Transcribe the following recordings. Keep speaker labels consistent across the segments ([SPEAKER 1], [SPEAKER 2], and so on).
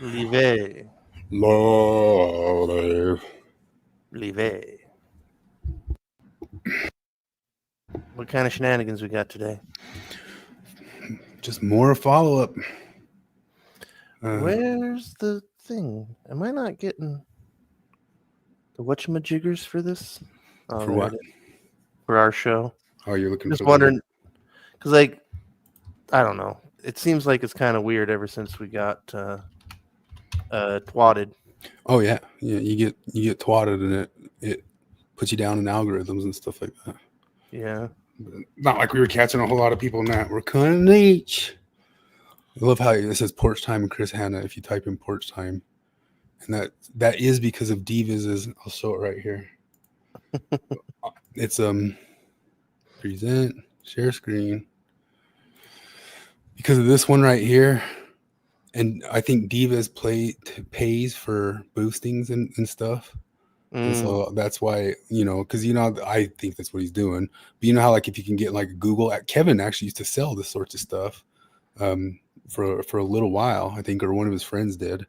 [SPEAKER 1] Live.
[SPEAKER 2] Live.
[SPEAKER 1] Live. What kind of shenanigans we got today?
[SPEAKER 2] Just more follow-up.
[SPEAKER 1] Where's the thing? Am I not getting the whatchamajiggers for this? Oh,
[SPEAKER 2] For what?
[SPEAKER 1] For our show.
[SPEAKER 2] Oh, you're looking
[SPEAKER 1] Just
[SPEAKER 2] for
[SPEAKER 1] wondering, because I don't know. It seems like it's kind of weird ever since we got twatted.
[SPEAKER 2] Oh yeah. You get twatted and it puts you down in algorithms and stuff like that.
[SPEAKER 1] Yeah.
[SPEAKER 2] But not like we were catching a whole lot of people in that. We're kind of niche. I love how it says porch time and Chris Hanna if you type in porch time, and that is because of Divas. I'll show it right here. It's present, share screen, because of this one right here. And I think Divas pays for boostings and stuff. And so that's why, because, I think that's what he's doing. But you know how, like, if you can get, like, Google, Kevin actually used to sell this sorts of stuff for a little while, I think, or one of his friends did.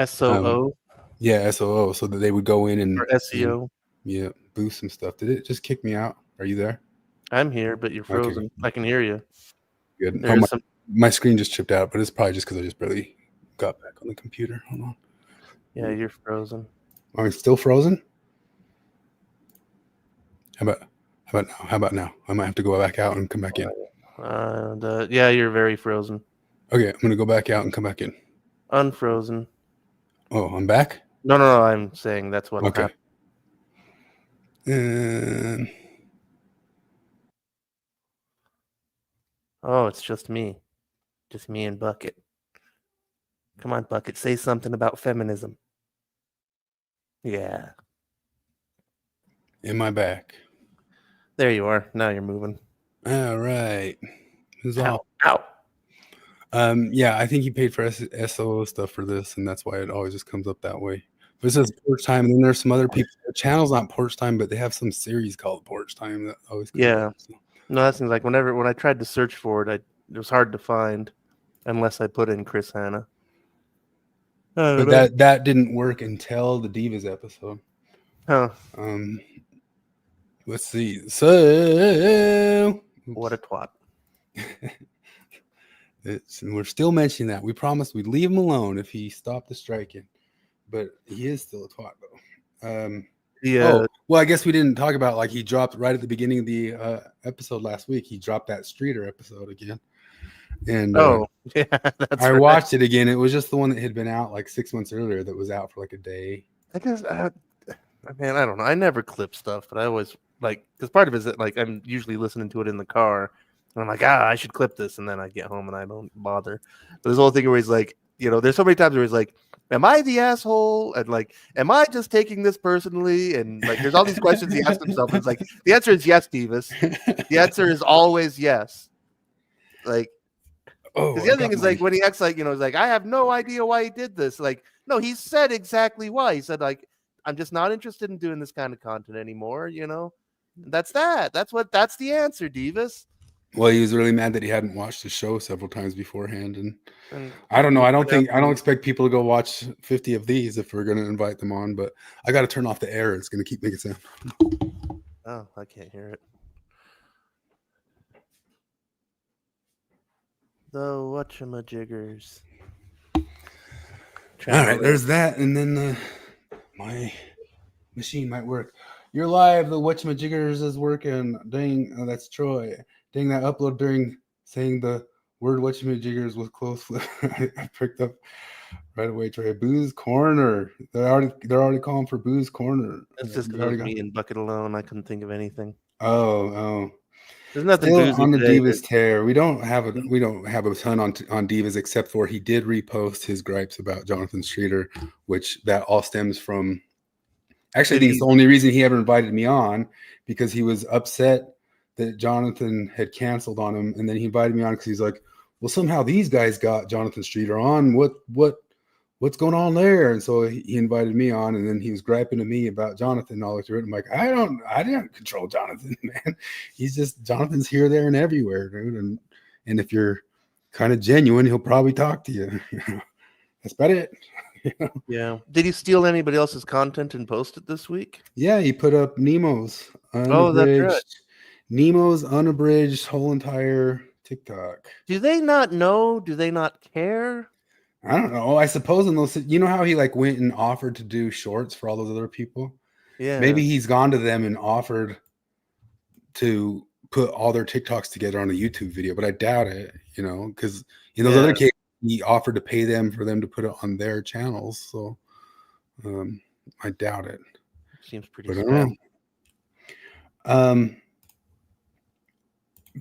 [SPEAKER 1] SOO?
[SPEAKER 2] Yeah, SOO. So that they would go in and...
[SPEAKER 1] Or SEO?
[SPEAKER 2] Boost some stuff. Did it just kick me out? Are you there?
[SPEAKER 1] I'm here, but you're frozen. Okay. I can hear you.
[SPEAKER 2] Good. My screen just chipped out, but it's probably just because I just barely got back on the computer. Hold on.
[SPEAKER 1] Yeah, you're frozen.
[SPEAKER 2] Am I still frozen? How about now? I might have to go back out and come back in.
[SPEAKER 1] Yeah, you're very frozen.
[SPEAKER 2] Okay, I'm gonna go back out and come back in.
[SPEAKER 1] Unfrozen.
[SPEAKER 2] Oh, I'm back?
[SPEAKER 1] No, I'm saying that's what happened. Oh, it's just me and Bucket. Come on, Bucket, say something about feminism. Yeah.
[SPEAKER 2] Am I back?
[SPEAKER 1] There you are. Now you're moving.
[SPEAKER 2] All right.
[SPEAKER 1] Ow.
[SPEAKER 2] Yeah, I think he paid for SOO stuff for this, and that's why it always just comes up that way. But it says Porch Time, and then there's some other people. The channel's not Porch Time, but they have some series called Porch Time that always comes up, so.
[SPEAKER 1] No, that seems like when I tried to search for it, it was hard to find unless I put in Chris Hanna.
[SPEAKER 2] But that didn't work until the Divas episode.
[SPEAKER 1] Huh.
[SPEAKER 2] Let's see. So
[SPEAKER 1] what a twat.
[SPEAKER 2] We're still mentioning that. We promised we'd leave him alone if he stopped the striking. But he is still a twat, though.
[SPEAKER 1] Yeah.
[SPEAKER 2] Oh, well, I guess we didn't talk about, like, he dropped right at the beginning of the episode last week. He dropped that Streeter episode again. And
[SPEAKER 1] yeah, that's
[SPEAKER 2] I watched it again. It was just the one that had been out like 6 months earlier that was out for like a day.
[SPEAKER 1] I guess, man, I don't know. I never clip stuff, but I always because part of it is that I'm usually listening to it in the car. And I'm like, I should clip this. And then I get home and I don't bother. But this whole thing where he's like, there's so many times where he's like, am I the asshole? And am I just taking this personally? And there's all these questions he asks himself. And it's like, the answer is yes, Divas. The answer is always yes. Because the other thing is when he acts he's like, I have no idea why he did this. No, he said exactly why. He said, I'm just not interested in doing this kind of content anymore, And that's that. That's the answer, Divas.
[SPEAKER 2] Well, he was really mad that he hadn't watched the show several times beforehand, and I don't know. I don't expect people to go watch 50 of these if we're going to invite them on. But I got to turn off the air. It's going to keep making sound.
[SPEAKER 1] Oh, I can't hear it. The whatchamajiggers.
[SPEAKER 2] All right, there's that, and then my machine might work. You're live. The whatchamajiggers is working. Dang, oh, that's Troy. Dang, that upload during saying the word whatchamajiggers was close. I picked up right away, Troy. Booze Corner. They're already calling for Booze Corner.
[SPEAKER 1] That's just because it was me and Bucket alone. I couldn't think of anything.
[SPEAKER 2] Oh.
[SPEAKER 1] There's nothing
[SPEAKER 2] still on the Divas tear. We don't have a ton on Divas, except for he did repost his gripes about Jonathan Streeter, which that all stems from. Actually, I think it's the only reason he ever invited me on, because he was upset that Jonathan had canceled on him, and then he invited me on because he's like, well, somehow these guys got Jonathan Streeter on. What's going on there? And so he invited me on, and then he was griping to me about Jonathan all through it. I'm like, I didn't control Jonathan, man. Jonathan's here, there, and everywhere, dude. And if you're kind of genuine, he'll probably talk to you. that's about it.
[SPEAKER 1] Yeah. Did he steal anybody else's content and post it this week?
[SPEAKER 2] Yeah, he put up Nemo's
[SPEAKER 1] Oh, that's right.
[SPEAKER 2] Nemo's unabridged whole entire TikTok.
[SPEAKER 1] Do they not know? Do they not care?
[SPEAKER 2] I don't know. I suppose in those, you know how he like went and offered to do shorts for all those other people?
[SPEAKER 1] Yeah.
[SPEAKER 2] Maybe he's gone to them and offered to put all their TikToks together on a YouTube video, but I doubt it, because in those other cases, he offered to pay them for them to put it on their channels. So I doubt it.
[SPEAKER 1] Seems pretty spam.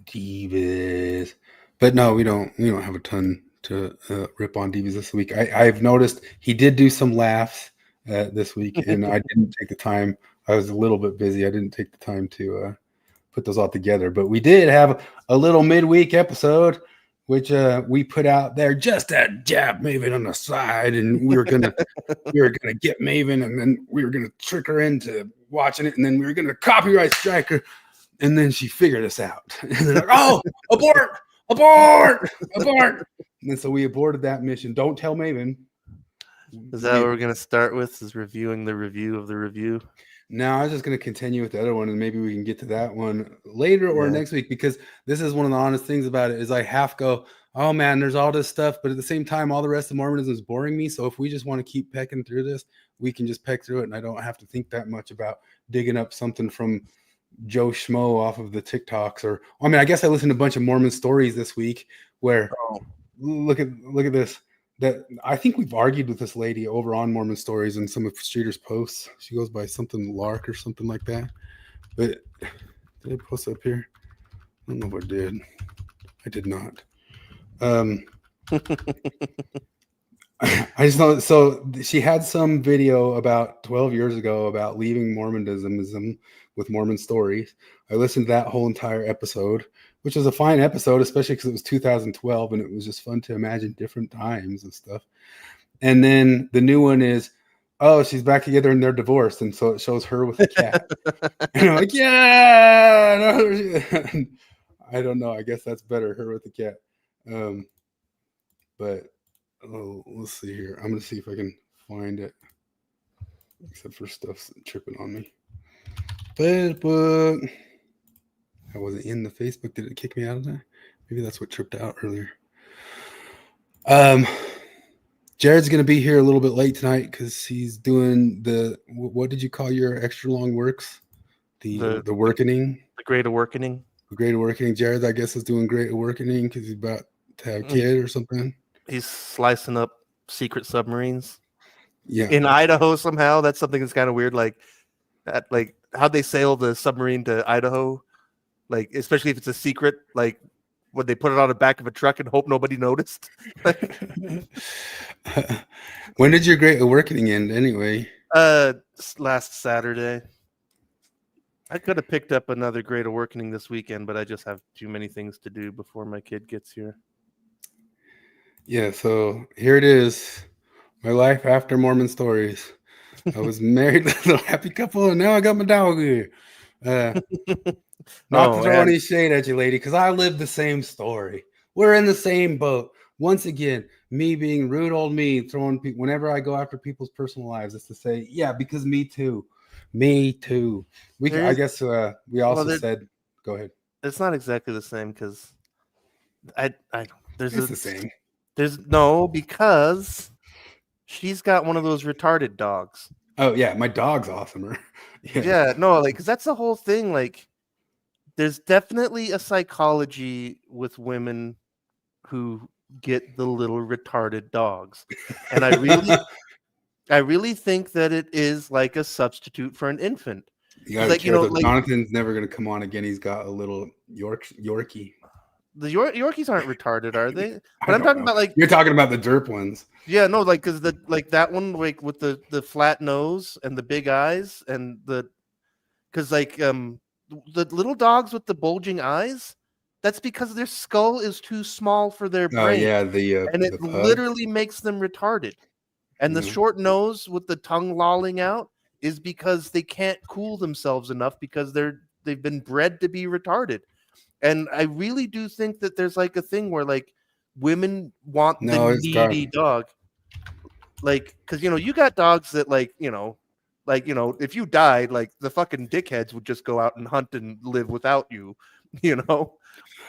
[SPEAKER 2] Divas. But no, we don't have a ton to rip on Divas this week. I've noticed he did do some laughs this week, and I didn't take the time. I was a little bit busy. I didn't take the time to put those all together, but we did have a little midweek episode, which we put out there just to jab Maven on the side, and we were gonna get Maven, and then we were gonna trick her into watching it, and then we were gonna copyright strike her, and then she figured us out. And they're like, "Oh, abort!" And then so we aborted that mission. Don't tell Maven.
[SPEAKER 1] Is that what we're gonna start with? Is reviewing the review of the review?
[SPEAKER 2] No, I was just going to continue with the other one, and maybe we can get to that one later or next week, because this is one of the honest things about it is I half go, oh man, there's all this stuff, but at the same time, all the rest of Mormonism is boring me. So if we just want to keep pecking through this, we can just peck through it, and I don't have to think that much about digging up something from Joe Schmo off of the TikToks. Or I guess I listened to a bunch of Mormon stories this week where look at this. That I think we've argued with this lady over on Mormon Stories and some of Streeter's posts. She goes by something Lark or something like that. But did I post up here? I don't know if I did. I did not. I just know. So she had some video about 12 years ago about leaving Mormonism with Mormon Stories. I listened to that whole entire episode, which was a fine episode, especially because it was 2012 and it was just fun to imagine different times and stuff. And then the new one is, oh, she's back together and they're divorced. And so it shows her with a cat. And I'm like, yeah. No. I don't know. I guess that's better, her with the cat. But let's see here. I'm going to see if I can find it. Except for stuff's tripping on me. Facebook. I wasn't in the Facebook. Did it kick me out of there? Maybe that's what tripped out earlier. Jared's going to be here a little bit late tonight because he's doing what did you call your extra long works? The Workening?
[SPEAKER 1] The Great Awakening.
[SPEAKER 2] The Great Awakening. Jared, I guess, is doing Great Awakening because he's about to have a kid or something.
[SPEAKER 1] He's slicing up secret submarines.
[SPEAKER 2] Yeah.
[SPEAKER 1] In Idaho somehow. That's something that's kind of weird. Like how'd they sail the submarine to Idaho? Like, especially if it's a secret, like would they put it on the back of a truck and hope nobody noticed?
[SPEAKER 2] When did your Great Awakening end anyway?
[SPEAKER 1] Last Saturday. I could have picked up another Great Awakening this weekend, but I just have too many things to do before my kid gets here.
[SPEAKER 2] Yeah, so here it is. My life after Mormon Stories. I was married with a happy couple, and now I got my dog here. Not to throw any shade at you, lady, because I lived the same story. We're in the same boat. Once again, me being rude old me, throwing people whenever I go after people's personal lives, it's to say, yeah, because me too. Me too. I guess we also said, go ahead.
[SPEAKER 1] It's not exactly the same because
[SPEAKER 2] it's the same.
[SPEAKER 1] Because she's got one of those retarded dogs.
[SPEAKER 2] Oh yeah, my dog's awesomer.
[SPEAKER 1] Yeah, because that's the whole thing. Like, there's definitely a psychology with women who get the little retarded dogs, and I really think that it is like a substitute for an infant.
[SPEAKER 2] You gotta Jonathan's never gonna come on again. He's got a little Yorkie.
[SPEAKER 1] The Yorkies aren't retarded, are they? But I'm talking about
[SPEAKER 2] you're talking about the derp ones.
[SPEAKER 1] Yeah, no, because that one with the flat nose and the big eyes and the little dogs with the bulging eyes. That's because their skull is too small for their brain.
[SPEAKER 2] Oh yeah,
[SPEAKER 1] and it literally makes them retarded. And the short nose with the tongue lolling out is because they can't cool themselves enough because they've been bred to be retarded. And I really do think that there's like a thing where like women want the needy dog. like, because you got dogs that if you died, like the fucking dickheads would just go out and hunt and live without you, you know,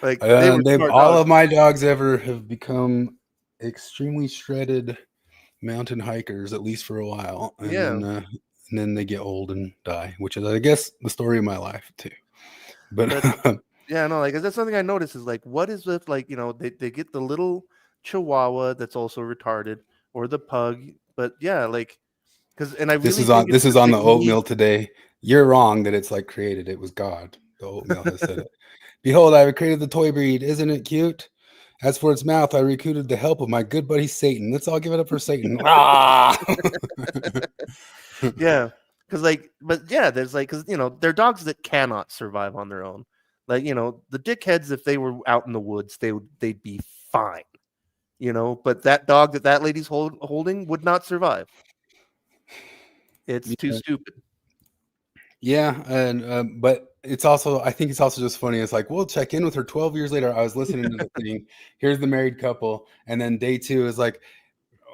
[SPEAKER 1] like they were smart
[SPEAKER 2] All
[SPEAKER 1] dogs.
[SPEAKER 2] of my dogs ever have become extremely shredded mountain hikers, at least for a while,
[SPEAKER 1] Yeah,
[SPEAKER 2] and then they get old and die, which is, I guess, the story of my life too. But
[SPEAKER 1] but yeah, no, like that's something I noticed is like, what is with like they get the little Chihuahua that's also retarded or the pug, but yeah, like and I really think it's
[SPEAKER 2] this is
[SPEAKER 1] just
[SPEAKER 2] on
[SPEAKER 1] like
[SPEAKER 2] the
[SPEAKER 1] me.
[SPEAKER 2] oatmeal today. You're wrong that it's like created. It was God. The oatmeal has said it. Behold, I have created the toy breed. Isn't it cute? As for its mouth, I recruited the help of my good buddy Satan. Let's all give it up for Satan. Ah!
[SPEAKER 1] Yeah, because but yeah, there's like, because they're dogs that cannot survive on their own. Like the dickheads, if they were out in the woods, they'd be fine. But that dog that lady's holding would not survive. It's too stupid.
[SPEAKER 2] Yeah, and but it's also, I think it's also just funny. It's like, we'll check in with her 12 years later. I was listening to the thing. Here's the married couple, and then day 2 is like,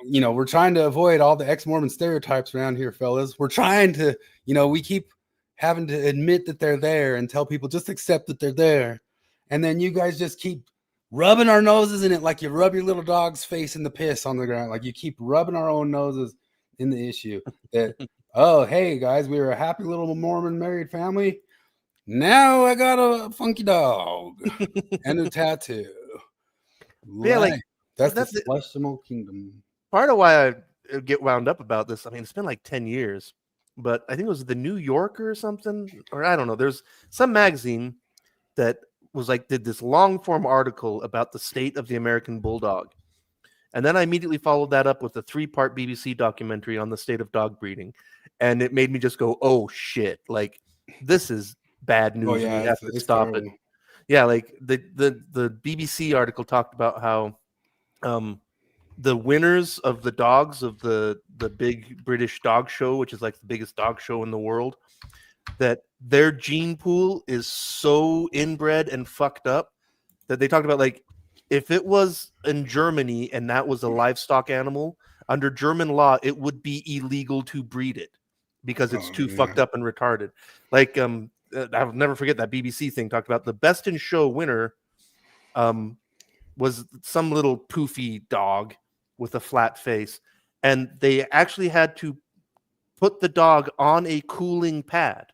[SPEAKER 2] we're trying to avoid all the ex-Mormon stereotypes around here, fellas. We're trying to, we keep having to admit that they're there and tell people just accept that they're there, and then you guys just keep rubbing our noses in it like you rub your little dog's face in the piss on the ground. Like you keep rubbing our own noses in the issue that. Oh, hey guys, we were a happy little Mormon married family. Now I got a funky dog and a tattoo.
[SPEAKER 1] But yeah, like
[SPEAKER 2] That's the
[SPEAKER 1] that's the,
[SPEAKER 2] celestial kingdom.
[SPEAKER 1] part of why I get wound up about this. I mean, it's been like 10 years, but I think it was the New Yorker or something, or I don't know. There's some magazine that was like did this long form article about the state of the American Bulldog. And then I immediately followed that up with a 3-part BBC documentary on the state of dog breeding. And it made me just go, oh shit, like this is bad news and we have to
[SPEAKER 2] it's
[SPEAKER 1] stop it.
[SPEAKER 2] terrible.
[SPEAKER 1] Yeah, like the BBC article talked about how the winners of the dogs of the big British dog show, which is like the biggest dog show in the world, that their gene pool is so inbred and fucked up that they talked about, like, if it was in Germany and that was a livestock animal, under German law, it would be illegal to breed it because it's too fucked up and retarded. Like, I'll never forget that BBC thing talked about the best in show winner was some little poofy dog with a flat face. And they actually had to put the dog on a cooling pad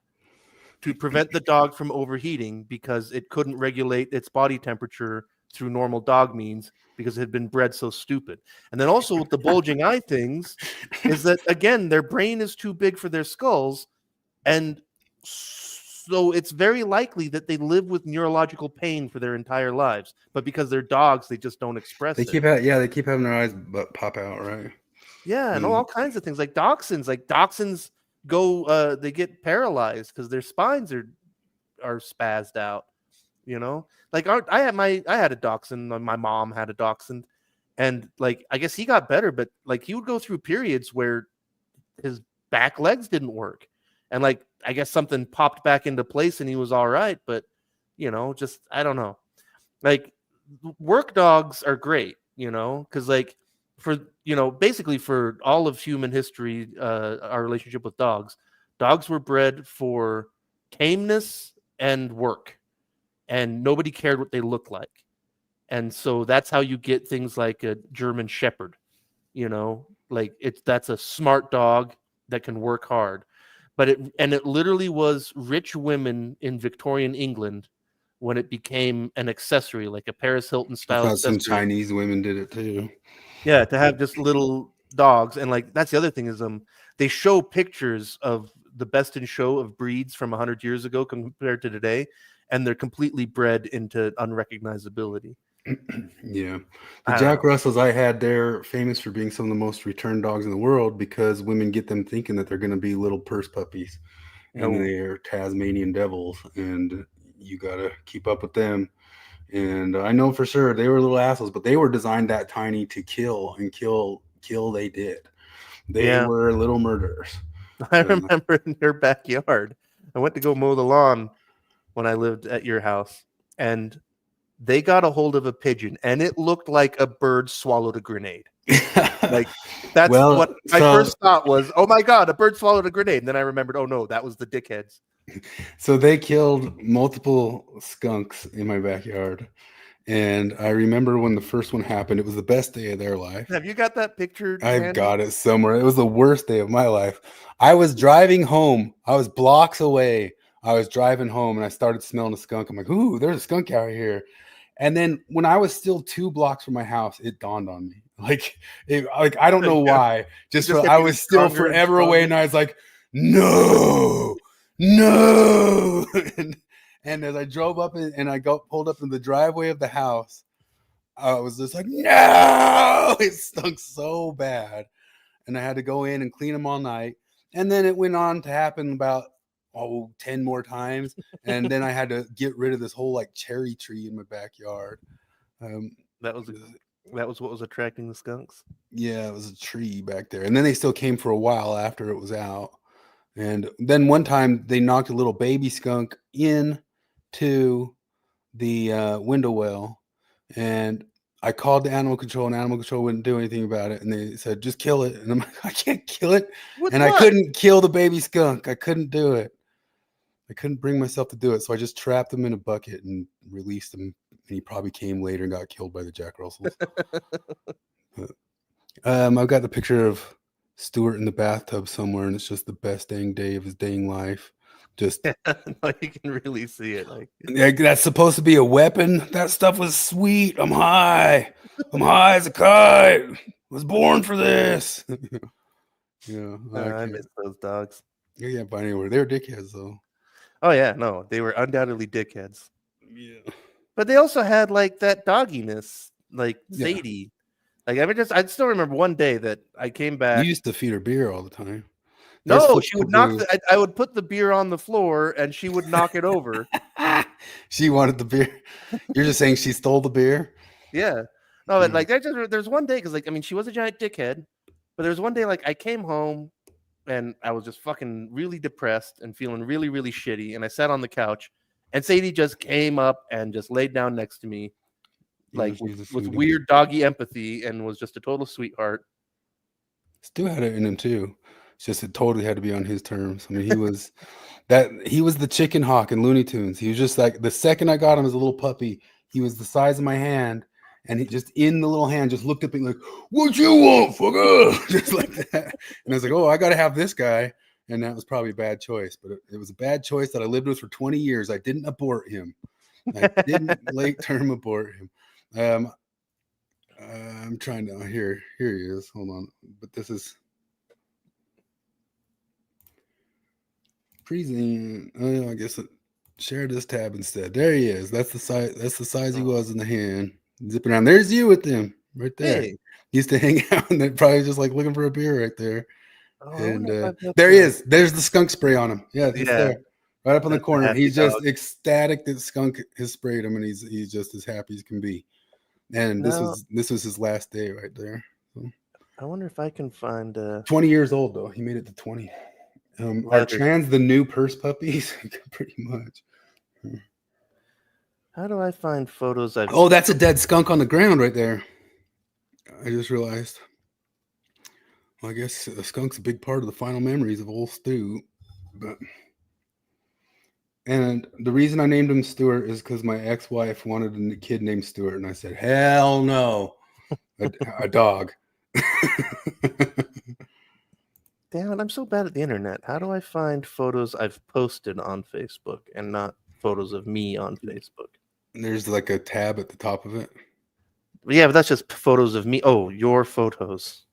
[SPEAKER 1] to prevent the dog from overheating because it couldn't regulate its body temperature through normal dog means because it had been bred so stupid. And then also with the bulging eye things is that, again, their brain is too big for their skulls. And so it's very likely that they live with neurological pain for their entire lives. But because they're dogs, they just don't express it.
[SPEAKER 2] They keep having their eyes pop out, right?
[SPEAKER 1] Yeah, and all kinds of things like dachshunds. Like dachshunds they get paralyzed because their spines are spazzed out. Like I had a dachshund. My mom had a dachshund, and like I guess he got better, but like he would go through periods where his back legs didn't work, and like I guess something popped back into place and he was all right. But just I don't know. Like work dogs are great, because like for basically for all of human history, our relationship with dogs were bred for tameness and work, and nobody cared what they looked like. And so that's how you get things like a German Shepherd, like that's a smart dog that can work hard. But it literally was rich women in Victorian England when it became an accessory, like a Paris Hilton
[SPEAKER 2] I
[SPEAKER 1] style
[SPEAKER 2] thought some
[SPEAKER 1] accessory.
[SPEAKER 2] Chinese women did it too.
[SPEAKER 1] Yeah, to have just little dogs. And like that's the other thing is they show pictures of the best in show of breeds from 100 years ago compared to today, and they're completely bred into unrecognizability.
[SPEAKER 2] Yeah. The Jack Russells I had, they're famous for being some of the most returned dogs in the world because women get them thinking that they're going to be little purse puppies. And they're Tasmanian devils, and you got to keep up with them. And I know for sure they were little assholes, but they were designed that tiny to kill, and kill they did. They were little murderers.
[SPEAKER 1] I remember in your backyard, I went to go mow the lawn when I lived at your house, and they got a hold of a pigeon, and it looked like a bird swallowed a grenade. Like, that's
[SPEAKER 2] Well,
[SPEAKER 1] what my
[SPEAKER 2] so-
[SPEAKER 1] first thought was. Oh my god, a bird swallowed a grenade. And then I remembered, oh no, that was the dickheads.
[SPEAKER 2] So they killed multiple skunks in my backyard. And I remember when the first one happened, it was the best day of their life.
[SPEAKER 1] Have you got that picture?
[SPEAKER 2] I've
[SPEAKER 1] handy?
[SPEAKER 2] got it somewhere. It was the worst day of my life. I was driving home. I was blocks away. I was driving home and I started smelling a skunk. I'm like, ooh, there's a skunk out here. And then when I was still 2 blocks from my house, it dawned on me. Like I don't know why. I was still forever away, and I was like, no. And as I drove up and I pulled up in the driveway of the house, I was just like, no, it stunk so bad. And I had to go in and clean them all night. And then it went on to happen about 10 more times. And then I had to get rid of this whole like cherry tree in my backyard.
[SPEAKER 1] That was what was attracting the skunks.
[SPEAKER 2] Yeah, it was a tree back there. And then they still came for a while after it was out. And then one time they knocked a little baby skunk into the window well. And I called the animal control, and animal control wouldn't do anything about it. And they said, just kill it. And I'm like, I can't kill it. I couldn't kill the baby skunk. I couldn't do it. I couldn't bring myself to do it. So I just trapped him in a bucket and released him. And he probably came later and got killed by the Jack Russells. I've got the picture of Stuart in the bathtub somewhere, and it's just the best dang day of his dang life. Just
[SPEAKER 1] no, you can really see it. Like
[SPEAKER 2] that's supposed to be a weapon. That stuff was sweet. I'm high as a kite. I was born for this. Yeah,
[SPEAKER 1] I miss those dogs.
[SPEAKER 2] You can't find anywhere. They were dickheads though.
[SPEAKER 1] Oh yeah, no, they were undoubtedly dickheads.
[SPEAKER 2] Yeah,
[SPEAKER 1] but they also had like that dogginess, like Sadie. Like I still remember one day that I came back.
[SPEAKER 2] You used to feed her beer all the time.
[SPEAKER 1] No, she would knock. I would put the beer on the floor, and she would knock it over.
[SPEAKER 2] She wanted the beer. You're just saying she stole the beer?
[SPEAKER 1] Yeah. No, but like there's one day because she was a giant dickhead, but there's one day like I came home and I was just fucking really depressed and feeling really really shitty, and I sat on the couch, and Sadie just came up and just laid down next to me, like with weird doggy empathy, and was just a total sweetheart.
[SPEAKER 2] Stu had it in him too. It's just it totally had to be on his terms. I mean, he was the chicken hawk in Looney Tunes. He was just like, the second I got him as a little puppy, he was the size of my hand, and he just in the little hand just looked at me like, "What you want, fucker?" Just like that. And I was like, "Oh, I got to have this guy." And that was probably a bad choice, but it was a bad choice that I lived with for 20 years. I didn't abort him. I didn't late term abort him. I'm trying to here he is. Hold on, but this is present. Oh, I guess share this tab instead. There he is. That's the size he was in the hand. Zipping around. There's you with him right there. Hey. He used to hang out and they're probably just like looking for a beer right there. Oh, and there he is. There's the skunk spray on him. Yeah, he's there. Right up in the corner. He's just ecstatic that skunk has sprayed him, and he's just as happy as can be. And this was his last day right there. So.
[SPEAKER 1] I wonder if I can find
[SPEAKER 2] 20 years old though. He made it to 20. Are trans the new purse puppies? Pretty much.
[SPEAKER 1] How do I find photos?
[SPEAKER 2] Oh, that's a dead skunk on the ground right there. I just realized. Well, I guess a skunk's a big part of the final memories of old Stu. And the reason I named him Stuart is because my ex-wife wanted a kid named Stuart, and I said, "Hell no, a dog."
[SPEAKER 1] Damn it, I'm so bad at the internet. How do I find photos I've posted on Facebook and not photos of me on Facebook?
[SPEAKER 2] There's like a tab at the top of it.
[SPEAKER 1] Yeah, but that's just photos of me. Oh, your photos.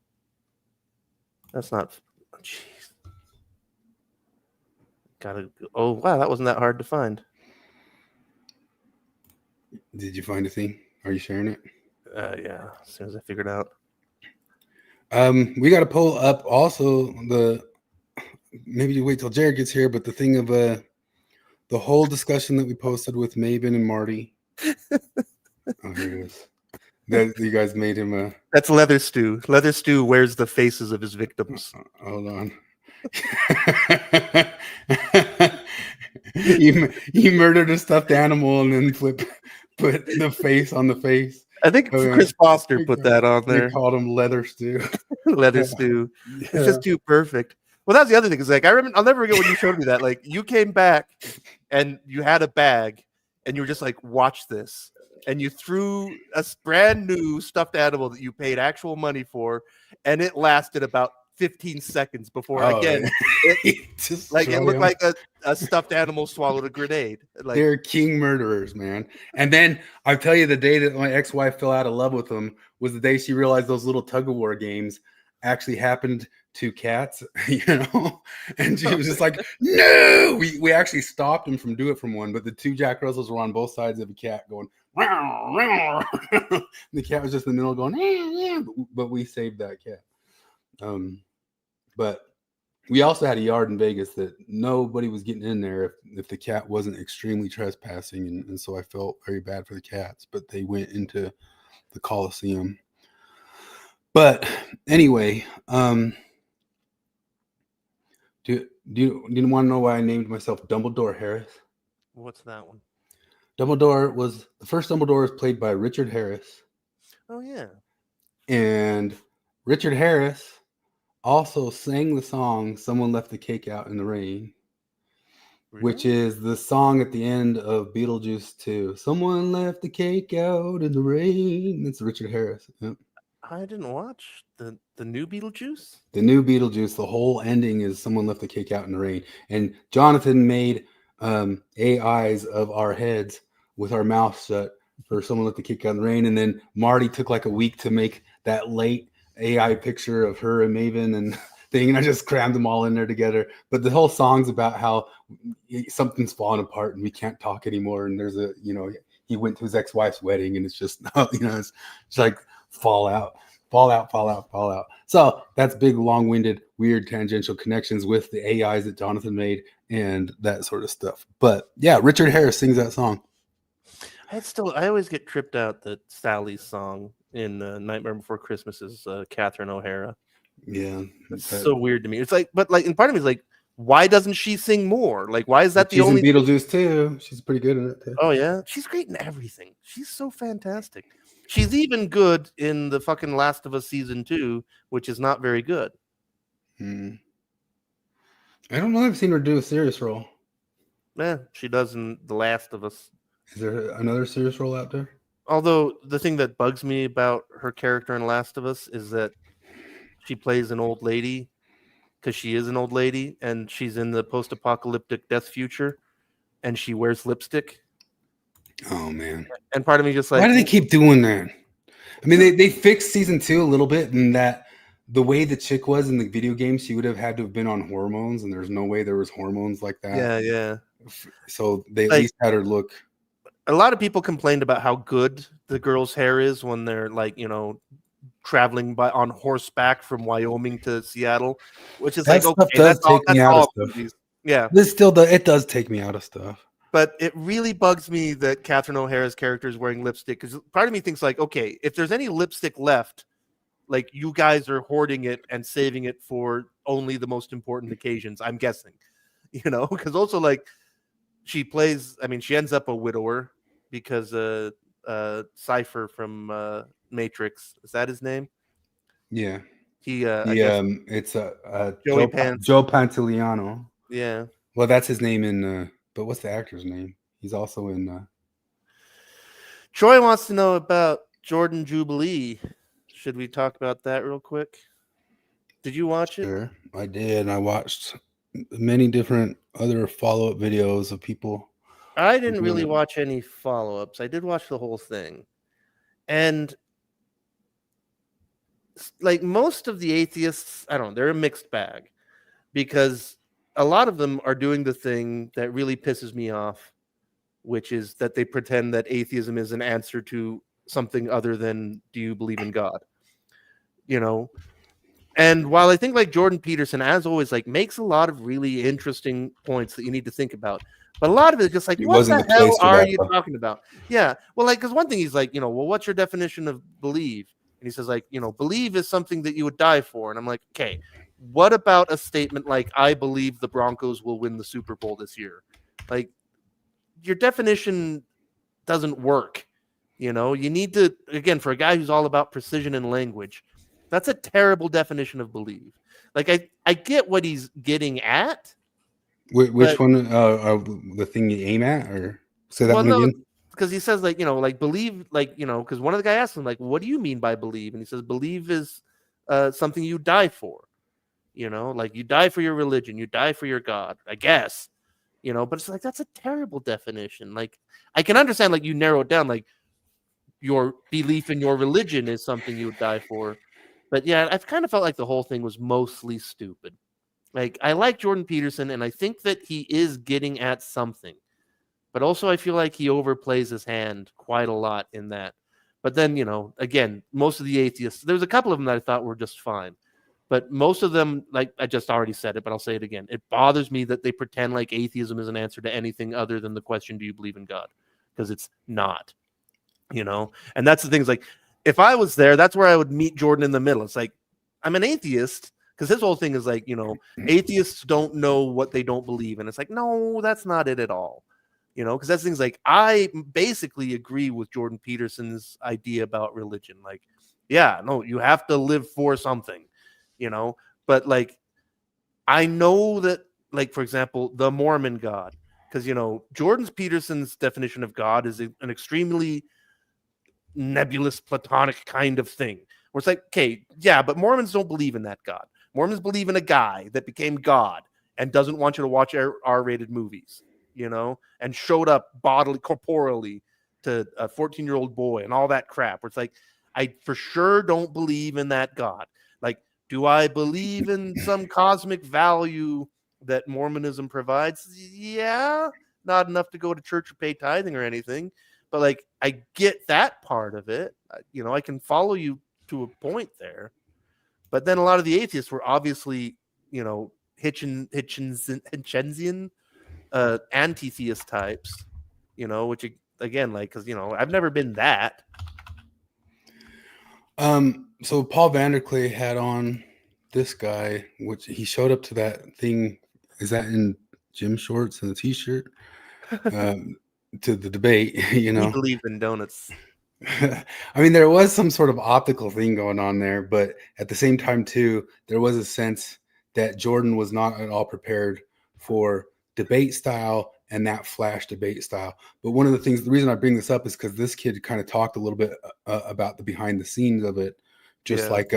[SPEAKER 1] That's not. Jeez. Oh, wow, that wasn't that hard to find.
[SPEAKER 2] Did you find a thing? Are you sharing it?
[SPEAKER 1] Yeah, as soon as I figured out.
[SPEAKER 2] We got to pull up also maybe you wait till Jared gets here, but the thing of the whole discussion that we posted with Maven and Marty. Oh, here it is. That you guys made him
[SPEAKER 1] That's Leather Stew. Leather Stew wears the faces of his victims.
[SPEAKER 2] Hold on. he murdered a stuffed animal and then put the face on the face.
[SPEAKER 1] I think
[SPEAKER 2] Oh, yeah.
[SPEAKER 1] Chris Foster put that on
[SPEAKER 2] They
[SPEAKER 1] there.
[SPEAKER 2] called him leather stew.
[SPEAKER 1] Leather stew.
[SPEAKER 2] Yeah.
[SPEAKER 1] It's just too perfect. Well, that's the other thing. Is like I remember. I'll never forget when you showed me that. Like you came back and you had a bag, and you were just like, "Watch this," and you threw a brand new stuffed animal that you paid actual money for, and it lasted about 15 seconds before again.
[SPEAKER 2] Just
[SPEAKER 1] Like it
[SPEAKER 2] throw
[SPEAKER 1] looked
[SPEAKER 2] him.
[SPEAKER 1] like a stuffed animal swallowed a grenade. Like
[SPEAKER 2] They're king murderers, man. And then I'll tell you, the day that my ex-wife fell out of love with them was the day she realized those little tug-of-war games actually happened to cats, you know. And she was just like, "No!" We actually stopped him from doing it from one, but the two Jack Russells were on both sides of a cat going. The cat was just in the middle going, but we saved that cat. But we also had a yard in Vegas that nobody was getting in there if the cat wasn't extremely trespassing. And so I felt very bad for the cats, but they went into the Coliseum. But anyway, do you want to know why I named myself Dumbledore Harris?
[SPEAKER 1] what's that one?
[SPEAKER 2] The first Dumbledore was played by Richard Harris.
[SPEAKER 1] Oh yeah.
[SPEAKER 2] And Richard Harris also sang the song "Someone Left the Cake Out in the Rain,"
[SPEAKER 1] Really?
[SPEAKER 2] which is the song at the end of Beetlejuice 2. Someone left the cake out in the rain. That's Richard Harris. Yep.
[SPEAKER 1] I didn't watch the new Beetlejuice.
[SPEAKER 2] The new Beetlejuice, the whole ending is someone left the cake out in the rain. And Jonathan made AIs of our heads with our mouths shut for someone left the cake out in the rain. And then Marty took like a week to make that late AI picture of her and Maven and thing, and I just crammed them all in there together. But the whole song's about how something's falling apart and we can't talk anymore. And there's he went to his ex-wife's wedding, and it's just it's like fallout. So that's big, long-winded, weird tangential connections with the AIs that Jonathan made and that sort of stuff. But yeah, Richard Harris sings that song.
[SPEAKER 1] I always get tripped out that Sally's song in Nightmare Before Christmas is Catherine O'Hara.
[SPEAKER 2] Yeah,
[SPEAKER 1] it's so weird to me. It's like, but like, and part of me is like, why doesn't she sing more? Like, why is that the only?
[SPEAKER 2] She's in Beetlejuice too. She's pretty good in it too.
[SPEAKER 1] Oh yeah, she's great in everything. She's so fantastic. She's even good in the fucking Last of Us season 2, which is not very good.
[SPEAKER 2] I don't know if I've seen her do a serious role.
[SPEAKER 1] Yeah, she does in The Last of Us.
[SPEAKER 2] Is there another serious role out there?
[SPEAKER 1] Although the thing that bugs me about her character in Last of Us is that she plays an old lady because she is an old lady and she's in the post-apocalyptic death future and she wears lipstick.
[SPEAKER 2] Oh man.
[SPEAKER 1] And part of me just like,
[SPEAKER 2] why do they keep doing that? I mean, they fixed season 2 a little bit in that the way the chick was in the video game, she would have had to have been on hormones, and there's no way there was hormones like that.
[SPEAKER 1] Yeah.
[SPEAKER 2] So they at least had her look.
[SPEAKER 1] A lot of people complained about how good the girl's hair is when they're like, traveling on horseback from Wyoming to Seattle, which is
[SPEAKER 2] that
[SPEAKER 1] like, okay, that's all movies. Yeah.
[SPEAKER 2] It does take me out of stuff.
[SPEAKER 1] But it really bugs me that Catherine O'Hara's character is wearing lipstick, because part of me thinks like, okay, if there's any lipstick left, like you guys are hoarding it and saving it for only the most important occasions, I'm guessing, because also like she ends up a widower because Cypher from Matrix, is that his name?
[SPEAKER 2] Yeah.
[SPEAKER 1] It's
[SPEAKER 2] Joe Pantoliano.
[SPEAKER 1] Yeah.
[SPEAKER 2] Well, that's his name in but what's the actor's name? He's also in
[SPEAKER 1] Troy wants to know about Jordan Jubilee. Should we talk about that real quick? Did you watch it?
[SPEAKER 2] Sure, I did. I watched many different other follow-up videos of people.
[SPEAKER 1] I didn't really watch any follow-ups. I did watch the whole thing. And like most of the atheists, I don't know, they're a mixed bag, because a lot of them are doing the thing that really pisses me off, which is that they pretend that atheism is an answer to something other than, do you believe in God? And while I think like Jordan Peterson, as always, like makes a lot of really interesting points that you need to think about, but a lot of it is just like, what the hell are you talking about? Yeah. Well, like, because one thing he's like, well, what's your definition of believe? And he says like, believe is something that you would die for. And I'm like, okay, what about a statement like, I believe the Broncos will win the Super Bowl this year? Like, your definition doesn't work. You know, you need to, again, for a guy who's all about precision in language, that's a terrible definition of believe. Like, I get what he's getting at.
[SPEAKER 2] Which one? The thing you aim at, or say that one again?
[SPEAKER 1] Because he says, like, like believe, like, because one of the guy asked him, like, what do you mean by believe? And he says, believe is something you die for. Like you die for your religion, you die for your God, I guess. But it's like, that's a terrible definition. Like, I can understand, like, you narrow it down, like your belief in your religion is something you would die for. But yeah, I've kind of felt like the whole thing was mostly stupid. Like, I like Jordan Peterson, and I think that he is getting at something. But also, I feel like he overplays his hand quite a lot in that. But then, again, most of the atheists, there's a couple of them that I thought were just fine. But most of them, like I just already said it, but I'll say it again. It bothers me that they pretend like atheism is an answer to anything other than the question, do you believe in God? Because it's not, And that's the thing is, like, if I was there, that's where I would meet Jordan in the middle. It's like, I'm an atheist, because his whole thing is like, atheists don't know what they don't believe. And it's like, no, that's not it at all. Because that's things like, I basically agree with Jordan Peterson's idea about religion. Like, yeah, no, you have to live for something, but like, I know that, like, for example, the Mormon God, because, Jordan Peterson's definition of God is an extremely nebulous, platonic kind of thing, where it's like, okay, yeah, but Mormons don't believe in that God. Mormons believe in a guy that became God and doesn't want you to watch R-rated movies, and showed up bodily, corporally to a 14-year-old boy and all that crap. Where it's like, I for sure don't believe in that God. Like, do I believe in some cosmic value that Mormonism provides? Yeah, not enough to go to church or pay tithing or anything. But like, I get that part of it. I can follow you to a point there. But then a lot of the atheists were obviously, Hitchensian anti-theist types, which, again, like, because I've never been that.
[SPEAKER 2] So Paul Vanderklay had on this guy, which he showed up to that thing. Is that in gym shorts and a t-shirt? To the debate,
[SPEAKER 1] He believed in donuts.
[SPEAKER 2] I mean, there was some sort of optical thing going on there, but at the same time, too, there was a sense that Jordan was not at all prepared for debate style and that flash debate style. But one of the things, the reason I bring this up is because this kid kind of talked a little bit about the behind the scenes of it, just like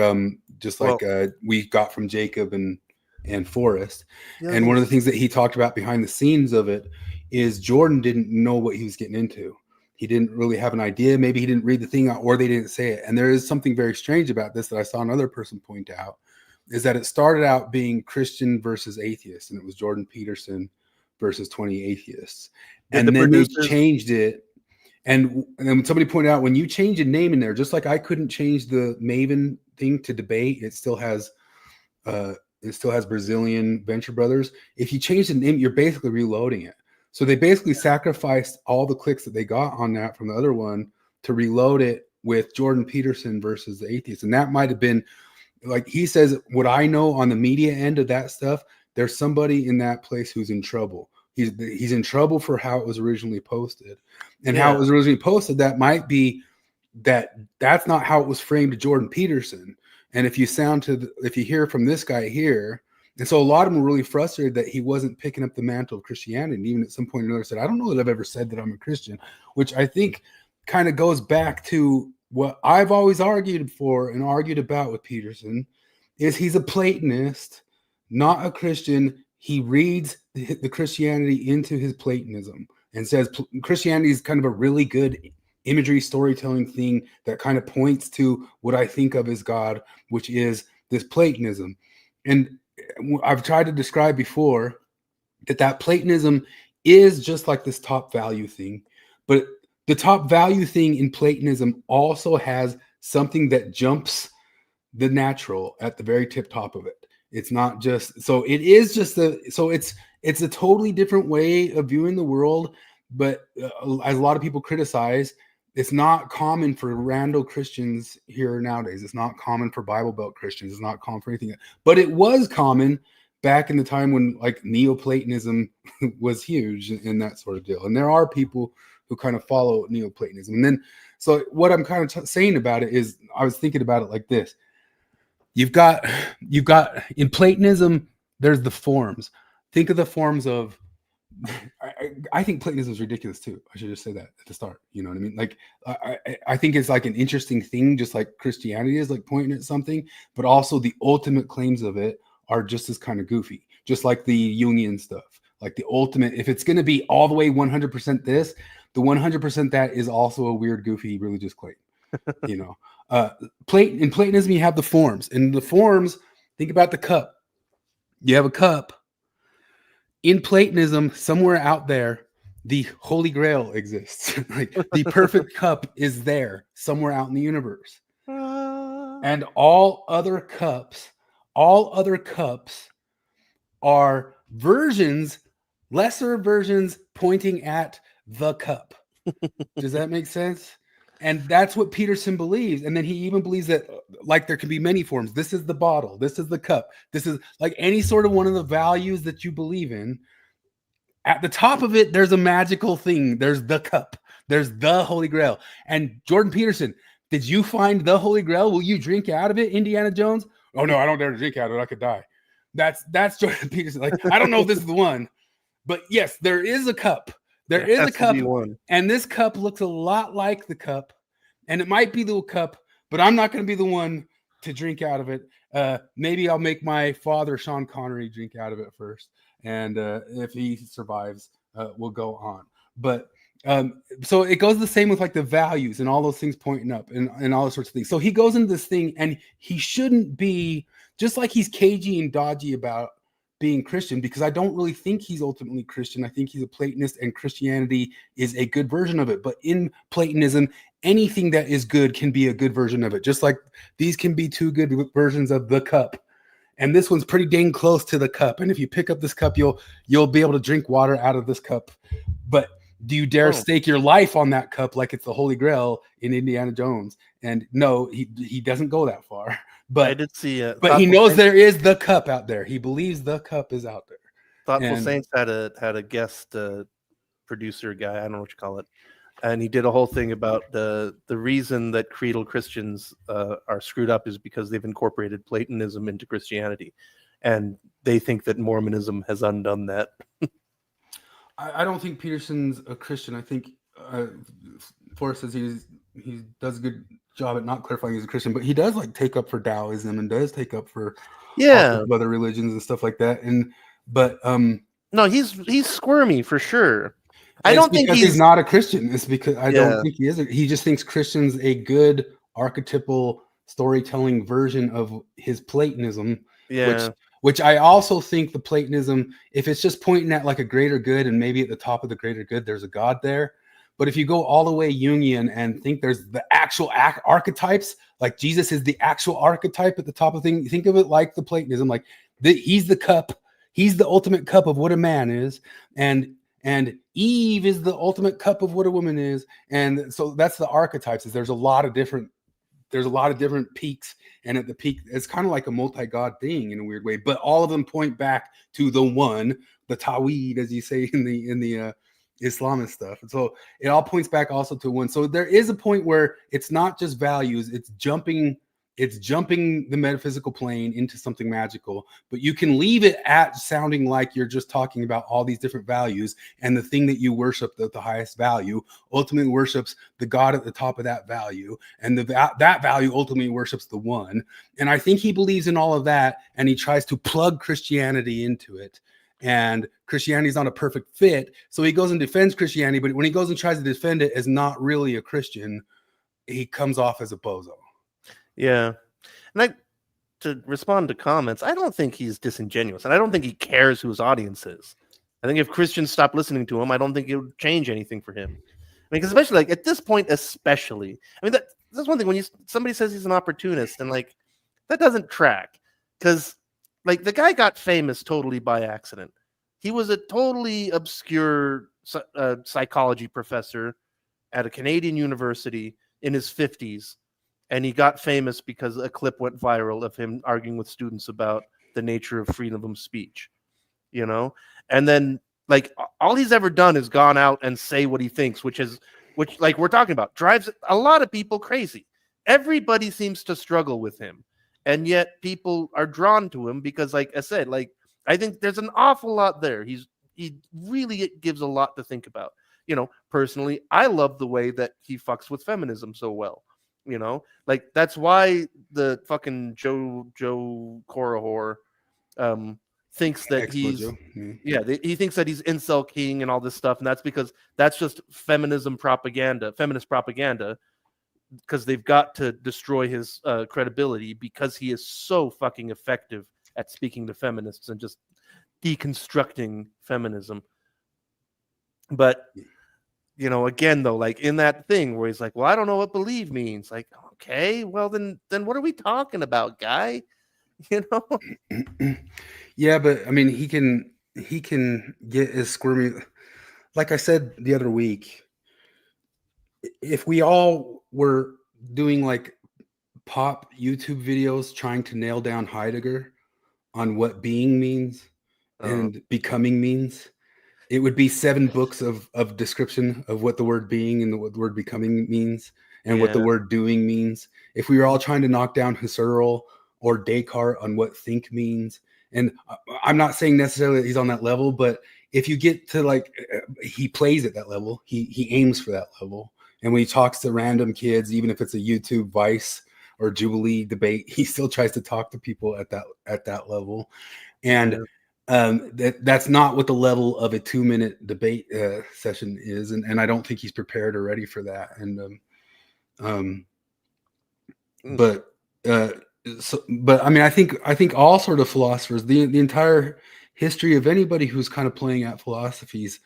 [SPEAKER 2] we got from Jacob and Forrest. Yeah, and one of the things that he talked about behind the scenes of it is Jordan didn't know what he was getting into. He didn't really have an idea. Maybe he didn't read the thing out, or they didn't say it. And there is something very strange about this that I saw another person point out, is that it started out being Christian versus atheist, and it was Jordan Peterson versus 20 atheists. And then they changed it. And then somebody pointed out, when you change a name in there, just like I couldn't change the Maven thing to debate, it still has Brazilian Venture Brothers. If you change the name, you're basically reloading it. So they basically sacrificed all the clicks that they got on that from the other one to reload it with Jordan Peterson versus the atheist. And that might have been, like he says, what I know on the media end of that stuff, there's somebody in that place who's in trouble. He's in trouble for how it was originally posted. And how it was originally posted, that might be that's not how it was framed to Jordan Peterson. And if you hear from this guy here, and so a lot of them were really frustrated that he wasn't picking up the mantle of Christianity. And even at some point or another said, I don't know that I've ever said that I'm a Christian, which I think kind of goes back to what I've always argued for and argued about with Peterson, is he's a Platonist, not a Christian. He reads the Christianity into his Platonism and says Christianity is kind of a really good imagery storytelling thing that kind of points to what I think of as God, which is this Platonism. And I've tried to describe before that Platonism is just like this top value thing, but the top value thing in Platonism also has something that jumps the natural at the very tip top of it. It's not just, so it is just it's a totally different way of viewing the world. But as a lot of people criticize, it's not common for rando Christians here nowadays. It's not common for Bible Belt Christians. It's not common for anything. But it was common back in the time when like Neoplatonism was huge and that sort of deal. And there are people who kind of follow Neoplatonism. And then So what I'm kind of saying about it is, I was thinking about it like this. You've got in Platonism, there's the forms. Think of the forms of, I think Platonism is ridiculous too. I should just say that at the start. You know what I mean? Like, I think it's like an interesting thing, just like Christianity is, like pointing at something, but also the ultimate claims of it are just as kind of goofy, just like the Jungian stuff. Like the ultimate, if it's going to be all the way 100% this, the 100% that is also a weird, goofy religious claim. You know, in Platonism, you have the forms. In the forms, think about the cup. You have a cup. In Platonism, somewhere out there, the Holy Grail exists. Like the perfect cup is there somewhere out in the universe. And all other cups are versions, lesser versions pointing at the cup. Does that make sense? And that's what Peterson believes. And then he even believes that, like, there can be many forms. This is the bottle. This is the cup. This is like any sort of one of the values that you believe in. At the top of it, there's a magical thing. There's the cup. There's the Holy Grail. And Jordan Peterson, did you find the Holy Grail? Will you drink out of it, Indiana Jones? Oh, no, I don't dare to drink out of it. I could die. That's Jordan Peterson. Like, I don't know if this is the one, but yes, there is a cup. There is a cup, and this cup looks a lot like the cup, and it might be the cup, but I'm not going to be the one to drink out of it. Maybe I'll make my father, Sean Connery, drink out of it first, and if he survives, we'll go on. But so it goes the same with like the values and all those things pointing up and all those sorts of things. So he goes into this thing, and he shouldn't be, just like he's cagey and dodgy about being Christian, because I don't really think he's ultimately Christian. I think he's a Platonist, and Christianity is a good version of it. But in Platonism, anything that is good can be a good version of it. Just like these can be two good versions of the cup. And this one's pretty dang close to the cup. And if you pick up this cup, you'll be able to drink water out of this cup. But do you dare stake your life on that cup like it's the Holy Grail in Indiana Jones? And no, he doesn't go that far. But
[SPEAKER 1] I did see.
[SPEAKER 2] But he knows there is the cup out there. He believes the cup is out there.
[SPEAKER 1] Thoughtful Saints had a guest producer guy. I don't know what you call it, and he did a whole thing about the reason that creedal Christians are screwed up is because they've incorporated Platonism into Christianity, and they think that Mormonism has undone that.
[SPEAKER 2] I don't think Peterson's a Christian. I think Forrest says he does a good job at not clarifying he's a Christian, but he does like take up for Taoism and does take up for other religions and stuff like that. But
[SPEAKER 1] no, he's squirmy for sure. I don't think
[SPEAKER 2] he's not a Christian. It's because I don't think he is. He just thinks Christian's a good archetypal storytelling version of his Platonism.
[SPEAKER 1] Yeah.
[SPEAKER 2] Which I also think the Platonism, if it's just pointing at like a greater good, and maybe at the top of the greater good, there's a God there. But if you go all the way Jungian and think there's the actual archetypes, like Jesus is the actual archetype at the top of thing, think of it like the Platonism, like he's the cup, he's the ultimate cup of what a man is, and Eve is the ultimate cup of what a woman is, and so that's the archetypes. There's a lot of different peaks, and at the peak, it's kind of like a multi-god thing in a weird way, but all of them point back to the one, the Tawhid, as you say in the Islamist stuff. And so it all points back also to one. So there is a point where it's not just values, it's jumping the metaphysical plane into something magical, but you can leave it at sounding like you're just talking about all these different values, and the thing that you worship, the highest value, ultimately worships the God at the top of that value, and that value ultimately worships the one. And I think he believes in all of that, and he tries to plug Christianity into it. And Christianity is not a perfect fit, so he goes and defends Christianity, but when he goes and tries to defend it as not really a Christian, he comes off as a bozo.
[SPEAKER 1] Yeah. And to respond to comments, I don't think he's disingenuous, and I don't think he cares who his audience is. I think if Christians stop listening to him, I don't think it would change anything for him. I mean, because especially like at this point, I mean, that's one thing when somebody says he's an opportunist, and like that doesn't track, because like the guy got famous totally by accident. He was a totally obscure psychology professor at a Canadian university in his 50s. And he got famous because a clip went viral of him arguing with students about the nature of freedom of speech, you know? And then like all he's ever done is gone out and say what he thinks, which has which, like we're talking about, drives a lot of people crazy. Everybody seems to struggle with him, and yet people are drawn to him because, like I said, like I think there's an awful lot there. He really gives a lot to think about. Personally, I love the way that he fucks with feminism so well. Like that's why the fucking Joe Corahor thinks that
[SPEAKER 2] Explojo.
[SPEAKER 1] he thinks that he's incel king and all this stuff, and that's because that's just feminist propaganda, because they've got to destroy his credibility because he is so fucking effective at speaking to feminists and just deconstructing feminism. But again though, like in that thing where he's like, well, I don't know what believe means. Like, okay, well then what are we talking about, guy?
[SPEAKER 2] Yeah, but I mean, he can get as squirmy. Like I said the other week, if we all were doing like pop YouTube videos trying to nail down Heidegger on what being means and becoming means, it would be 7 books of description of what the word being and what the word becoming means and what the word doing means. If we were all trying to knock down Husserl or Descartes on what think means, and I'm not saying necessarily that he's on that level, but if you get to like, he plays at that level, he aims for that level. And when he talks to random kids, even if it's a YouTube Vice or Jubilee debate, he still tries to talk to people at that level. And that's not what the level of a 2-minute debate session is, and I don't think he's prepared or ready for that. And but I mean, I think all sort of philosophers, the entire history of anybody who's kind of playing at philosophy's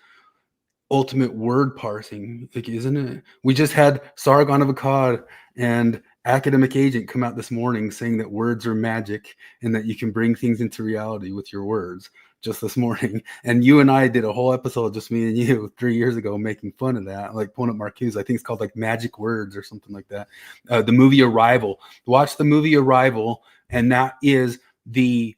[SPEAKER 2] ultimate word parsing, like, isn't it? We just had Sargon of Akkad and Academic Agent come out this morning saying that words are magic and that you can bring things into reality with your words, just this morning. And you and I did a whole episode, just me and you, 3 years ago, making fun of that, like pulling up Marcuse. I think it's called like Magic Words or something like that. The movie Arrival. Watch the movie Arrival, and that is the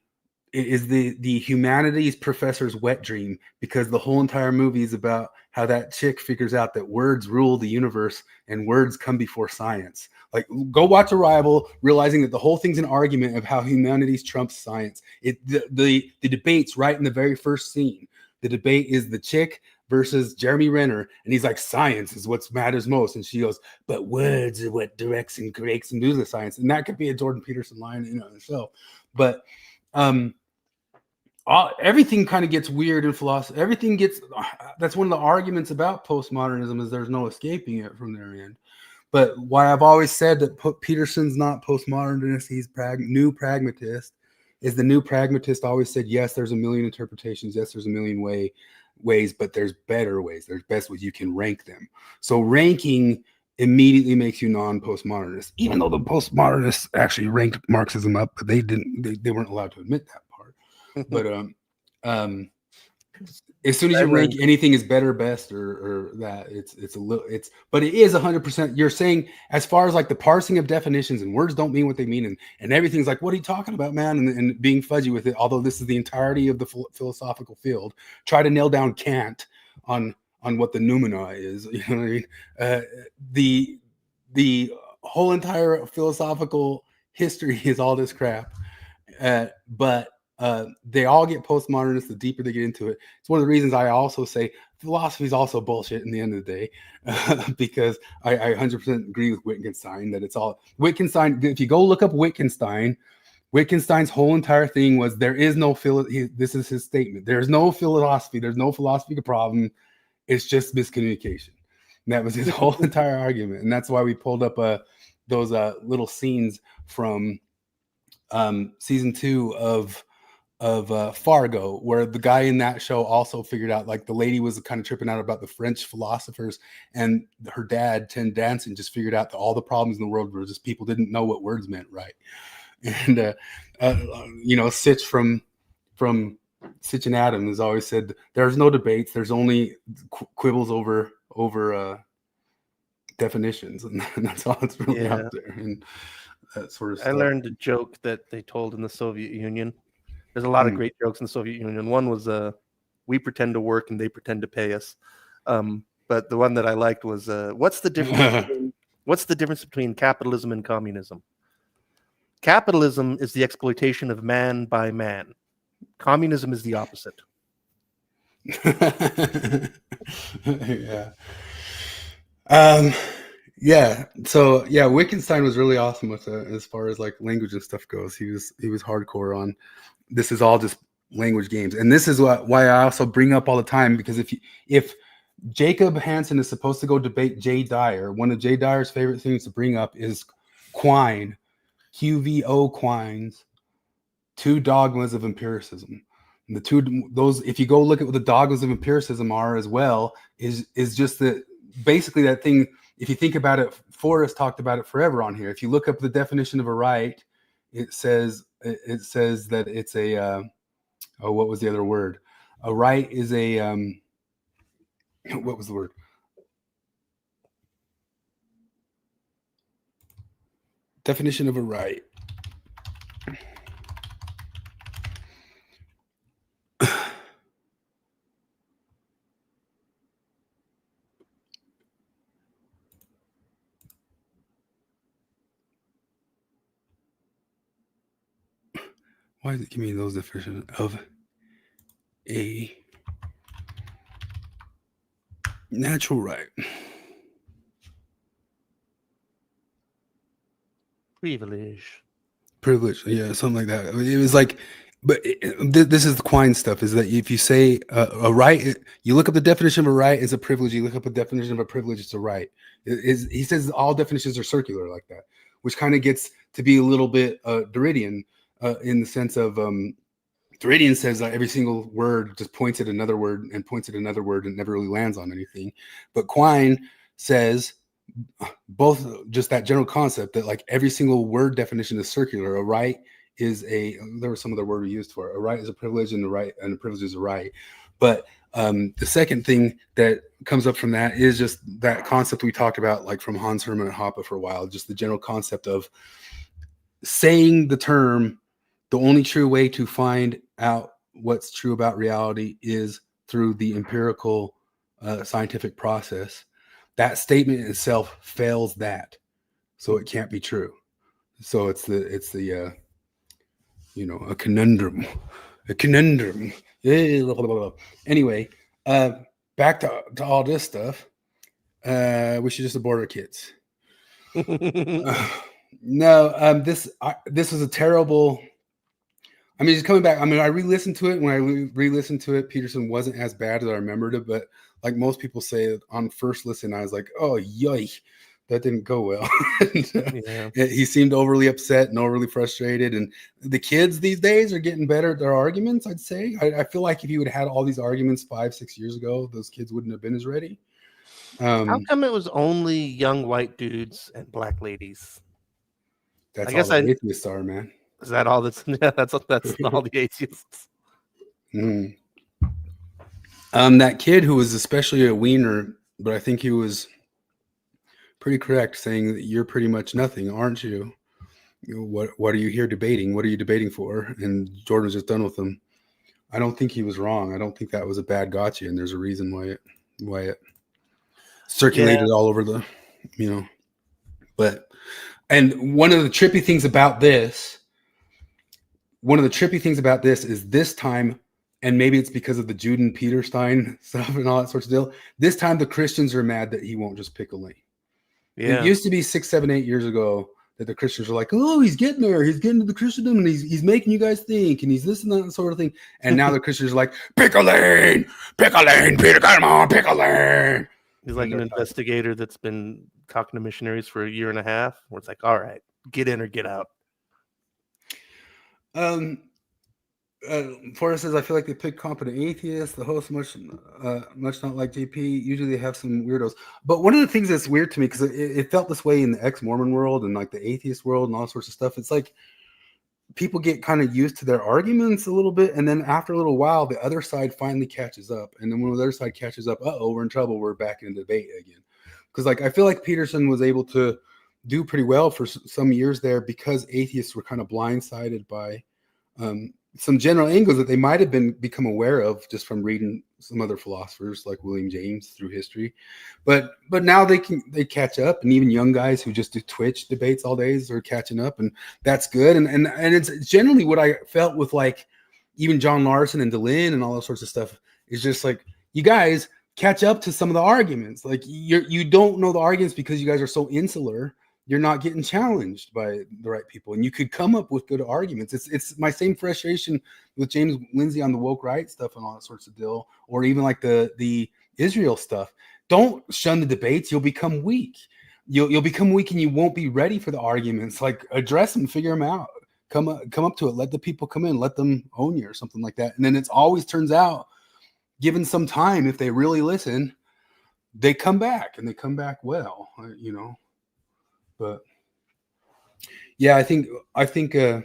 [SPEAKER 2] humanities professor's wet dream, because the whole entire movie is about how that chick figures out that words rule the universe and words come before science. Like, go watch Arrival, realizing that the whole thing's an argument of how humanities trumps science. The debate's right in the very first scene. The debate is the chick versus Jeremy Renner, and he's like, science is what matters most, and she goes, but words are what directs and creates and does the science. And that could be a Jordan Peterson line in itself. But everything kind of gets weird in philosophy. Everything gets, that's one of the arguments about postmodernism, is there's no escaping it from their end. But why I've always said that Peterson's not postmodernist, he's new pragmatist, is the new pragmatist always said, yes, there's a million interpretations, yes, there's a million ways, but there's better ways, there's best ways, you can rank them. So ranking immediately makes you non-postmodernist, even though the postmodernists actually ranked Marxism up, but they weren't allowed to admit that part. But as soon as you rank anything as better, best, or that, but it is 100%. You're saying, as far as like the parsing of definitions, and words don't mean what they mean, and everything's like, what are you talking about, man? And being fudgy with it, although this is the entirety of the philosophical field. Try to nail down Kant on what the noumena is. You know what I mean? The whole entire philosophical history is all this crap, but they all get postmodernist the deeper they get into it. It's one of the reasons I also say philosophy is also bullshit in the end of the day, because I 100% agree with Wittgenstein that it's all Wittgenstein. If you go look up Wittgenstein's whole entire thing was, there is no this is his statement. There's no philosophy. There's no philosophy problem. It's just miscommunication. And that was his whole entire argument. And that's why we pulled up those little scenes from season 2 of Fargo, where the guy in that show also figured out, like, the lady was kind of tripping out about the French philosophers, and her dad, Ted Danson, just figured out that all the problems in the world were just people didn't know what words meant, right? And Sitch from Sitch and Adams has always said there's no debates, there's only quibbles over definitions, and that's all that's really out there. And that sort of stuff.
[SPEAKER 1] I learned a joke that they told in the Soviet Union. There's a lot of great jokes in the Soviet Union. One was, we pretend to work and they pretend to pay us. but the one that I liked was what's the difference between capitalism and communism? Capitalism is the exploitation of man by man. Communism is the opposite.
[SPEAKER 2] Yeah. Yeah. So yeah, Wittgenstein was really awesome with it as far as like language and stuff goes. He was hardcore on this is all just language games. And this is why I also bring up all the time, because if Jacob Hansen is supposed to go debate Jay Dyer, one of Jay Dyer's favorite things to bring up is Quine, QVO Quine's two dogmas of empiricism. And the two, those, if you go look at what the dogmas of empiricism are as well, is just that basically that thing. If you think about it, Forrest talked about it forever on here. If you look up the definition of a right, it says that it's a what was the other word? A right is a what was the word? Definition of a right. Why does it give me those definitions of a natural right? Privilege, yeah, something like that. It was like, but this is the Quine stuff. Is that if you say a right, you look up the definition of a right is a privilege. You look up the definition of a privilege, it's a right. He says all definitions are circular like that, which kind of gets to be a little bit Derridian in the sense of Derridian says that every single word just points at another word and points at another word and never really lands on anything. But Quine says both just that general concept that like every single word definition is circular. A right is there was some other word we used for it. A right is a privilege and a privilege is a right. But the second thing that comes up from that is just that concept we talked about, like from Hans Hermann Hoppe for a while, just the general concept of saying the term, the only true way to find out what's true about reality is through the empirical scientific process. That statement itself fails that, so it can't be true. So it's the a conundrum. Anyway, back to all this stuff. We should just abort our kids. No, this was a terrible. I mean, just coming back. I mean, I re-listened to it. When I re-listened to it, Peterson wasn't as bad as I remembered it. But like most people say, on first listen, I was like, "Oh, yikes, that didn't go well." And, he seemed overly upset and overly frustrated. And the kids these days are getting better at their arguments. I'd say. I feel like if you would have had all these arguments 5-6 years ago, those kids wouldn't have been as ready.
[SPEAKER 1] How come it was only young white dudes and black ladies?
[SPEAKER 2] That's all the atheists are, man.
[SPEAKER 1] Is that all that's that's all the atheists?
[SPEAKER 2] That kid who was especially a wiener, but I think he was pretty correct saying that you're pretty much nothing, aren't you? What are you here debating? What are you debating for? And Jordan's just done with them. I don't think he was wrong. I don't think that was a bad gotcha, and there's a reason why it circulated all over the, But and one of the trippy things about this is this time, and maybe it's because of the Juden Peterstein stuff and all that sorts of deal. This time the Christians are mad that he won't just pick a lane. Yeah. It used to be 6, 7, 8 years ago that the Christians were like, "Oh, he's getting there. He's getting to the Christendom, and he's making you guys think, and he's this and that sort of thing." And now the Christians are like, pick a lane, Peter, come on, pick a lane."
[SPEAKER 1] He's like an investigator that's been talking to missionaries for a year and a half, where it's like, "All right, get in or get out."
[SPEAKER 2] Forrest says, "I feel like they pick competent atheists. The host much not like JP. Usually they have some weirdos." But one of the things that's weird to me, because it felt this way in the ex-Mormon world and like the atheist world and all sorts of stuff. It's like people get kind of used to their arguments a little bit, and then after a little while, the other side finally catches up. And then when the other side catches up, we're in trouble. We're back in debate again. Because like I feel like Peterson was able to do pretty well for some years there because atheists were kind of blindsided by some general angles that they might have become aware of just from reading some other philosophers like William James through history, but now they catch up, and even young guys who just do Twitch debates all days are catching up, and that's good. And it's generally what I felt with like even John Larson and DeLynn and all those sorts of stuff is just like, you guys catch up to some of the arguments. Like you don't know the arguments because you guys are so insular. You're not getting challenged by the right people, and you could come up with good arguments. It's my same frustration with James Lindsay on the woke right stuff and all that sorts of deal, or even like the Israel stuff. Don't shun the debates. You'll become weak. You'll become weak, and you won't be ready for the arguments. Like, address them, figure them out, come up to it. Let the people come in, let them own you or something like that. And then it always turns out, given some time, if they really listen, they come back, and they come back well, you know. But yeah, I think the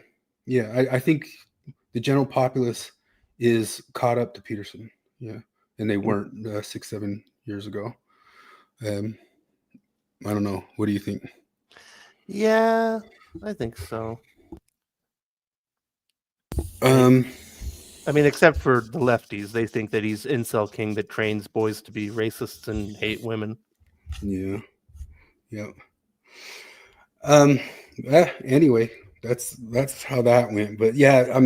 [SPEAKER 2] general populace is caught up to Peterson. Yeah, and they weren't 6-7 years ago. I don't know. What do you think?
[SPEAKER 1] Yeah, I think so. I mean, except for the lefties, they think that he's incel king that trains boys to be racists and hate women.
[SPEAKER 2] Yeah. Yep. Anyway, that's how that went. But yeah,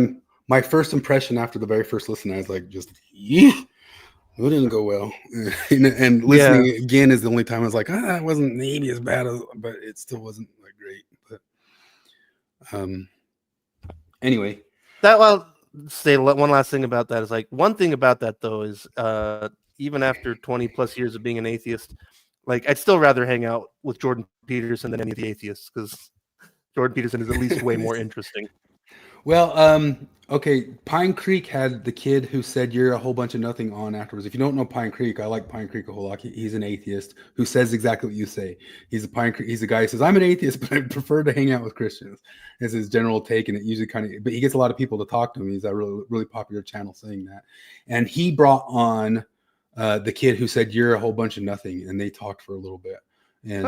[SPEAKER 2] my first impression after the very first listen, I was like, just it didn't go well. And listening again is the only time I was like, it wasn't maybe as bad as, but it still wasn't like great. But anyway,
[SPEAKER 1] I'll say one last thing about that is like, one thing about that though is even after 20 plus years of being an atheist, like, I'd still rather hang out with Jordan Peterson than any of the atheists, because Jordan Peterson is at least way more interesting.
[SPEAKER 2] Well, okay, Pine Creek had the kid who said you're a whole bunch of nothing on afterwards. If you don't know Pine Creek, I like Pine Creek a whole lot. He's an atheist who says exactly what you say. He's a guy who says, I'm an atheist, but I prefer to hang out with Christians. Is his general take, and it usually but he gets a lot of people to talk to him. He's a really, really popular channel saying that. And he brought on the kid who said you're a whole bunch of nothing, and they talked for a little bit. And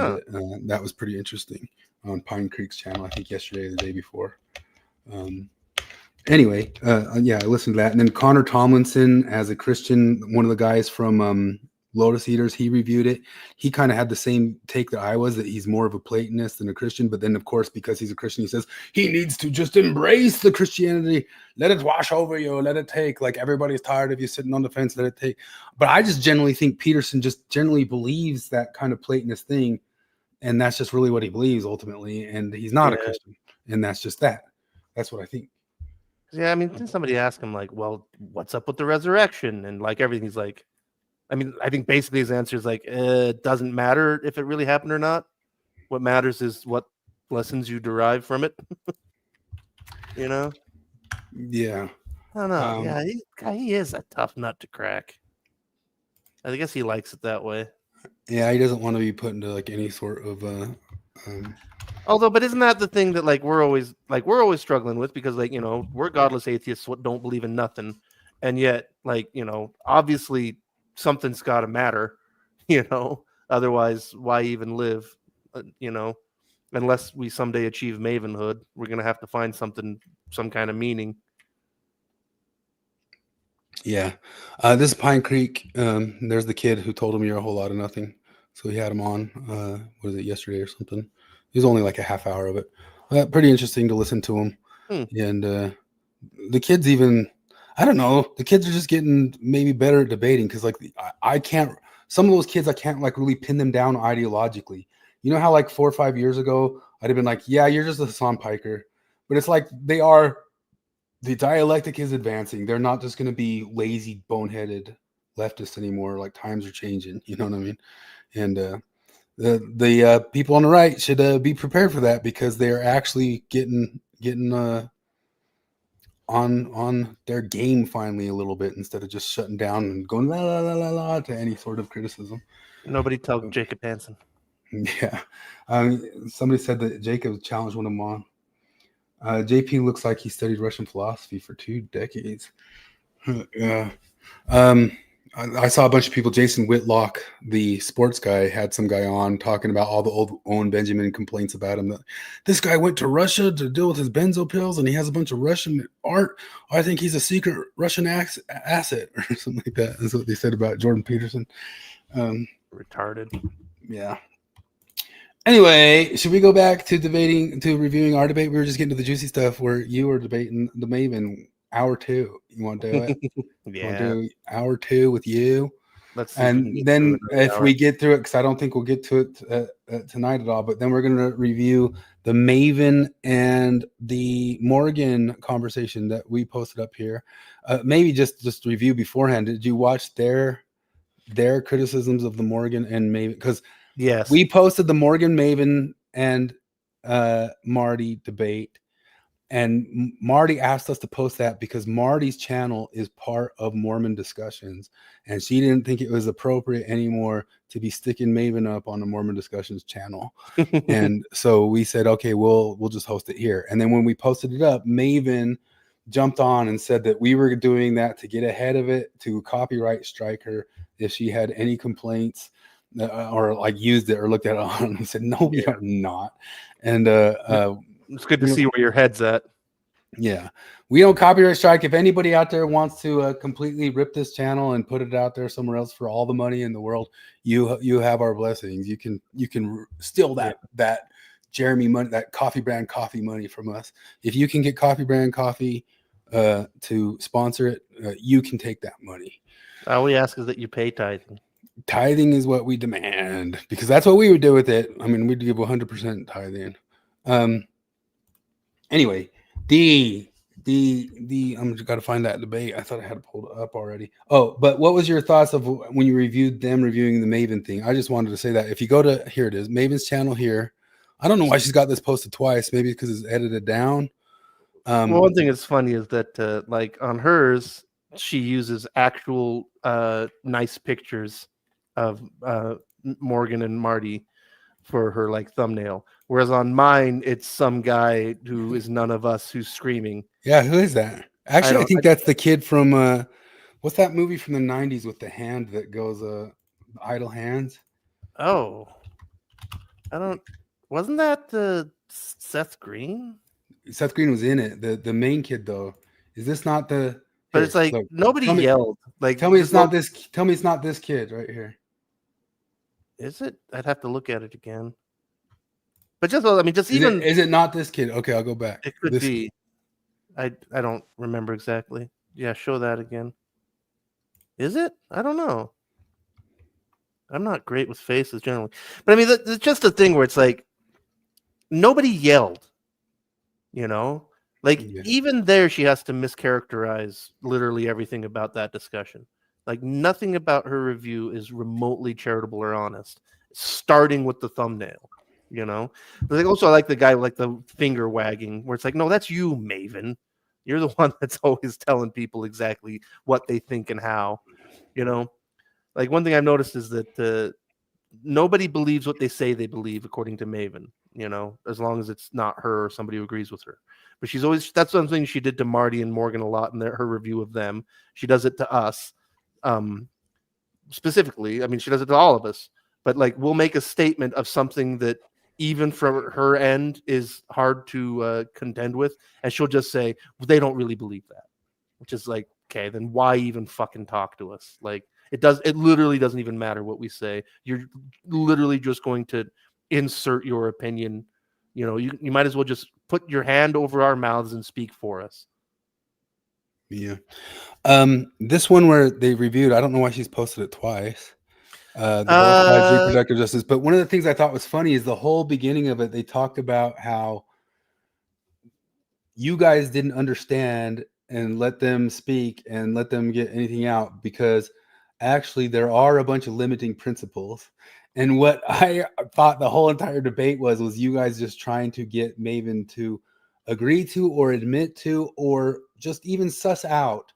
[SPEAKER 2] that was pretty interesting on Pine Creek's channel, I think yesterday or the day before. Anyway, yeah, I listened to that. And then Connor Tomlinson, as a Christian, one of the guys from Lotus Eaters, he reviewed it. He kind of had the same take that I was, that he's more of a Platonist than a Christian. But then, of course, because he's a Christian, he says he needs to just embrace the Christianity, let it wash over you, let it take. Like, everybody's tired of you sitting on the fence, let it take. But I just generally think Peterson just generally believes that kind of Platonist thing. And that's just really what he believes ultimately. And he's not a Christian. And that's just that. That's what I think.
[SPEAKER 1] Yeah, I mean, didn't somebody ask him, like, well, what's up with the resurrection? And like, everything's like, I mean, I think basically his answer is like, it doesn't matter if it really happened or not. What matters is what lessons you derive from it. You know?
[SPEAKER 2] Yeah.
[SPEAKER 1] I don't know. Yeah, he is a tough nut to crack. I guess he likes it that way.
[SPEAKER 2] Yeah, he doesn't want to be put into like any sort of
[SPEAKER 1] although, but isn't that the thing that like we're always struggling with, because like, you know, we're godless atheists, don't believe in nothing, and yet, like, you know, obviously something's got to matter, you know, otherwise why even live? You know, unless we someday achieve mavenhood, we're gonna have to find something, some kind of meaning.
[SPEAKER 2] Yeah. This is Pine Creek. There's the kid who told him you're a whole lot of nothing. So he had him on, was it yesterday or something? It was only like a half hour of it. Pretty interesting to listen to him. And the kids even, I don't know, the kids are just getting maybe better at debating, because like I can't, some of those kids, I can't like really pin them down ideologically. You know how like 4 or 5 years ago, I'd have been like, yeah, you're just a Hassan Piker. But it's like the dialectic is advancing. They're not just going to be lazy, boneheaded leftists anymore. Like, times are changing. You know what I mean? And the people on the right should be prepared for that, because they're actually getting on their game finally a little bit, instead of just shutting down and going la la la la la to any sort of criticism.
[SPEAKER 1] Nobody tell Jacob Hansen.
[SPEAKER 2] Yeah, somebody said that Jacob challenged one of them on. JP looks like he studied Russian philosophy for 2 decades. Yeah. I saw a bunch of people. Jason Whitlock, the sports guy, had some guy on talking about all the old Owen Benjamin complaints about him. That this guy went to Russia to deal with his benzo pills, and he has a bunch of Russian art. I think he's a secret Russian asset or something like that. That's what they said about Jordan Peterson.
[SPEAKER 1] Retarded.
[SPEAKER 2] Yeah. Anyway, should we go back to reviewing our debate? We were just getting to the juicy stuff where you were debating the Maven. Hour 2. You want to do it?
[SPEAKER 1] Yeah.
[SPEAKER 2] You want to do hour 2 with you?
[SPEAKER 1] Let's see.
[SPEAKER 2] And then if we get through it, because I don't think we'll get to it tonight at all, but then we're going to review the Maven and the Morgan conversation that we posted up here. Maybe just review beforehand. Did you watch their criticisms of the Morgan and Maven? Because
[SPEAKER 1] yes,
[SPEAKER 2] we posted the Morgan, Maven, and Marty debate. And Marty asked us to post that because Marty's channel is part of Mormon Discussions, and she didn't think it was appropriate anymore to be sticking Maven up on the Mormon Discussions channel. And so we said, okay, we'll just host it here. And then when we posted it up, Maven jumped on and said that we were doing that to get ahead of it, to copyright strike her if she had any complaints or like used it or looked at it on. And said, no, we are not. And
[SPEAKER 1] it's good to see where your head's at.
[SPEAKER 2] Yeah, we don't copyright strike. If anybody out there wants to completely rip this channel and put it out there somewhere else for all the money in the world, you have our blessings. You can steal that Jeremy money, that coffee brand coffee money from us. If you can get coffee brand coffee to sponsor it, you can take that money.
[SPEAKER 1] All we ask is that you pay tithing.
[SPEAKER 2] Tithing is what we demand, because that's what we would do with it. I mean, we'd give 100% tithing. Anyway, I'm just got to find that debate. I thought I had it pulled up already. Oh, but what was your thoughts of when you reviewing the Maven thing? I just wanted to say that if you go to, here it is, Maven's channel here. I don't know why she's got this posted twice. Maybe because it's edited down.
[SPEAKER 1] Well, one thing that's funny is that like on hers, she uses actual nice pictures of Morgan and Marty for her like thumbnail, whereas on mine it's some guy who is none of us who's screaming.
[SPEAKER 2] Yeah, who is that? Actually, I think that's the kid from what's that movie from the 90s with the hand that goes idle hands?
[SPEAKER 1] Oh, wasn't that Seth Green?
[SPEAKER 2] Seth Green was in it. The main kid though. Is this not the?
[SPEAKER 1] But it's like nobody yelled. Like,
[SPEAKER 2] tell me it's not this. Tell me it's not this kid right here.
[SPEAKER 1] Is it? I'd have to look at it again. But is
[SPEAKER 2] it not this kid? Okay, I'll go back.
[SPEAKER 1] It could be. I don't remember exactly. Yeah, show that again. Is it? I don't know. I'm not great with faces generally, but I mean, it's just a thing where it's like nobody yelled. You know, like even there, she has to mischaracterize literally everything about that discussion. Like nothing about her review is remotely charitable or honest, starting with the thumbnail, you know? But also I like the guy with like the finger wagging where it's like, no, that's you, Maven. You're the one that's always telling people exactly what they think and how, you know? Like one thing I've noticed is that nobody believes what they say they believe, according to Maven, you know, as long as it's not her or somebody who agrees with her. But that's something she did to Marty and Morgan a lot in her review of them. She does it to us. Specifically, I mean, she does it to all of us, but like we'll make a statement of something that even from her end is hard to contend with, and she'll just say, well, they don't really believe that, which is like, okay, then why even fucking talk to us? Like it literally doesn't even matter what we say. You're literally just going to insert your opinion. You know, you might as well just put your hand over our mouths and speak for us.
[SPEAKER 2] Yeah. This one where they reviewed, I don't know why she's posted it twice. The both sides reproductive justice. But one of the things I thought was funny is the whole beginning of it, they talked about how you guys didn't understand and let them speak and let them get anything out because actually there are a bunch of limiting principles. And what I thought the whole entire debate was you guys just trying to get Maven to agree to or admit to or just even suss out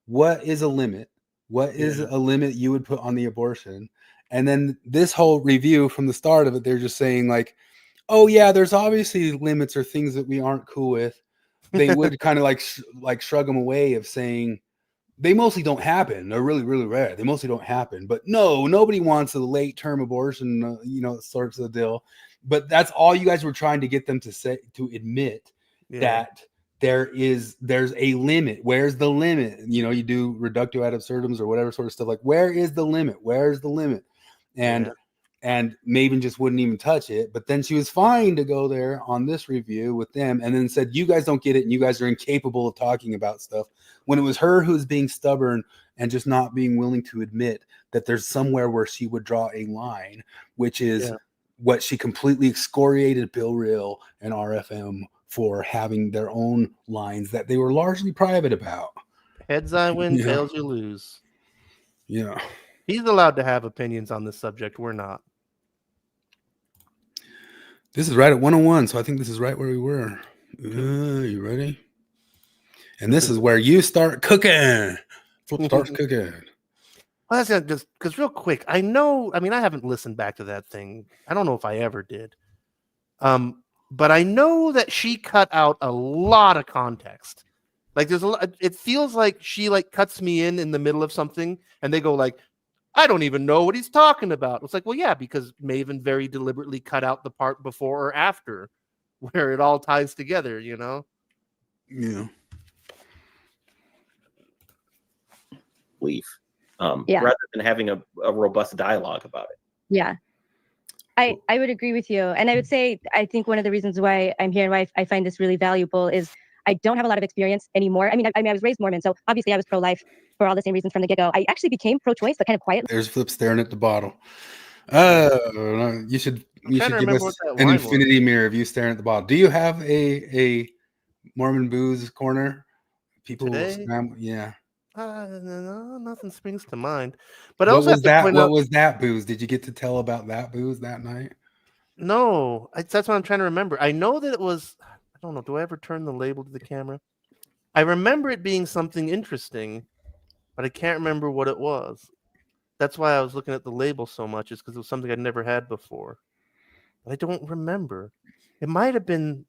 [SPEAKER 2] what is a limit, what is a limit you would put on the abortion. And then this whole review from the start of it, they're just saying like, oh yeah, there's obviously limits or things that we aren't cool with. They would kind of like shrug them away of saying, they mostly don't happen. They're really, really rare. They mostly don't happen. But no, nobody wants a late term abortion, sorts of deal. But that's all you guys were trying to get them to say, to admit that there's a limit. Where's the limit? You do reductio ad absurdums or whatever sort of stuff. Like, where is the limit? Where's the limit? And Maven just wouldn't even touch it. But then she was fine to go there on this review with them and then said, you guys don't get it and you guys are incapable of talking about stuff, when it was her who was being stubborn and just not being willing to admit that there's somewhere where she would draw a line, which is what she completely excoriated Bill Real and RFM for having their own lines that they were largely private about.
[SPEAKER 1] Heads I win, tails you lose.
[SPEAKER 2] Yeah.
[SPEAKER 1] He's allowed to have opinions on this subject. We're not.
[SPEAKER 2] This is right at 101, so I think this is right where we were. You ready? And this is where you start cooking. Flip starts cooking.
[SPEAKER 1] Well, that's just because real quick, I haven't listened back to that thing. I don't know if I ever did. But I know that she cut out a lot of context. Like it feels like she cuts me in the middle of something and they go like, I don't even know what he's talking about. It's like, well, yeah, because Maven very deliberately cut out the part before or after where it all ties together,
[SPEAKER 2] Yeah.
[SPEAKER 3] Belief, rather than having a robust dialogue about it.
[SPEAKER 4] Yeah. I would agree with you. And I would say, I think one of the reasons why I'm here and why I find this really valuable is I don't have a lot of experience anymore. I was raised Mormon, so obviously I was pro-life for all the same reasons from the get-go. I actually became pro-choice, but kind of quietly.
[SPEAKER 2] There's Flip staring at the bottle. You should give us an infinity mirror of you staring at the bottle. Do you have a Mormon booze corner? People,
[SPEAKER 1] no, nothing springs to mind. But
[SPEAKER 2] what was that booze? Did you get to tell about that booze that night?
[SPEAKER 1] No, that's what I'm trying to remember. I know that it was. I don't know. Do I ever turn the label to the camera? I remember it being something interesting, but I can't remember what it was. That's why I was looking at the label so much, is because it was something I'd never had before. But I don't remember. It might have been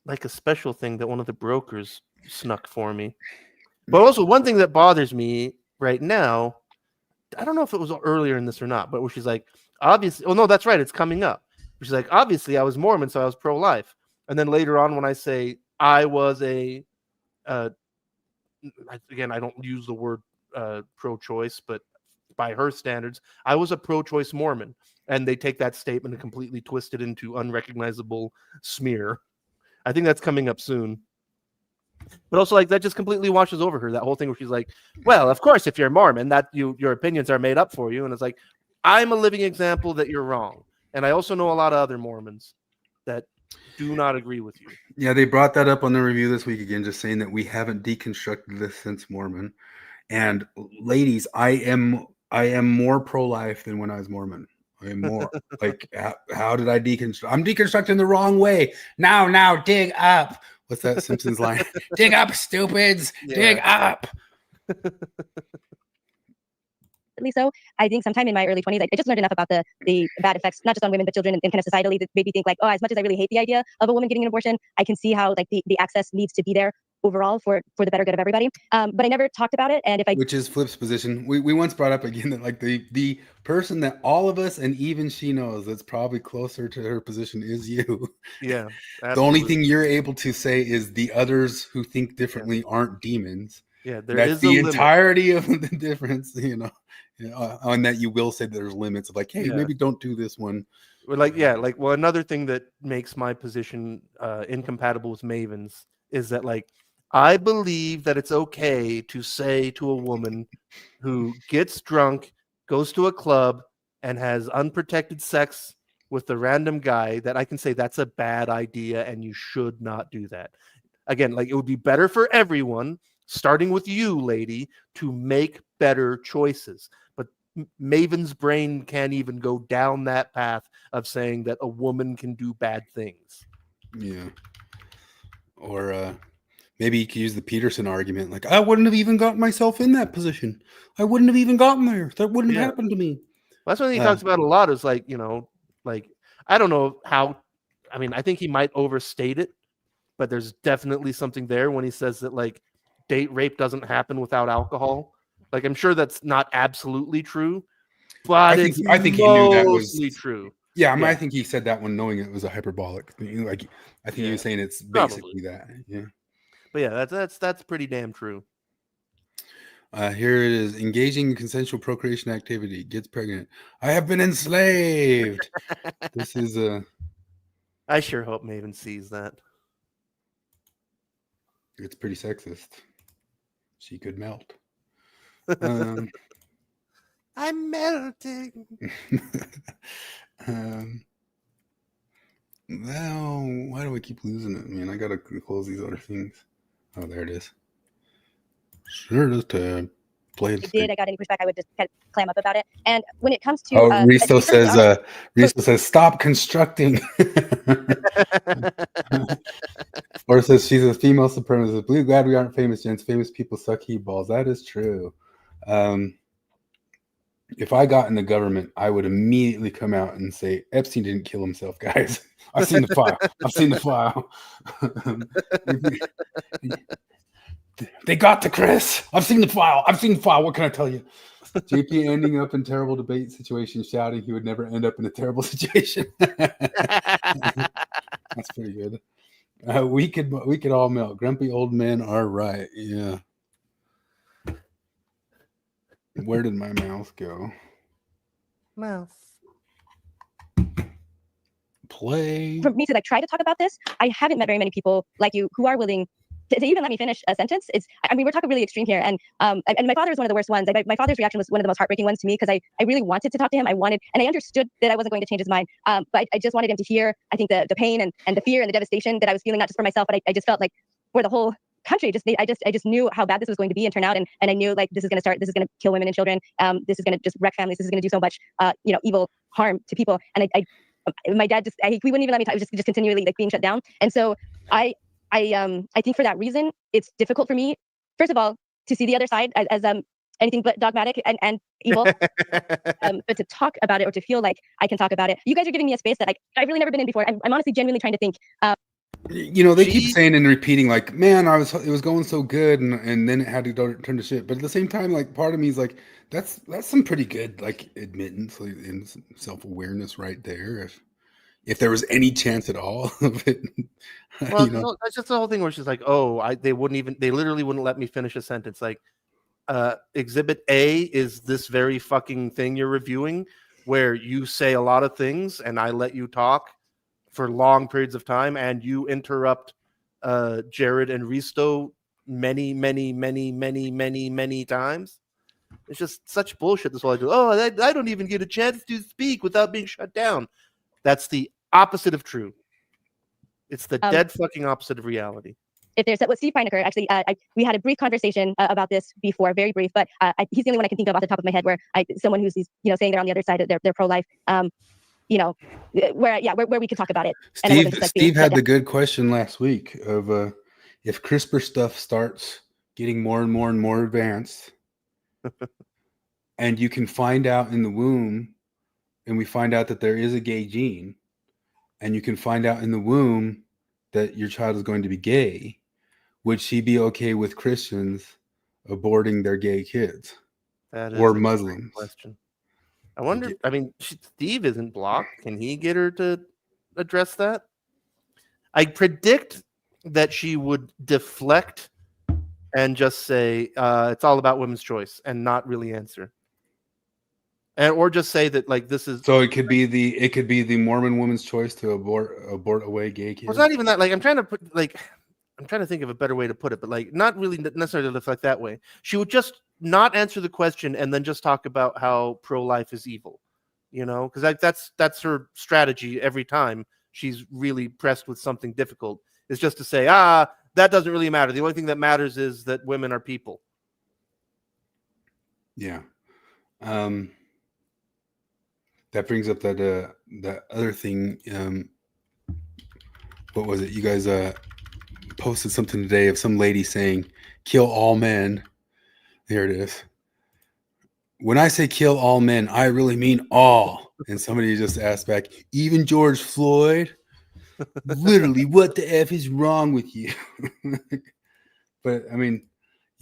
[SPEAKER 1] like a special thing that one of the brokers snuck for me. But also, one thing that bothers me right now, I don't know if it was earlier in this or not, but where she's like, obviously, oh no, that's right, it's coming up. She's like, obviously, I was Mormon, so I was pro-life. And then later on, when I say I was again, I don't use the word pro-choice, but by her standards, I was a pro-choice Mormon. And they take that statement and completely twist it into unrecognizable smear. I think that's coming up soon. But also, that just completely washes over her, that whole thing where she's like, well, of course, if you're Mormon, that your opinions are made up for you. And it's like, I'm a living example that you're wrong. And I also know a lot of other Mormons that do not agree with you.
[SPEAKER 2] Yeah, they brought that up on the review this week again, just saying that we haven't deconstructed this since Mormon. And ladies, I am more pro-life than when I was Mormon. I am more like, how did I deconstruct? I'm deconstructing the wrong way. Now, dig up. What's that Simpsons line? Dig up, stupids. Yeah. Dig up.
[SPEAKER 4] So I think sometime in my early 20s, I just learned enough about the bad effects, not just on women, but children, and kind of societally, that made me think as much as I really hate the idea of a woman getting an abortion, I can see how the access needs to be there overall for the better good of everybody. But I never talked about it. And which
[SPEAKER 2] is Flip's position. We once brought up again that the person that all of us and even she knows that's probably closer to her position is you.
[SPEAKER 1] Yeah. Absolutely.
[SPEAKER 2] The only thing you're able to say is the others who think differently aren't demons.
[SPEAKER 1] Yeah,
[SPEAKER 2] that's the entirety of the difference, on that you will say there's limits of hey, maybe don't do this one.
[SPEAKER 1] Well, another thing that makes my position incompatible with Maven's is that I believe that it's okay to say to a woman who gets drunk, goes to a club, and has unprotected sex with a random guy, that I can say that's a bad idea and you should not do that. Again, it would be better for everyone, starting with you, lady, to make better choices. But Maven's brain can't even go down that path of saying that a woman can do bad things.
[SPEAKER 2] Yeah. Or maybe you could use the Peterson argument, I wouldn't have even gotten myself in that position. I wouldn't have even gotten there. That wouldn't have happened to me.
[SPEAKER 1] Well, that's one thing he talks about a lot is I don't know how, I think he might overstate it, but there's definitely something there when he says that date rape doesn't happen without alcohol. Like, I'm sure that's not absolutely true, but
[SPEAKER 2] I
[SPEAKER 1] it's
[SPEAKER 2] think he knew that was
[SPEAKER 1] mostly true.
[SPEAKER 2] Yeah, I mean,
[SPEAKER 1] Yeah.
[SPEAKER 2] I think he said that one knowing it was a hyperbolic thing. Like, I think he was saying it's basically that. Yeah.
[SPEAKER 1] But yeah, that's pretty damn true.
[SPEAKER 2] Here it is: engaging in consensual procreation activity, gets pregnant. I have been enslaved. This is a.
[SPEAKER 1] I sure hope Maven sees that.
[SPEAKER 2] It's pretty sexist. She could melt.
[SPEAKER 1] I'm melting.
[SPEAKER 2] Now, why do I keep losing it? Man, I gotta close these other things. Oh, there it is. Sure, just to play it.
[SPEAKER 4] I got any pushback, I would just kind of clam up about it. And when it comes to,
[SPEAKER 2] Risto says, stop constructing. Or it says she's a female supremacist. We're glad we aren't famous, gents. Famous people suck heat balls. That is true. If I got in the government, I would immediately come out and say, Epstein didn't kill himself, guys. I've seen the file. I've seen the file. They got to Chris. I've seen the file. I've seen the file. What can I tell you? JP ending up in terrible debate situation, shouting he would never end up in a terrible situation. That's pretty good. We could all melt. Grumpy old men are right. Yeah. Where did my mouth go?
[SPEAKER 1] Mouth.
[SPEAKER 2] Play.
[SPEAKER 4] For me to like try to talk about this, I haven't met very many people like you who are willing to even let me finish a sentence. I mean, we're talking really extreme here, and my father was one of the worst ones. My father's reaction was one of the most heartbreaking ones to me because I really wanted to talk to him. I understood that I wasn't going to change his mind, but I just wanted him to hear, I think, the pain and the fear and the devastation that I was feeling, not just for myself, but I just felt like for the whole country. I just knew how bad this was going to be and turn out, and I knew like this is going to kill women and children. This is going to just wreck families. This is going to do so much evil harm to people. And my dad he wouldn't even let me talk. It was just continually like being shut down. And so I think for that reason, it's difficult for me, first of all, to see the other side as anything but dogmatic and evil, but to talk about it or to feel like I can talk about it. You guys are giving me a space that I've really never been in before. I'm honestly genuinely trying to think.
[SPEAKER 2] They keep saying and repeating like, man, it was going so good, and then it had to turn to shit. But at the same time, like, part of me is like, that's some pretty good like admittance and self-awareness right there. If there was any chance at all of it.
[SPEAKER 1] Well, no, that's just the whole thing where she's like, they literally wouldn't let me finish a sentence. Like, exhibit A is this very fucking thing you're reviewing where you say a lot of things and I let you talk for long periods of time and you interrupt Jared and Risto many times. It's just such bullshit. This whole idea. I don't even get a chance to speak without being shut down. That's the opposite of true. It's the dead fucking opposite of reality.
[SPEAKER 4] If there's what Steve Pinecker, actually, we had a brief conversation about this before, very brief, but he's the only one I can think of off the top of my head where someone who's saying they're on the other side, they're pro-life, where we could talk about it.
[SPEAKER 2] Steve had the good question last week of if CRISPR stuff starts getting more and more and more advanced, and you can find out in the womb, and we find out that there is a gay gene, and you can find out in the womb that your child is going to be gay, would she be okay with Christians aborting their gay kids or Muslims?
[SPEAKER 1] Question. I wonder. I mean, Steve isn't blocked. Can he get her to address that? I predict that she would deflect and just say it's all about women's choice and not really answer. Or just say that like this is
[SPEAKER 2] so it could be the Mormon woman's choice to abort away gay kids.
[SPEAKER 1] Well, it's not even that. Like I'm trying to think of a better way to put it, but like not really necessarily reflect that way. She would just not answer the question and then just talk about how pro-life is evil, because that's her strategy every time she's really pressed with something difficult. Is just to say that doesn't really matter. The only thing that matters is that women are people.
[SPEAKER 2] Yeah. That brings up that other thing. What was it? You guys posted something today of some lady saying, "Kill all men." There it is. When I say kill all men, I really mean all. And somebody just asked back, even George Floyd? Literally, what the F is wrong with you? But I mean,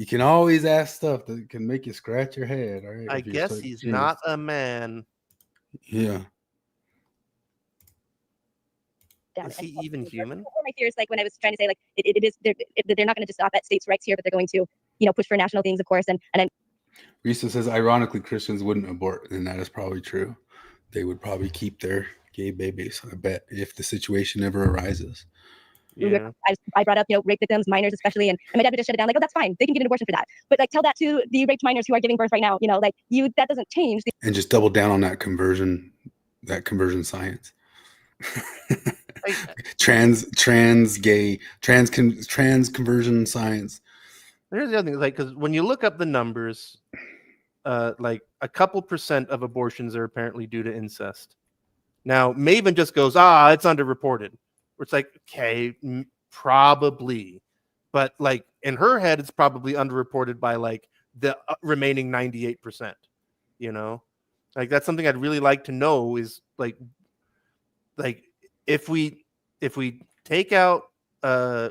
[SPEAKER 2] You can always ask stuff that can make you scratch your head. All right.
[SPEAKER 1] I
[SPEAKER 2] if you're
[SPEAKER 1] guess
[SPEAKER 2] so
[SPEAKER 1] he's
[SPEAKER 2] genius.
[SPEAKER 1] not a man.
[SPEAKER 2] Yeah.
[SPEAKER 1] Is he even human?
[SPEAKER 4] One of my fears, like when I was trying to say, like it is, they're not going to just stop at states' rights here, but they're going to, push for national things, of course. And
[SPEAKER 2] Risa says, ironically, Christians wouldn't abort, and that is probably true. They would probably keep their gay babies, I bet, if the situation ever arises.
[SPEAKER 1] Yeah.
[SPEAKER 4] I brought up, rape victims, minors especially, and my dad would just shut it down, like, oh, that's fine, they can get an abortion for that. But like, tell that to the raped minors who are giving birth right now, that doesn't change.
[SPEAKER 2] And just double down on that conversion science. trans conversion science.
[SPEAKER 1] Here's the other thing, like, because when you look up the numbers, like a couple % of abortions are apparently due to incest. Now, Maven just goes, it's underreported. It's like, okay, probably. But like in her head, it's probably underreported by like the remaining 98%, Like that's something I'd really like to know is like if we take out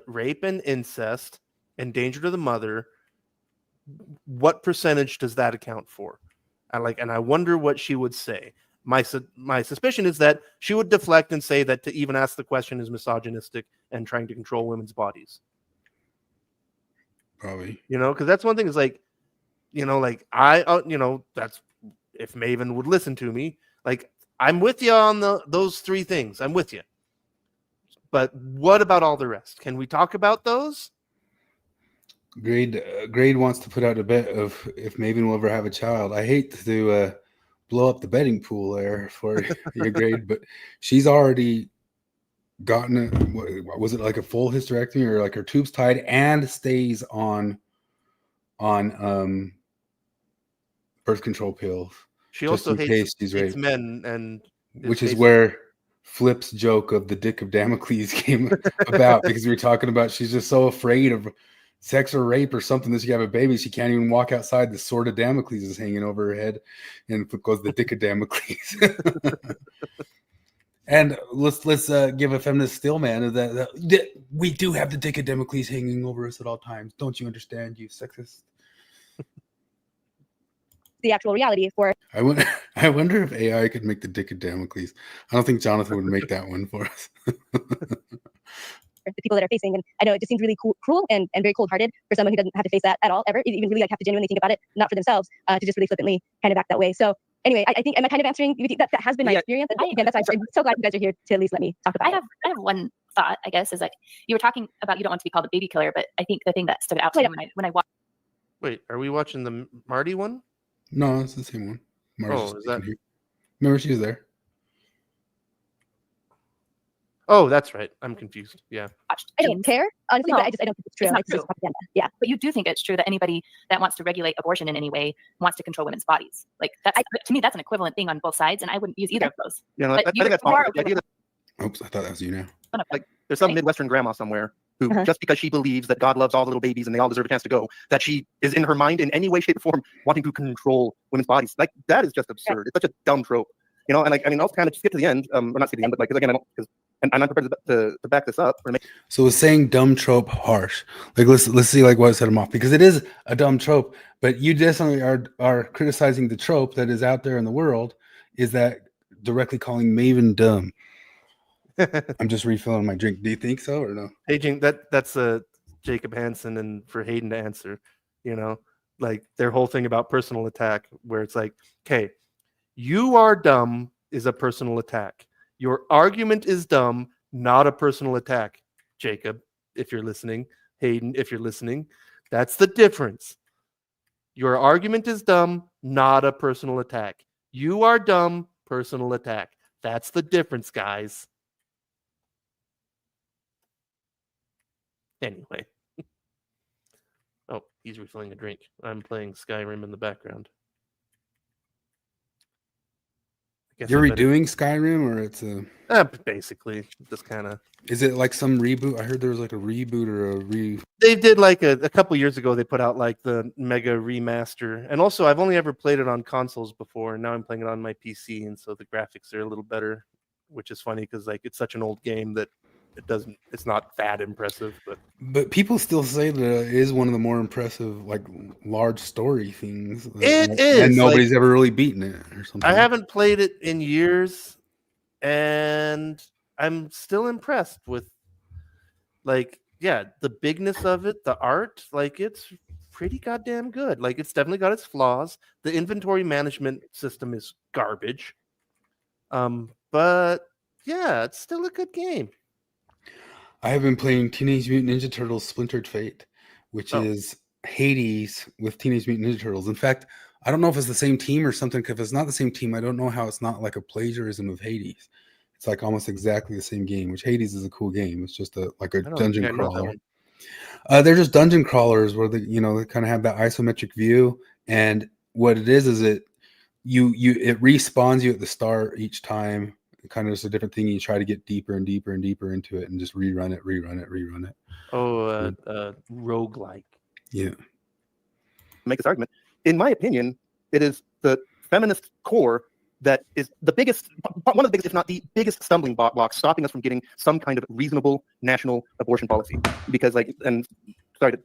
[SPEAKER 1] rape and incest and danger to the mother, what percentage does that account for? And I wonder what she would say. My suspicion is that she would deflect and say that to even ask the question is misogynistic and trying to control women's bodies.
[SPEAKER 2] Probably.
[SPEAKER 1] Because that's one thing is like, that's if Maven would listen to me, like I'm with you on those three things. I'm with you. But what about all the rest? Can we talk about those?
[SPEAKER 2] Grade wants to put out a bet of if Maven will ever have a child. I hate to blow up the betting pool there for your Grade, but she's already gotten was it like a full hysterectomy or like her tubes tied and stays on birth control pills.
[SPEAKER 1] She also hates
[SPEAKER 2] raped.
[SPEAKER 1] men, and
[SPEAKER 2] which is where Flip's joke of the dick of Damocles came about, because we were talking about she's just so afraid of sex or rape or something that she have a baby, she can't even walk outside. The sword of Damocles is hanging over her head, and it goes the dick of Damocles. And let's give a feminist still, man, that we do have the dick of Damocles hanging over us at all times. Don't you understand, you sexist?
[SPEAKER 4] The actual reality for.
[SPEAKER 2] I wonder if AI could make the dick of Damocles. I don't think Jonathan would make that one for us.
[SPEAKER 4] The people that are facing, and I know it just seems really cruel and very cold-hearted for someone who doesn't have to face that at all ever, even really like have to genuinely think about it, not for themselves, to just really flippantly kind of act that way. So anyway, I think, am I kind of answering? That has been my experience. Again, that's why I'm so glad you guys are here to at least let me talk about it.
[SPEAKER 5] I have one thought, I guess, is like you were talking about you don't want to be called a baby killer, but I think the thing that stood out to me when I watched.
[SPEAKER 1] Wait, are we watching the Marty one?
[SPEAKER 2] No, it's the same one.
[SPEAKER 1] Marty's is that?
[SPEAKER 2] Remember, she was there.
[SPEAKER 1] Oh, that's right. I'm confused. Yeah.
[SPEAKER 4] I don't care, honestly, but I don't think it's true.
[SPEAKER 5] It's not true.
[SPEAKER 4] Just propaganda. Yeah.
[SPEAKER 5] But you do think it's true that anybody that wants to regulate abortion in any way wants to control women's bodies. Like to me, that's an equivalent thing on both sides, and I wouldn't use either of those.
[SPEAKER 6] I think that's fine.
[SPEAKER 2] Oops, I thought that was you now.
[SPEAKER 6] Like there's some Midwestern grandma somewhere who, just because she believes that God loves all the little babies and they all deserve a chance to go, that she is in her mind in any way, shape, or form wanting to control women's bodies. Like that is just absurd. It's such a dumb trope. And like, I mean, I'll kind of skip to the end, or not skip to the end, but like, because again, and I'm prepared to back this up.
[SPEAKER 2] So is saying dumb trope harsh? Like, let's see like what set him off, because it is a dumb trope, but you definitely are criticizing the trope that is out there in the world. Is that directly calling Maven dumb? I'm just refilling my drink. Do you think so or no?
[SPEAKER 1] Paging that's Jacob Hansen, and for Hayden to answer, like their whole thing about personal attack, where it's like, okay, you are dumb is a personal attack. Your argument is dumb, not a personal attack. Jacob, if you're listening, Hayden, if you're listening, that's the difference. Your argument is dumb, not a personal attack. You are dumb, personal attack. That's the difference, guys. Anyway. Oh, he's refilling a drink. I'm playing Skyrim in the background.
[SPEAKER 2] You're redoing Skyrim, or it's a
[SPEAKER 1] basically just kind of.
[SPEAKER 2] Is it like some reboot? I heard there was like a reboot or a
[SPEAKER 1] They did like a couple years ago. They put out like the mega remaster, and also I've only ever played it on consoles before, and now I'm playing it on my PC, and so the graphics are a little better, which is funny because like it's such an old game that It's not that impressive,
[SPEAKER 2] But people still say that it is one of the more impressive, like, large story things.
[SPEAKER 1] It is,
[SPEAKER 2] and nobody's ever really beaten it or something.
[SPEAKER 1] I haven't played it in years, and I'm still impressed with, like, the bigness of it, the art. Like, it's pretty goddamn good. Like, it's definitely got its flaws. The inventory management system is garbage. But yeah, it's still a good game.
[SPEAKER 2] I have been playing Teenage Mutant Ninja Turtles Splintered Fate, which is Hades with Teenage Mutant Ninja Turtles. In fact, I don't know if it's the same team or something. If it's not the same team, I don't know how it's not like a plagiarism of Hades. It's like almost exactly the same game, which Hades is a cool game. It's just like a dungeon crawler. They're just dungeon crawlers where they kind of have that isometric view. And what it is it respawns you at the start each time. Kind of just a different thing. You try to get deeper and deeper and deeper into it and just rerun it.
[SPEAKER 1] Roguelike.
[SPEAKER 2] Yeah.
[SPEAKER 6] Make this argument. In my opinion, it is the feminist core that is the biggest, one of the biggest, if not the biggest stumbling block stopping us from getting some kind of reasonable national abortion policy. Because I got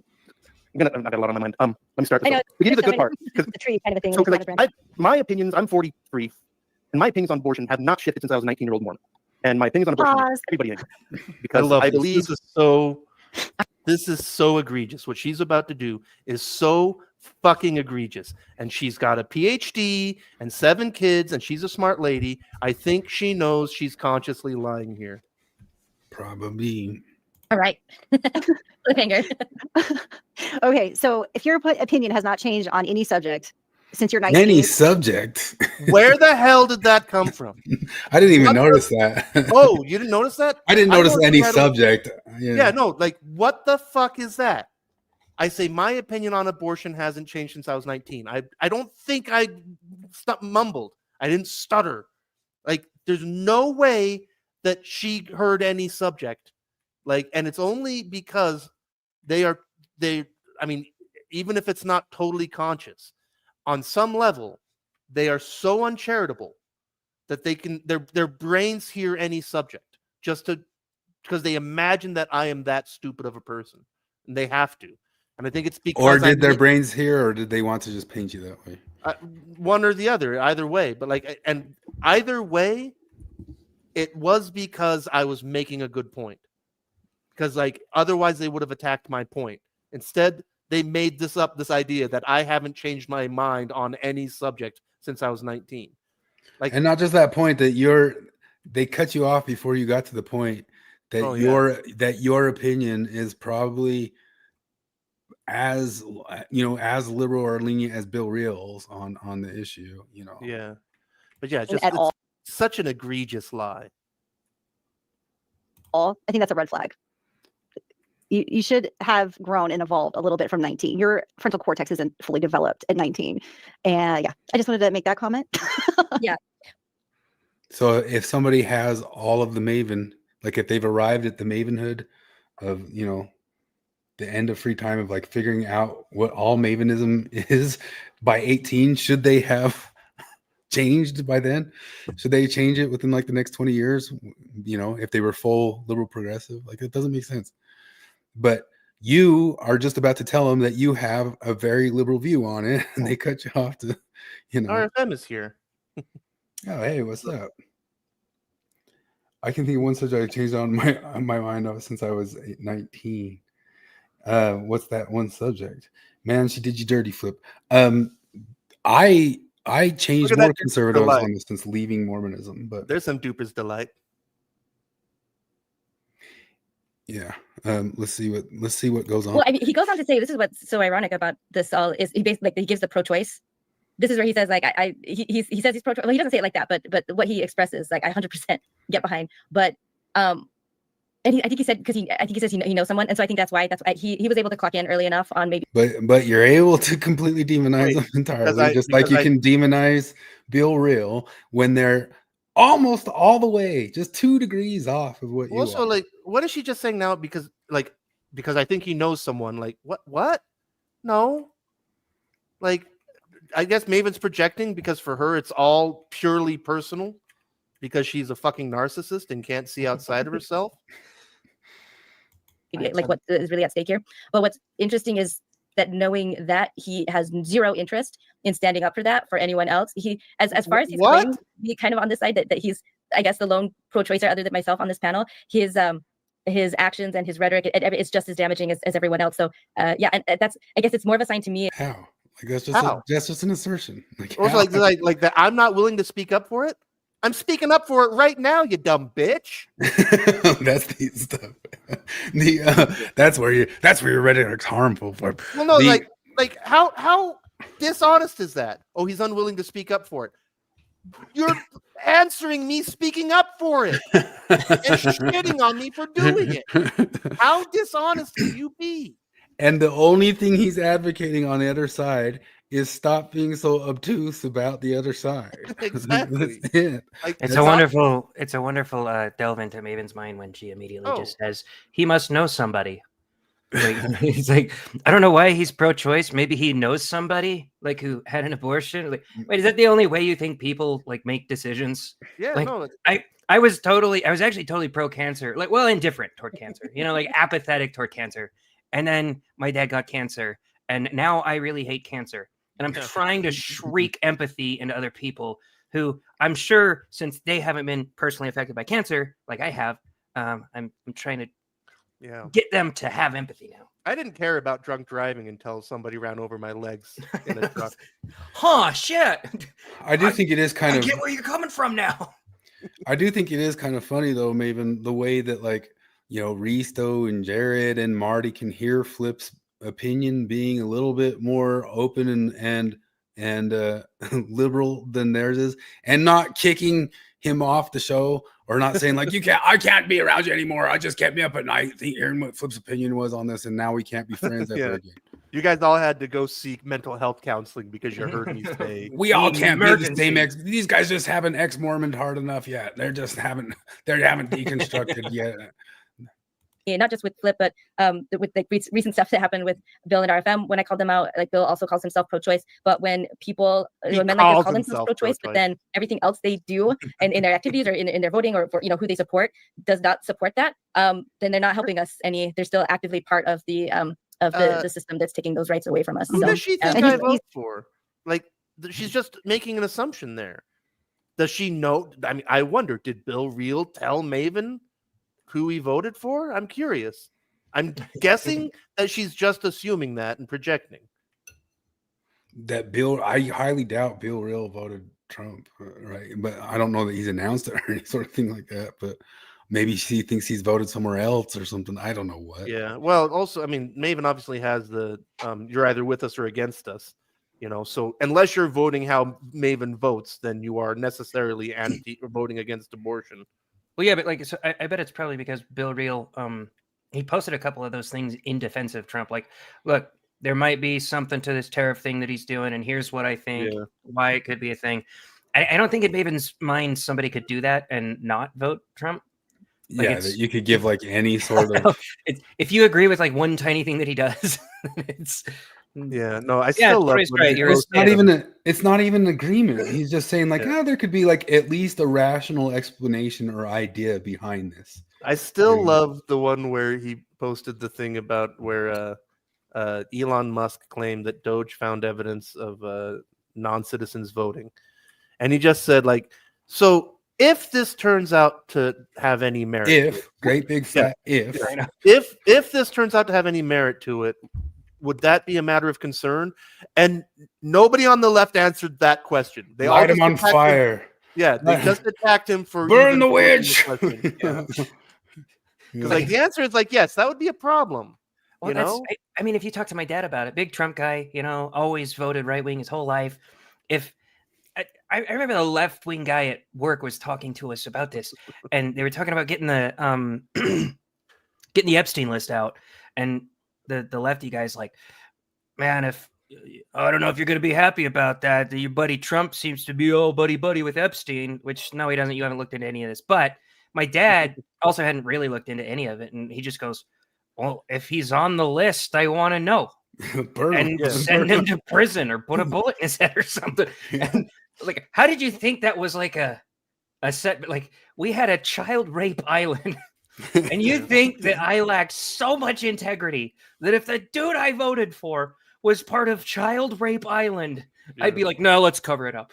[SPEAKER 6] a lot on my mind. Let me start this. To give you the good part.
[SPEAKER 4] The tree kind of a thing.
[SPEAKER 6] So, my opinions, I'm 43, and my opinions on abortion have not shifted since I was a 19-year-old Mormon. And my opinions on abortion, everybody in here. Because I believe
[SPEAKER 1] this is so egregious. What she's about to do is so fucking egregious. And she's got a PhD and 7 kids, and she's a smart lady. I think she knows she's consciously lying here.
[SPEAKER 2] Probably.
[SPEAKER 4] All right. Cliffhanger.
[SPEAKER 7] Okay, so if your opinion has not changed on any subject since you're 19.
[SPEAKER 2] Any subject?
[SPEAKER 1] Where the hell did that come from?
[SPEAKER 2] I didn't even notice that.
[SPEAKER 1] Oh, you didn't notice that?
[SPEAKER 2] I didn't notice any subject.
[SPEAKER 1] Yeah, no, like, what the fuck is that? I say my opinion on abortion hasn't changed since I was 19. I don't think I mumbled. I didn't stutter. Like, there's no way that she heard any subject. Like, and it's only because I mean, even if it's not totally conscious, on some level, they are so uncharitable that they can their brains hear any subject because they imagine that I am that stupid of a person, and they have to. And I think it's because.
[SPEAKER 2] Or did their brains hear, or did they want to just paint you that way?
[SPEAKER 1] One or the other, either way. But and either way, it was because I was making a good point. Because otherwise they would have attacked my point. Instead, they made this idea that I haven't changed my mind on any subject since I was 19.
[SPEAKER 2] And not just that point that they cut you off before you got to the point that your opinion is probably as liberal or lenient as Bill Reel's on the issue.
[SPEAKER 1] Yeah, but yeah, it's such an egregious lie.
[SPEAKER 7] I think that's a red flag. You should have grown and evolved a little bit from 19. Your frontal cortex isn't fully developed at 19. And I just wanted to make that comment.
[SPEAKER 4] Yeah.
[SPEAKER 2] So if somebody has all of the Maven, like if they've arrived at the Mavenhood of, the end of free time of figuring out what all Mavenism is by 18, should they have changed by then? Should they change it within the next 20 years? If they were full liberal progressive, it doesn't make sense. But you are just about to tell them that you have a very liberal view on it, and they cut you off to,
[SPEAKER 1] RFM is here.
[SPEAKER 2] Oh, hey, what's up? I can think of one subject I changed on my mind of since I was 19. What's that one subject? Man, she did you dirty, Flip. I changed more conservative on this since leaving Mormonism, but
[SPEAKER 1] there's some duper's delight.
[SPEAKER 2] Yeah. Let's see what goes on.
[SPEAKER 4] Well, I mean, he goes on to say, this is what's so ironic about this all is he basically he gives the pro-choice. This is where he says he says he's pro-choice. Well, he doesn't say it like that, but what he expresses I 100% get behind. But and I think he said because he says he knows someone, and so I think that's why he was able to clock in early enough on maybe.
[SPEAKER 2] But you're able to completely demonize them entirely, just like you can demonize Bill Reel when they're almost all the way, just 2 degrees off of what you
[SPEAKER 1] also
[SPEAKER 2] are.
[SPEAKER 1] What is she just saying now? Because I think he knows someone. What? No. I guess Maven's projecting because for her it's all purely personal because she's a fucking narcissist and can't see outside of herself.
[SPEAKER 4] like what is really at stake here. But what's interesting is that knowing that he has zero interest in standing up for that for anyone else. He, as far as he's claimed to be kind of on the side that he's, I guess, the lone pro-choicer other than myself on this panel, his actions and his rhetoric, it's just as damaging as everyone else. So yeah, and that's, I guess it's more of a sign to me.
[SPEAKER 2] How? Like that's just an assertion. Like,
[SPEAKER 1] also, like that I'm not willing to speak up for it. I'm speaking up for it right now, you dumb bitch.
[SPEAKER 2] That's the stuff. That's where your rhetoric's harmful for.
[SPEAKER 1] Well, no, like how dishonest is that? Oh, he's unwilling to speak up for it. You're answering me speaking up for it and shitting on me for doing it. How dishonest can you be?
[SPEAKER 2] And the only thing he's advocating on the other side is stop being so obtuse about the other side.
[SPEAKER 1] Exactly.
[SPEAKER 8] It's a wonderful delve into Maven's mind when she immediately just says he must know somebody. Like, he's like, I don't know why he's pro-choice. Maybe he knows somebody like who had an abortion. Like, wait, is that the only way you think people like make decisions?
[SPEAKER 1] Yeah,
[SPEAKER 8] like,
[SPEAKER 1] no.
[SPEAKER 8] I was actually totally pro-cancer. Like, well, indifferent toward cancer. Like apathetic toward cancer. And then my dad got cancer, and now I really hate cancer. And I'm trying to shriek empathy into other people who I'm sure, since they haven't been personally affected by cancer like I have, I'm trying to get them to have empathy now.
[SPEAKER 1] I didn't care about drunk driving until somebody ran over my legs in a truck.
[SPEAKER 8] Shit.
[SPEAKER 2] I do think it is kind of.
[SPEAKER 8] I get where you're coming from now.
[SPEAKER 2] I do think it is kind of funny though, Maven, the way that Risto and Jared and Marty can hear Flip's opinion being a little bit more open and liberal than theirs is, and not kicking him off the show or not saying like I can't be around you anymore. I just kept me up at night hearing what Flip's opinion was on this, and now we can't be friends ever again.
[SPEAKER 1] You guys all had to go seek mental health counseling because you heard me say
[SPEAKER 2] we all can't be the same These guys just haven't ex-Mormon hard enough yet. They haven't deconstructed yet.
[SPEAKER 4] Yeah, not just with Flip, but with the recent stuff that happened with Bill and RFM. When I called them out, like Bill also calls himself pro-choice, but when men like this call themselves pro-choice, but then everything else they do and in their activities or in their voting or for who they support does not support that, then they're not helping us any. They're still actively part of the system that's taking those rights away from us.
[SPEAKER 1] Who does she think I vote for? Like, she's just making an assumption there. Does she know? I mean, I wonder, did Bill Reel tell Maven who he voted for? I'm curious. I'm guessing that she's just assuming that and projecting.
[SPEAKER 2] That I highly doubt Bill Reel voted Trump, right? But I don't know that he's announced it or any sort of thing like that. But maybe she thinks he's voted somewhere else or something. I don't know what.
[SPEAKER 1] Yeah. Well, also, I mean, Maven obviously has the you're either with us or against us. So unless you're voting how Maven votes, then you are necessarily anti or voting against abortion.
[SPEAKER 8] Well, yeah, but like, so I bet it's probably because Bill Reel, he posted a couple of those things in defense of Trump. Like, look, there might be something to this tariff thing that he's doing, and here's what I think, why it could be a thing. I don't think in Maven's mind somebody could do that and not vote Trump. Like,
[SPEAKER 2] that you could give like any sort of.
[SPEAKER 8] If you agree with like one tiny thing that he does, it's.
[SPEAKER 1] I still love it.
[SPEAKER 2] It's not even an agreement. He's just saying like, there could be like at least a rational explanation or idea behind this.
[SPEAKER 1] I still love the one where he posted the thing about where Elon Musk claimed that Doge found evidence of non-citizens voting, and he just said like, so if this turns out to have any merit,
[SPEAKER 2] if
[SPEAKER 1] this turns out to have any merit to it, would that be a matter of concern? And nobody on the left answered that question. They
[SPEAKER 2] light him on fire.
[SPEAKER 1] Yeah, they just attacked him for
[SPEAKER 2] burn the witch.
[SPEAKER 1] Because like the answer is like, yes, that would be a problem.
[SPEAKER 8] Well, I mean, if you talk to my dad about it, big Trump guy, always voted right wing his whole life. If I remember the left wing guy at work was talking to us about this, and they were talking about getting the getting the Epstein list out, and the lefty guy's like, man, if I don't know if you're going to be happy about that. Your buddy Trump seems to be all buddy with Epstein, which no, he doesn't. You haven't looked into any of this. But my dad also hadn't really looked into any of it. And he just goes, well, if he's on the list, I want to know. Send him to prison or put a bullet in his head or something. And, like, how did you think that was like a set? Like, we had a child rape island And you think that I lack so much integrity that if the dude I voted for was part of Child Rape Island, I'd be like, no, let's cover it up.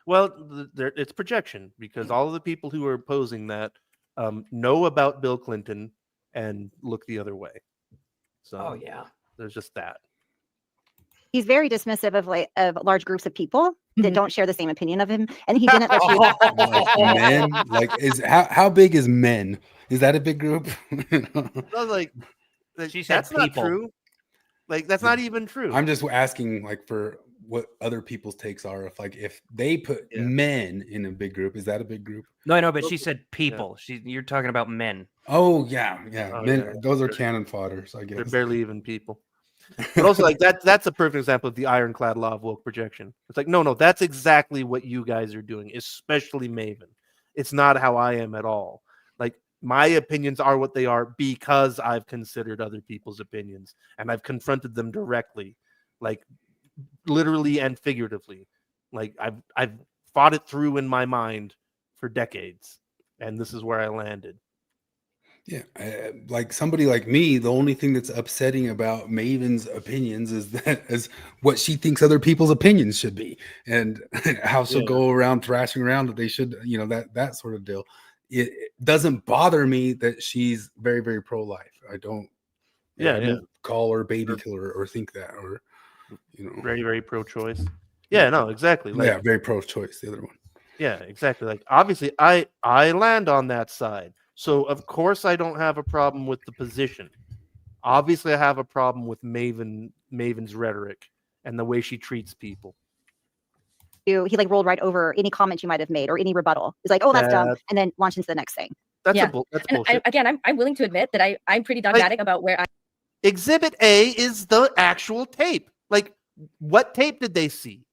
[SPEAKER 1] Well, it's projection because all of the people who are opposing that know about Bill Clinton and look the other way. So
[SPEAKER 8] Oh yeah,
[SPEAKER 1] there's just that.
[SPEAKER 7] He's very dismissive of large groups of people that don't share the same opinion of him, and he didn't let you.
[SPEAKER 2] Like men, like how big is men? Is that a big group?
[SPEAKER 1] I was like,
[SPEAKER 8] She said
[SPEAKER 1] that's not
[SPEAKER 8] people.
[SPEAKER 1] true. Like that's not even true.
[SPEAKER 2] I'm just asking, like, for what other people's takes are. If they put men in a big group, is that a big group?
[SPEAKER 8] No, I know, but she said people. You're talking about men.
[SPEAKER 2] Oh yeah.
[SPEAKER 1] Oh,
[SPEAKER 2] Men,
[SPEAKER 1] yeah.
[SPEAKER 2] those are cannon fodder. So I
[SPEAKER 1] They're
[SPEAKER 2] guess
[SPEAKER 1] barely even people. But also, like that's a perfect example of the ironclad law of woke projection. It's like, no, that's exactly what you guys are doing, especially Maven. It's not how I am at all. Like my opinions are what they are because I've considered other people's opinions and I've confronted them directly, like literally and figuratively. Like I've fought it through in my mind for decades, and this is where I landed.
[SPEAKER 2] Yeah, like somebody like me, the only thing that's upsetting about Maven's opinions is what she thinks other people's opinions should be, and how she'll go around thrashing around that they should, that sort of deal. It doesn't bother me that she's very, very pro-life. I don't call her baby killer or think that, or
[SPEAKER 1] very, very pro-choice. Yeah, no, exactly. Like,
[SPEAKER 2] very pro-choice. The other one.
[SPEAKER 1] Yeah, exactly. Like obviously, I land on that side. So, of course, I don't have a problem with the position. Obviously, I have a problem with Maven's rhetoric and the way she treats people.
[SPEAKER 7] He rolled right over any comment you might have made or any rebuttal. He's like, oh, that's dumb. And then launched into the next thing.
[SPEAKER 1] That's bullshit.
[SPEAKER 4] I'm willing to admit that I'm pretty dogmatic about where I.
[SPEAKER 1] Exhibit A is the actual tape. Like, what tape did they see?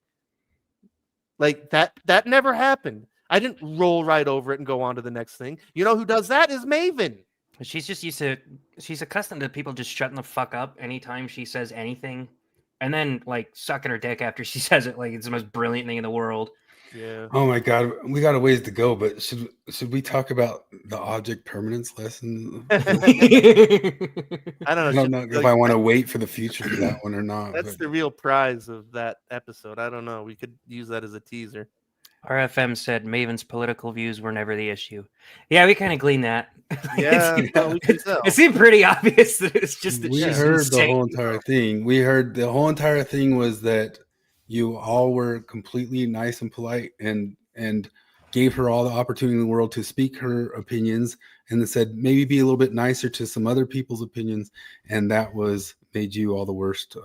[SPEAKER 1] Like, that never happened. I didn't roll right over it and go on to the next thing. You know who does that is Maven.
[SPEAKER 8] She's just she's accustomed to people just shutting the fuck up anytime she says anything. And then like sucking her dick after she says it like it's the most brilliant thing in the world.
[SPEAKER 1] Yeah.
[SPEAKER 2] Oh my God, we got a ways to go, but should we talk about the object permanence lesson?
[SPEAKER 1] I don't know
[SPEAKER 2] if I want to wait for the future for that one or not.
[SPEAKER 1] That's the real prize of that episode. I don't know. We could use that as a teaser.
[SPEAKER 8] RFM said Maven's political views were never the issue. Yeah, we kind of gleaned that.
[SPEAKER 1] Yeah, we can tell.
[SPEAKER 8] It seemed pretty obvious that it's just that
[SPEAKER 2] we heard the whole entire thing. We heard the whole entire thing was that you all were completely nice and polite and gave her all the opportunity in the world to speak her opinions, and then said maybe be a little bit nicer to some other people's opinions, and that made you all the worst.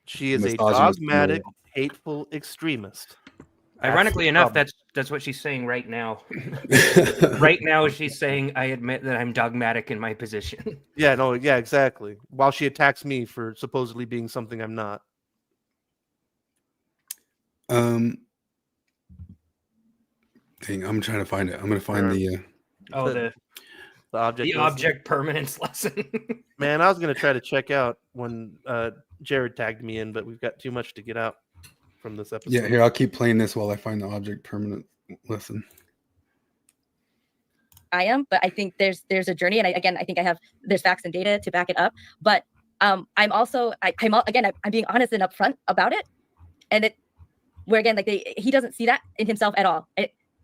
[SPEAKER 1] She is a dogmatic, hateful extremist.
[SPEAKER 8] Ironically enough, that's what she's saying right now. Right now, she's saying, I admit that I'm dogmatic in my position.
[SPEAKER 1] Yeah, exactly. While she attacks me for supposedly being something I'm not.
[SPEAKER 2] Dang, I'm trying to find it. I'm going to find the
[SPEAKER 8] object permanence lesson.
[SPEAKER 1] Man, I was going to try to check out when Jared tagged me in, but we've got too much to get out from this episode.
[SPEAKER 2] Yeah, here, I'll keep playing this while I find the object permanent lesson.
[SPEAKER 4] I am, but I think there's a journey, and I think there's facts and data to back it up. But I'm also I'm being honest and upfront about it, and where again he doesn't see that in himself at all.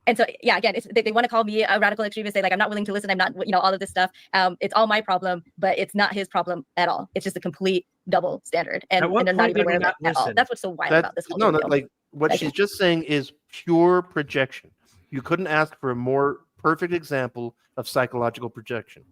[SPEAKER 4] And so again, they want to call me a radical extremist, say like I'm not willing to listen, I'm not all of this stuff. It's all my problem, but it's not his problem at all. It's just a complete double standard, and they're not even aware of it at all. That's what's so wild about this whole deal.
[SPEAKER 1] Like what she's just saying is pure projection. You couldn't ask for a more perfect example of psychological projection.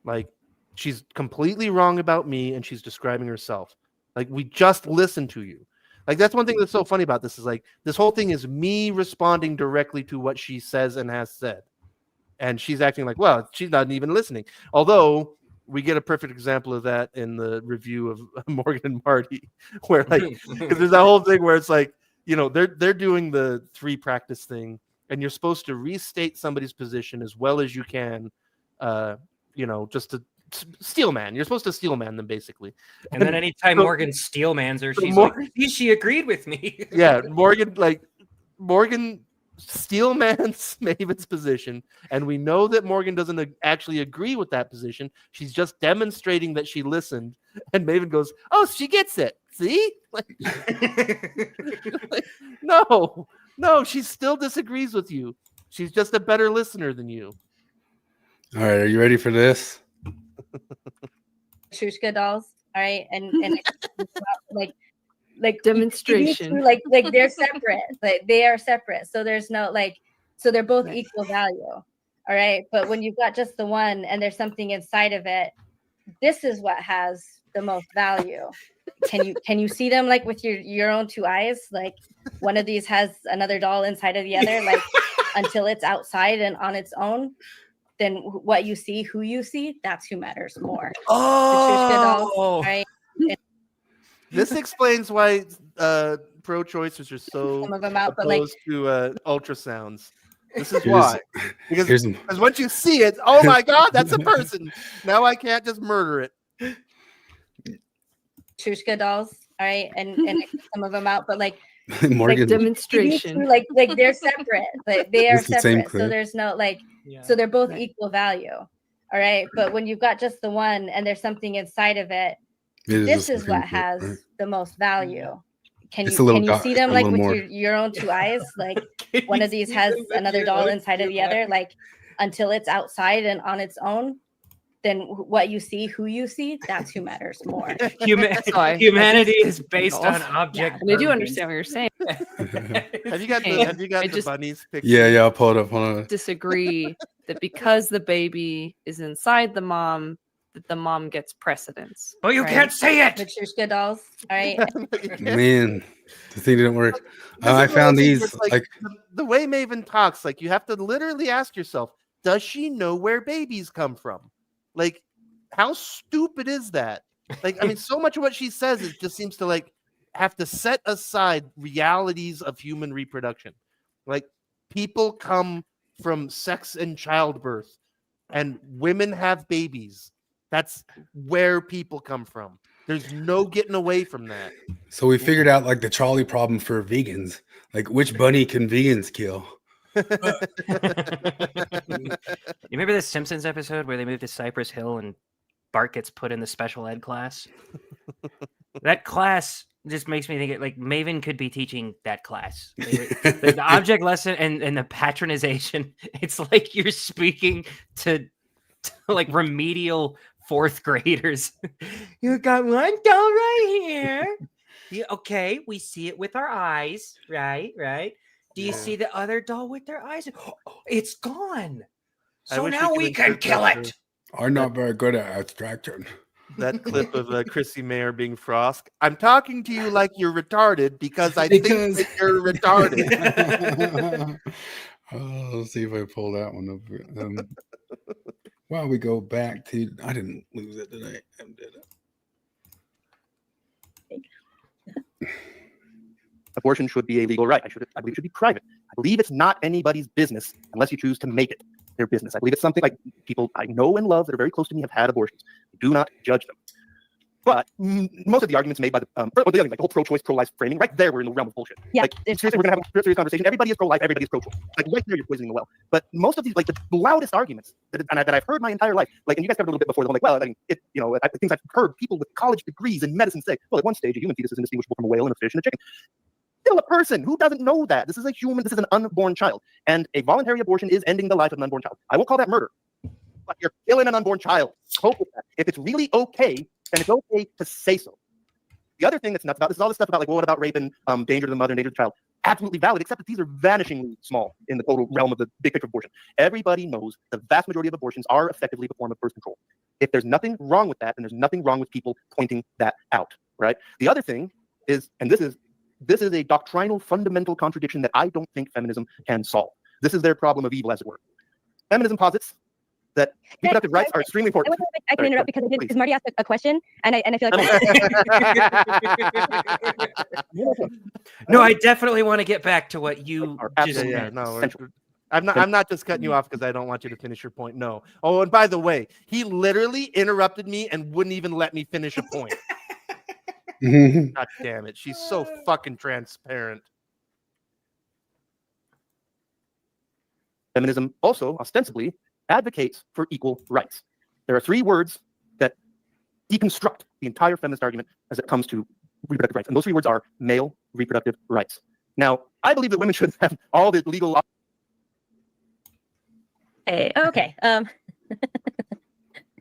[SPEAKER 1] Like she's completely wrong about me, and she's describing herself. Like we just listened to you. Like that's one thing that's so funny about this is like this whole thing is me responding directly to what she says and has said, and she's acting like, well, she's not even listening. Although we get a perfect example of that in the review of Morgan and Marty, where like because there's that whole thing where it's like they're doing the 3 practice thing, and you're supposed to restate somebody's position as well as you can, just to steel man. You're supposed to steel man them basically.
[SPEAKER 8] And then anytime Morgan steel mans her, she's like, she agreed with me.
[SPEAKER 1] Yeah, Morgan steelman's Maven's position, and we know that Morgan doesn't actually agree with that position. She's just demonstrating that she listened, and Maven goes, "Oh, she gets it. See? Like, no, she still disagrees with you. She's just a better listener than you."
[SPEAKER 2] All right, are you ready for this?
[SPEAKER 9] Shushka dolls, all right, and like
[SPEAKER 10] Demonstration.
[SPEAKER 9] like they're separate, like they are separate, so there's no like, so they're both equal value, all right, but when you've got just the one and there's something inside of it, this is what has the most value. Can you see them like with your own two eyes? Like one of these has another doll inside of the other, like until it's outside and on its own, then what you see, who you see, that's who matters more.
[SPEAKER 8] Oh,
[SPEAKER 9] right?
[SPEAKER 1] This explains why pro-choicers are so
[SPEAKER 9] Some of them out, but like
[SPEAKER 1] opposed to ultrasounds. This is why. Because
[SPEAKER 2] Here's
[SPEAKER 1] once you see it, oh my God, that's a person. Now I can't just murder it.
[SPEAKER 9] Shushka dolls, all right, and some of them out, but like
[SPEAKER 2] Morgan.
[SPEAKER 10] Demonstration.
[SPEAKER 9] like they're separate, like they are
[SPEAKER 2] It's the same
[SPEAKER 9] separate, so
[SPEAKER 2] clip.
[SPEAKER 9] there's no like, so they're both equal value, all right, but when you've got just the one and there's something inside of it, this is what has the most value. Can you see them like with your own two eyes? Like one of these has another doll inside of the other, like until it's outside and on its own, then what you see, who you see, that's who matters more.
[SPEAKER 8] Humanity is based on object.
[SPEAKER 10] And I do understand what you're saying.
[SPEAKER 1] Have you got the bunnies picture?
[SPEAKER 2] Yeah, I'll pull it up. Hold on.
[SPEAKER 10] Disagree that because the baby is inside the mom, that the mom gets precedence.
[SPEAKER 8] But you can't say it.
[SPEAKER 9] The Shushka dolls, all right.
[SPEAKER 2] Man, the thing didn't work. I
[SPEAKER 1] This is
[SPEAKER 2] found
[SPEAKER 1] one of those
[SPEAKER 2] these
[SPEAKER 1] things where, the way Maven talks, like you have to literally ask yourself, does she know where babies come from? Like, how stupid is that? Like, I mean, so much of what she says, it just seems to like have to set aside realities of human reproduction. Like, people come from sex and childbirth, and women have babies. That's where people come from. There's no getting away from that.
[SPEAKER 2] So we figured out like the trolley problem for vegans. Like, which bunny can vegans kill?
[SPEAKER 8] You remember the Simpsons episode where they moved to Cypress Hill and Bart gets put in the special ed class? That class just makes me think it like Maven could be teaching that class. The object lesson and the patronization. It's like you're speaking to like remedial fourth graders. You got one doll right here. Okay, we see it with our eyes, right? Do you see the other doll with their eyes? Oh, it's gone. So now we can kill it.
[SPEAKER 2] Are not very good at abstraction.
[SPEAKER 1] That clip of Chrissy Mayer being Frost. I'm talking to you like you're retarded because I think that you're retarded.
[SPEAKER 2] Let's see if I pull that one up. While we go back to, I didn't lose it, did I?
[SPEAKER 6] Abortion should be a legal right. I believe it should be private. I believe it's not anybody's business unless you choose to make it their business. I believe it's something like people I know and love that are very close to me have had abortions. Do not judge them. But most of the arguments made by the whole pro-choice, pro-life framing, right there, we're in the realm of bullshit.
[SPEAKER 4] Yeah,
[SPEAKER 6] like, seriously, we're going to have a serious conversation. Everybody is pro-life, everybody is pro-choice. Like, right there, you're poisoning the well. But most of these, like, the loudest arguments that I've heard my entire life, like, and you guys covered a little bit before, they're like, well, I mean, things I've heard people with college degrees in medicine say, well, at one stage, a human fetus is indistinguishable from a whale and a fish and a chicken. Still a person. Who doesn't know that? This is a human. This is an unborn child. And a voluntary abortion is ending the life of an unborn child. I won't call that murder, but you're killing an unborn child. Cope with that. If it's really okay, then it's okay to say so. The other thing that's nuts about this is all this stuff about, like, well, what about rape and danger to the mother and danger to the child? Absolutely valid, except that these are vanishingly small in the total realm of the big picture of abortion. Everybody knows the vast majority of abortions are effectively a form of birth control. If there's nothing wrong with that, then there's nothing wrong with people pointing that out, right? The other thing is, and this is a doctrinal fundamental contradiction that I don't think feminism can solve. This is their problem of evil, as it were. Feminism posits that reproductive rights are extremely important.
[SPEAKER 4] I can interrupt because Marty asked a question, and I feel like
[SPEAKER 8] no, I definitely want to get back to what you just said.
[SPEAKER 1] I'm not just cutting you off because I don't want you to finish your point. No. Oh, and by the way, he literally interrupted me and wouldn't even let me finish a point. God damn it. She's so fucking transparent.
[SPEAKER 6] Feminism also ostensibly advocates for equal rights. There are three words that deconstruct the entire feminist argument as it comes to reproductive rights. And those three words are male reproductive rights. Now, I believe that women should have all the legal.
[SPEAKER 4] Hey, okay.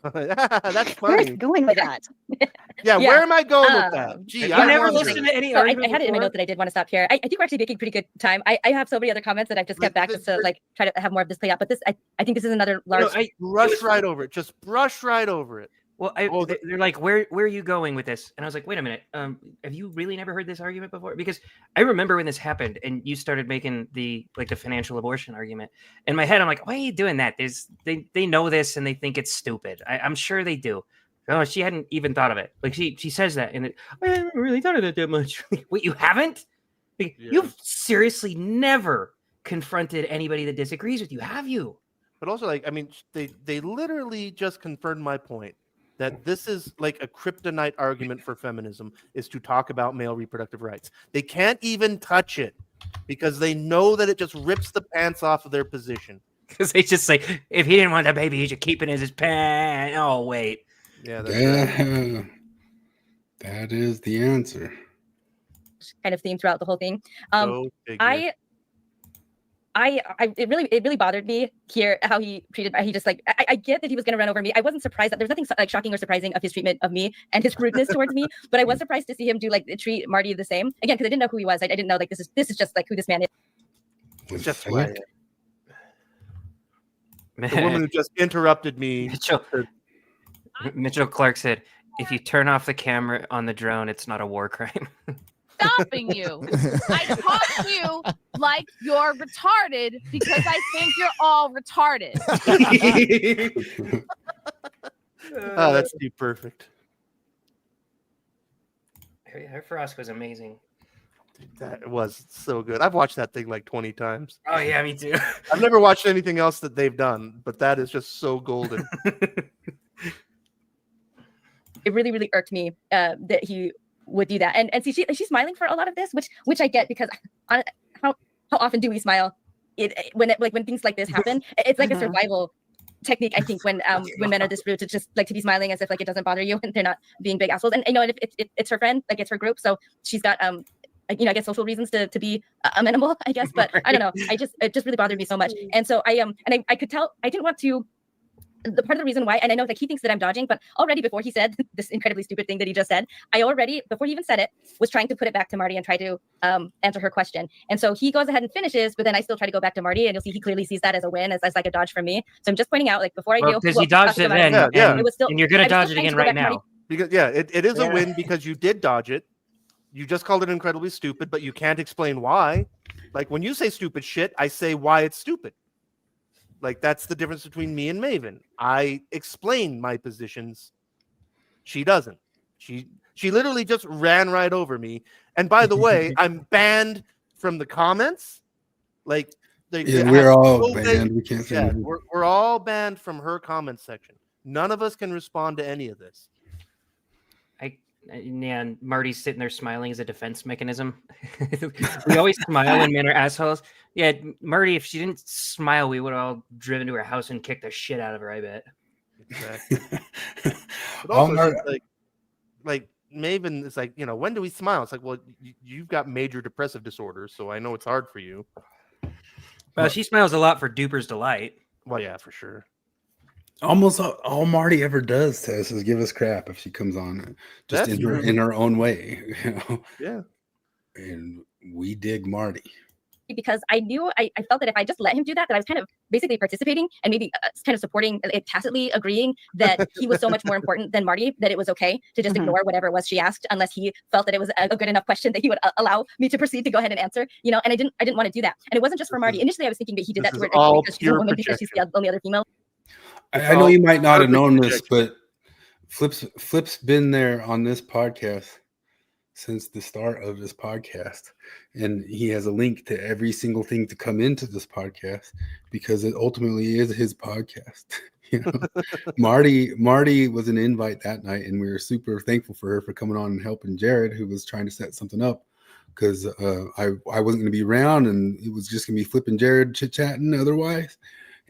[SPEAKER 1] That's
[SPEAKER 7] Where's
[SPEAKER 1] funny.
[SPEAKER 7] going with that?
[SPEAKER 1] Yeah,
[SPEAKER 4] Yeah,
[SPEAKER 1] where am I going with that? Gee,
[SPEAKER 8] You
[SPEAKER 1] I
[SPEAKER 8] never
[SPEAKER 1] wonder.
[SPEAKER 8] listened to any
[SPEAKER 4] So I
[SPEAKER 8] argument
[SPEAKER 4] had it in my
[SPEAKER 8] before?
[SPEAKER 4] notes that I did want to stop here. I think we're actually making pretty good time. I have so many other comments that I've just kept back just to like try to have more of this play out. But this, I think this is another large.
[SPEAKER 1] Brush right over it. Just brush right over it.
[SPEAKER 8] Well, they're like, where are you going with this? And I was like, wait a minute. Have you really never heard this argument before? Because I remember when this happened and you started making the financial abortion argument. In my head, I'm like, why are you doing that? They know this and they think it's stupid. I'm sure they do. Oh, she hadn't even thought of it. Like she says that, and I haven't really thought of that much. Wait, you haven't? Like, you've seriously never confronted anybody that disagrees with you, have you?
[SPEAKER 1] But also, like, I mean, they literally just confirmed my point that this is like a kryptonite argument for feminism is to talk about male reproductive rights. They can't even touch it because they know that it just rips the pants off of their position.
[SPEAKER 8] Because they just say, if he didn't want the baby, he should keep it in his pants. Oh, wait.
[SPEAKER 1] Yeah, that's right.
[SPEAKER 2] That is the answer.
[SPEAKER 4] Kind of theme throughout the whole thing.
[SPEAKER 1] Go figure.
[SPEAKER 4] It really bothered me here how he treated. He just like I get that he was going to run over me. I wasn't surprised that there's nothing like shocking or surprising of his treatment of me and his rudeness towards me. But I was surprised to see him do like treat Marty the same again because I didn't know who he was. I didn't know like this is just like who this man is.
[SPEAKER 1] It's just who I am. The woman who just interrupted me.
[SPEAKER 8] Mitchell Clark said, if you turn off the camera on the drone, it's not a war crime.
[SPEAKER 11] Stopping you. I talk to you like you're retarded because I think you're all retarded.
[SPEAKER 1] Oh, that's too perfect.
[SPEAKER 8] Her Frost was amazing.
[SPEAKER 1] That was so good. I've watched that thing like 20 times.
[SPEAKER 8] Oh, yeah, me too.
[SPEAKER 1] I've never watched anything else that they've done, but that is just so golden.
[SPEAKER 4] It really, really irked me that he would do that. And see, she's smiling for a lot of this, which I get because how often do we smile? When things like this happen, it's like a survival technique. I think when men are this rude to just like to be smiling as if like it doesn't bother you and they're not being big assholes. And I know it's her friend, like it's her group, so she's got I guess social reasons to be amenable, I guess. But I don't know. It just really bothered me so much. And so I could tell I didn't want to. The part of the reason why, and I know that he thinks that I'm dodging, but already before he said this incredibly stupid thing that he just said, I already, before he even said it, was trying to put it back to Marty and try to answer her question. And so he goes ahead and finishes, but then I still try to go back to Marty, and you'll see he clearly sees that as a win, as like a dodge from me. So I'm just pointing out, like before I do,
[SPEAKER 8] because he dodged it then,
[SPEAKER 1] it
[SPEAKER 8] was still, and you're gonna dodge it again right now.
[SPEAKER 1] Because it is a win because you did dodge it. You just called it incredibly stupid, but you can't explain why. Like when you say stupid shit, I say why it's stupid. Like that's the difference between me and Maven. I explain my positions. She doesn't. She literally just ran right over me. And by the way, I'm banned from the comments. Like
[SPEAKER 2] we're all banned. We can't say
[SPEAKER 1] we're all banned from her comment section. None of us can respond to any of this.
[SPEAKER 8] And Marty's sitting there smiling as a defense mechanism. We always smile when men are assholes. Yeah, Marty, if she didn't smile, we would have all driven to her house and kicked the shit out of her, I bet.
[SPEAKER 1] Exactly. But also, like Maven is like, when do we smile? It's like, well, you've got major depressive disorder, so I know it's hard for you.
[SPEAKER 8] Well, she smiles a lot for Duper's delight.
[SPEAKER 1] Well, yeah, for sure.
[SPEAKER 2] Almost all Marty ever does to us is give us crap if she comes on, just in her own way,
[SPEAKER 1] Yeah.
[SPEAKER 2] And we dig Marty
[SPEAKER 4] because I knew I felt that if I just let him do that I was kind of basically participating and maybe kind of supporting it, tacitly agreeing that he was so much more important than Marty that it was okay to just ignore whatever it was she asked unless he felt that it was a good enough question that he would allow me to proceed to go ahead and answer. And I didn't want to do that. And it wasn't just for Marty. Initially, I was thinking that he did that to her because she's a woman because she's the only other female.
[SPEAKER 2] I know you might not have known this, but Flip's been there on this podcast since the start of this podcast, and he has a link to every single thing to come into this podcast because it ultimately is his podcast. Marty was an invite that night, and we were super thankful for her for coming on and helping Jared, who was trying to set something up because I wasn't going to be around, and it was just going to be Flip and Jared chit chatting otherwise.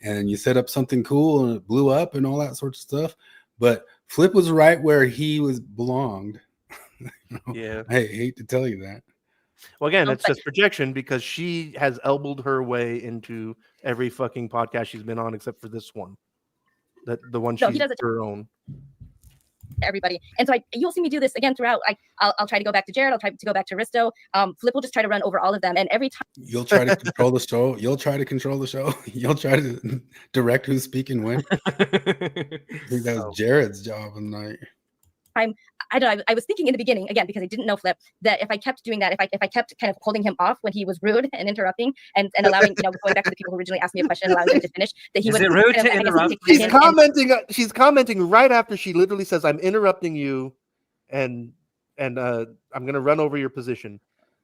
[SPEAKER 2] And you set up something cool, and it blew up, and all that sort of stuff. But Flip was right where he belonged.
[SPEAKER 1] Yeah.
[SPEAKER 2] I hate to tell you that.
[SPEAKER 1] Well, again, it's just projection because she has elbowed her way into every fucking podcast she's been on except for this one. The one she's her own.
[SPEAKER 4] Everybody, and so you'll see me do this again throughout. I'll try to go back to Jared. I'll try to go back to Risto. Flip will just try to run over all of them, and every time
[SPEAKER 2] you'll try to control the show. You'll try to control the show. You'll try to direct who's speaking when. I think that was Jared's job in the night.
[SPEAKER 4] I don't know. I was thinking in the beginning, again, because I didn't know Flip, that if I kept doing that, if I kept kind of holding him off when he was rude and interrupting and allowing, going back to the people who originally asked me a question, allowing him to finish, that he
[SPEAKER 8] Is
[SPEAKER 4] would.
[SPEAKER 8] it rude to interrupt?
[SPEAKER 1] She's commenting right after she literally says, "I'm interrupting you, and I'm gonna run over your position."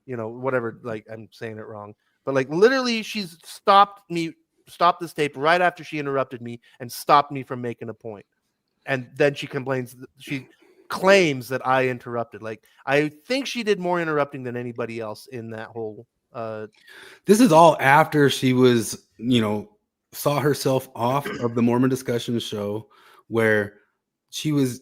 [SPEAKER 1] Whatever. Like, I'm saying it wrong, but like literally, she's stopped this tape right after she interrupted me and stopped me from making a point, and then she complains. She claims that I interrupted. Like, I think she did more interrupting than anybody else in that whole
[SPEAKER 2] this is all after she was saw herself off of the Mormon Discussion show, where she was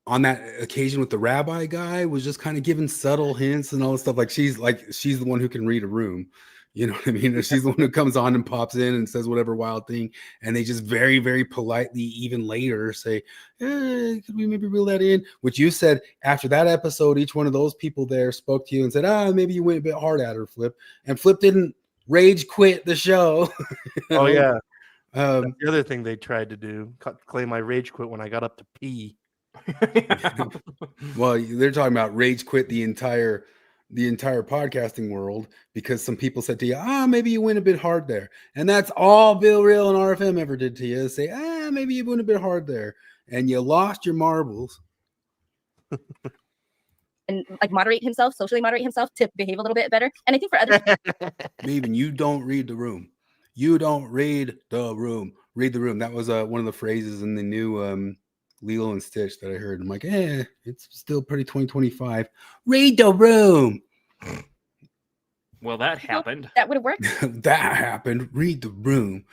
[SPEAKER 2] on that occasion with the rabbi guy, was just kind of giving subtle hints and all this stuff. Like she's the one who can read a room. You know what I mean? She's the one who comes on and pops in and says whatever wild thing. And they just very, very politely, even later, say, could we maybe reel that in? Which you said after that episode, each one of those people there spoke to you and said, maybe you went a bit hard at her, Flip. And Flip didn't rage quit the show.
[SPEAKER 1] Oh, yeah. The other thing they tried to do, claim I rage quit when I got up to pee.
[SPEAKER 2] Well, they're talking about rage quit the entire podcasting world, because some people said to you, maybe you went a bit hard there. And that's all Bill Real and RFM ever did to you, is say, maybe you went a bit hard there. And you lost your marbles.
[SPEAKER 4] And socially moderate himself to behave a little bit better. And I think for other
[SPEAKER 2] Even you don't read the room. You don't read the room. Read the room. That was one of the phrases in the new Lilo and Stitch that I heard. I'm like, it's still pretty 2025. Read the room.
[SPEAKER 8] Well, that happened.
[SPEAKER 4] That would have worked.
[SPEAKER 2] That happened. Read the room.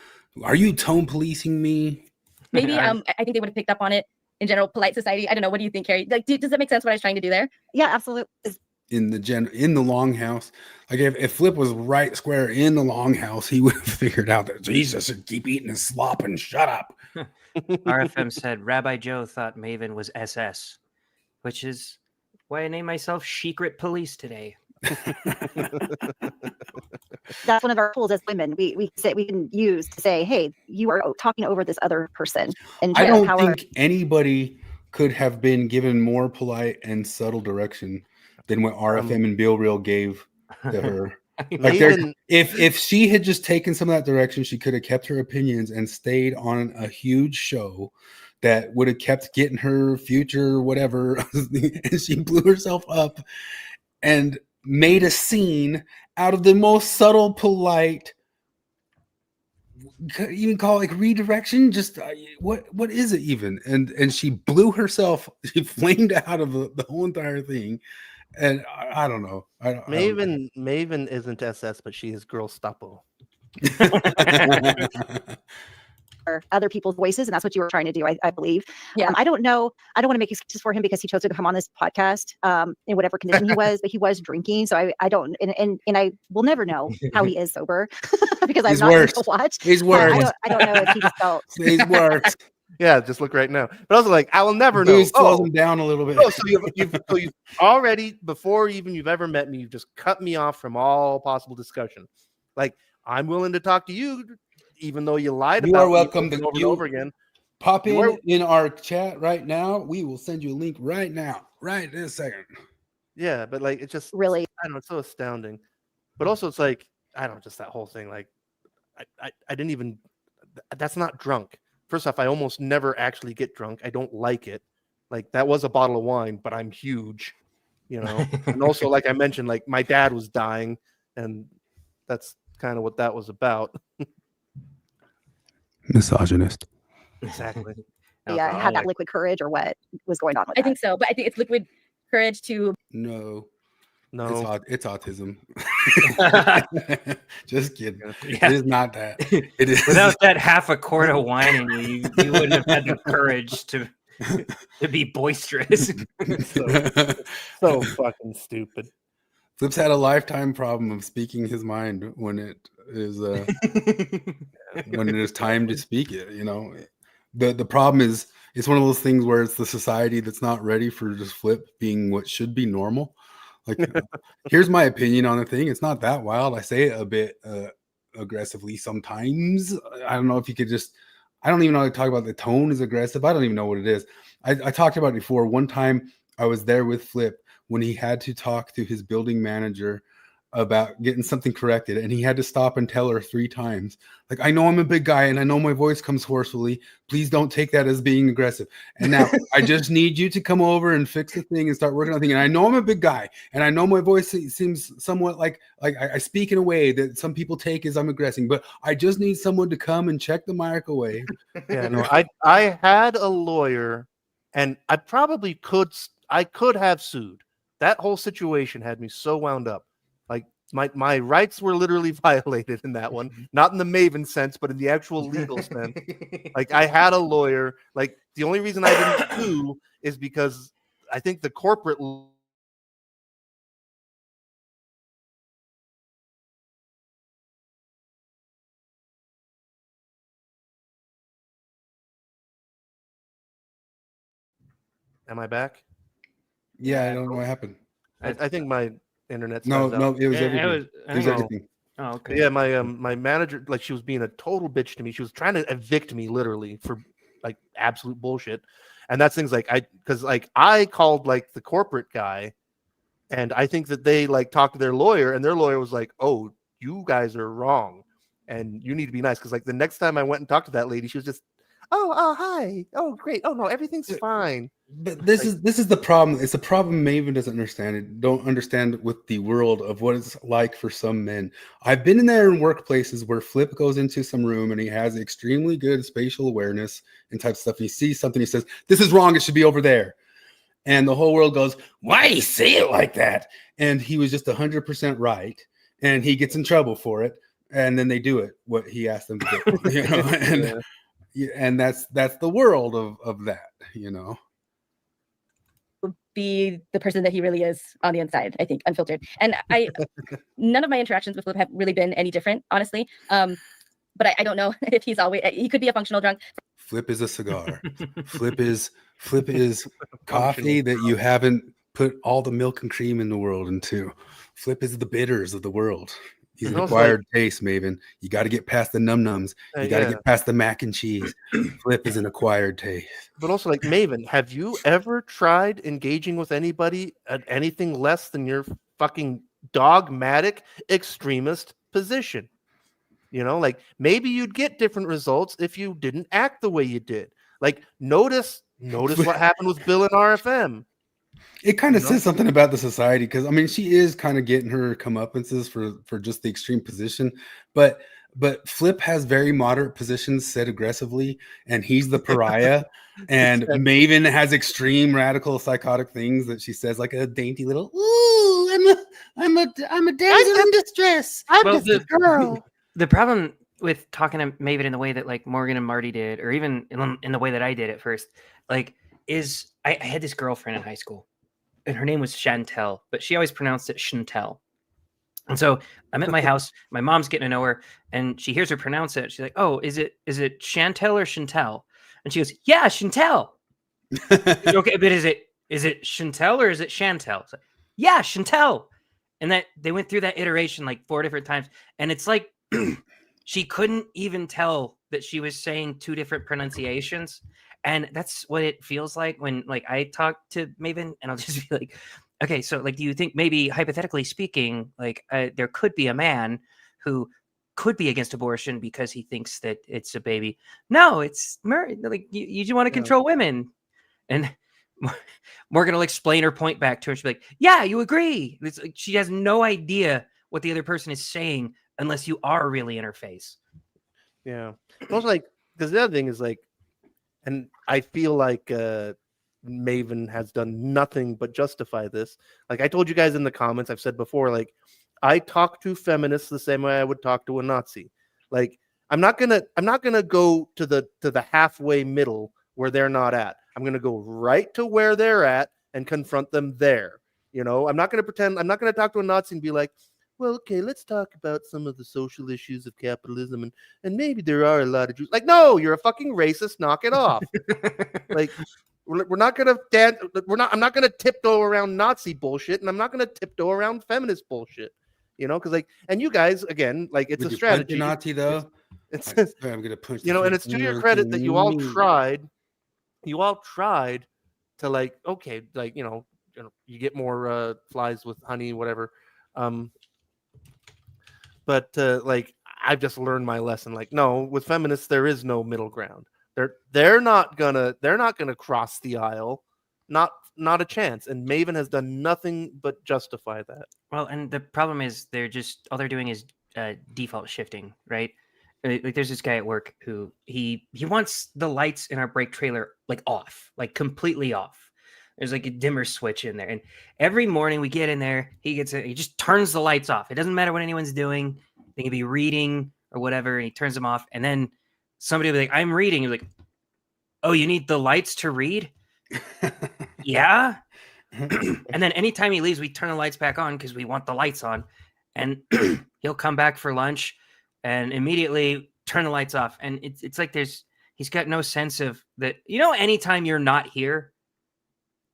[SPEAKER 2] Are you tone policing me?
[SPEAKER 4] Maybe I think they would have picked up on it in general, polite society. I don't know. What do you think, Carrie? Like, does that make sense what I was trying to do there?
[SPEAKER 7] Yeah, absolutely.
[SPEAKER 2] In the longhouse, like if Flip was right square in the longhouse, he would have figured out that Jesus should keep eating his slop and shut up.
[SPEAKER 8] RFM said Rabbi Joe thought Maven was SS, which is why I named myself Secret Police today.
[SPEAKER 7] That's one of our tools as women. We can use to say, hey, you are talking over this other person. And
[SPEAKER 2] I don't think anybody could have been given more polite and subtle direction than what RFM and Bill Real gave to her. Like if she had just taken some of that direction, she could have kept her opinions and stayed on a huge show that would have kept getting her future whatever. And she blew herself up and made a scene out of the most subtle, polite, even call it like redirection. Just what is it even? And she blew herself. She flamed out of the whole entire thing. And I don't know.
[SPEAKER 1] Maven isn't SS, but she is Girl Stapo.
[SPEAKER 7] Or other people's voices, and that's what you were trying to do, I believe.
[SPEAKER 4] Yeah.
[SPEAKER 7] I don't know. I don't want to make excuses for him because he chose to come on this podcast in whatever condition he was, but he was drinking. So I don't, and I will never know how he is sober because I'm not going to watch.
[SPEAKER 2] He's worse.
[SPEAKER 7] I don't know if he just felt.
[SPEAKER 2] He's worse.
[SPEAKER 1] Yeah, just look right now. But also, like, I will never know.
[SPEAKER 2] Slows him down a little bit.
[SPEAKER 1] Oh, so you've already, before even you've ever met me, you've just cut me off from all possible discussion. Like, I'm willing to talk to you, even though you lied about.
[SPEAKER 2] You are welcome
[SPEAKER 1] over and over again.
[SPEAKER 2] Pop in our chat right now. We will send you a link right now, right in a second.
[SPEAKER 1] Yeah, but like, it's just
[SPEAKER 7] really,
[SPEAKER 1] I don't know, it's so astounding. But also, it's like, I don't know, just that whole thing. Like, I didn't even. That's not drunk. First off, I almost never actually get drunk. I don't like it. Like, that was a bottle of wine, but I'm huge, you know. And also, like I mentioned, like, my dad was dying, and that's kind of what that was about.
[SPEAKER 2] Misogynist.
[SPEAKER 1] Exactly.
[SPEAKER 7] Yeah, had that liquid courage or what was going on with
[SPEAKER 4] I think so, but I think it's liquid courage to.
[SPEAKER 2] No.
[SPEAKER 1] No,
[SPEAKER 2] it's autism. Just kidding.
[SPEAKER 8] Yeah.
[SPEAKER 2] It is not that. It is
[SPEAKER 8] Without that half a quart of wine in you, you wouldn't have had the courage to be boisterous.
[SPEAKER 1] so fucking stupid.
[SPEAKER 2] Flip's had a lifetime problem of speaking his mind when it is time to speak it. You know, the problem is it's one of those things where it's the society that's not ready for just Flip being what should be normal. Like, here's my opinion on the thing. It's not that wild. I say it a bit aggressively sometimes. I don't know if you could just. I don't even know how to talk about the tone is aggressive. I don't even know what it is. I talked about it before. One time I was there with Flip when he had to talk to his building manager about getting something corrected, and he had to stop and tell her 3 times, like, I know I'm a big guy and I know my voice comes forcefully. Please don't take that as being aggressive. And now I just need you to come over and fix the thing and start working on the thing. And I know I'm a big guy and I know my voice seems somewhat like I speak in a way that some people take as I'm aggressing, but I just need someone to come and check the microwave.
[SPEAKER 1] Yeah, no, I had a lawyer, and I probably could have sued. That whole situation had me so wound up. Like my rights were literally violated in that one, not in the Maven sense, but in the actual legal sense. Like, I had a lawyer. Like, the only reason I didn't sue is because I think the corporate. Am I back?
[SPEAKER 2] Yeah, I don't know what happened.
[SPEAKER 1] I think my internet's
[SPEAKER 2] No,
[SPEAKER 1] out.
[SPEAKER 2] it was everything. It was everything.
[SPEAKER 8] Oh, okay.
[SPEAKER 1] Yeah, my manager, like, she was being a total bitch to me. She was trying to evict me literally for like absolute bullshit. And that's things like because I called like the corporate guy, and I think that they like talked to their lawyer, and their lawyer was like, "Oh, you guys are wrong, and you need to be nice." Because like the next time I went and talked to that lady, she was just, "Oh, hi, oh great, oh no, everything's fine."
[SPEAKER 2] But this is the problem. It's a problem Maven doesn't understand. It don't understand with the world of what it's like for some men. I've been in there in workplaces where Flip goes into some room and he has extremely good spatial awareness and type of stuff. And he sees something, he says, "This is wrong. It should be over there." And the whole world goes, "Why do you say it like that?" And he was just 100% right. And he gets in trouble for it. And then they do it, what he asked them to do. You know? And that's the world of that, you know.
[SPEAKER 4] Be the person that he really is on the inside, I think, unfiltered. And none of my interactions with Flip have really been any different, honestly. But I don't know if he could be a functional drunk.
[SPEAKER 2] Flip is a cigar. Flip is coffee that you haven't put all the milk and cream in the world into. Flip is the bitters of the world. He's an acquired taste, Maven. You got to get past the num-nums. You got to get past the mac and cheese. Flip is an acquired taste.
[SPEAKER 1] But also, like, Maven, have you ever tried engaging with anybody at anything less than your fucking dogmatic extremist position? You know, like, maybe you'd get different results if you didn't act the way you did. Like, notice what happened with Bill and RFM.
[SPEAKER 2] It kind of says something about the society, because I mean, she is kind of getting her comeuppances for just the extreme position, but Flip has very moderate positions set aggressively, and he's the pariah. And Maven has extreme radical psychotic things that she says, like a dainty little, "Ooh, I'm a damsel in distress. I'm just a girl."
[SPEAKER 8] The problem with talking to Maven in the way that like Morgan and Marty did, or even in the way that I did at first, like, is I had this girlfriend in high school, and her name was Chantel, but she always pronounced it Chantel. And so I'm at my house, my mom's getting to know her, and she hears her pronounce it. She's like, "Oh, is it Chantel or Chantel?" And she goes, "Yeah, Chantel." Okay, but is it Chantel or is it Chantel? Like, "Yeah, Chantel." And that they went through that iteration like 4 different times, and it's like she couldn't even tell that she was saying 2 different pronunciations. And that's what it feels like when like I talk to Maven, and I'll just be like, "Okay, so like, do you think maybe hypothetically speaking, like there could be a man who could be against abortion because he thinks that it's a baby?" "No, it's like you just want to control women." And Morgan will explain her point back to her. She'll be like, "Yeah, you agree." It's like she has no idea what the other person is saying unless you are really in her face.
[SPEAKER 1] Yeah. Also, like, because the other thing is like, and I feel like Maven has done nothing but justify this. Like I told you guys in the comments, I've said before, like I talk to feminists the same way I would talk to a Nazi. Like I'm not gonna go to the halfway middle where they're not at. I'm gonna go right to where they're at and confront them there. You know, I'm not gonna talk to a Nazi and be like, well, okay, let's talk about some of the social issues of capitalism and maybe there are a lot of Jews. Like, no, you're a fucking racist. Knock it off. Like, we're not gonna dance. I'm not gonna tiptoe around Nazi bullshit, and I'm not gonna tiptoe around feminist bullshit. You know, because like, and you guys again, like, it's a strategy.
[SPEAKER 2] Nazi though.
[SPEAKER 1] It's
[SPEAKER 2] I'm gonna punch.
[SPEAKER 1] You know, and it's to your credit that you all tried. You all tried to like, okay, like you you get more flies with honey, whatever. But like I've just learned my lesson. Like, no, with feminists there is no middle ground. They're not gonna cross the aisle. Not a chance. And Maven has done nothing but justify that.
[SPEAKER 8] Well, and the problem is all they're doing is default shifting, right? Like there's this guy at work who he wants the lights in our brake trailer like off, like completely off. There's like a dimmer switch in there, and every morning we get in there, he just turns the lights off. It doesn't matter what anyone's doing; they can be reading or whatever, and he turns them off. And then somebody will be like, "I'm reading." He's like, "Oh, you need the lights to read?" Yeah. And then anytime he leaves, we turn the lights back on because we want the lights on. And he'll come back for lunch and immediately turn the lights off. And it's like he's got no sense of that. You know, anytime you're not here,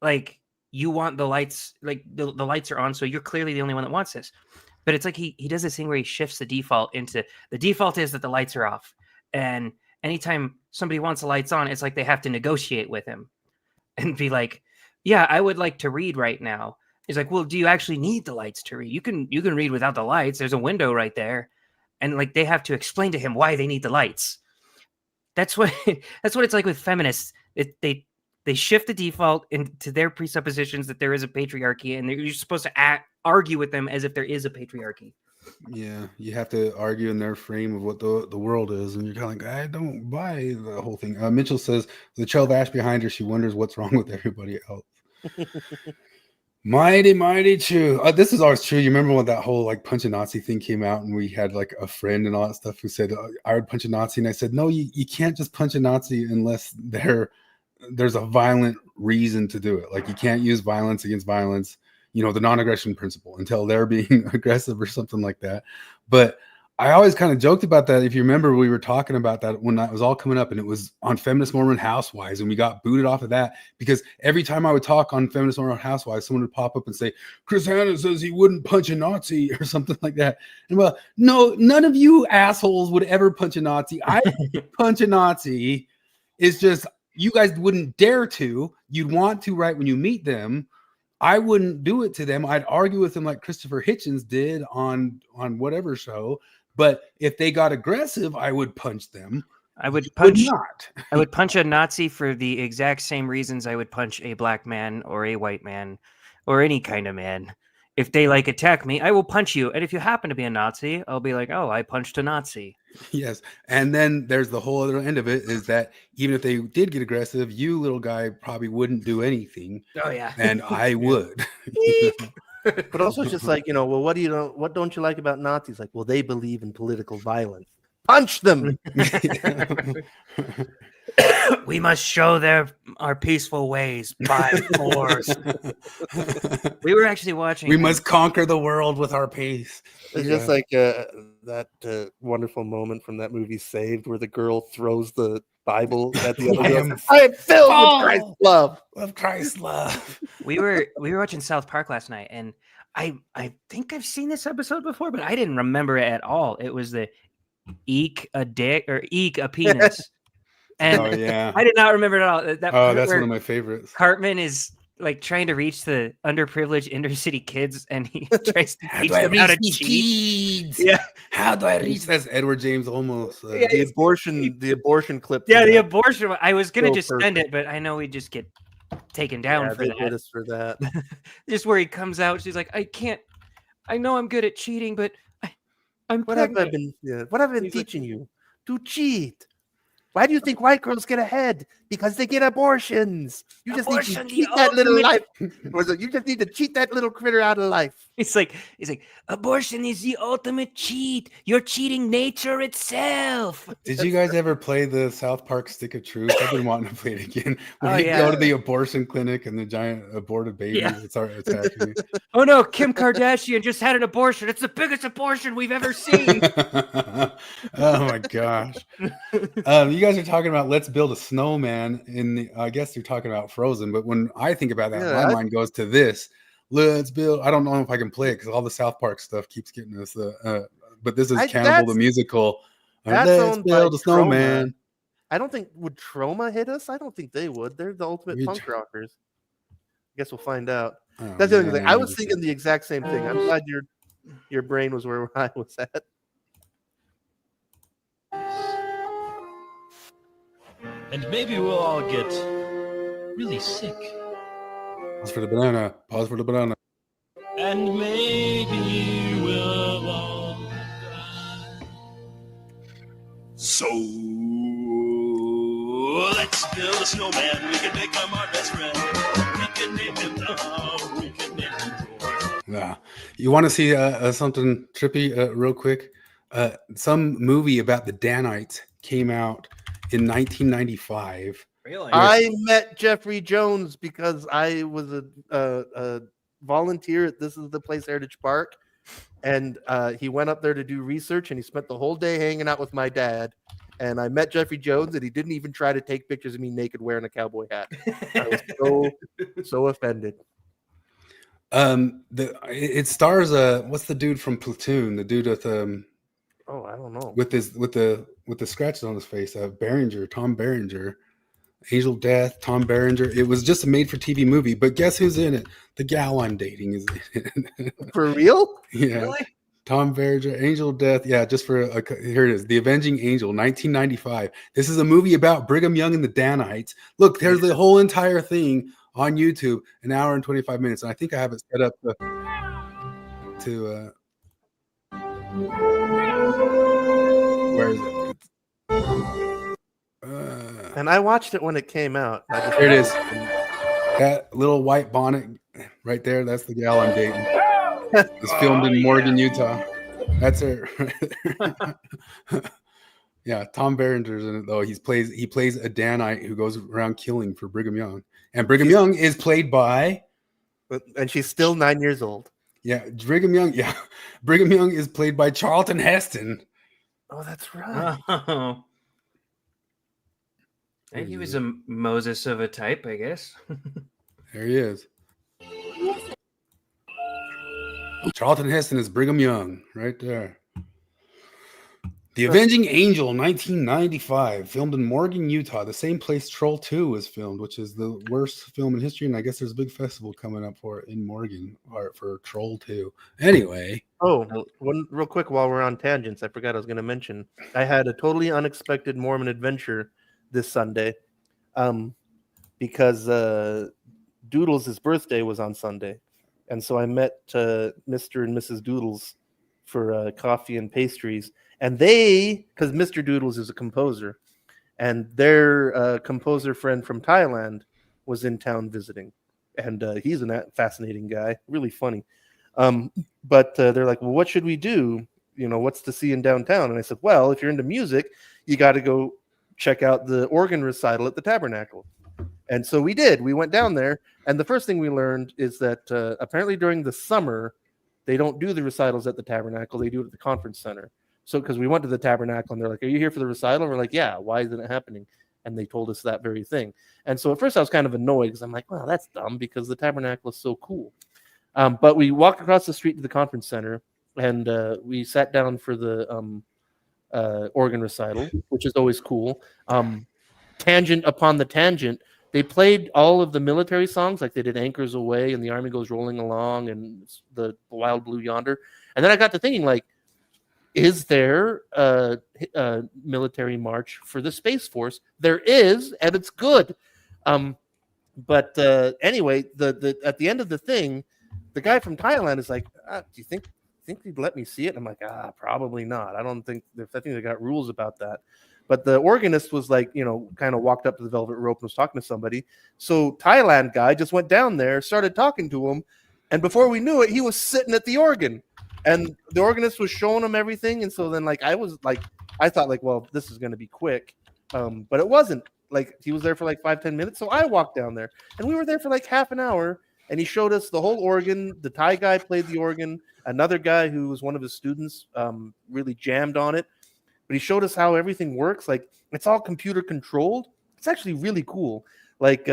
[SPEAKER 8] like you want the lights, like the lights are on, so you're clearly the only one that wants this. But it's like he does this thing where he shifts the default into the default is that the lights are off. And anytime somebody wants the lights on, it's like they have to negotiate with him and be like, yeah, I would like to read right now. He's like, well, do you actually need the lights to read? You can read without the lights. There's a window right there. And like they have to explain to him why they need the lights. That's what it's like with feminists. They shift the default into their presuppositions that there is a patriarchy, and you're supposed to argue with them as if there is a patriarchy.
[SPEAKER 2] Yeah, you have to argue in their frame of what the world is, and you're kind of like, I don't buy the whole thing. Mitchell says the child of ash behind her, she wonders what's wrong with everybody else. Mighty true. This is always true. You remember when that whole like punch a Nazi thing came out, and we had like a friend and all that stuff who said I would punch a Nazi, and I said no, you can't just punch a Nazi unless there's a violent reason to do it. Like you can't use violence against violence. You know, the non-aggression principle until they're being aggressive or something like that. But I always kind of joked about that. If you remember, we were talking about that when that was all coming up, and it was on Feminist Mormon Housewives, and we got booted off of that because every time I would talk on Feminist Mormon Housewives, someone would pop up and say, Chris Hanna says he wouldn't punch a Nazi or something like that. And well, no, none of you assholes would ever punch a Nazi. I punch a Nazi. It's just you guys wouldn't dare to. You'd want to right when you meet them. I wouldn't do it to them. I'd argue with them like Christopher Hitchens did on whatever show. But if they got aggressive, I would punch them.
[SPEAKER 8] I would punch a Nazi for the exact same reasons I would punch a black man or a white man or any kind of man. If they like attack me, I will punch you. And if you happen to be a Nazi, I'll be like, oh, I punched a Nazi.
[SPEAKER 2] Yes. And then there's the whole other end of it is that even if they did get aggressive, you little guy probably wouldn't do anything.
[SPEAKER 8] Oh, yeah.
[SPEAKER 2] And I would.
[SPEAKER 1] But also it's just like, well, what don't you like about Nazis? Like, well, they believe in political violence. Punch them.
[SPEAKER 8] We must show our peaceful ways by force. We were actually watching.
[SPEAKER 2] We must conquer the world with our pace.
[SPEAKER 1] It's just like that wonderful moment from that movie Saved, where the girl throws the Bible at the other girl. I am filled with Christ's love.
[SPEAKER 2] Of Christ's love.
[SPEAKER 8] We were watching South Park last night, and I think I've seen this episode before, but I didn't remember it at all. It was the eek a dick or eek a penis. And
[SPEAKER 2] oh, yeah.
[SPEAKER 8] I did not remember it at all.
[SPEAKER 2] That's one of my favorites.
[SPEAKER 8] Cartman is like trying to reach the underprivileged inner city kids, and he tries to teach them how to cheat.
[SPEAKER 2] Yeah, how do I reach? That's Edward James almost.
[SPEAKER 1] The abortion clip.
[SPEAKER 8] Yeah, the abortion. I was gonna just send it, but I know we just get taken down for that. Just where he comes out, she's like, I know I'm good at cheating, but I'm
[SPEAKER 1] what
[SPEAKER 8] pregnant.
[SPEAKER 1] have I been teaching you to cheat? Why do you think white girls get ahead? Because they get abortions. You just need to
[SPEAKER 8] Abortion, the
[SPEAKER 1] cheat that little life.
[SPEAKER 8] ultimate-
[SPEAKER 1] You just need to cheat that little critter out of life.
[SPEAKER 8] He's like, abortion is the ultimate cheat. You're cheating nature itself.
[SPEAKER 2] Did you guys ever play the South Park Stick of Truth? I've been wanting to play it again. When
[SPEAKER 8] Oh,
[SPEAKER 2] you
[SPEAKER 8] yeah.
[SPEAKER 2] go to the abortion clinic and the giant aborted baby it's attacking you.
[SPEAKER 8] Oh no, Kim Kardashian just had an abortion. It's the biggest abortion we've ever seen.
[SPEAKER 2] Oh my gosh. You guys are talking about let's build a snowman I guess you're talking about Frozen, but when I think about that, my mind goes to this. Let's build. I don't know if I can play it because all the South Park stuff keeps getting us. But this is Cannibal the musical. Let's build a snowman.
[SPEAKER 1] I don't think would Troma hit us. I don't think they would. They're the ultimate punk rockers. I guess we'll find out. That's the other thing. I was thinking the exact same thing. I'm glad your brain was where I was at.
[SPEAKER 12] And maybe we'll all get really sick.
[SPEAKER 2] Pause for the banana. Pause for the banana.
[SPEAKER 12] And maybe we'll all die. So let's build a snowman. We can make him our best friend. We can name him Tom. We can name him George.
[SPEAKER 2] Yeah. You want to see something trippy real quick? Some movie about the Danites came out in 1995.
[SPEAKER 8] Really?
[SPEAKER 1] I met Jeffrey Jones because I was a volunteer at This Is the Place Heritage Park, and he went up there to do research, and he spent the whole day hanging out with my dad. And I met Jeffrey Jones, and he didn't even try to take pictures of me naked wearing a cowboy hat. I was so offended.
[SPEAKER 2] It stars what's the dude from Platoon? The dude with
[SPEAKER 1] oh, I don't know.
[SPEAKER 2] With the scratches on his face. Tom Berenger. Angel Death, Tom Berenger. It was just a made-for-TV movie, but guess who's in it? The gal I'm dating is in it.
[SPEAKER 1] For real?
[SPEAKER 2] Yeah. Really? Tom Berenger, Angel Death. Yeah, just for here it is. The Avenging Angel, 1995. This is a movie about Brigham Young and the Danites. Look, there's the whole entire thing on YouTube, an hour and 25 minutes. And I think I have it set up to where is it?
[SPEAKER 1] And I watched it when it came out.
[SPEAKER 2] Here it is. That little white bonnet right there. That's the gal I'm dating. It's filmed in Morgan, Utah. That's her. Yeah, Tom Berenger's in it though. He plays a Danite who goes around killing for Brigham Young, and Brigham Young is played by.
[SPEAKER 1] And she's still 9 years old.
[SPEAKER 2] Yeah, Brigham Young. Yeah, Brigham Young is played by Charlton Heston.
[SPEAKER 1] Oh, that's right.
[SPEAKER 8] Oh. He was a Moses of a type, I guess.
[SPEAKER 2] There he is. Charlton Heston is Brigham Young, right there. The Avenging Angel, 1995, filmed in Morgan, Utah, the same place Troll 2 was filmed, which is the worst film in history, and I guess there's a big festival coming up for it in Morgan for Troll 2. Anyway.
[SPEAKER 1] Oh, one real quick while we're on tangents, I forgot I was going to mention. I had a totally unexpected Mormon adventure this Sunday, because Doodles' birthday was on Sunday, and so I met Mr. and Mrs. Doodles for coffee and pastries, and because Mr. Doodles is a composer, and their composer friend from Thailand was in town visiting, and he's a fascinating guy, really funny, but they're like, well, what should we do? What's to see in downtown? And I said, well, if you're into music, you got to go check out the organ recital at the Tabernacle. And so we did. We went down there, and the first thing we learned is that apparently during the summer, they don't do the recitals at the Tabernacle. They do it at the conference center. So because we went to the Tabernacle, and they're like, are you here for the recital? And we're like, yeah, why isn't it happening? And they told us that very thing. And so at first I was kind of annoyed because I'm like, well, that's dumb because the Tabernacle is so cool. But we walked across the street to the conference center, and we sat down for the organ recital, which is always cool. Tangent upon the tangent, they played all of the military songs, like they did Anchors Away and The Army Goes Rolling Along and The Wild Blue Yonder. And then I got to thinking, like, is there a military march for the Space Force? There is, and it's good. But anyway, at the end of the thing, the guy from Thailand is like, do you think think they'd let me see it? I'm like, probably not. I think they got rules about that. But the organist was like, kind of walked up to the velvet rope and was talking to somebody. So Thailand guy just went down there, started talking to him, and before we knew it, he was sitting at the organ, and the organist was showing him everything. And so then, I thought, well, this is going to be quick, but it wasn't. Like, he was there for like 5-10 minutes. So I walked down there, and we were there for like half an hour, and he showed us the whole organ. The Thai guy played the organ. Another guy who was one of his students really jammed on it. But he showed us how everything works. Like, it's all computer controlled. It's actually really cool. Like,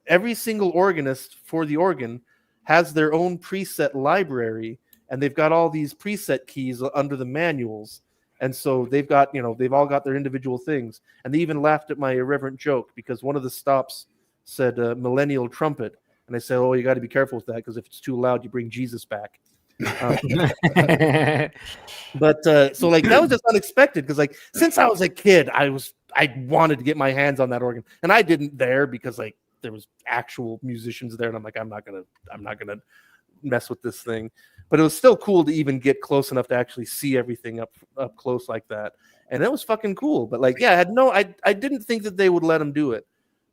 [SPEAKER 1] every single organist for the organ has their own preset library, and they've got all these preset keys under the manuals. And so they've got, they've all got their individual things. And they even laughed at my irreverent joke because one of the stops said millennial trumpet. And I said, oh, you got to be careful with that, because if it's too loud, you bring Jesus back. But so like that was just unexpected, because like since I was a kid, I wanted to get my hands on that organ, and I didn't there because like there was actual musicians there, and I'm like, I'm not gonna mess with this thing. But it was still cool to even get close enough to actually see everything up close like that, and it was fucking cool. But like, yeah, I didn't think that they would let them do it.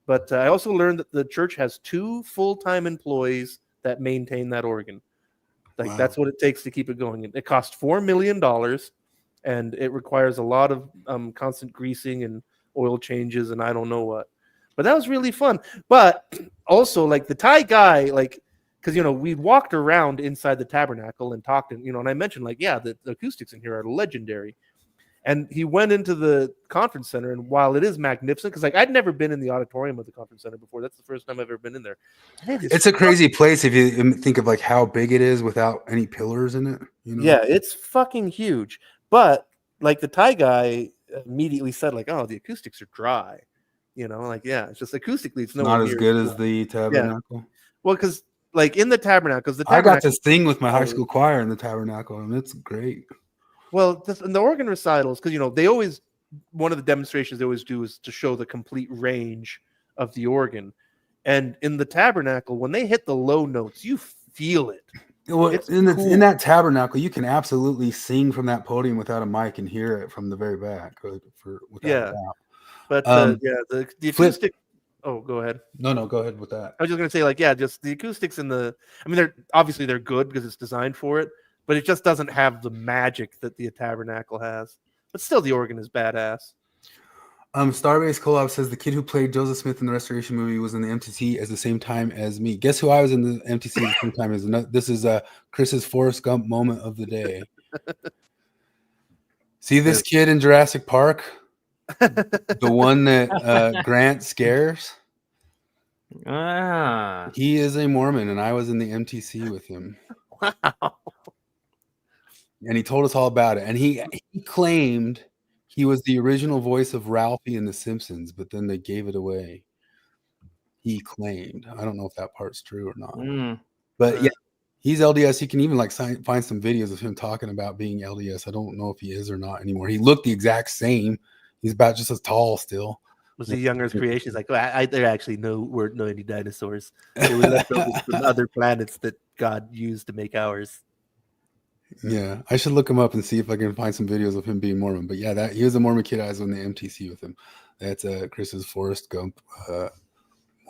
[SPEAKER 1] But I also learned that the church has 2 full-time employees that maintain that organ. Like, wow. That's what it takes to keep it going. It costs $4 million, and it requires a lot of constant greasing and oil changes and I don't know what. But that was really fun. But also, like, the Thai guy, like, because, we walked around inside the tabernacle and talked, and, and I mentioned, like, yeah, the acoustics in here are legendary. And he went into the conference center, and while it is magnificent, because like I'd never been in the auditorium of the conference center before. That's the first time I've ever been in there.
[SPEAKER 2] It's a crazy place if you think of like how big it is without any pillars in it.
[SPEAKER 1] Yeah, it's fucking huge. But like the Thai guy immediately said, like, oh, the acoustics are dry. Like, yeah, it's just acoustically, it's
[SPEAKER 2] not as good as the tabernacle.
[SPEAKER 1] Yeah. Well, because like in the tabernacle,
[SPEAKER 2] I got to sing with my high school choir in the tabernacle, and it's great.
[SPEAKER 1] Well, in the organ recitals, because they always, one of the demonstrations they always do is to show the complete range of the organ, and in the tabernacle, when they hit the low notes, you feel it.
[SPEAKER 2] Well, in that tabernacle, you can absolutely sing from that podium without a mic and hear it from the very back. Without a doubt.
[SPEAKER 1] But the acoustic. Oh, go ahead.
[SPEAKER 2] No, go ahead with that.
[SPEAKER 1] I was just gonna say, like, yeah, just the acoustics in the. I mean, they're good because it's designed for it. But it just doesn't have the magic that the tabernacle has. But still, the organ is badass.
[SPEAKER 2] Starbase Collab says the kid who played Joseph Smith in the Restoration movie was in the MTC at the same time as me. Guess who I was in the MTC at the same time as? This is Chris's Forrest Gump moment of the day. See this kid in Jurassic Park? The one that Grant scares? He is a Mormon, and I was in the MTC with him.
[SPEAKER 1] Wow.
[SPEAKER 2] And he told us all about it. And he claimed he was the original voice of Ralphie in The Simpsons, but then they gave it away. He claimed. I don't know if that part's true or not. But yeah, he's LDS. You can even like find some videos of him talking about being LDS. I don't know if he is or not anymore. He looked the exact same. He's about just as tall still.
[SPEAKER 1] Was he Younger's creation? He's like, there actually weren't any dinosaurs. They were left over from other planets that God used to make ours.
[SPEAKER 2] Yeah, I should look him up and see if I can find some videos of him being Mormon. But yeah, he was a Mormon kid. I was on the MTC with him. That's Chris's Forrest Gump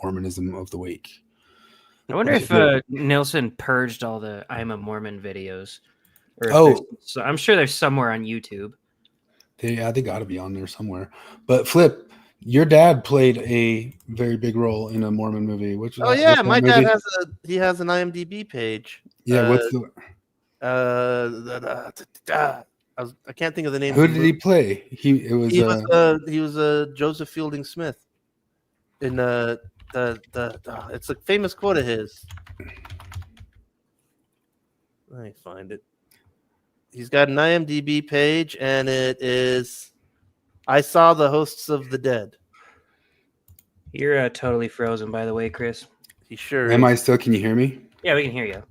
[SPEAKER 2] Mormonism of the week.
[SPEAKER 8] I wonder if Nilsson purged all the I'm a Mormon videos. So I'm sure there's somewhere on YouTube.
[SPEAKER 2] They got to be on there somewhere. But Flip, your dad played a very big role in a Mormon movie.
[SPEAKER 1] My dad has an IMDb page.
[SPEAKER 2] Yeah, what's the?
[SPEAKER 1] I can't think of the name.
[SPEAKER 2] Who did he play? He
[SPEAKER 1] was Joseph Fielding Smith. In it's a famous quote of his. Let me find it. He's got an IMDb page, and it is I saw the hosts of the dead.
[SPEAKER 8] You're totally frozen, by the way, Chris.
[SPEAKER 1] He sure
[SPEAKER 2] Am
[SPEAKER 1] is.
[SPEAKER 2] I still? Can you hear me?
[SPEAKER 8] Yeah, we can hear you.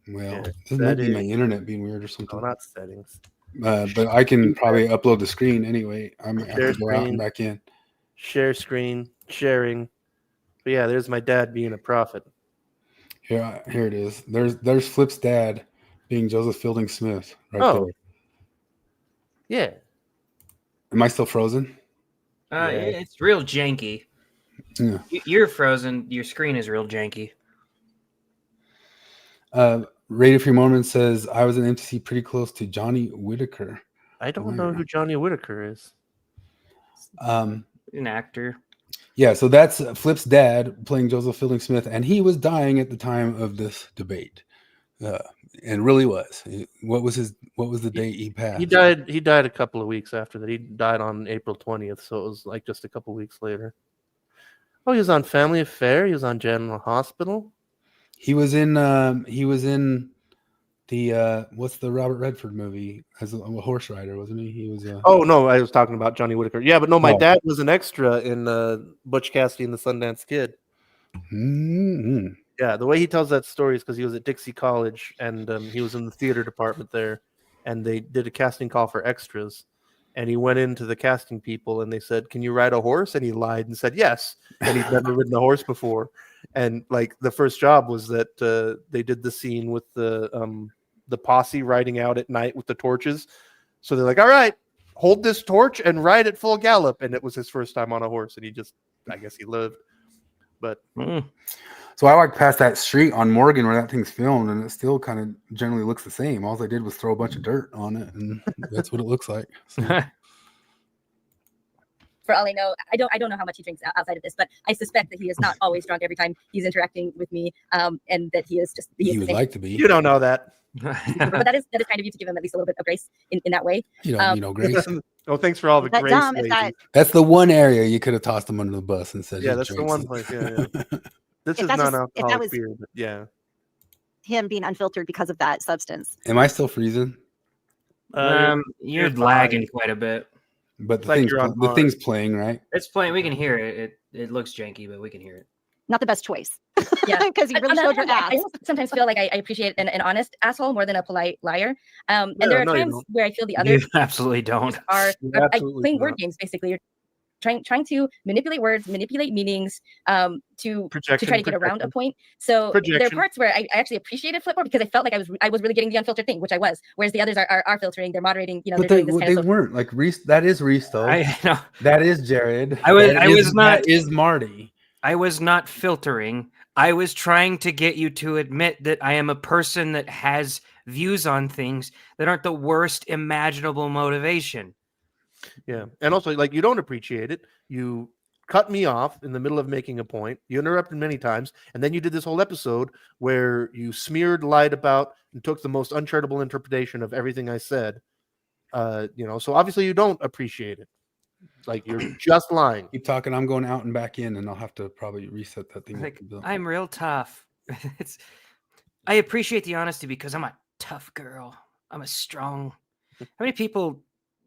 [SPEAKER 2] Well, this might be my internet being weird or something.
[SPEAKER 1] Not settings.
[SPEAKER 2] But I can probably upload the screen anyway. I'm going to have to go out and back in.
[SPEAKER 1] Share screen, sharing. But yeah, there's my dad being a prophet.
[SPEAKER 2] Here it is. There's Flip's dad being Joseph Fielding Smith right
[SPEAKER 1] Oh.
[SPEAKER 2] there.
[SPEAKER 1] Yeah.
[SPEAKER 2] Am I still frozen?
[SPEAKER 8] It's real janky.
[SPEAKER 2] Yeah.
[SPEAKER 8] You're frozen. Your screen is real janky.
[SPEAKER 2] Radio Free Mormon says I was an MTC pretty close to Johnny Whitaker.
[SPEAKER 1] I don't know who Johnny Whitaker is.
[SPEAKER 8] An actor.
[SPEAKER 2] Yeah, so that's Flip's dad playing Joseph Fielding Smith, and he was dying at the time of this debate, and really was. What was the date he passed?
[SPEAKER 1] He died a couple of weeks after that. He died on April 20th, so it was like just a couple of weeks later. Oh, he was on Family Affair. He was on General Hospital.
[SPEAKER 2] He was in the what's the Robert Redford movie as a horse rider, wasn't he? He was.
[SPEAKER 1] Oh no, I was talking about Johnny Whitaker. Yeah, but no, my dad was an extra in Butch Cassidy and the Sundance Kid.
[SPEAKER 2] Mm-hmm.
[SPEAKER 1] Yeah, the way he tells that story is because he was at Dixie College and he was in the theater department there, and they did a casting call for extras, and he went into the casting people and they said, "Can you ride a horse?" And he lied and said yes, and he'd never ridden a horse before. And like the first job was that they did the scene with the posse riding out at night with the torches. So they're like, "All right, hold this torch and ride at full gallop." And it was his first time on a horse, and I guess he lived. But
[SPEAKER 2] so I walked past that street on Morgan where that thing's filmed, and it still kind of generally looks the same. All I did was throw a bunch of dirt on it, and that's what it looks like. So.
[SPEAKER 4] For all I know, I don't know how much he drinks outside of this, but I suspect that he is not always drunk every time he's interacting with me, and that he is just.
[SPEAKER 2] He would like to be.
[SPEAKER 1] You don't know that.
[SPEAKER 4] But that is kind of you to give him at least a little bit of grace in that way.
[SPEAKER 2] You know, grace.
[SPEAKER 1] Oh, thanks for all the grace.
[SPEAKER 2] That's the one area you could have tossed him under the bus and said,
[SPEAKER 1] "Yeah, that's the one place." Yeah. This is non-alcoholic beer, but yeah.
[SPEAKER 7] Him being unfiltered because of that substance.
[SPEAKER 2] Am I still freezing?
[SPEAKER 8] You're lagging quite a bit.
[SPEAKER 2] But the thing's playing, right?
[SPEAKER 8] It's playing. We can hear it. It looks janky, but we can hear it.
[SPEAKER 7] Not the best choice.
[SPEAKER 4] Yeah,
[SPEAKER 7] because you really showed your ass.
[SPEAKER 4] I sometimes feel like I appreciate an honest asshole more than a polite liar. And there are times where I feel the other
[SPEAKER 8] You absolutely don't.
[SPEAKER 4] are playing word games. Basically, you're trying to manipulate words, manipulate meanings, to try to get around a point. So there are parts where I actually appreciated Flipboard because I felt like I was really getting the unfiltered thing, which I was. Whereas the others are filtering, they're moderating. You know,
[SPEAKER 2] but
[SPEAKER 4] they're doing this
[SPEAKER 2] they weren't like Reese. That is Reese, though.
[SPEAKER 8] I know.
[SPEAKER 2] That is Jared.
[SPEAKER 8] I was not.
[SPEAKER 2] That is Marty.
[SPEAKER 8] I was not filtering. I was trying to get you to admit that I am a person that has views on things that aren't the worst imaginable motivation.
[SPEAKER 1] Yeah. And also, like, you don't appreciate it. You cut me off in the middle of making a point. You interrupted many times. And then you did this whole episode where you smeared, lied about, and took the most uncharitable interpretation of everything I said. So obviously you don't appreciate it. Like, you're just lying.
[SPEAKER 2] Keep talking. I'm going out and back in, and I'll have to probably reset that thing.
[SPEAKER 8] Like, I'm real tough. I appreciate the honesty because I'm a tough girl. I'm a strong. How many people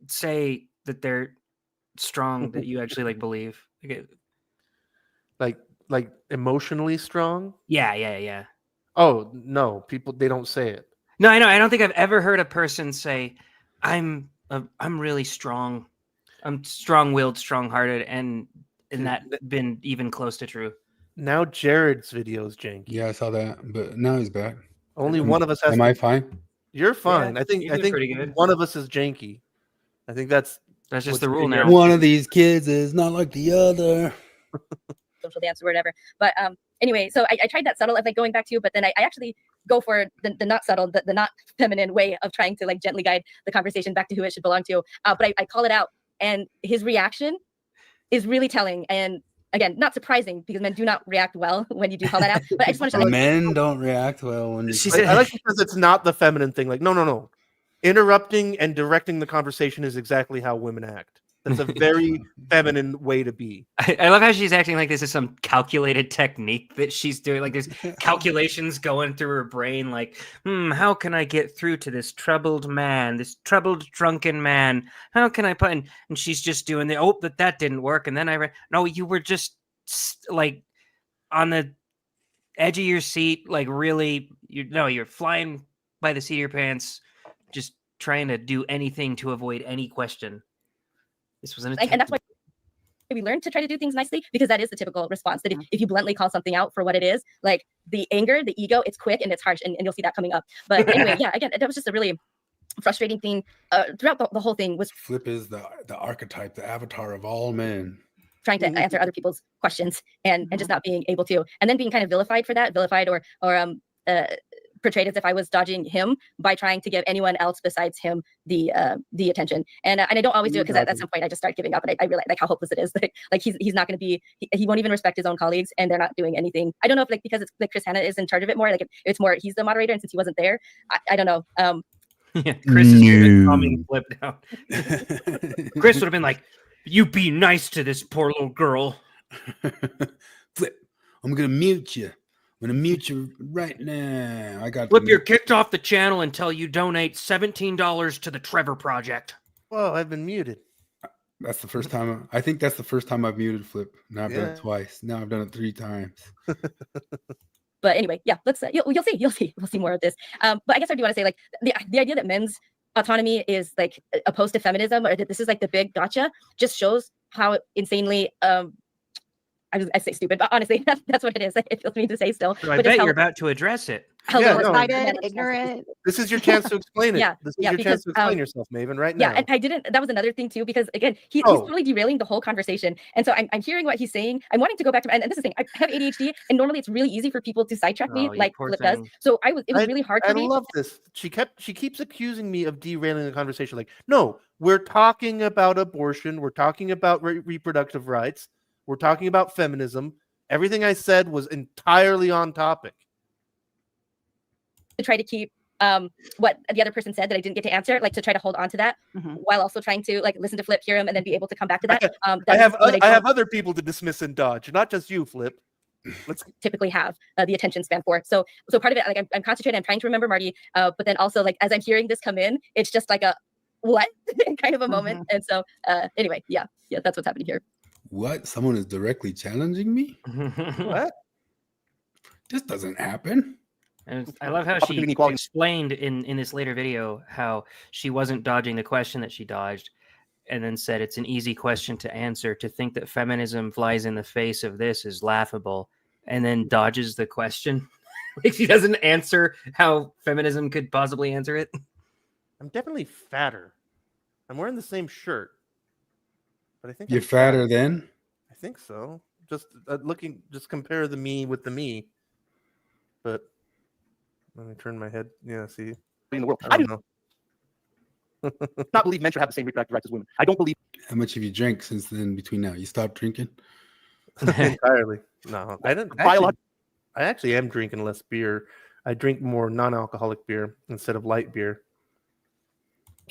[SPEAKER 8] say that they're strong that you actually believe?
[SPEAKER 1] Like emotionally strong?
[SPEAKER 8] Yeah.
[SPEAKER 1] Oh no, people, they don't say it.
[SPEAKER 8] No, I know. I don't think I've ever heard a person say, "I'm really strong. I'm strong-willed, strong-hearted," and that been even close to true.
[SPEAKER 1] Now Jared's video is janky.
[SPEAKER 2] Yeah, I saw that, but now he's back.
[SPEAKER 1] Only one of us has.
[SPEAKER 2] Am I fine?
[SPEAKER 1] You're fine.
[SPEAKER 8] Yeah,
[SPEAKER 1] I think
[SPEAKER 8] pretty good.
[SPEAKER 1] One of us is janky. I think that's
[SPEAKER 8] just the rule now.
[SPEAKER 2] One of these kids is not like the other.
[SPEAKER 4] Social dance or whatever. But anyway, so I tried that subtle, like going back to you, but then I actually go for the not subtle, the not feminine way of trying to gently guide the conversation back to who it should belong to. But I call it out, and his reaction is really telling. And again, not surprising because men do not react well when you do call that out. But I just want to show
[SPEAKER 2] men don't react well when you
[SPEAKER 1] I like because it's not the feminine thing. Like, no. Interrupting and directing the conversation is exactly how women act. That's a very feminine way to be.
[SPEAKER 8] I love how she's acting like this is some calculated technique that she's doing. Like there's calculations going through her brain. Like, how can I get through to this troubled man, this troubled drunken man? How can I put in? And she's just doing that didn't work. And then no, you were just like on the edge of your seat. Like really, you're flying by the seat of your pants, just trying to do anything to avoid any question. This was an attempt.
[SPEAKER 4] And that's why we learn to try to do things nicely, because that is the typical response. That if you bluntly call something out for what it is, like the anger, the ego, it's quick and it's harsh, and you'll see that coming up. But anyway, yeah, again, that was just a really frustrating thing throughout the whole thing. Was
[SPEAKER 2] Flip is the archetype, the avatar of all men.
[SPEAKER 4] Trying to answer other people's questions and just not being able to, and then being kind of vilified for that, or portrayed as if I was dodging him by trying to give anyone else besides him the attention. And I don't always do it, because at some point I just start giving up, and I realize like how hopeless it is. Like he's not going to be, he won't even respect his own colleagues, and they're not doing anything. I don't know if like because it's like Chris Hanna is in charge of it more, like it's more he's the moderator, and since he wasn't there, I don't know.
[SPEAKER 8] Yeah, Chris is good at calming Flip down. Chris would have been like, "You be nice to this poor little girl."
[SPEAKER 2] Flip, I'm gonna mute you. I'm gonna mute you right now. I got
[SPEAKER 8] Flip, you're kicked off the channel until you donate $17 to the Trevor Project.
[SPEAKER 1] Well, I've been muted.
[SPEAKER 2] That's the first time. I think that's the first time I've muted Flip. Now I've done it twice. Now I've done it 3 times.
[SPEAKER 4] But anyway, yeah, let's you'll see we'll see more of this. But I guess I do want to say, like, the idea that men's autonomy is like opposed to feminism, or that this is like the big gotcha, just shows how insanely I say stupid, but honestly, that's what it is. It feels mean to say still.
[SPEAKER 8] So I bet you're about to address it.
[SPEAKER 7] Ignorant.
[SPEAKER 1] This is your chance to explain it. This is your chance to explain yourself, Maven, right now.
[SPEAKER 4] Yeah, and I didn't. That was another thing too, because again, he's totally derailing the whole conversation. And so I'm hearing what he's saying. I'm wanting to go back to, and this is the thing. I have ADHD, and normally it's really easy for people to sidetrack me, like Flip does. So it was really hard for me.
[SPEAKER 1] I love this. She keeps accusing me of derailing the conversation. Like, no, we're talking about abortion. We're talking about reproductive rights. We're talking about feminism. Everything I said was entirely on topic.
[SPEAKER 4] To try to keep what the other person said that I didn't get to answer, like to try to hold on to that, while also trying to like listen to Flip, hear him, and then be able to come back to that.
[SPEAKER 1] I have other people to dismiss and dodge, not just you, Flip.
[SPEAKER 4] Let's typically have the attention span for. So part of it, like I'm concentrating, I'm trying to remember Marty, but then also like as I'm hearing this come in, it's just like a what kind of a moment. And so anyway, yeah, that's what's happening here.
[SPEAKER 2] What? Someone is directly challenging me?
[SPEAKER 1] What?
[SPEAKER 2] This doesn't happen.
[SPEAKER 8] And I love how she explained in this later video how she wasn't dodging the question that she dodged, and then said it's an easy question to answer. To think that feminism flies in the face of this is laughable, and then dodges the question. Like she doesn't answer how feminism could possibly answer it.
[SPEAKER 1] I'm definitely fatter. I'm wearing the same shirt. But I think
[SPEAKER 2] you're fatter then?
[SPEAKER 1] I think so. Just just compare the me with the me. But let me turn my head. Yeah, see.
[SPEAKER 6] In the world,
[SPEAKER 1] I don't know.
[SPEAKER 6] Not believe men should have the same reproductive rights as women. I don't believe.
[SPEAKER 2] How much have you drank since then? Between now, you stopped drinking?
[SPEAKER 1] Entirely. No, I didn't. I actually am drinking less beer. I drink more non-alcoholic beer instead of light beer.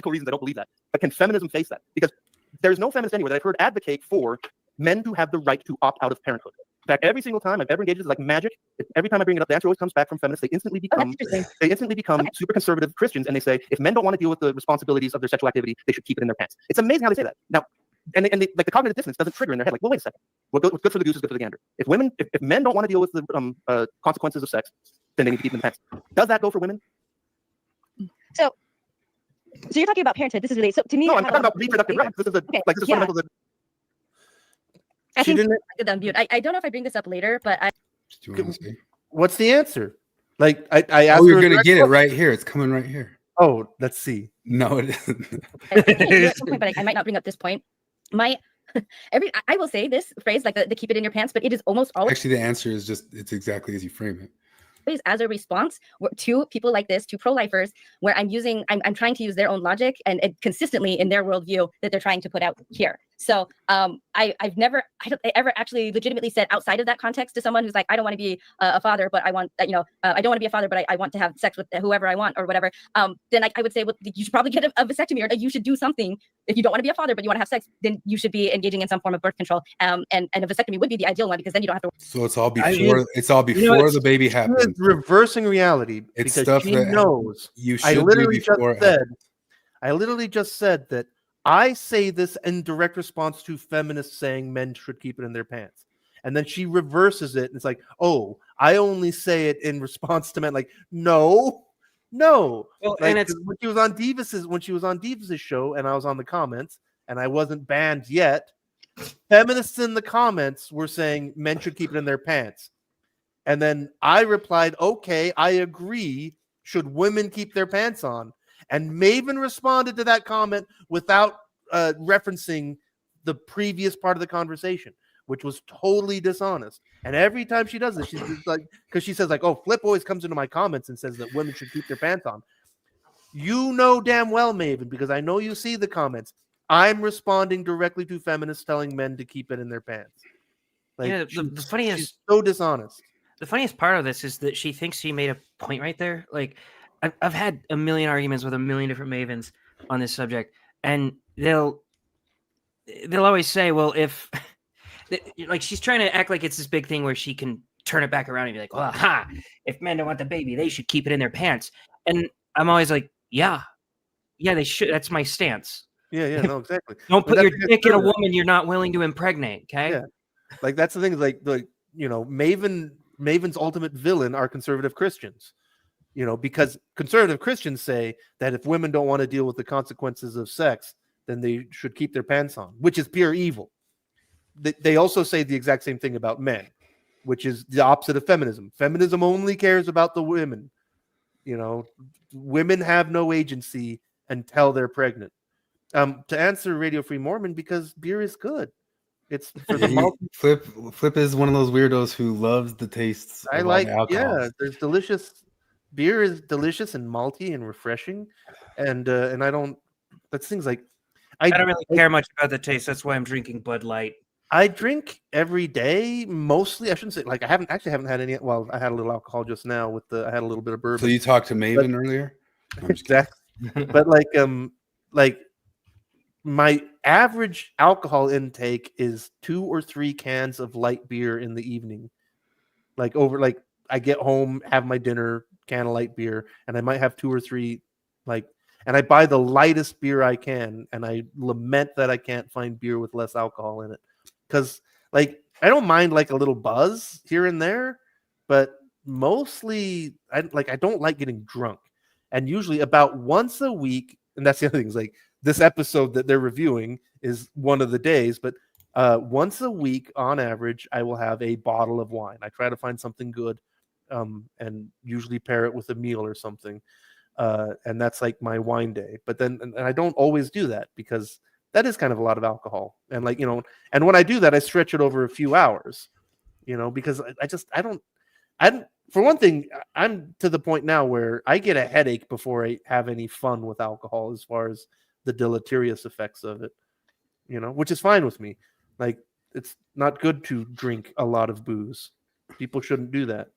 [SPEAKER 6] Reasons I don't believe that. But can feminism face that? Because there's no feminist anywhere that I've heard advocate for men to have the right to opt out of parenthood. In fact, every single time I've ever engaged, it's like magic. Every time I bring it up, the answer always comes back from feminists. They instantly become super conservative Christians, and they say if men don't want to deal with the responsibilities of their sexual activity, they should keep it in their pants. It's amazing how they say that. Now, and they, like the cognitive dissonance doesn't trigger in their head. Like, well, wait a second. What's good for the goose is good for the gander. If men don't want to deal with the consequences of sex, then they need to keep it in their pants. Does that go for women?
[SPEAKER 4] So you're talking about parenthood. This is really, so to me.
[SPEAKER 6] No, I'm talking about reproductive rights. This is this is fundamental.
[SPEAKER 4] I think I don't know if I bring this up later, but
[SPEAKER 1] what's the answer? Like I asked.
[SPEAKER 2] Oh, you're gonna get it right here. It's coming right here.
[SPEAKER 1] Oh, let's see.
[SPEAKER 2] No, it isn't.
[SPEAKER 4] But I might not bring up this point. I will say this phrase, like the keep it in your pants, but it is almost always.
[SPEAKER 2] Actually, the answer is it's exactly as you frame it.
[SPEAKER 4] As a response to people like this, to pro-lifers, where I'm trying to use their own logic and consistently in their worldview that they're trying to put out here. So I've never ever actually legitimately said outside of that context to someone who's like, I don't want to be a father, but I want, I don't want to be a father, but I want to have sex with whoever I want or whatever. Then I would say, well, you should probably get a vasectomy, or you should do something. If you don't want to be a father, but you want to have sex, then you should be engaging in some form of birth control. And a vasectomy would be the ideal one, because then you don't have to.
[SPEAKER 2] So it's all before the baby happens.
[SPEAKER 1] Reversing reality.
[SPEAKER 2] It's
[SPEAKER 1] because
[SPEAKER 2] stuff
[SPEAKER 1] she
[SPEAKER 2] that
[SPEAKER 1] knows.
[SPEAKER 2] You should do before.
[SPEAKER 1] I literally just said that I say this in direct response to feminists saying men should keep it in their pants. And then she reverses it. And it's like, oh, I only say it in response to men. Like, no. Well, like, and it's when she was on Divas's show and I was on the comments and I wasn't banned yet, feminists in the comments were saying men should keep it in their pants. And then I replied, okay, I agree. Should women keep their pants on? And Maven responded to that comment without referencing the previous part of the conversation, which was totally dishonest. And every time she does this, she's just like, because she says like, oh, Flip always comes into my comments and says that women should keep their pants on. You know damn well, Maven, because I know you see the comments. I'm responding directly to feminists telling men to keep it in their pants. Like,
[SPEAKER 8] Yeah, the funniest,
[SPEAKER 1] she's so dishonest.
[SPEAKER 8] The funniest part of this is that she thinks she made a point right there. Like, I've had a million arguments with a million different Mavens on this subject, and they'll always say, well, if like she's trying to act like it's this big thing where she can turn it back around and be like, well, if men don't want the baby, they should keep it in their pants. And I'm always like, yeah, they should. That's my stance.
[SPEAKER 1] Yeah, no, exactly.
[SPEAKER 8] Don't put your dick in a woman you're not willing to impregnate. Okay.
[SPEAKER 1] Yeah, like that's the thing. Like you know, Maven's ultimate villain are conservative Christians. You know, because conservative Christians say that if women don't want to deal with the consequences of sex, then they should keep their pants on, which is pure evil. They also say the exact same thing about men, which is the opposite of feminism. Feminism only cares about the women. You know, women have no agency until they're pregnant. To answer Radio Free Mormon, because beer is good. It's for the
[SPEAKER 2] Flip is one of those weirdos who loves the tastes.
[SPEAKER 1] I like, yeah. There's delicious beer is delicious and malty and refreshing, and I don't. That's things like
[SPEAKER 8] I don't really care much about the taste. That's why I'm drinking Bud Light.
[SPEAKER 1] I drink every day, mostly. I shouldn't say like I haven't had any. Well, I had a little alcohol just now with I had a little bit of bourbon.
[SPEAKER 2] So you talked to Maven earlier?
[SPEAKER 1] Exactly. But like my average alcohol intake is 2 or 3 cans of light beer in the evening. Like I get home, have my dinner, can of light beer, and I might have 2 or 3 and I buy the lightest beer I can, and I lament that I can't find beer with less alcohol in it. Because I don't mind like a little buzz here and there, but mostly I don't like getting drunk. And usually about once a week, and that's the other thing, is like this episode that they're reviewing is one of the days, but once a week on average, I will have a bottle of wine. I try to find something good and usually pair it with a meal or something. And that's like my wine day. But then and I don't always do that because that is kind of a lot of alcohol. And and when I do that, I stretch it over a few hours, because I don't for one thing, I'm to the point now where I get a headache before I have any fun with alcohol as far as the deleterious effects of it, which is fine with me. Like, it's not good to drink a lot of booze. People shouldn't do that.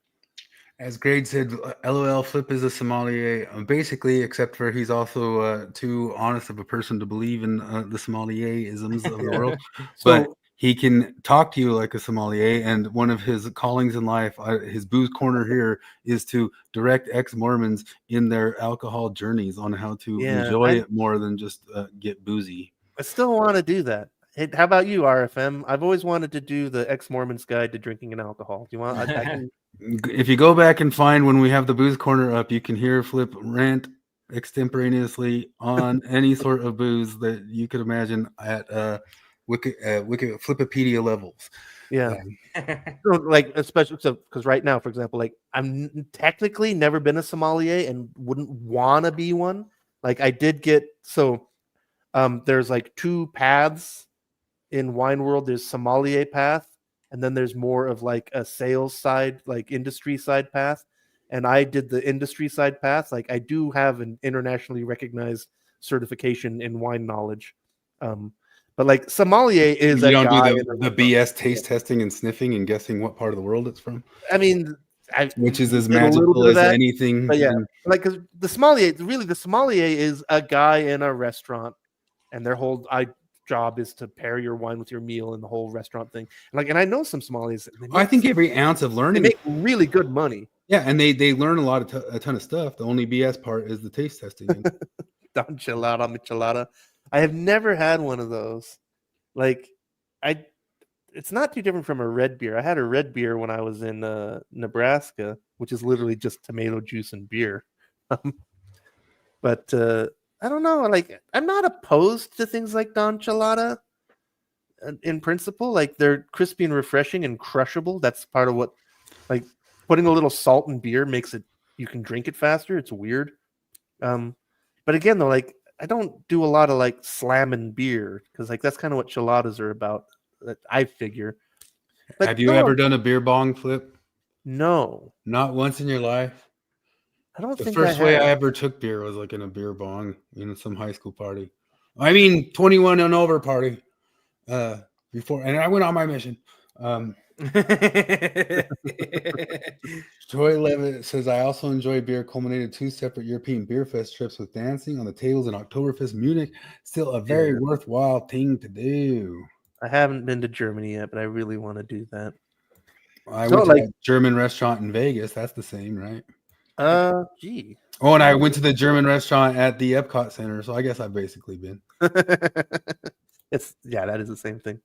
[SPEAKER 2] As Greg said, LOL, Flip is a sommelier, basically, except for he's also too honest of a person to believe in the sommelier-isms of the world. But he can talk to you like a sommelier, and one of his callings in life, his booze corner here, is to direct ex-Mormons in their alcohol journeys on how to enjoy it more than just get boozy.
[SPEAKER 1] I still want to do that. Hey, how about you, RFM? I've always wanted to do the ex-Mormon's Guide to Drinking and Alcohol. Do you want? I can...
[SPEAKER 2] If you go back and find when we have the booze corner up, you can hear Flip rant extemporaneously on any sort of booze that you could imagine at Flipopedia levels.
[SPEAKER 1] Yeah, especially because right now, for example, I'm technically never been a sommelier and wouldn't want to be one. I did get there's 2 paths in wine world. There's sommelier path, and then there's more of a sales side, industry side path. And I did the industry side path. I do have an internationally recognized certification in wine knowledge. But sommelier is
[SPEAKER 2] you don't do the BS taste testing and sniffing and guessing what part of the world it's from.
[SPEAKER 1] I mean,
[SPEAKER 2] which is as magical as anything.
[SPEAKER 1] But yeah, because the sommelier is a guy in a restaurant, and their whole job is to pair your wine with your meal and the whole restaurant thing. And I know some sommeliers.
[SPEAKER 2] I think every ounce of learning,
[SPEAKER 1] they make really good money.
[SPEAKER 2] Yeah, and they learn a ton of stuff. The only BS part is the taste testing.
[SPEAKER 1] Don Chelada, Michelada. I have never had one of those. It's not too different from a red beer. I had a red beer when I was in Nebraska, which is literally just tomato juice and beer. But I don't know. I'm not opposed to things like Don Chelada. in principle. Like they're crispy and refreshing and crushable. That's part of what, like putting a little salt in beer makes it, you can drink it faster. It's weird. But again, though, like I don't do a lot of like slamming beer because like that's kind of what chiladas are about. That I figure. Like,
[SPEAKER 2] Have you ever done a beer bong flip?
[SPEAKER 1] No,
[SPEAKER 2] not once in your life.
[SPEAKER 1] I don't
[SPEAKER 2] the
[SPEAKER 1] think
[SPEAKER 2] first
[SPEAKER 1] I
[SPEAKER 2] way
[SPEAKER 1] have.
[SPEAKER 2] I ever took beer was like in a beer bong in some high school party. I mean, 21 and over party. Before, and I went on my mission. Joy Levitt says, I also enjoy beer, culminated 2 separate European beer fest trips with dancing on the tables in Oktoberfest Munich. Still a very worthwhile thing to do.
[SPEAKER 1] I haven't been to Germany yet, but I really want to do that.
[SPEAKER 2] I went to that German restaurant in Vegas. That's the same, right?
[SPEAKER 1] Gee.
[SPEAKER 2] Oh, and I went to the German restaurant at the Epcot Center, so I guess I've basically been.
[SPEAKER 1] That is the same thing.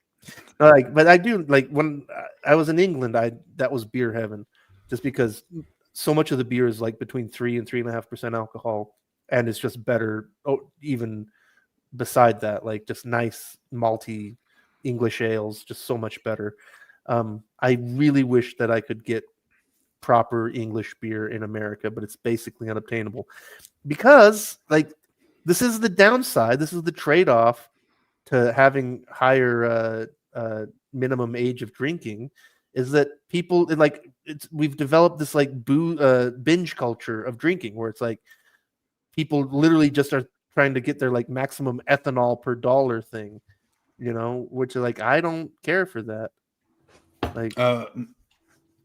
[SPEAKER 1] Like, but I do like when I was in England, that was beer heaven, just because so much of the beer is like between 3 and 3.5% alcohol, and it's just better. Oh, even beside that, like just nice malty English ales, just so much better. I really wish that I could get proper English beer in America, but it's basically unobtainable because like this is the downside. This is the trade-off to having higher minimum age of drinking, is that people like we've developed this like binge culture of drinking where it's like people literally just are trying to get their like maximum ethanol per dollar thing, which is like I don't care for that. Like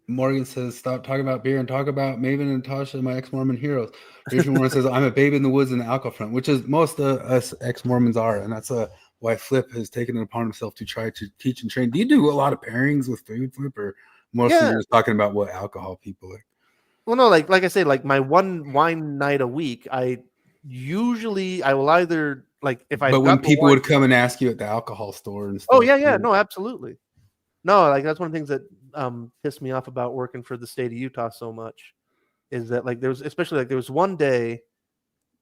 [SPEAKER 2] Morgan says, stop talking about beer and talk about Maven and Tasha, my ex-Mormon heroes. Rachel Morgan says, I'm a babe in the woods in the alcohol front, which is most of us ex-Mormons are. And that's why Flip has taken it upon himself to try to teach and train. Do you do a lot of pairings with food, Flip, or mostly you're just talking about what alcohol people like?
[SPEAKER 1] Well, no, like I say, like my one wine night a week, I will either like if I.
[SPEAKER 2] But when people would come and ask you at the alcohol store and stuff.
[SPEAKER 1] Oh yeah, no, absolutely. No, like that's one of the things that pissed me off about working for the state of Utah so much, is that like there was one day,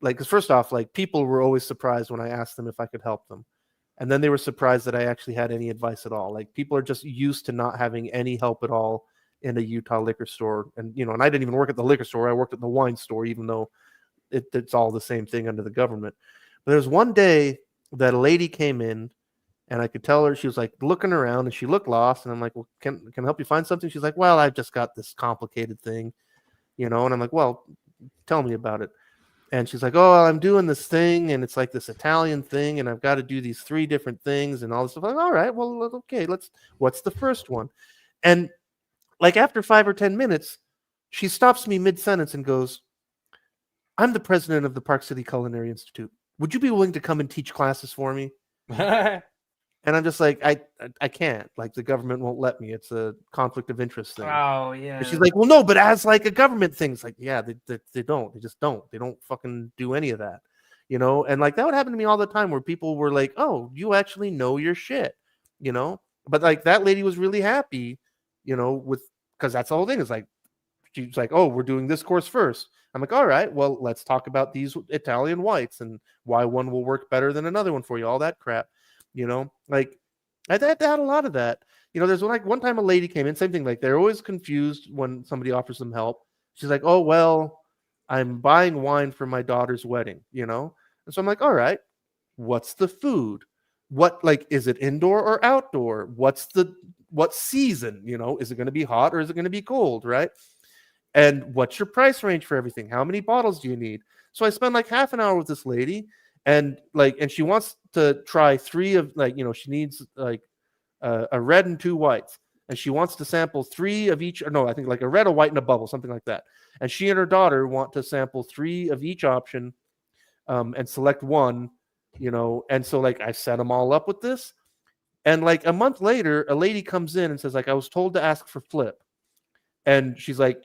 [SPEAKER 1] like because first off, like people were always surprised when I asked them if I could help them, and then they were surprised that I actually had any advice at all. Like people are just used to not having any help at all in a Utah liquor store, and and I didn't even work at the liquor store. I worked at the wine store, even though it's all the same thing under the government. But there was one day that a lady came in. And I could tell her, she was like looking around and she looked lost. And I'm like, well, can I help you find something? She's like, well, I've just got this complicated thing, and I'm like, well, tell me about it. And she's like, oh, I'm doing this thing. And it's like this Italian thing. And I've got to do these 3 different things and all this stuff. I'm like, all right, well, okay, what's the first one? And like after 5 or 10 minutes, she stops me mid-sentence and goes, I'm the president of the Park City Culinary Institute. Would you be willing to come and teach classes for me? And I'm just like, I can't. Like the government won't let me. It's a conflict of interest thing.
[SPEAKER 8] Oh yeah.
[SPEAKER 1] And she's like, well, no, but as like a government thing, it's like, yeah, they don't. They just don't. They don't fucking do any of that, And like that would happen to me all the time, where people were like, oh, you actually know your shit, But like that lady was really happy, because that's the whole thing. Is like, she's like, oh, we're doing this course first. I'm like, all right, well, let's talk about these Italian whites and why one will work better than another one for you. All that crap. Like I had a lot of that. There's like one time a lady came in, same thing. Like they're always confused when somebody offers them help. She's like, oh, well, I'm buying wine for my daughter's wedding, And so I'm like, all right, what's the food? What, like, is it indoor or outdoor? What season, is it going to be hot or is it going to be cold? Right. And what's your price range for everything? How many bottles do you need? So I spend like half an hour with this lady. And she wants to try 3 of she needs like a red and 2 whites, and she wants to sample 3 of each. Or no, I think like a red, a white, and a bubble, something like that. And she and her daughter want to sample 3 of each option, and select one, And so like I set them all up with this, and like a month later, a lady comes in and says like I was told to ask for Flip, and she's like,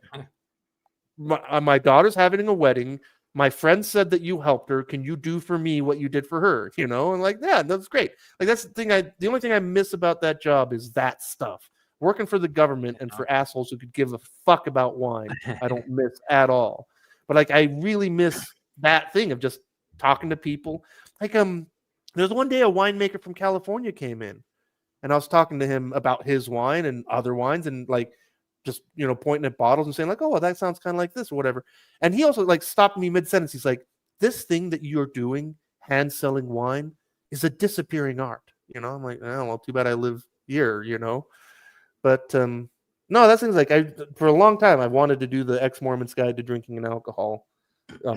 [SPEAKER 1] my daughter's having a wedding. My friend said that you helped her. Can you do for me what you did for her? And like, yeah, that's great. Like that's the thing. The only thing I miss about that job is that stuff. Working for the government and for assholes who could give a fuck about wine, I don't miss at all. But like, I really miss that thing of just talking to people. Like, there's one day a winemaker from California came in, and I was talking to him about his wine and other wines, and like just pointing at bottles and saying like, oh, well, that sounds kind of like this or whatever. And he also like stopped me mid sentence. He's like, this thing that you're doing, hand selling wine, is a disappearing art. I'm like, oh, well, too bad I live here. But no, that seems like for a long time I wanted to do the Ex-Mormon's Guide to Drinking and Alcohol,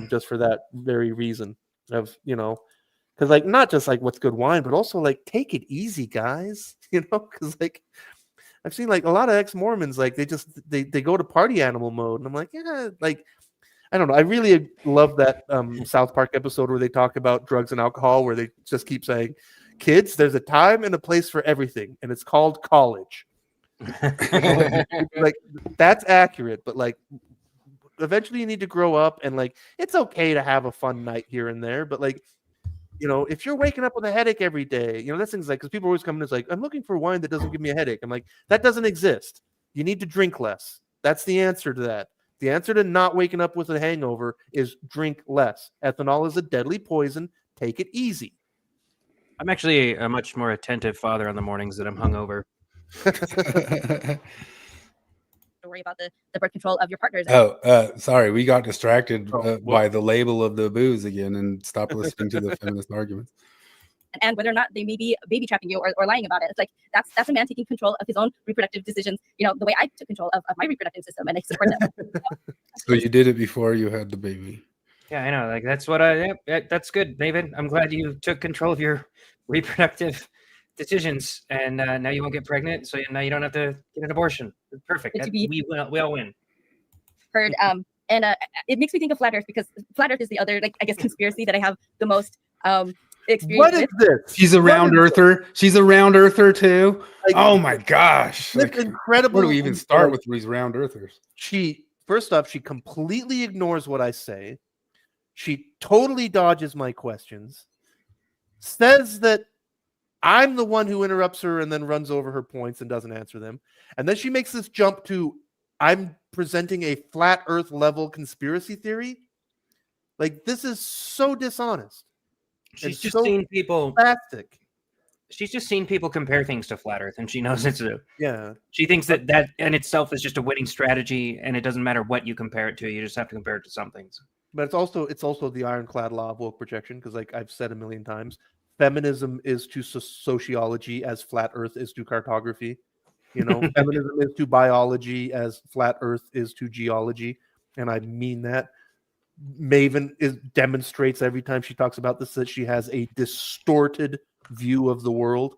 [SPEAKER 1] just for that very reason of because like not just like what's good wine, but also like take it easy, guys. Because like I've seen like a lot of ex-Mormons like they go to party animal mode, and I'm like, yeah, like I don't know. I really love that South Park episode where they talk about drugs and alcohol, where they just keep saying, kids, there's a time and a place for everything, and it's called college. Like that's accurate, but like eventually you need to grow up, and like it's okay to have a fun night here and there, but like if you're waking up with a headache every day, that's things like, because people always come in, it's like, I'm looking for wine that doesn't give me a headache. I'm like, that doesn't exist. You need to drink less. That's the answer to that. The answer to not waking up with a hangover is drink less. Ethanol is a deadly poison. Take it easy.
[SPEAKER 8] I'm actually a much more attentive father on the mornings that I'm hungover.
[SPEAKER 4] Worry about the birth control of your partners.
[SPEAKER 2] Sorry, we got distracted by the label of the booze again and stopped listening to the feminist arguments.
[SPEAKER 4] And whether or not they may be baby trapping you or lying about it. It's like that's a man taking control of his own reproductive decisions. The way I took control of my reproductive system, and I support that.
[SPEAKER 2] So you did it before you had the baby.
[SPEAKER 8] Yeah, I know. Like that's what that's good, David. I'm glad you took control of your reproductive decisions, and now you won't get pregnant, so now you don't have to get an abortion. Perfect. We all win.
[SPEAKER 4] Heard, and it makes me think of flat Earth, because flat Earth is the other, like, I guess, conspiracy that I have the most experience
[SPEAKER 1] what is
[SPEAKER 4] with.
[SPEAKER 1] this?
[SPEAKER 2] She's a round earther. She's a round earther too. Like, oh my gosh!
[SPEAKER 1] Like, incredible.
[SPEAKER 2] Where do we even start with these round earthers?
[SPEAKER 1] First off, she completely ignores what I say. She totally dodges my questions. Says that I'm the one who interrupts her and then runs over her points and doesn't answer them. And then she makes this jump to, I'm presenting a flat earth level conspiracy theory. Like, this is so dishonest.
[SPEAKER 8] She's just seen people
[SPEAKER 1] plastic.
[SPEAKER 8] She's just seen people compare things to flat earth, and she knows it's a,
[SPEAKER 1] yeah.
[SPEAKER 8] She thinks that in itself is just a winning strategy, and it doesn't matter what you compare it to. You just have to compare it to some things.
[SPEAKER 1] But it's also the ironclad law of woke projection, because like I've said a million times, feminism is to sociology as flat earth is to cartography. Feminism is to biology as flat earth is to geology. And I mean that. Maven demonstrates every time she talks about this that she has a distorted view of the world.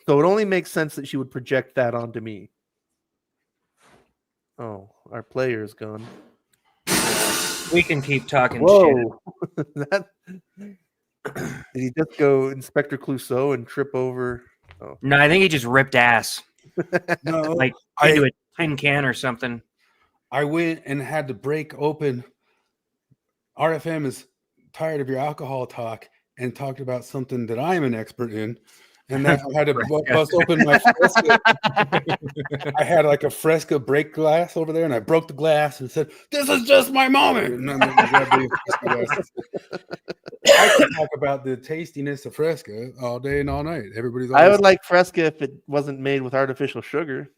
[SPEAKER 1] So it only makes sense that she would project that onto me. Oh, our player's gone.
[SPEAKER 8] We can keep talking
[SPEAKER 1] Whoa. Shit. Did he just go Inspector Clouseau and trip over? Oh.
[SPEAKER 8] No, I think he just ripped ass.
[SPEAKER 2] No,
[SPEAKER 8] like into a tin can or something.
[SPEAKER 2] I went and had to break open. RFM is tired of your alcohol talk and talked about something that I'm an expert in. And then I had to bust open my Fresca. I had like a Fresca break glass over there, and I broke the glass and said, "This is just my moment." And then I grabbed the Fresca glass. I could talk about the tastiness of Fresca all day and all night.
[SPEAKER 1] I would like Fresca if it wasn't made with artificial sugar.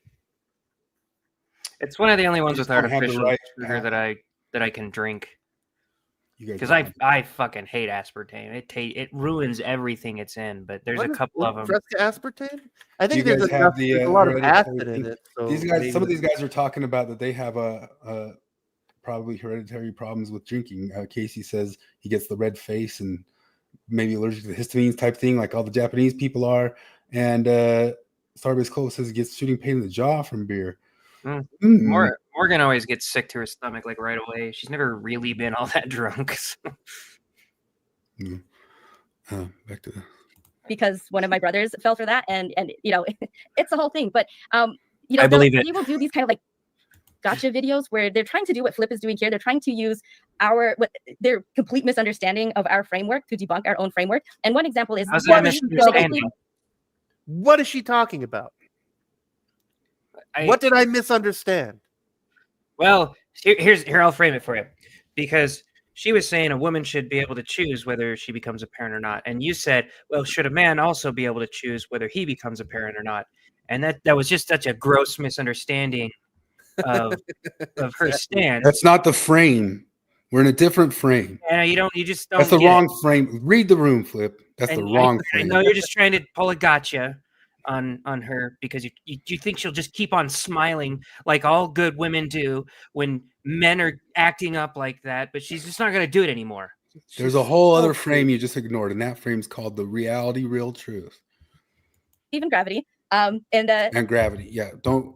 [SPEAKER 8] It's one of the only ones with artificial sugar that I can drink. Because I fucking hate aspartame. It ruins everything it's in. But there's a couple of them.
[SPEAKER 1] Fresca aspartame? I think there's a lot of acid in it. So
[SPEAKER 2] these guys, some of these guys are talking about that they have probably hereditary problems with drinking. Casey says he gets the red face and maybe allergic to the histamines type thing, like all the Japanese people are. And Starbase Cole says he gets shooting pain in the jaw from beer.
[SPEAKER 8] Morgan always gets sick to her stomach like right away. She's never really been all that drunk.
[SPEAKER 2] Back to
[SPEAKER 4] because one of my brothers fell for that, and it's the whole thing. But
[SPEAKER 8] I believe it.
[SPEAKER 4] They will do these kind of like gotcha videos where they're trying to do what Flip is doing here. They're trying to use their complete misunderstanding of our framework to debunk our own framework. And one example is
[SPEAKER 1] what is she talking about? What did I misunderstand?
[SPEAKER 8] Well, here I'll frame it for you, because she was saying a woman should be able to choose whether she becomes a parent or not. And you said, well, should a man also be able to choose whether he becomes a parent or not? And that was just such a gross misunderstanding of her stance.
[SPEAKER 2] That's not the frame. We're in a different frame.
[SPEAKER 8] And you just don't.
[SPEAKER 2] That's the
[SPEAKER 8] get
[SPEAKER 2] wrong
[SPEAKER 8] it.
[SPEAKER 2] frame. Read the room, Flip. That's the wrong
[SPEAKER 8] I
[SPEAKER 2] frame.
[SPEAKER 8] know you're just trying to pull a gotcha on her because you think she'll just keep on smiling like all good women do when men are acting up like that, but she's just not going to do it anymore.
[SPEAKER 2] There's a whole other frame you just ignored, and that frame's called the reality, real truth.
[SPEAKER 4] Even gravity. And
[SPEAKER 2] gravity. Yeah. Don't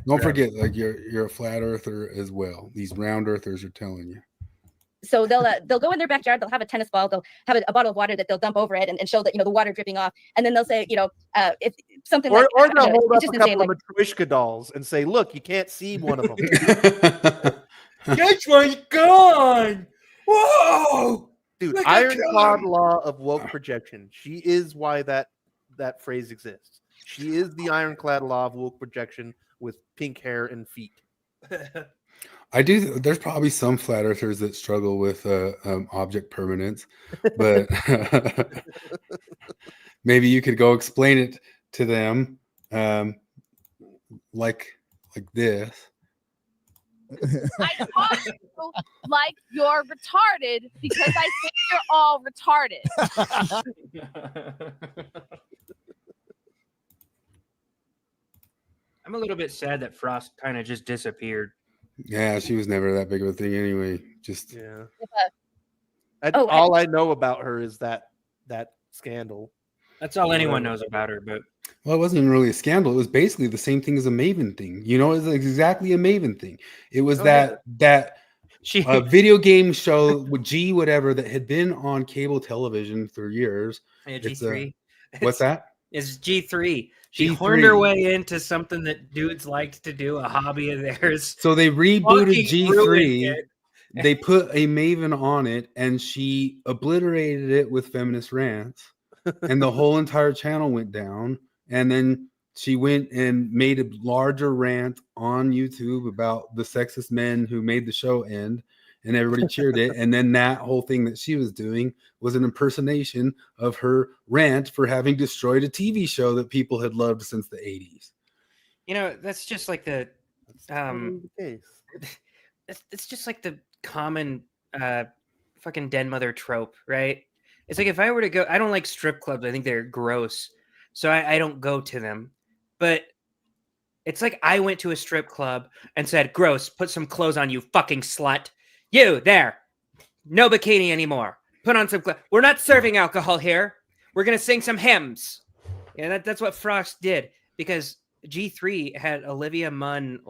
[SPEAKER 1] Don't
[SPEAKER 2] forget, like you're a flat earther as well. These round earthers are telling you.
[SPEAKER 4] So they'll go in their backyard, they'll have a tennis ball, they'll have a bottle of water that they'll dump over it and show that, the water dripping off. And then they'll say, if something
[SPEAKER 1] or
[SPEAKER 4] like,
[SPEAKER 1] they'll hold up
[SPEAKER 4] just
[SPEAKER 1] a couple
[SPEAKER 4] insane,
[SPEAKER 1] of Matryoshka dolls and say, look, you can't see one of them.
[SPEAKER 8] That's one's gone. Whoa.
[SPEAKER 1] Dude,
[SPEAKER 8] Look,
[SPEAKER 1] ironclad law of woke projection. She is why that phrase exists. She is the ironclad law of woke projection with pink hair and feet.
[SPEAKER 2] There's probably some flat earthers that struggle with object permanence, but maybe you could go explain it to them like this.
[SPEAKER 11] I talk to you like you're retarded because I think you're all retarded.
[SPEAKER 8] I'm a little bit sad that Frost kind of just disappeared.
[SPEAKER 2] Yeah, she was never that big of a thing anyway. Just
[SPEAKER 1] all I know about her is that scandal.
[SPEAKER 8] That's all anyone knows about her. But
[SPEAKER 2] well, it wasn't even really a scandal. It was basically the same thing as a Maven thing. It was exactly a Maven thing. It was that video game show with G whatever that had been on cable television for years.
[SPEAKER 8] Yeah, G3.
[SPEAKER 2] What's that?
[SPEAKER 8] It's G3. She
[SPEAKER 2] G3.
[SPEAKER 8] horned her way into something that dudes liked to do, a hobby of theirs.
[SPEAKER 2] So they rebooted
[SPEAKER 8] Fucking ruined
[SPEAKER 2] G3.
[SPEAKER 8] it.
[SPEAKER 2] They put a Maven on it, and she obliterated it with feminist rants, and the whole entire channel went down. And then she went and made a larger rant on YouTube about the sexist men who made the show end, and everybody cheered it. And then that whole thing that she was doing was an impersonation of her rant for having destroyed a TV show that people had loved since the 80s.
[SPEAKER 8] That's just like the it's just like the common fucking den mother trope, right? It's like if I were to go, I don't like strip clubs. I think they're gross. So I don't go to them. But it's like I went to a strip club and said, gross, put some clothes on, you fucking slut. You, there. No bikini anymore. Put on some clothes. We're not serving alcohol here. We're going to sing some hymns. Yeah, that's what Frost did. Because G3 had Olivia Munn,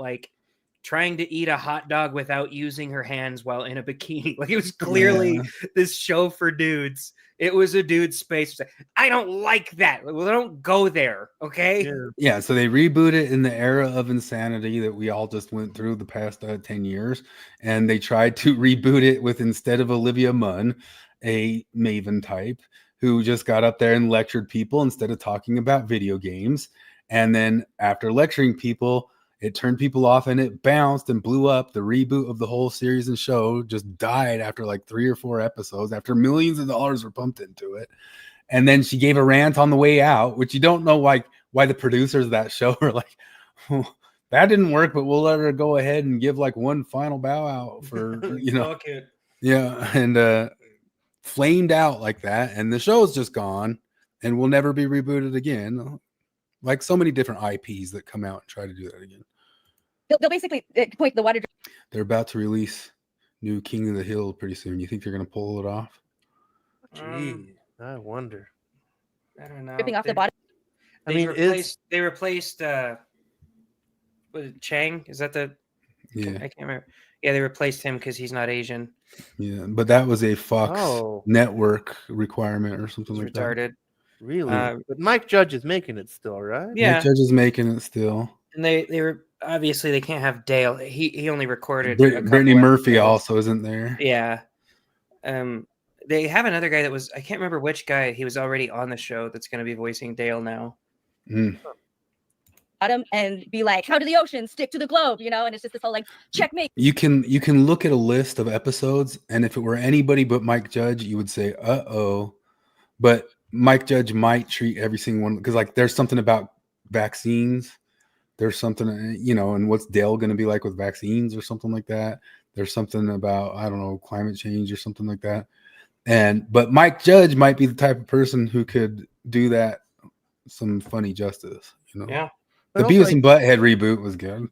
[SPEAKER 8] trying to eat a hot dog without using her hands while in a bikini. It was clearly this show for dudes. It was a dude space. I don't like that. Well, don't go there, okay?
[SPEAKER 2] Yeah, so they rebooted it in the era of insanity that we all just went through the past 10 years. And they tried to reboot it with, instead of Olivia Munn, a Maven type who just got up there and lectured people instead of talking about video games. And then after lecturing people, it turned people off and it bounced and blew up. The reboot of the whole series and show just died after 3 or 4 episodes, after millions of dollars were pumped into it. And then she gave a rant on the way out, which you don't know why the producers of that show are like, oh, that didn't work, but we'll let her go ahead and give one final bow out for,
[SPEAKER 8] Okay.
[SPEAKER 2] Yeah. And flamed out like that. And the show's just gone and will never be rebooted again. Like so many different IPs that come out and try to do that again.
[SPEAKER 4] They'll basically point the water.
[SPEAKER 2] They're about to release new King of the Hill pretty soon. You think they're going to pull it off?
[SPEAKER 1] Gee, I wonder.
[SPEAKER 8] I don't know.
[SPEAKER 4] Dripping off the bottom.
[SPEAKER 8] They replaced was it Chang? Is that the?
[SPEAKER 2] Yeah,
[SPEAKER 8] I can't remember. Yeah, they replaced him because he's not Asian.
[SPEAKER 2] Yeah, but that was a Fox network requirement or something like
[SPEAKER 8] retarded.
[SPEAKER 2] that.
[SPEAKER 1] Really? But Mike Judge is making it still, right?
[SPEAKER 8] Yeah,
[SPEAKER 2] Mike Judge is making it still.
[SPEAKER 8] And they were obviously they can't have Dale. He only recorded.
[SPEAKER 2] Brittany Murphy also isn't there.
[SPEAKER 8] Yeah. They have another guy that was, I can't remember which guy, he was already on the show that's going to be voicing Dale now.
[SPEAKER 4] bottom and be like, how do the oceans stick to the globe? You know, and it's just this whole like checkmate.
[SPEAKER 2] You can look at a list of episodes, and if it were anybody but Mike Judge, you would say, "Uh-oh." But Mike Judge might treat every single one, because like there's something about vaccines. There's something, and what's Dale going to be like with vaccines or something like that. There's something about, I don't know, climate change or something like that. But Mike Judge might be the type of person who could do that some funny justice,
[SPEAKER 8] Yeah.
[SPEAKER 2] The
[SPEAKER 1] But also,
[SPEAKER 2] Beavis and Butthead reboot was good.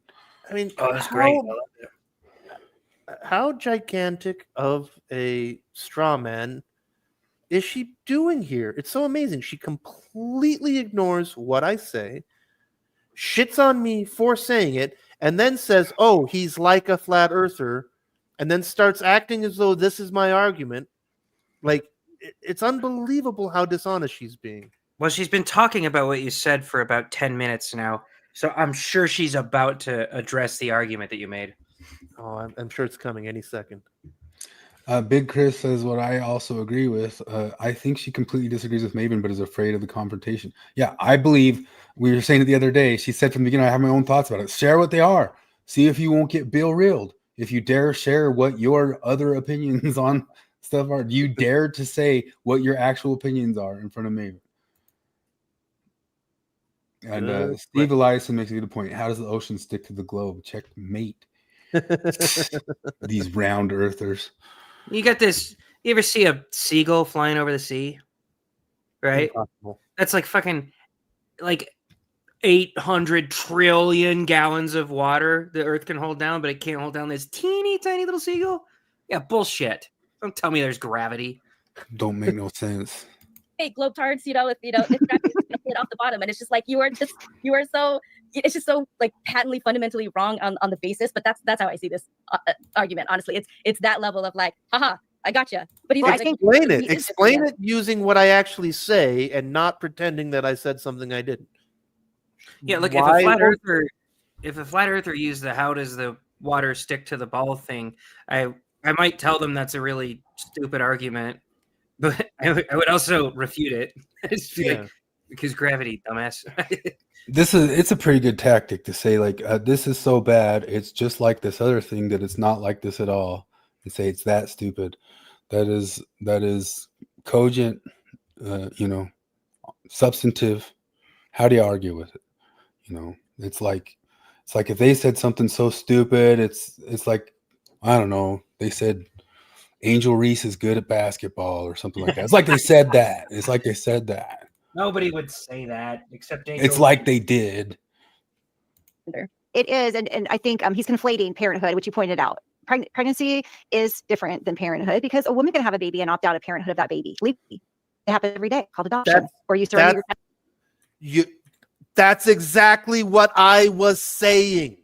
[SPEAKER 1] I mean,
[SPEAKER 8] Oh, that's great.
[SPEAKER 1] How gigantic of a straw man is she doing here? It's so amazing. She completely ignores what I say, shits on me for saying it, and then says, "Oh, he's like a flat earther," and then starts acting as though this is my argument. Like, it's unbelievable how dishonest she's being.
[SPEAKER 8] Well, she's been talking about what you said for about 10 minutes now, so I'm sure she's about to address the argument that you made.
[SPEAKER 1] Oh, I'm sure it's coming any second.
[SPEAKER 2] Big Chris says what I also agree with. I think she completely disagrees with Maven, but is afraid of the confrontation. Yeah, I believe we were saying it the other day. She said from the beginning, I have my own thoughts about it. Share what they are. See if you won't get Bill reeled. If you dare share what your other opinions on stuff are, do you dare to say what your actual opinions are in front of Maven? And Steve Eliason makes a good point. How does the ocean stick to the globe? Checkmate. These round earthers.
[SPEAKER 8] You got this. You ever see a seagull flying over the sea? Right?
[SPEAKER 1] Impossible.
[SPEAKER 8] That's like fucking 800 trillion gallons of water the earth can hold down, but it can't hold down this teeny tiny little seagull. Yeah, bullshit. Don't tell me there's gravity.
[SPEAKER 2] Don't make no sense.
[SPEAKER 4] Hey, globetards, it's hit off the bottom, and it's just like it's just so like patently fundamentally wrong on the basis. But that's how I see this argument. Honestly, it's that level of like, haha, I gotcha. But
[SPEAKER 1] explain it using what I actually say and not pretending that I said something I didn't.
[SPEAKER 8] Yeah, look, if a flat earther used the "how does the water stick to the ball" thing, I might tell them that's a really stupid argument. But I would also refute it. Because gravity, dumbass.
[SPEAKER 2] It's a pretty good tactic to say like this is so bad, it's just like this other thing that it's not like this at all, and say it's that stupid. That is cogent, substantive. How do you argue with it? It's like if they said something so stupid, it's like, I don't know, they said Angel Reese is good at basketball or something like that. It's like they said that. It's like they said that.
[SPEAKER 8] Nobody would say that except Angel.
[SPEAKER 2] It's like they did.
[SPEAKER 7] It is, and I think he's conflating parenthood, which you pointed out. Pregnancy is different than parenthood, because a woman can have a baby and opt out of parenthood of that baby. Legally, it happens every day, called adoption, or you surrender your.
[SPEAKER 1] That's exactly what I was saying.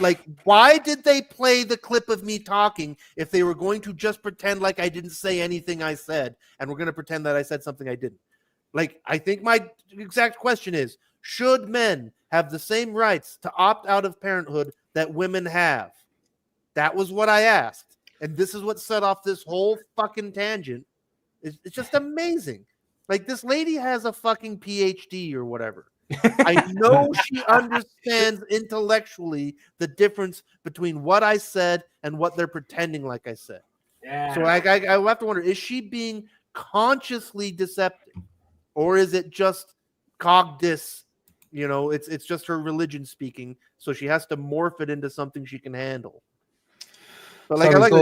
[SPEAKER 1] Like, why did they play the clip of me talking if they were going to just pretend like I didn't say anything I said, and we're going to pretend that I said something I didn't? Like, I think my exact question is, should men have the same rights to opt out of parenthood that women have? That was what I asked. And this is what set off this whole fucking tangent. It's just amazing. Like, this lady has a fucking PhD or whatever. I know she understands intellectually the difference between what I said and what they're pretending like I said.
[SPEAKER 8] Yeah.
[SPEAKER 1] So I have to wonder, is she being consciously deceptive? Or is it just cogdis? It's just her religion speaking, so she has to morph it into something she can handle. But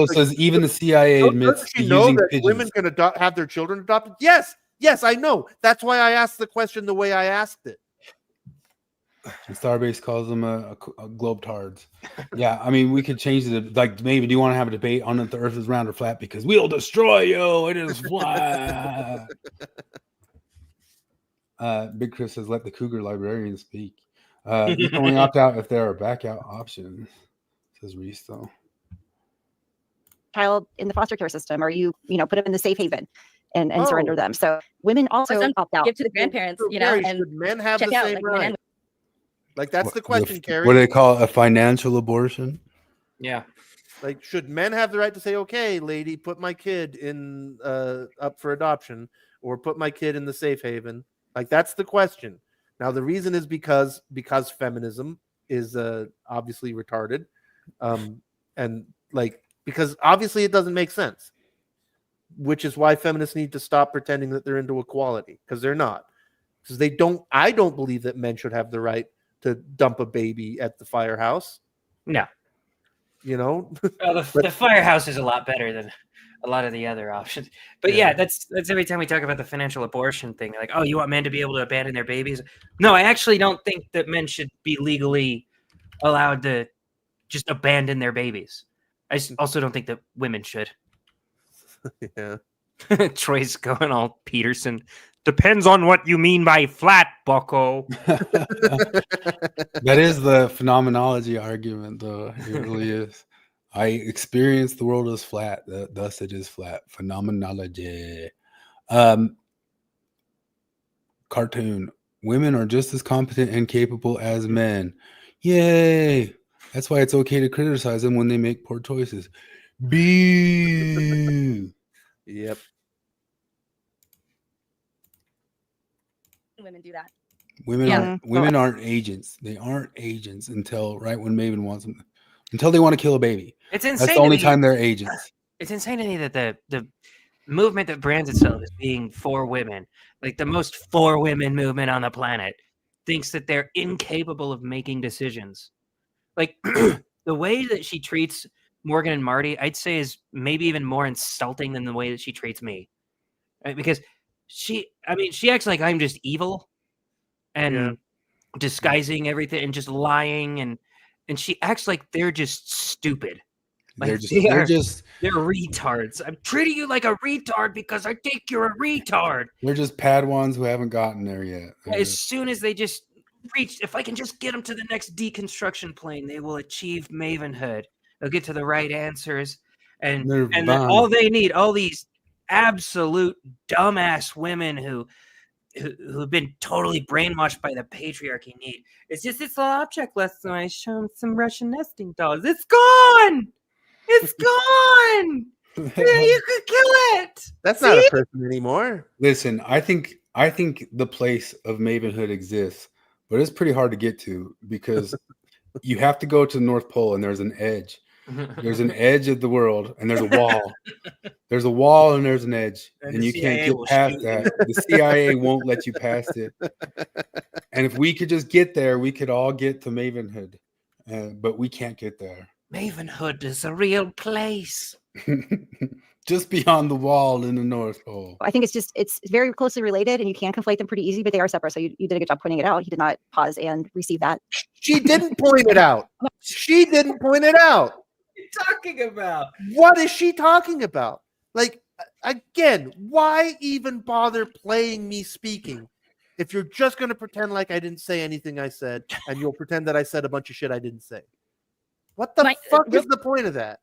[SPEAKER 2] says even the CIA admits
[SPEAKER 1] she know that pigeons. Women can have their children adopted. Yes, I know. That's why I asked the question the way I asked it.
[SPEAKER 2] And Starbase calls them a globetards. Yeah, I mean, we could change it. Like, maybe do you want to have a debate on if the Earth is round or flat? Because we'll destroy you. It is flat. Big Chris says, "Let the cougar librarian speak." You can only opt out if there are back out options. Says Reese, though.
[SPEAKER 7] Child in the foster care system, or you put them in the safe haven and surrender them. So women also opt out.
[SPEAKER 4] Give to the grandparents,
[SPEAKER 1] Carrie,
[SPEAKER 4] and
[SPEAKER 1] should men have
[SPEAKER 4] check
[SPEAKER 1] the
[SPEAKER 4] out,
[SPEAKER 1] same
[SPEAKER 4] like,
[SPEAKER 1] right? Like, that's the question, Carrie.
[SPEAKER 2] What do they call it? A financial abortion?
[SPEAKER 8] Yeah.
[SPEAKER 1] Like, should men have the right to say, "Okay, lady, put my kid in up for adoption, or put my kid in the safe haven"? Like, that's the question. Now the reason is because feminism is obviously retarded, and like because obviously it doesn't make sense, which is why feminists need to stop pretending that they're into equality, because they're not. Because they don't. I don't believe that men should have the right to dump a baby at the firehouse.
[SPEAKER 8] No.
[SPEAKER 1] You know,
[SPEAKER 8] well, the firehouse is a lot better than a lot of the other options. But yeah, that's every time we talk about the financial abortion thing, like, oh, you want men to be able to abandon their babies? No, I actually don't think that men should be legally allowed to just abandon their babies. I also don't think that women should.
[SPEAKER 1] Yeah.
[SPEAKER 8] Troy's going all Peterson. Depends on what you mean by flat, bucko.
[SPEAKER 2] That is the phenomenology argument, though. It really is. I experience the world as flat, thus it is flat. Phenomenology. Cartoon. Women are just as competent and capable as men. Yay! That's why it's okay to criticize them when they make poor choices. Boo!
[SPEAKER 1] Yep.
[SPEAKER 4] Women do that.
[SPEAKER 2] Women aren't agents. They aren't agents until right when Maven wants them. Until they want to kill a baby.
[SPEAKER 8] It's insane.
[SPEAKER 2] That's the only time they're agents.
[SPEAKER 8] It's insane to me that the movement that brands itself as being for women, like the most for women movement on the planet, thinks that they're incapable of making decisions. Like the way that she treats Morgan and Marty, I'd say is maybe even more insulting than the way that she treats me. Right? Because she acts like I'm just evil and disguising everything and just lying and she acts like they're just stupid. Like they're retards. I'm treating you like a retard because I think you're a retard.
[SPEAKER 2] They're just Padawans who haven't gotten there yet.
[SPEAKER 8] As soon as they just reach, if I can just get them to the next deconstruction plane, they will achieve mavenhood. They'll get to the right answers, and then all they need, all these absolute dumbass women who've been totally brainwashed by the patriarchy need. It's just this little object lesson I show them some Russian nesting dolls. It's gone. It's gone. You could kill it.
[SPEAKER 1] That's not a person anymore.
[SPEAKER 2] Listen, I think the place of mavenhood exists, but it's pretty hard to get to because you have to go to the North Pole and there's an edge. There's an edge of the world and there's a wall. There's a wall and there's an edge, and you can't get past that. The CIA won't let you past it. And if we could just get there, we could all get to mavenhood, but we can't get there.
[SPEAKER 8] Mavenhood is a real place.
[SPEAKER 2] Just beyond the wall in the North Pole.
[SPEAKER 7] I think it's very closely related, and you can conflate them pretty easy, but they are separate. So you did a good job pointing it out. He did not pause and receive that.
[SPEAKER 1] She didn't point it out. She didn't point it out.
[SPEAKER 8] What are you talking about?
[SPEAKER 1] What is she talking about? Like, again, why even bother playing me speaking if you're just going to pretend like I didn't say anything I said, and you'll pretend that I said a bunch of shit I didn't say? What the fuck is the point of that?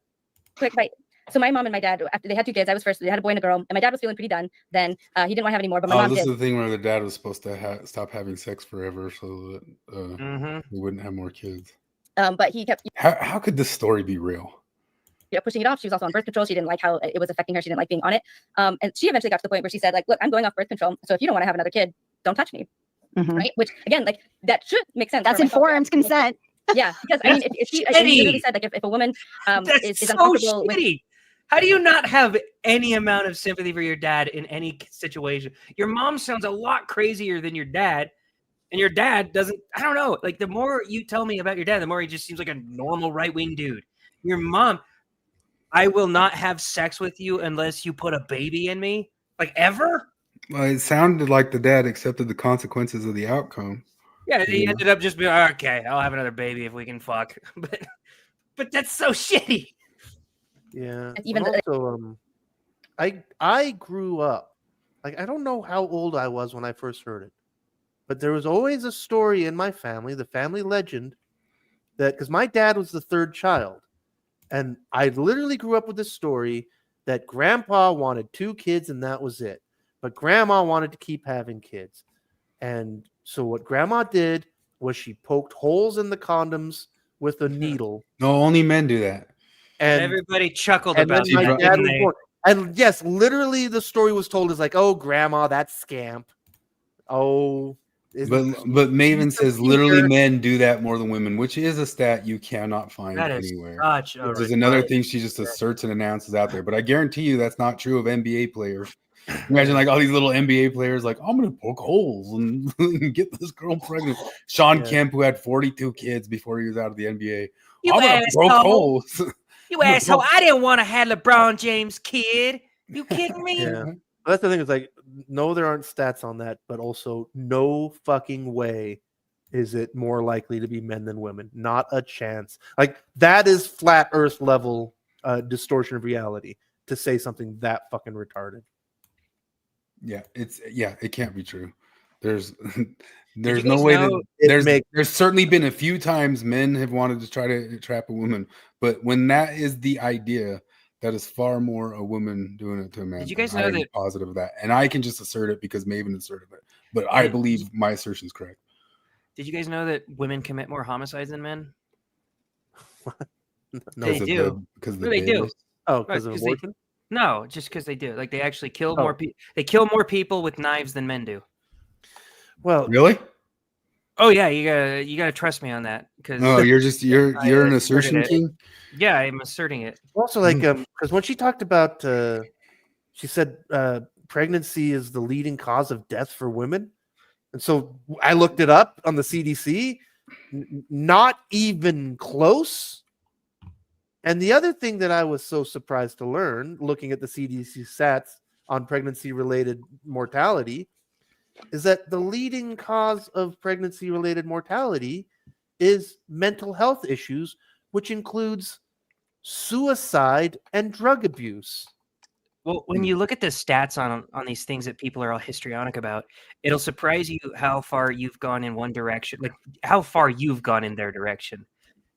[SPEAKER 4] Quick, right. So my mom and my dad, after they had two kids, I was first. They had a boy and a girl, and my dad was feeling pretty done. Then he didn't want to have any more, but my mom
[SPEAKER 2] this
[SPEAKER 4] did.
[SPEAKER 2] is the thing where the dad was supposed to stop having sex forever so that he wouldn't have more kids.
[SPEAKER 4] But he kept.
[SPEAKER 2] How could this story be real?
[SPEAKER 4] Pushing it off. She was also on birth control. She didn't like how it was affecting her. She didn't like being on it. And she eventually got to the point where she said, like, look, I'm going off birth control. So if you don't want to have another kid, don't touch me. Right? Which again, like that should make sense.
[SPEAKER 7] That's informed consent.
[SPEAKER 4] Yeah, because I mean, if she literally said, like, if a woman is
[SPEAKER 8] so
[SPEAKER 4] uncomfortable
[SPEAKER 8] shitty.
[SPEAKER 4] with.
[SPEAKER 8] How do you not have any amount of sympathy for your dad in any situation? Your mom sounds a lot crazier than your dad, and your dad doesn't. I don't know. Like the more you tell me about your dad, the more he just seems like a normal right-wing dude. Your mom, I will not have sex with you unless you put a baby in me. Like ever?
[SPEAKER 2] Well, it sounded like the dad accepted the consequences of the outcome.
[SPEAKER 8] Yeah, he ended up just being okay. I'll have another baby if we can fuck. But that's so shitty.
[SPEAKER 1] Yeah.
[SPEAKER 4] Even
[SPEAKER 1] also, I grew up. Like I don't know how old I was when I first heard it, but there was always a story in my family, the family legend, that because my dad was the third child, and I literally grew up with this story that Grandpa wanted 2 kids and that was it, but Grandma wanted to keep having kids, and so what Grandma did was she poked holes in the condoms with a needle.
[SPEAKER 2] No, only men do that.
[SPEAKER 8] And everybody chuckled about
[SPEAKER 1] it. My dad was born. And yes, literally the story was told as like, oh, Grandma, that scamp. Oh,
[SPEAKER 2] But Maven says literally men do that more than women, which is a stat you cannot find
[SPEAKER 8] That is
[SPEAKER 2] anywhere.
[SPEAKER 8] such a
[SPEAKER 2] Which is another
[SPEAKER 8] retarded
[SPEAKER 2] thing she just asserts and announces out there. But I guarantee you that's not true of NBA players. Imagine like all these little NBA players like, I'm gonna poke holes and get this girl pregnant. Sean Kemp, who had 42 kids before he was out of the NBA.
[SPEAKER 8] You
[SPEAKER 2] I'm gonna poke
[SPEAKER 8] asshole.
[SPEAKER 2] holes.
[SPEAKER 8] You asshole. I didn't want to have LeBron James kid. You kidding me?
[SPEAKER 1] Yeah. But that's the thing, is like, no, there aren't stats on that, but also no fucking way is it more likely to be men than women. Not a chance. Like, that is flat earth level distortion of reality to say something that fucking retarded.
[SPEAKER 2] Yeah, it can't be true. There's
[SPEAKER 8] you
[SPEAKER 2] no
[SPEAKER 8] guys
[SPEAKER 2] way
[SPEAKER 8] know
[SPEAKER 2] that there's certainly been a few times men have wanted to try to trap a woman, but when that is the idea, that is far more a woman doing it to a man.
[SPEAKER 8] Did you guys
[SPEAKER 2] I
[SPEAKER 8] know
[SPEAKER 2] am
[SPEAKER 8] that-
[SPEAKER 2] positive of that? And I can just assert it because Maven asserted it. But I believe my assertion is correct.
[SPEAKER 8] Did you guys know that women commit more homicides than men?
[SPEAKER 1] No.
[SPEAKER 8] They do.
[SPEAKER 2] Because
[SPEAKER 8] No, they do.
[SPEAKER 1] Oh, because of abortion?
[SPEAKER 8] No, just because they do. Like, they actually kill more people. They kill more people with knives than men do.
[SPEAKER 1] Well,
[SPEAKER 2] really?
[SPEAKER 8] Oh yeah, you gotta trust me on that. Because
[SPEAKER 2] No, you're an assertion king.
[SPEAKER 8] Yeah, I'm asserting it.
[SPEAKER 1] Also, like, because when she talked about, she said pregnancy is the leading cause of death for women, and so I looked it up on the CDC. Not even close. And the other thing that I was so surprised to learn, looking at the CDC stats on pregnancy-related mortality, is that the leading cause of pregnancy-related mortality is mental health issues, which includes suicide and drug abuse.
[SPEAKER 8] Well, when you look at the stats on these things that people are all histrionic about, it'll surprise you how far you've gone in one direction, like how far you've gone in their direction.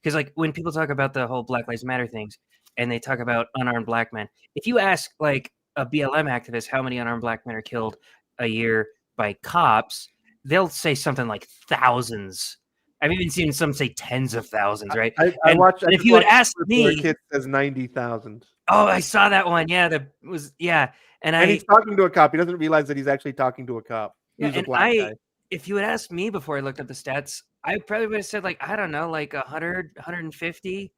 [SPEAKER 8] Because like when people talk about the whole Black Lives Matter things and they talk about unarmed black men, if you ask like a BLM activist how many unarmed black men are killed a year by cops, they'll say something like thousands. I've even seen some say tens of thousands, right?
[SPEAKER 1] I watched.
[SPEAKER 8] If you had asked me,
[SPEAKER 1] kid says 90,000.
[SPEAKER 8] oh, I saw that one. Yeah, and
[SPEAKER 1] he's talking to a cop. He doesn't realize that he's actually talking to a cop.
[SPEAKER 8] Yeah,
[SPEAKER 1] Who's a
[SPEAKER 8] and
[SPEAKER 1] black guy.
[SPEAKER 8] if you had asked me before I looked up the stats, I probably would have said like, I don't know, like 100, 150.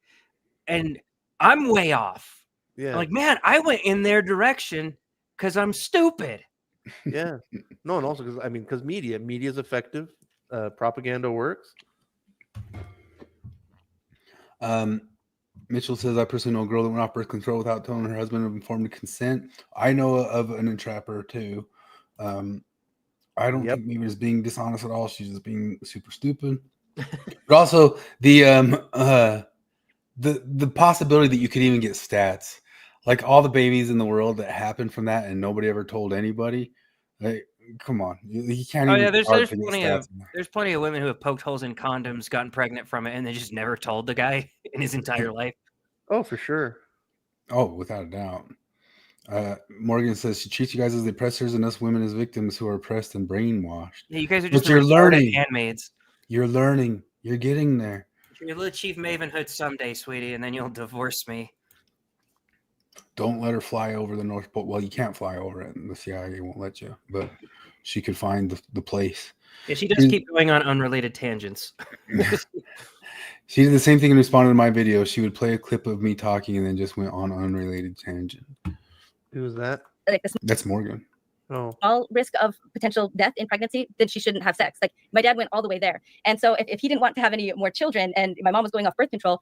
[SPEAKER 8] And I'm way off.
[SPEAKER 1] Yeah.
[SPEAKER 8] I'm like, man, I went in their direction because I'm stupid.
[SPEAKER 1] Yeah. No, and also because media is effective. Propaganda works.
[SPEAKER 2] Mitchell says, I personally know a girl that went off birth control without telling her husband of informed consent. I know of an entrapper too. I don't think Maven is being dishonest at all. She's just being super stupid. But also the possibility that you could even get stats, like all the babies in the world that happened from that and nobody ever told anybody. Like, come on, you can't.
[SPEAKER 8] Oh
[SPEAKER 2] even
[SPEAKER 8] yeah, there's
[SPEAKER 2] start to get
[SPEAKER 8] plenty
[SPEAKER 2] stats
[SPEAKER 8] of there's plenty of women who have poked holes in condoms, gotten pregnant from it, and they just never told the guy in his entire life.
[SPEAKER 1] Oh, for sure.
[SPEAKER 2] Oh, without a doubt. Morgan says she treats you guys as the oppressors and us women as victims who are oppressed and brainwashed.
[SPEAKER 8] Yeah, you guys are
[SPEAKER 2] But
[SPEAKER 8] just
[SPEAKER 2] you're learning.
[SPEAKER 8] handmaids.
[SPEAKER 2] You're learning. You're getting there.
[SPEAKER 8] You'll achieve mavenhood someday, sweetie, and then you'll divorce me.
[SPEAKER 2] Don't let her fly over the North Pole. Well, you can't fly over it, and the CIA won't let you. But she could find the place.
[SPEAKER 8] Yeah, she does keep going on unrelated tangents.
[SPEAKER 2] She did the same thing and responded to my video. She would play a clip of me talking and then just went on an unrelated tangent.
[SPEAKER 1] Who was that?
[SPEAKER 4] Like
[SPEAKER 2] That's Morgan.
[SPEAKER 1] Oh.
[SPEAKER 4] All risk of potential death in pregnancy, then she shouldn't have sex. Like my dad went all the way there. And so if he didn't want to have any more children and my mom was going off birth control,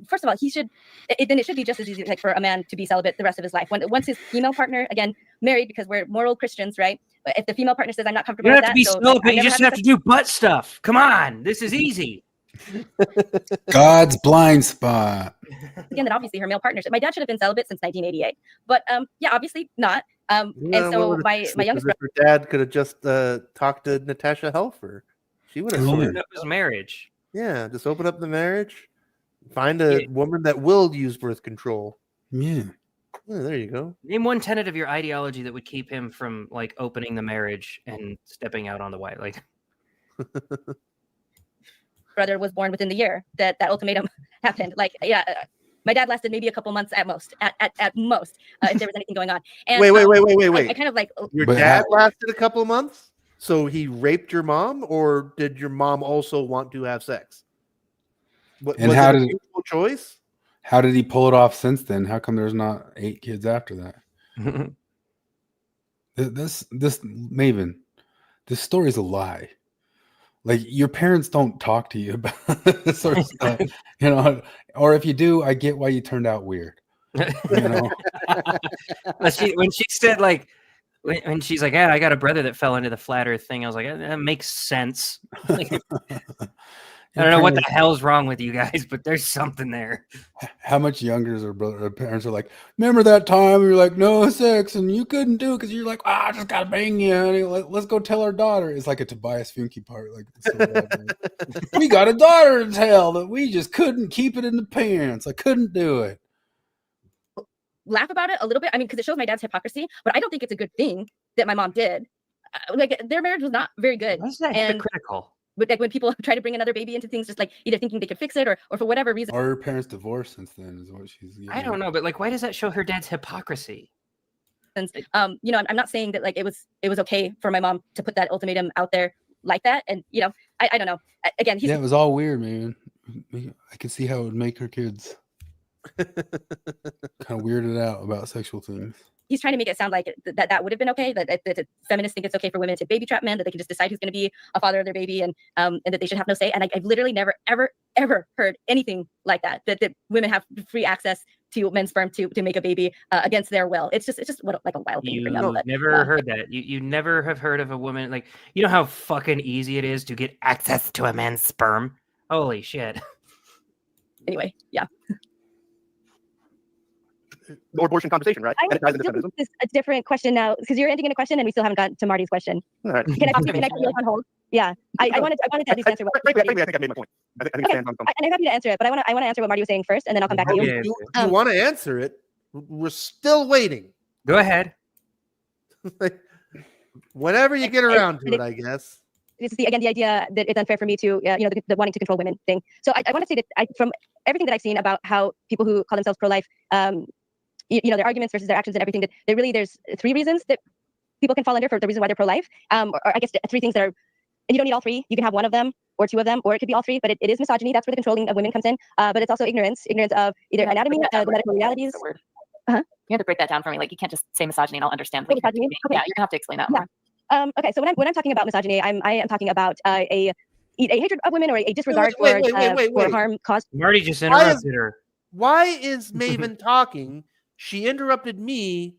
[SPEAKER 4] first of all, then it should be just as easy like for a man to be celibate the rest of his life. Once his female partner, again, married because we're moral Christians, right? If the female partner says, I'm not comfortable
[SPEAKER 8] You
[SPEAKER 4] with
[SPEAKER 8] don't have
[SPEAKER 4] that.
[SPEAKER 8] to be celibate, you just have to do butt stuff. Come on, this is easy.
[SPEAKER 2] God's blind spot.
[SPEAKER 4] Again, that obviously her male partnership. My dad should have been celibate since 1988, but yeah, obviously not. And so my youngest brother,
[SPEAKER 1] her dad could have just talked to Natasha Helfer. She would have
[SPEAKER 8] opened up his marriage.
[SPEAKER 1] Yeah, just open up the marriage. Find a woman that will use birth control.
[SPEAKER 2] Yeah.
[SPEAKER 1] There you go.
[SPEAKER 8] Name one tenet of your ideology that would keep him from like opening the marriage and stepping out on the white. Like
[SPEAKER 4] brother was born within the year that ultimatum happened. Like, my dad lasted maybe a couple months at most, at most, if there was anything going on. And,
[SPEAKER 1] wait.
[SPEAKER 4] I kind of like
[SPEAKER 1] your dad lasted a couple of months. So he raped your mom, or did your mom also want to have sex?
[SPEAKER 2] And
[SPEAKER 1] was
[SPEAKER 2] how
[SPEAKER 1] it a
[SPEAKER 2] did
[SPEAKER 1] mutual choice?
[SPEAKER 2] how did he pull it off since then? How come there's not 8 kids after that? This Maven, this story's a lie. Like, your parents don't talk to you about this sort of stuff, you know. Or if you do, I get why you turned out weird. You know,
[SPEAKER 8] when she said, like, when she's like, "Yeah, I got a brother that fell into the flat Earth thing," I was like, "That makes sense." Like, I don't know what the hell's wrong with you guys, but there's something there.
[SPEAKER 2] How much younger is her brother? Her parents are like, remember that time we were like, no sex, and you couldn't do it because you're like, I just gotta bang you, honey. Let's go tell our daughter. It's like a Tobias Funke part. Like, so bad, we got a daughter to tell that we just couldn't keep it in the pants. I couldn't do it.
[SPEAKER 4] Laugh about it a little bit. I mean, because it shows my dad's hypocrisy, but I don't think it's a good thing that my mom did. Like, their marriage was not very good.
[SPEAKER 8] Why is that
[SPEAKER 4] and
[SPEAKER 8] hypocritical?
[SPEAKER 4] But like when people try to bring another baby into things, just like either thinking they could fix it or for whatever reason.
[SPEAKER 2] Or her parents divorced since then is what she's.
[SPEAKER 8] I don't know, but like, why does that show her dad's hypocrisy?
[SPEAKER 4] You know, I'm not saying that like it was okay for my mom to put that ultimatum out there like that, and you know, I don't know. Again,
[SPEAKER 2] yeah, it was all weird, man. I could see how it would make her kids kind of weirded out about sexual things.
[SPEAKER 4] He's trying to make it sound like that would have been okay. That feminists think it's okay for women to baby trap men, that they can just decide who's going to be a father of their baby, and that they should have no say. And I've literally never, ever heard anything like that. That women have free access to men's sperm to make a baby against their will. It's just like a wild thing to bring up.
[SPEAKER 8] Never heard that. You never have heard of a woman, like, you know how fucking easy it is to get access to a man's sperm. Holy shit.
[SPEAKER 4] Anyway, yeah.
[SPEAKER 6] More abortion conversation, right? And it ties into feminism.
[SPEAKER 4] This is a different question now, because you're ending in a question and we still haven't gotten to Marty's question.
[SPEAKER 6] All right.
[SPEAKER 4] Can I put you on hold? Yeah, I wanted to at least answer what.
[SPEAKER 6] Frankly, I think I made my point. I think it stands on something.
[SPEAKER 4] And I'm happy to answer it, but I want to answer what Marty was saying first, and then I'll come back to you.
[SPEAKER 1] You want to answer it? We're still waiting.
[SPEAKER 8] Go ahead.
[SPEAKER 1] Whenever you get around to it, I guess.
[SPEAKER 4] This is the idea that it's unfair for me to, you know, the wanting to control women thing. So I want to say that from everything that I've seen about how people who call themselves pro-life, you know, their arguments versus their actions and everything, that there's 3 reasons that people can fall under for the reason why they're pro-life. Or I guess 3 things that are, and you don't need all 3. You can have 1 of them or 2 of them, or it could be all 3. But it is misogyny. That's where the controlling of women comes in. But it's also ignorance of either anatomy, the medical realities.
[SPEAKER 5] You have to break that down for me. Like, you can't just say misogyny and I'll understand. Like,
[SPEAKER 4] misogyny? Okay.
[SPEAKER 5] Yeah, you're gonna have to explain that more.
[SPEAKER 4] Okay, so when I'm talking about misogyny, I am talking about a hatred of women or a disregard for harm caused.
[SPEAKER 8] Marty just interrupted her.
[SPEAKER 1] Why is Maven talking? She interrupted me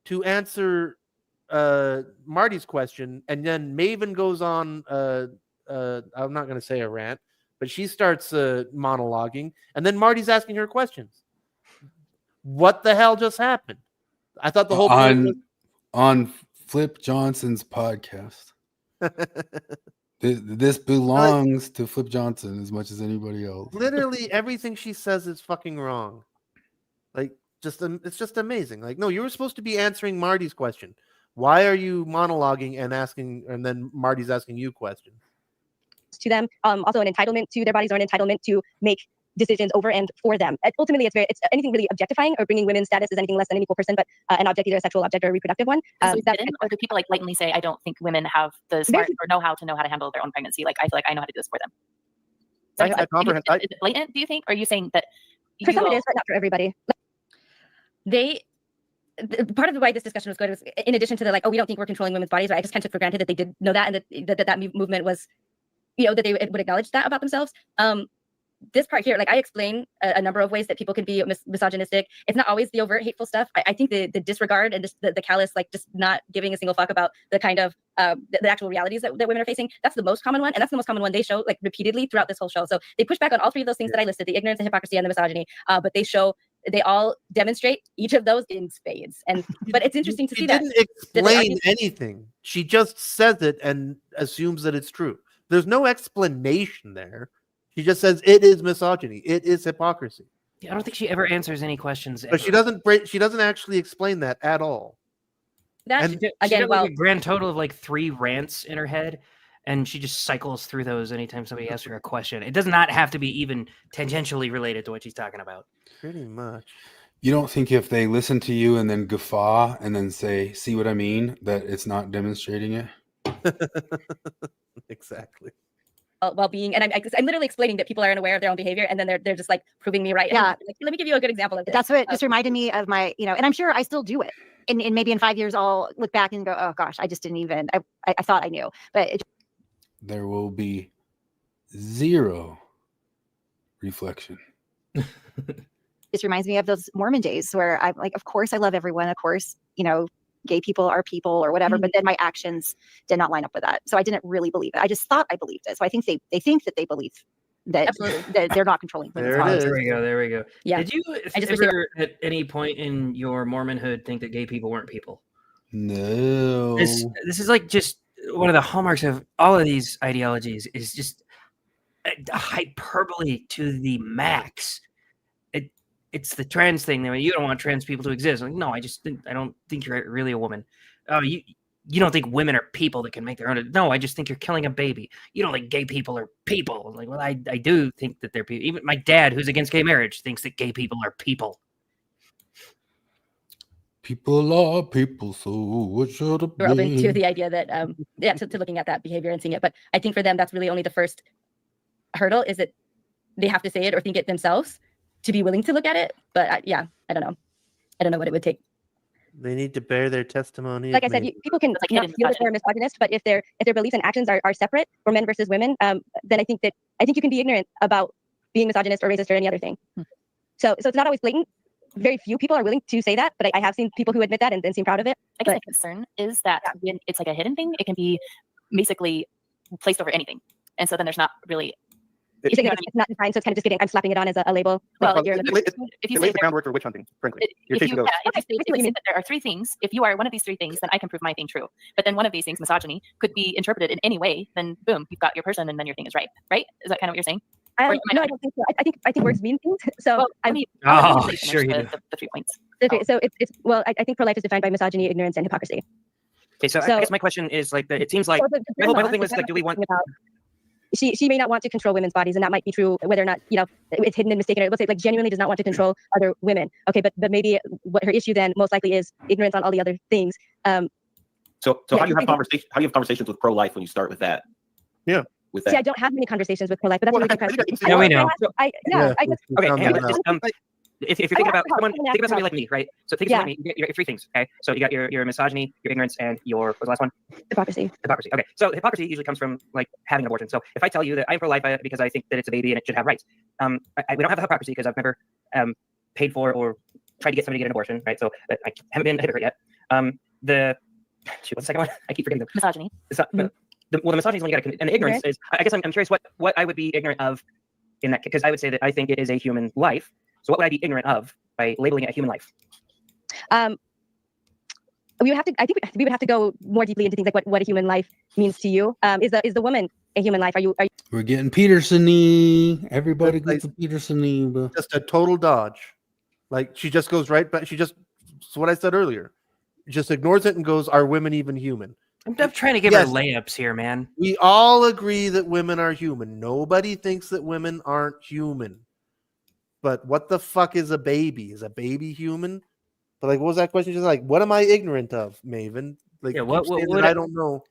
[SPEAKER 1] to answer Marty's question, and then Maven goes on. I'm not going to say a rant, but she starts monologuing, and then Marty's asking her questions. What the hell just happened? I thought the whole
[SPEAKER 2] on Flip Johnson's podcast. This belongs to Flip Johnson as much as anybody else.
[SPEAKER 1] Literally everything she says is fucking wrong. Like, it's just amazing. Like, no, you were supposed to be answering Marty's question. Why are you monologuing and then Marty's asking you questions?
[SPEAKER 4] To them, also an entitlement to their bodies or an entitlement to make decisions over and for them. Ultimately, it's anything really objectifying or bringing women's status as anything less than an equal person, but an object, either a sexual object or a reproductive one.
[SPEAKER 5] Or do people like blatantly say, I don't think women have the smart or know how to handle their own pregnancy? Like, I feel like I know how to do this for them. Is it blatant, do you think? Or are you saying that
[SPEAKER 4] for some it is, but not for everybody? Part of why this discussion was good was, in addition to the like, oh, we don't think we're controlling women's bodies, right? I just kind of took for granted that they did know that, and that movement was, you know, that they would acknowledge that about themselves. This part here, like, I explain a number of ways that people can be misogynistic. It's not always the overt hateful stuff. I think the disregard and just the callous, like, just not giving a single fuck about the kind of the actual realities that women are facing. That's the most common one, and that's the most common one they show like repeatedly throughout this whole show. So they push back on all 3 of those things that I listed: the ignorance, the hypocrisy, and the misogyny. But they all demonstrate each of those in spades. But it's interesting to see that.
[SPEAKER 1] She didn't explain anything. She just says it and assumes that it's true. There's no explanation there. She just says it is misogyny. It is hypocrisy.
[SPEAKER 8] Yeah, I don't think she ever answers any questions.
[SPEAKER 1] But she doesn't actually explain that at all.
[SPEAKER 4] That's
[SPEAKER 8] she got like a grand total of like 3 rants in her head, and she just cycles through those anytime somebody asks her a question. It does not have to be even tangentially related to what she's talking about.
[SPEAKER 1] Pretty much.
[SPEAKER 2] You don't think if they listen to you and then guffaw and then say, see what I mean, that it's not demonstrating it?
[SPEAKER 1] Exactly.
[SPEAKER 4] Well-being, and I'm literally explaining that people are unaware of their own behavior, and then they're just like proving me right.
[SPEAKER 7] Yeah.
[SPEAKER 4] Like, let me give you a good example of this.
[SPEAKER 7] That's what just reminded me of my, and I'm sure I still do it. And maybe in 5 years I'll look back and go, oh gosh, I just didn't even. I thought I knew, but
[SPEAKER 2] there will be zero reflection.
[SPEAKER 7] This reminds me of those Mormon days where I'm like, of course I love everyone. Of course, gay people are people or whatever. But then my actions did not line up with that. So I didn't really believe it. I just thought I believed it. So I think they think that they believe that, that they're not controlling women's bodies.
[SPEAKER 8] There we go.
[SPEAKER 4] Yeah.
[SPEAKER 8] Did you ever at any point in your Mormonhood think that gay people weren't people?
[SPEAKER 2] No.
[SPEAKER 8] This is like just one of the hallmarks of all of these ideologies is just a hyperbole to the max. It's the trans thing. You don't want trans people to exist. Like, no, I don't think you're really a woman. Oh, you don't think women are people that can make their own. No, I just think you're killing a baby. You don't think gay people are people. Like, well, I do think that they're people. Even my dad, who's against gay marriage, thinks that gay people are people.
[SPEAKER 2] People are people, so what should it be?
[SPEAKER 4] We're open to the idea that, to looking at that behavior and seeing it. But I think for them, that's really only the first hurdle, is that they have to say it or think it themselves to be willing to look at it. But I don't know. I don't know what it would take.
[SPEAKER 1] They need to bear their testimony.
[SPEAKER 4] Like I said, people can not feel that they're misogynist, but if their beliefs and actions are separate, for men versus women, then I think you can be ignorant about being misogynist or racist or any other thing. So it's not always blatant. Very few people are willing to say that, but I have seen people who admit that and seem proud of it.
[SPEAKER 5] I guess my concern is that when it's like a hidden thing, it can be basically placed over anything, and so then there's not really.
[SPEAKER 4] It's not defined, so it's kind of just getting. I'm slapping it on as a label.
[SPEAKER 5] Well,
[SPEAKER 6] if you lay the groundwork for witch hunting, frankly,
[SPEAKER 5] if you say that there are three things, if you are one of these three things, then I can prove my thing true. But then one of these things, misogyny, could be interpreted in any way. Then boom, you've got your person, and then your thing is right. Right? Is that kind of what you're saying?
[SPEAKER 4] No, I don't think so. I think words mean things. So
[SPEAKER 8] sure you do.
[SPEAKER 5] The 3 points.
[SPEAKER 4] Okay, so it's I think pro-life is defined by misogyny, ignorance, and hypocrisy.
[SPEAKER 8] Okay, so I guess my question is like it seems like my whole thing was like, do we want?
[SPEAKER 4] She may not want to control women's bodies, and that might be true whether or not it's hidden and mistaken. Let's say like genuinely does not want to control other women. Okay, but maybe what her issue then most likely is ignorance on all the other things.
[SPEAKER 3] So how do you have conversations with pro-life when you start with that?
[SPEAKER 6] Yeah.
[SPEAKER 3] With that.
[SPEAKER 4] See, I don't have many conversations with pro-life, but that's really because
[SPEAKER 8] yeah, we know.
[SPEAKER 4] I guess.
[SPEAKER 8] Okay, if you're thinking about someone, think about somebody like me, right? So think about me. You got your three things, okay? So you got your misogyny, your ignorance, and what was the last one?
[SPEAKER 4] Hypocrisy.
[SPEAKER 8] Hypocrisy. Okay. So hypocrisy usually comes from like having an abortion. So if I tell you that I'm pro-life because I think that it's a baby and it should have rights, we don't have the hypocrisy because I've never paid for or tried to get somebody to get an abortion, right? So I haven't been a hypocrite yet. What's the second one? I keep forgetting them.
[SPEAKER 5] Misogyny.
[SPEAKER 8] The misogyny is when you got and the ignorance is. I guess I'm curious what I would be ignorant of in that, because I would say that I think it is a human life. So what would I be ignorant of by labeling it a human life?
[SPEAKER 4] We would have to. I think we would have to go more deeply into things like what a human life means to you. Is the woman a human life? Are you?
[SPEAKER 2] We're getting Peterson-y. Everybody gets a Peterson-y.
[SPEAKER 1] Just a total dodge. Like she just goes right back. It's what I said earlier. Just ignores it and goes, "Are women even human?"
[SPEAKER 8] I'm trying to give her layups here, man.
[SPEAKER 1] We all agree that women are human. Nobody thinks that women aren't human. But what the fuck is a baby? Is a baby human? But like, what was that question? Just like, what am I ignorant of, Maven? Like,
[SPEAKER 8] what
[SPEAKER 1] I don't know.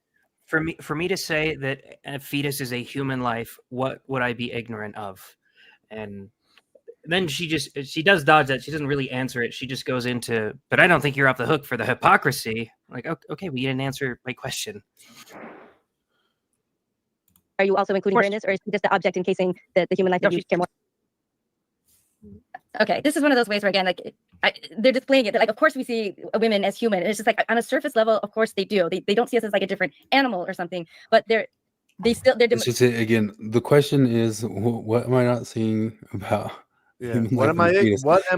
[SPEAKER 8] For me to say that a fetus is a human life, what would I be ignorant of? And then she does dodge that. She doesn't really answer it. She just goes into, but I don't think you're off the hook for the hypocrisy. Like, okay, well, you didn't answer my question.
[SPEAKER 4] Are you also including her in this, or is she just the object encasing the human life that you care more? Okay, this is one of those ways where, again, like they're displaying it. They're like, of course we see women as human. And it's just like on a surface level, of course they do. They don't see us as like a different animal or something, but they're.
[SPEAKER 2] It's just again. The question is, what am I not seeing about?
[SPEAKER 1] Yeah. What am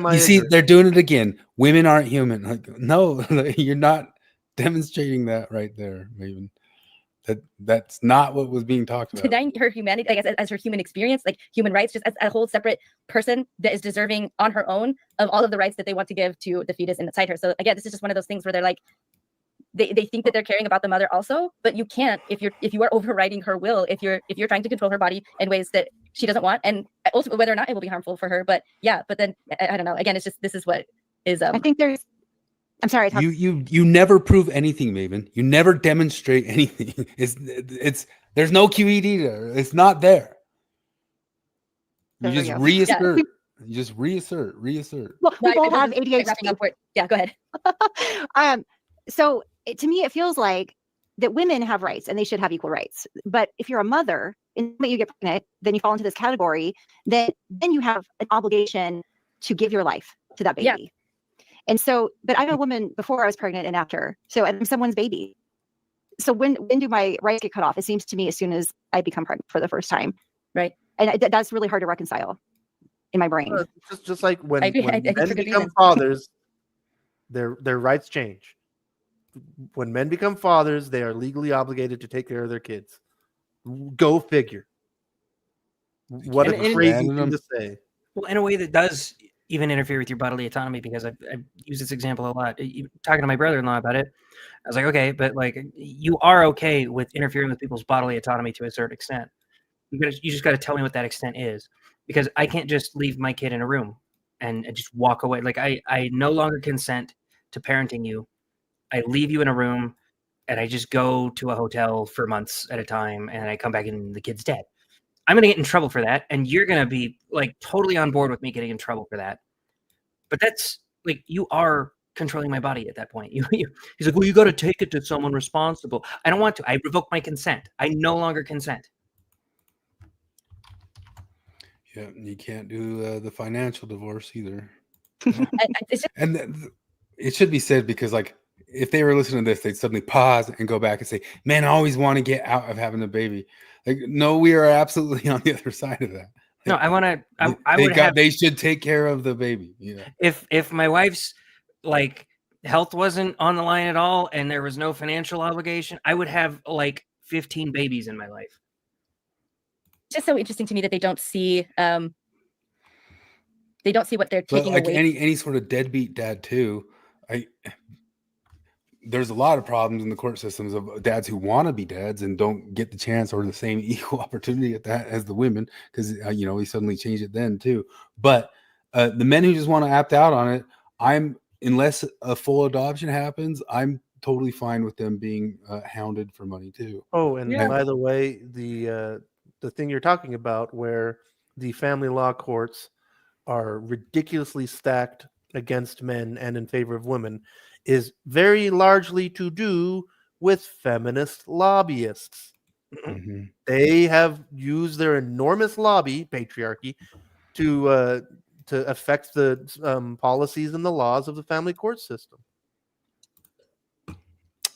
[SPEAKER 1] I?
[SPEAKER 2] You see, they're doing it again. Women aren't human. Like, no, you're not demonstrating that right there, Maven. That's not what was being talked about.
[SPEAKER 4] Denying her humanity, I guess, as her human experience, like human rights, just as a whole separate person that is deserving on her own of all of the rights that they want to give to the fetus inside her. So again, this is just one of those things where they're like, they think that they're caring about the mother also, but you can't if you are overriding her will, if you're trying to control her body in ways that she doesn't want, and ultimately whether or not it will be harmful for her. But then I don't know. Again, it's just this is what is.
[SPEAKER 7] I think there's I'm sorry.
[SPEAKER 2] You never prove anything, Maven. You never demonstrate anything. It's there's no QED there. It's not there. You
[SPEAKER 7] There we
[SPEAKER 2] just
[SPEAKER 7] go.
[SPEAKER 2] reassert. You just reassert.
[SPEAKER 7] Well,
[SPEAKER 9] No,
[SPEAKER 7] we both have
[SPEAKER 9] wrapping
[SPEAKER 7] ADHD.
[SPEAKER 9] up yeah, go ahead.
[SPEAKER 7] So to me, it feels like that women have rights and they should have equal rights. But if you're a mother and you get pregnant, then you fall into this category. Then you have an obligation to give your life to that baby.
[SPEAKER 9] Yeah.
[SPEAKER 7] And so, but I'm a woman before I was pregnant and after. So I'm someone's baby. So when do my rights get cut off? It seems to me as soon as I become pregnant for the first time.
[SPEAKER 9] Right.
[SPEAKER 7] And that's really hard to reconcile in my brain.
[SPEAKER 1] Just like when,
[SPEAKER 9] I agree.
[SPEAKER 1] when
[SPEAKER 9] I think
[SPEAKER 1] men
[SPEAKER 9] for good
[SPEAKER 1] become
[SPEAKER 9] reason.
[SPEAKER 1] fathers, their rights change. When men become fathers, they are legally obligated to take care of their kids. Go figure. What a
[SPEAKER 8] And
[SPEAKER 1] crazy thing to say.
[SPEAKER 8] Well, in a way that does even interfere with your bodily autonomy, because I've used this example a lot. Talking to my brother-in-law about it, I was like, okay, but like you are okay with interfering with people's bodily autonomy to a certain extent. You just got to tell me what that extent is, because I can't just leave my kid in a room and just walk away. Like I no longer consent to parenting you. I leave you in a room and I just go to a hotel for months at a time and I come back and the kid's dead. I'm going to get in trouble for that. And you're going to be like totally on board with me getting in trouble for that. But that's like, you are controlling my body at that point. He's like, well, you got to take it to someone responsible. I don't want to. I revoke my consent. I no longer consent.
[SPEAKER 2] Yeah, you can't do the financial divorce either. And it should be said, because like if they were listening to this, they'd suddenly pause and go back and say, man, I always want to get out of having a baby. Like, no, we are absolutely on the other side of that.
[SPEAKER 8] No, I want to.
[SPEAKER 2] They should take care of the baby. Yeah.
[SPEAKER 8] If my wife's like health wasn't on the line at all and there was no financial obligation, I would have like 15 babies in my life.
[SPEAKER 4] It's just so interesting to me that they don't see what they're taking
[SPEAKER 2] like
[SPEAKER 4] away.
[SPEAKER 2] any sort of deadbeat dad too. There's a lot of problems in the court systems of dads who want to be dads and don't get the chance or the same equal opportunity at that as the women, because we suddenly change it then too. But the men who just want to opt out on it, unless a full adoption happens, I'm totally fine with them being hounded for money too.
[SPEAKER 1] Oh, and by the way, the thing you're talking about, where the family law courts are ridiculously stacked against men and in favor of women, is very largely to do with feminist lobbyists.
[SPEAKER 2] Mm-hmm.
[SPEAKER 1] They have used their enormous lobby, patriarchy, to affect the policies and the laws of the family court system.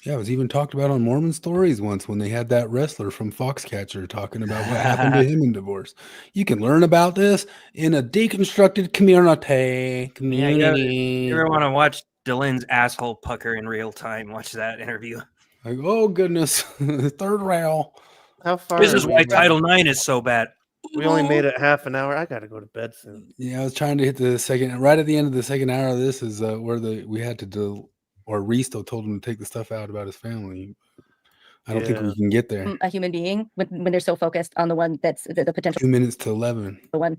[SPEAKER 2] Yeah, it was even talked about on Mormon Stories once when they had that wrestler from Foxcatcher talking about what happened to him in divorce. You can learn about this in a deconstructed community.
[SPEAKER 8] Yeah, you ever want to watch Dylan's asshole pucker in real time? Watch that interview.
[SPEAKER 2] Like, oh goodness, third rail.
[SPEAKER 1] How far?
[SPEAKER 8] This is why Title IX is so bad.
[SPEAKER 1] We only made it half an hour. I got to go to bed soon.
[SPEAKER 2] Yeah, I was trying to hit the second. Right at the end of the second hour of this is where we had to do. Or Risto told him to take the stuff out about his family. I don't think we can get there.
[SPEAKER 4] A human being when they're so focused on the one that's the potential
[SPEAKER 2] 2 minutes to 11.
[SPEAKER 4] The one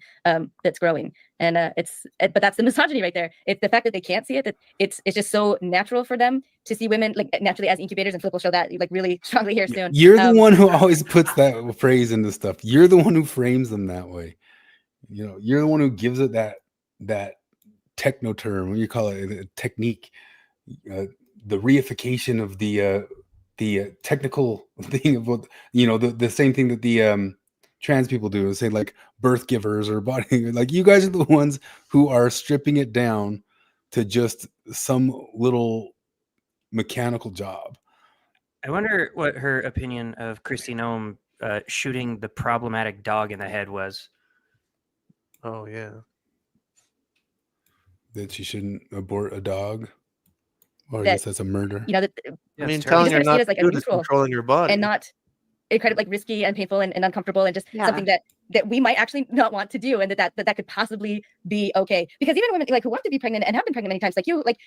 [SPEAKER 4] that's growing, and but that's the misogyny right there. It's the fact that they can't see it. That it's just so natural for them to see women like naturally as incubators, and Flip will show that like really strongly here soon.
[SPEAKER 2] You're the one who always puts that phrase into stuff. You're the one who frames them that way. You're the one who gives it that techno term. What do you call it? The technique. The reification of the technical thing of what the same thing that the trans people do is say like birth givers or body, like you guys are the ones who are stripping it down to just some little mechanical job.
[SPEAKER 8] I wonder what her opinion of Kristi Noem shooting the problematic dog in the head was.
[SPEAKER 1] Oh yeah,
[SPEAKER 2] that she shouldn't abort a dog. Well, I guess that's a murder.
[SPEAKER 4] I
[SPEAKER 1] mean, telling her not to do it is controlling your body.
[SPEAKER 4] And not incredibly like risky and painful and uncomfortable and just something that we might actually not want to do, and that could possibly be okay. Because even women like who want to be pregnant and have been pregnant many times, like you, like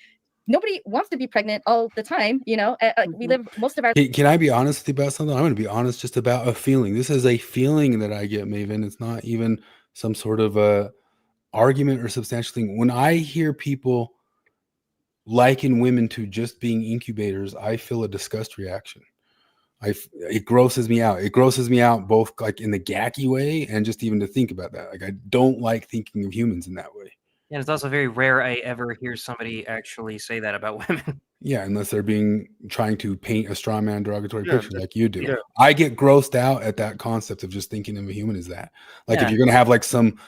[SPEAKER 4] nobody wants to be pregnant all the time. We live most of our.
[SPEAKER 2] Can I be honest with you about something? I'm going to be honest just about a feeling. This is a feeling that I get, Maven. It's not even some sort of a argument or substantial thing. When I hear people liken women to just being incubators, I feel a disgust reaction. It grosses me out. It grosses me out both like in the gacky way and just even to think about that. Like I don't like thinking of humans in that way.
[SPEAKER 8] And it's also very rare I ever hear somebody actually say that about women.
[SPEAKER 2] Yeah, unless they're trying to paint a straw man derogatory
[SPEAKER 1] Yeah,
[SPEAKER 2] picture like you do.
[SPEAKER 1] yeah.
[SPEAKER 2] I get grossed out at that concept of just thinking of a human as that. Like if
[SPEAKER 8] Yeah.
[SPEAKER 2] you're gonna have like some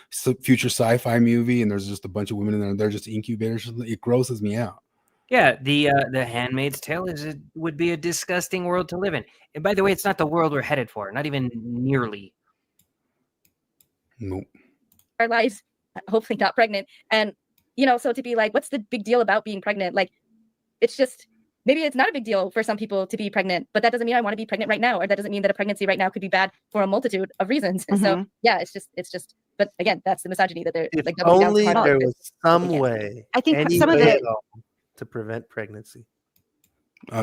[SPEAKER 2] future sci-fi movie and there's just a bunch of women in there and they're just incubators, it grosses me out.
[SPEAKER 8] Yeah, the Handmaid's Tale would be a disgusting world to live in. And by the way, it's not the world we're headed for, not even nearly.
[SPEAKER 2] Nope.
[SPEAKER 4] Our lives, hopefully not pregnant. And, so to be like, what's the big deal about being pregnant? Like, it's just, maybe it's not a big deal for some people to be pregnant, but that doesn't mean I want to be pregnant right now. Or that doesn't mean that a pregnancy right now could be bad for a multitude of reasons. And so, yeah, it's just, but again, that's the misogyny that they're
[SPEAKER 1] If
[SPEAKER 4] like doubling down
[SPEAKER 1] only
[SPEAKER 4] on.
[SPEAKER 1] there was some way,
[SPEAKER 7] I think
[SPEAKER 1] any
[SPEAKER 7] some of
[SPEAKER 1] way
[SPEAKER 7] it
[SPEAKER 1] at all, to prevent pregnancy.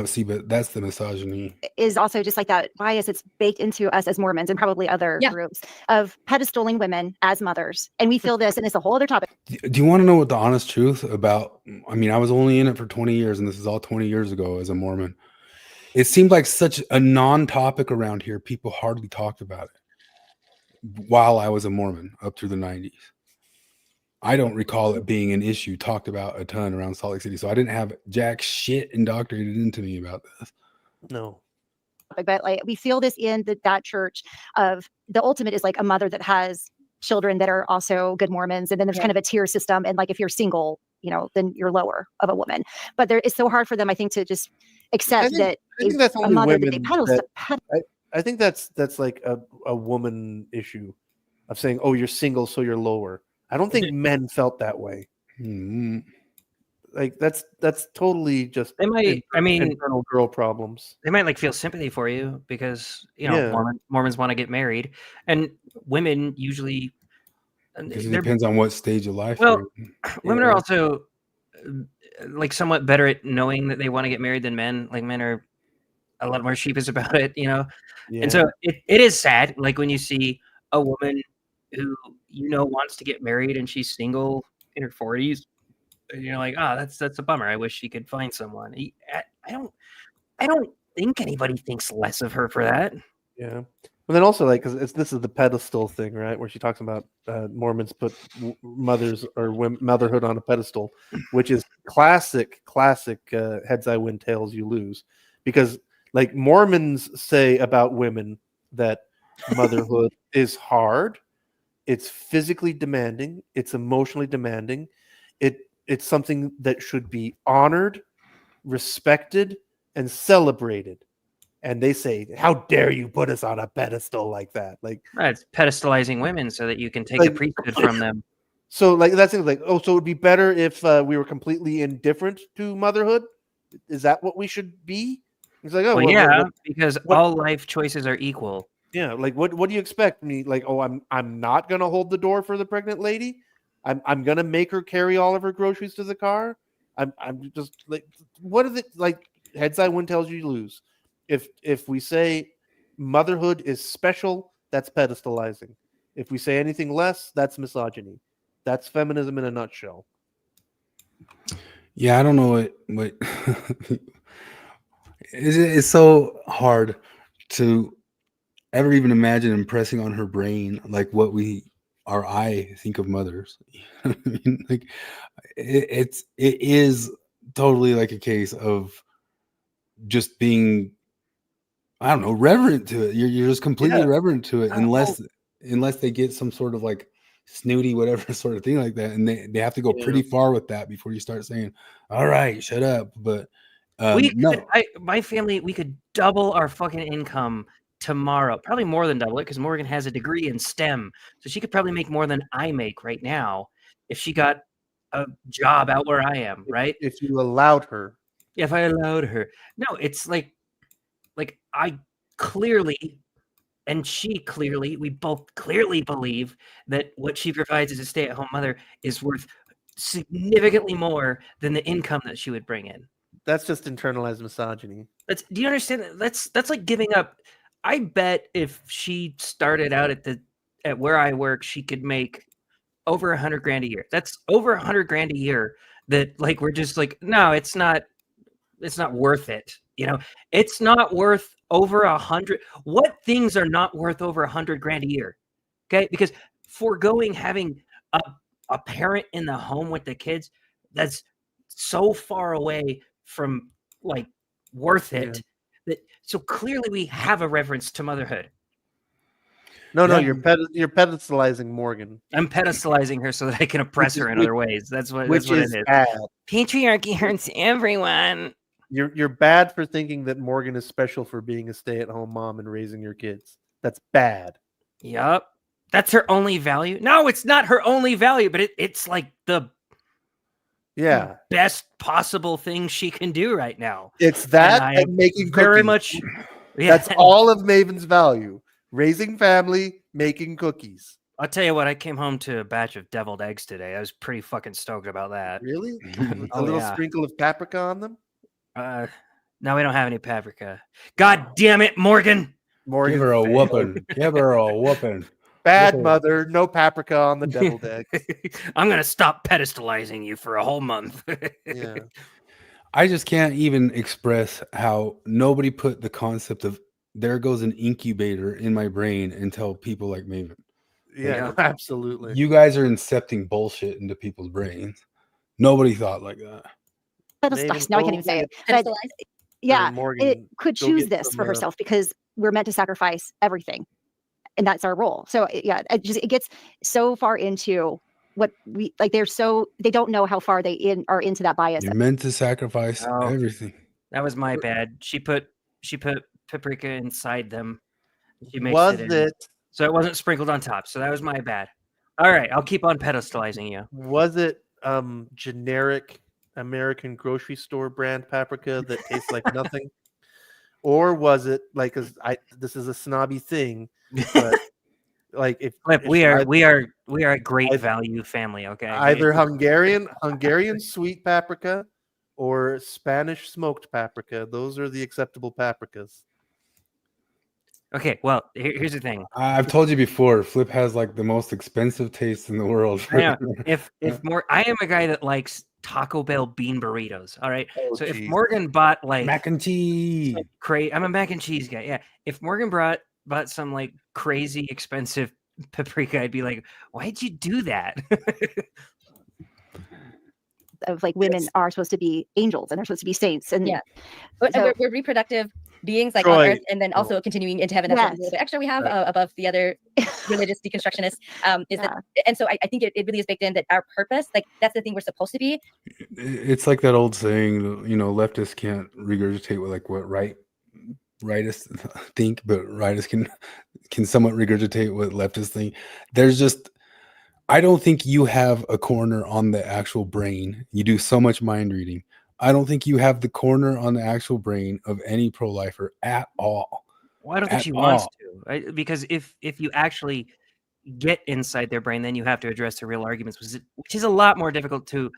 [SPEAKER 2] See, but that's the misogyny.
[SPEAKER 7] is also just like that bias it's baked into us as Mormons and probably other groups of pedestaling women as mothers. And we feel this, and it's a whole other topic.
[SPEAKER 2] Do you want to know what the honest truth about? I mean, I was only in it for 20 years, and this is all 20 years ago as a Mormon. It seemed like such a non-topic around here. People hardly talked about it while I was a Mormon up through the 90s. I don't recall it being an issue talked about a ton around Salt Lake City. So I didn't have jack shit indoctrinated into me about this.
[SPEAKER 1] No.
[SPEAKER 7] But like we feel this in that church of the ultimate is like a mother that has children that are also good Mormons. And then there's kind of a tier system. And like if you're single, then you're lower of a woman. But it's so hard for them, I think, to just accept that
[SPEAKER 1] I think that's
[SPEAKER 7] a
[SPEAKER 1] only
[SPEAKER 7] mother that
[SPEAKER 1] women
[SPEAKER 7] they pedal.
[SPEAKER 1] I think that's like a woman issue of saying, oh, you're single, so you're lower. I don't think men felt that way.
[SPEAKER 2] Mm-hmm.
[SPEAKER 1] Like that's totally just
[SPEAKER 8] they might.
[SPEAKER 1] internal girl problems.
[SPEAKER 8] They might like feel sympathy for you because
[SPEAKER 1] Yeah.
[SPEAKER 8] Mormons want to get married, and women usually.
[SPEAKER 2] Because it depends on what stage of life.
[SPEAKER 8] Well, women are also like somewhat better at knowing that they want to get married than men. Like men are a lot more sheepish about it, And so it is sad, like when you see a woman who wants to get married and she's single in her 40s, and you're like, oh, that's a bummer. I wish she could find someone. I don't think anybody thinks less of her for that.
[SPEAKER 1] Yeah. But then also, like, because this is the pedestal thing, right? Where she talks about Mormons put mothers or motherhood on a pedestal, which is classic heads I win, tails you lose. Because, like, Mormons say about women that motherhood is hard, it's physically demanding, it's emotionally demanding, it's something that should be honored, respected, and celebrated. And they say, how dare you put us on a pedestal like that? Like,
[SPEAKER 8] right, it's pedestalizing women so that you can take the priesthood from them.
[SPEAKER 1] So, like, that's like, oh, so it would be better if we were completely indifferent to motherhood? Is that what we should be? It's like, oh,
[SPEAKER 8] well, yeah, because all life choices are equal.
[SPEAKER 1] Yeah, like, what do you expect me? Like, oh, I'm not gonna hold the door for the pregnant lady. I'm gonna make her carry all of her groceries to the car. I'm just like, what is it like? Heads I win, tails you lose. If we say motherhood is special, that's pedestalizing. If we say anything less, that's misogyny. That's feminism in a nutshell.
[SPEAKER 2] Yeah, I don't know what it's so hard to ever even imagine impressing on her brain like what I think of mothers. I mean, like it is totally like a case of just being, I don't know, reverent to it. You're just completely reverent to it, unless they get some sort of like snooty whatever sort of thing like that, and they have to go pretty far with that before you start saying, "All right, shut up." But
[SPEAKER 8] my family, we could double our fucking income tomorrow, probably more than double it, because Morgan has a degree in STEM, so she could probably make more than I make right now if she got a job out where I am. Right?
[SPEAKER 1] If you allowed her.
[SPEAKER 8] Yeah, if I allowed her. No, it's like I clearly, and she clearly, we both clearly believe that what she provides as a stay-at-home mother is worth significantly more than the income that she would bring in.
[SPEAKER 1] That's just internalized misogyny.
[SPEAKER 8] Do you understand that? That's like giving up. I bet if she started out at where I work, she could make over $100,000 a year. That's over $100,000 a year that like we're just like, no, it's not worth it. It's not worth over 100. What things are not worth over $100,000 a year? Okay, because foregoing having a parent in the home with the kids, that's so far away from like worth it. So clearly we have a reference to motherhood.
[SPEAKER 1] No, you're pedestalizing Morgan.
[SPEAKER 8] I'm pedestalizing her so that I can oppress her in other ways. That's what
[SPEAKER 1] Which
[SPEAKER 8] it
[SPEAKER 1] is
[SPEAKER 8] is.
[SPEAKER 1] bad.
[SPEAKER 8] Patriarchy hurts everyone.
[SPEAKER 1] You're bad for thinking that Morgan is special for being a stay-at-home mom and raising your kids. That's bad.
[SPEAKER 8] Yup. That's her only value. No, it's not her only value, but it's like the best possible thing she can do right now.
[SPEAKER 1] It's that and making
[SPEAKER 8] very
[SPEAKER 1] cookies.
[SPEAKER 8] much.
[SPEAKER 1] That's all of Maven's value. Raising family, making cookies.
[SPEAKER 8] I'll tell you what, I came home to a batch of deviled eggs today. I was pretty fucking stoked about that.
[SPEAKER 1] Really? A little sprinkle of paprika on them?
[SPEAKER 8] No, we don't have any paprika. God damn it, Morgan.
[SPEAKER 2] Give her a whooping. Give her a whooping.
[SPEAKER 1] Bad mother, no paprika on the deviled eggs.
[SPEAKER 8] I'm going to stop pedestalizing you for a whole month.
[SPEAKER 1] Yeah.
[SPEAKER 2] I just can't even express how nobody put the concept of there goes an incubator in my brain until people like Maven.
[SPEAKER 1] Yeah, absolutely.
[SPEAKER 2] You guys are incepting bullshit into people's brains. Nobody thought like that.
[SPEAKER 7] Now I can't even say it. But it could choose this for herself because we're meant to sacrifice everything. And that's our role. So it gets so far into what we like. They don't know how far they are into that bias.
[SPEAKER 2] You're meant to sacrifice everything.
[SPEAKER 8] That was my bad. She put paprika inside them. She mixed
[SPEAKER 1] Was
[SPEAKER 8] it in.
[SPEAKER 1] it?
[SPEAKER 8] So it wasn't sprinkled on top. So that was my bad. All right, I'll keep on pedestalizing you.
[SPEAKER 1] Was it generic American grocery store brand paprika that tastes like nothing? Or was it like this is a snobby thing, but like if
[SPEAKER 8] we are a great value family, okay?
[SPEAKER 1] Either Hungarian sweet paprika or Spanish smoked paprika. Those are the acceptable paprikas.
[SPEAKER 8] Okay, well, here's the thing.
[SPEAKER 2] I've told you before, Flip has like the most expensive taste in the world.
[SPEAKER 8] Yeah, I am a guy that likes Taco Bell bean burritos. All right.
[SPEAKER 1] Oh,
[SPEAKER 8] so
[SPEAKER 1] geez.
[SPEAKER 8] if Morgan bought like
[SPEAKER 2] mac and cheese,
[SPEAKER 8] I'm a mac and cheese guy. Yeah. If Morgan bought some like crazy expensive paprika, I'd be like, why'd you do that?
[SPEAKER 7] Of like women are supposed to be angels and they're supposed to be saints. And
[SPEAKER 4] but we're reproductive beings like on earth, and then also continuing into heaven. That's a little bit extra we have above the other religious deconstructionists. And so I think it really is baked in that our purpose, like that's the thing we're supposed to be.
[SPEAKER 2] It's like that old saying, leftists can't regurgitate what rightists think, but rightists can somewhat regurgitate what leftists think. There's just, I don't think you have a corner on the actual brain. You do so much mind reading. I don't think you have the corner on the actual brain of any pro-lifer at all.
[SPEAKER 8] Well, I don't think she wants to, because if you actually get inside their brain, then you have to address the real arguments, which is a lot more difficult to,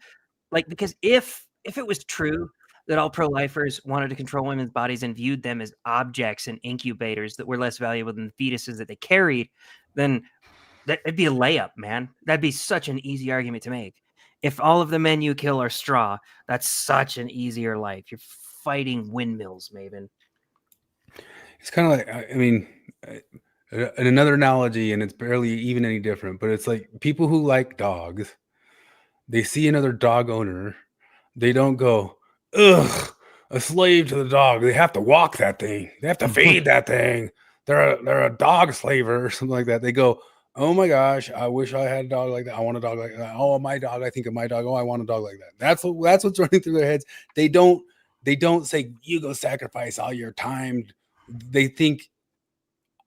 [SPEAKER 8] like, because if it was true that all pro-lifers wanted to control women's bodies and viewed them as objects and incubators that were less valuable than the fetuses that they carried, then that'd be a layup, man. That'd be such an easy argument to make. If all of the men you kill are straw, that's such an easier life. You're fighting windmills, Maven.
[SPEAKER 2] It's kind of like, I mean, another analogy, and it's barely even any different, but it's like people who like dogs, they see another dog owner, they don't go, ugh, a slave to the dog. They have to walk that thing. They have to feed that thing. They're a dog slaver or something like that. They go, oh my gosh, I wish I had a dog like that. I want a dog like that. Oh, my dog. I think of my dog. Oh, I want a dog like that. That's what's running through their heads. They don't say, you go sacrifice all your time. They think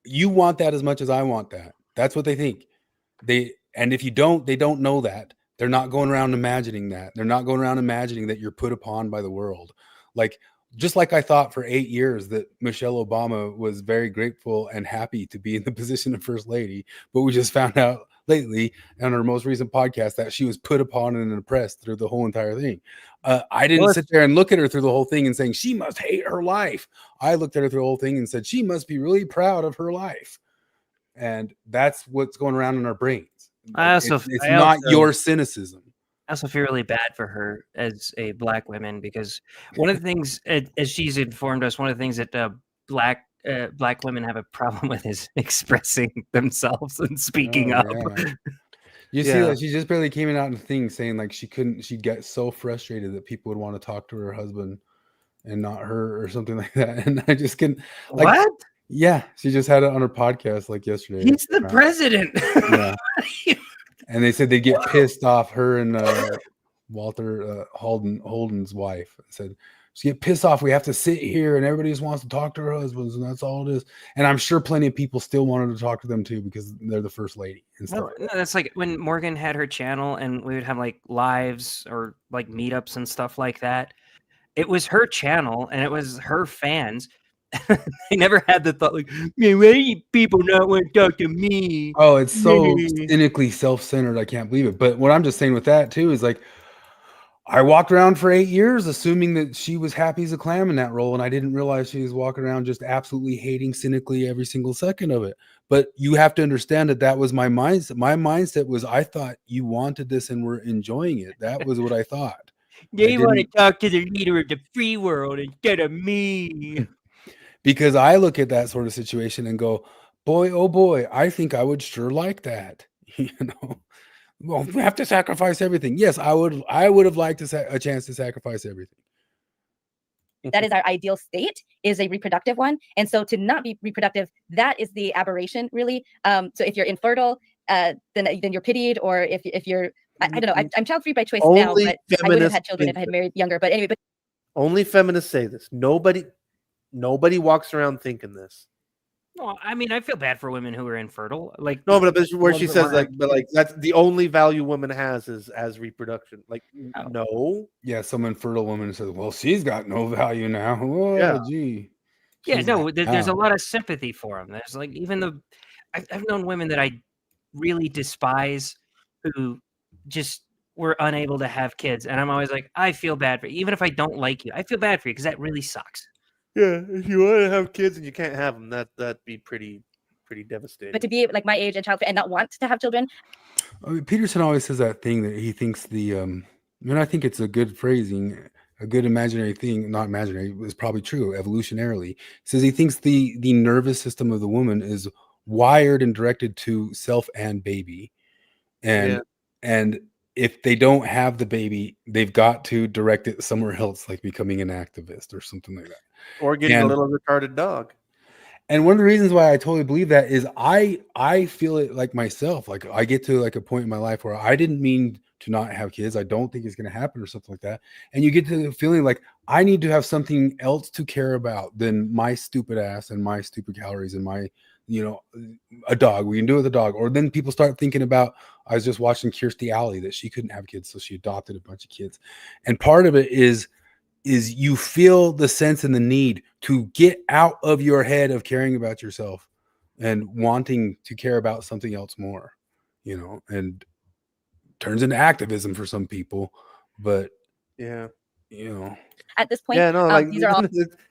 [SPEAKER 2] you want that as much as I want that. That's what they think. And if you don't, they don't know that. They're not going around imagining that. They're not going around imagining that you're put upon by the world. Just like I thought for 8 years that Michelle Obama was very grateful and happy to be in the position of first lady, but we just found out lately on her most recent podcast that she was put upon and oppressed through the whole entire thing. I didn't sit there and look at her through the whole thing and saying she must hate her life. I looked at her through the whole thing and said she must be really proud of her life. And that's what's going around in our brains. It's not your cynicism.
[SPEAKER 8] I also feel really bad for her as a black woman because one of the things, as she's informed us, one of the things that black women have a problem with is expressing themselves and speaking up.
[SPEAKER 2] Yeah. You see that she just barely came out in a thing saying like she'd get so frustrated that people would want to talk to her husband and not her or something like that. And I just couldn't like,
[SPEAKER 8] What?
[SPEAKER 2] Yeah, she just had it on her podcast like yesterday.
[SPEAKER 8] He's the president.
[SPEAKER 2] Yeah. And they said they get pissed off, her and Walter Holden's wife said, she get pissed off. We have to sit here and everybody just wants to talk to her husbands, and that's all it is. And I'm sure plenty of people still wanted to talk to them too because they're the first lady and stuff.
[SPEAKER 8] No, that's like when Morgan had her channel and we would have like lives or like meetups and stuff like that. It was her channel and it was her fans. They never had the thought like, man, why do people not want to talk to me?
[SPEAKER 2] Oh, it's so cynically self-centered. I can't believe it. But what I'm just saying with that too is like, I walked around for 8 years assuming that she was happy as a clam in that role, and I didn't realize she was walking around just absolutely hating cynically every single second of it. But you have to understand that was my mindset. My mindset was I thought you wanted this and were enjoying it. That was what I thought.
[SPEAKER 8] They want to talk to the leader of the free world instead of me.
[SPEAKER 2] Because I look at that sort of situation and go, boy, oh boy, I think I would sure like that. You know. Well, we have to sacrifice everything. Yes, I would have liked a chance to sacrifice everything.
[SPEAKER 4] That is our ideal state, is a reproductive one. And so to not be reproductive, that is the aberration, really. So if you're infertile, then you're pitied, or if you're, I don't know, I'm child free by choice now, but I would have had children if I had married younger. But anyway, but
[SPEAKER 1] only feminists say this. Nobody walks around thinking this.
[SPEAKER 8] Well, I mean, I feel bad for women who are infertile. Like
[SPEAKER 1] no, but where she says like, but like that's the only value woman has is as reproduction. Like no,
[SPEAKER 2] yeah, some infertile woman says, "Well, she's got no value now." Oh,
[SPEAKER 1] yeah,
[SPEAKER 2] gee.
[SPEAKER 8] Yeah, no, there's a lot of sympathy for them. There's like even I've known women that I really despise who just were unable to have kids, and I'm always like, I feel bad for you, even if I don't like you. I feel bad for you because that really sucks.
[SPEAKER 1] Yeah, if you want to have kids and you can't have them, that'd be pretty devastating.
[SPEAKER 4] But to be like my age and child and not want to have children.
[SPEAKER 2] I mean, Peterson always says that thing that he thinks and I think it's a good phrasing, a good imaginary thing, not imaginary, it's probably true evolutionarily. He says he thinks the nervous system of the woman is wired and directed to self and baby. And if they don't have the baby, they've got to direct it somewhere else, like becoming an activist or something like that.
[SPEAKER 1] Or getting a little retarded dog.
[SPEAKER 2] And one of the reasons why I totally believe that is I feel it like myself. Like I get to like a point in my life where I didn't mean to not have kids. I don't think it's going to happen or something like that. And you get to the feeling like I need to have something else to care about than my stupid ass and my stupid calories and my, a dog. We can do it with a dog. Or then people start thinking about, I was just watching Kirstie Alley that she couldn't have kids. So she adopted a bunch of kids. And part of it is you feel the sense and the need to get out of your head of caring about yourself and wanting to care about something else more, and turns into activism for some people. But
[SPEAKER 1] at
[SPEAKER 4] this point,
[SPEAKER 1] these are all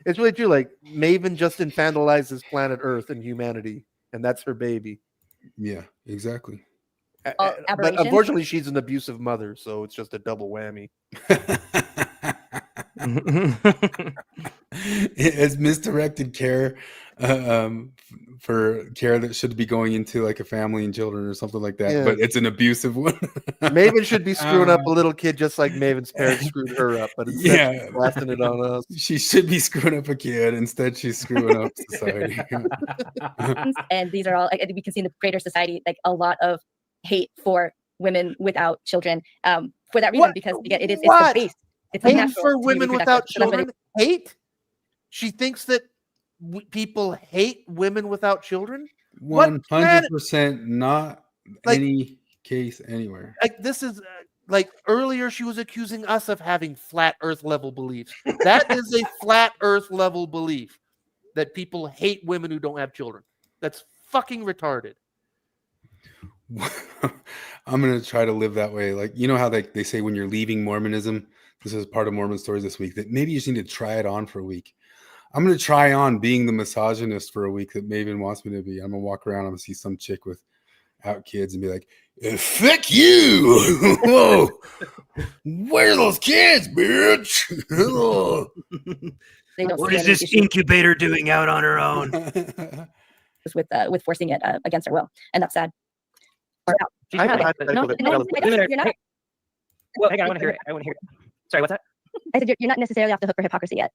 [SPEAKER 1] it's really true. Like Maven just infantilizes planet Earth and humanity, and that's her baby.
[SPEAKER 2] Yeah, exactly.
[SPEAKER 1] But unfortunately, she's an abusive mother, so it's just a double whammy.
[SPEAKER 2] It's misdirected care for care that should be going into like a family and children or something like that, but it's an abusive one.
[SPEAKER 1] Maven should be screwing up a little kid just like Maven's parents screwed her up, but instead she's blasting it on us.
[SPEAKER 2] She should be screwing up a kid, instead she's screwing up society.
[SPEAKER 4] And these are all, like, we can see in the greater society like a lot of hate for women without children for that reason, because again, it's the base. It's
[SPEAKER 1] hate for women without children. Hate? She thinks that people hate women without children.
[SPEAKER 2] 100% not any case anywhere.
[SPEAKER 1] Like this is like earlier, she was accusing us of having flat Earth level beliefs. That is a flat Earth level belief that people hate women who don't have children. That's fucking retarded.
[SPEAKER 2] I'm gonna try to live that way. Like, how they say when you're leaving Mormonism, this is part of Mormon Stories this week, that maybe you just need to try it on for a week. I'm gonna try on being the misogynist for a week that Maven wants me to be. I'm gonna walk around, I'm gonna see some chick with out kids and be like, "Fuck you! Whoa, where are those kids, bitch?"
[SPEAKER 4] They don't
[SPEAKER 8] What
[SPEAKER 4] see
[SPEAKER 8] is
[SPEAKER 4] any
[SPEAKER 8] this
[SPEAKER 4] issue
[SPEAKER 8] incubator doing out on her own?
[SPEAKER 4] with forcing it against their will, and that's sad. Or out.
[SPEAKER 3] She's got a hypothetical
[SPEAKER 4] No,
[SPEAKER 3] that-
[SPEAKER 4] no,
[SPEAKER 3] well,
[SPEAKER 4] you're not.
[SPEAKER 3] Well, hang on, I want to hear it. I want to hear it. Sorry, what's that?
[SPEAKER 4] I said you're not necessarily off the hook for hypocrisy yet.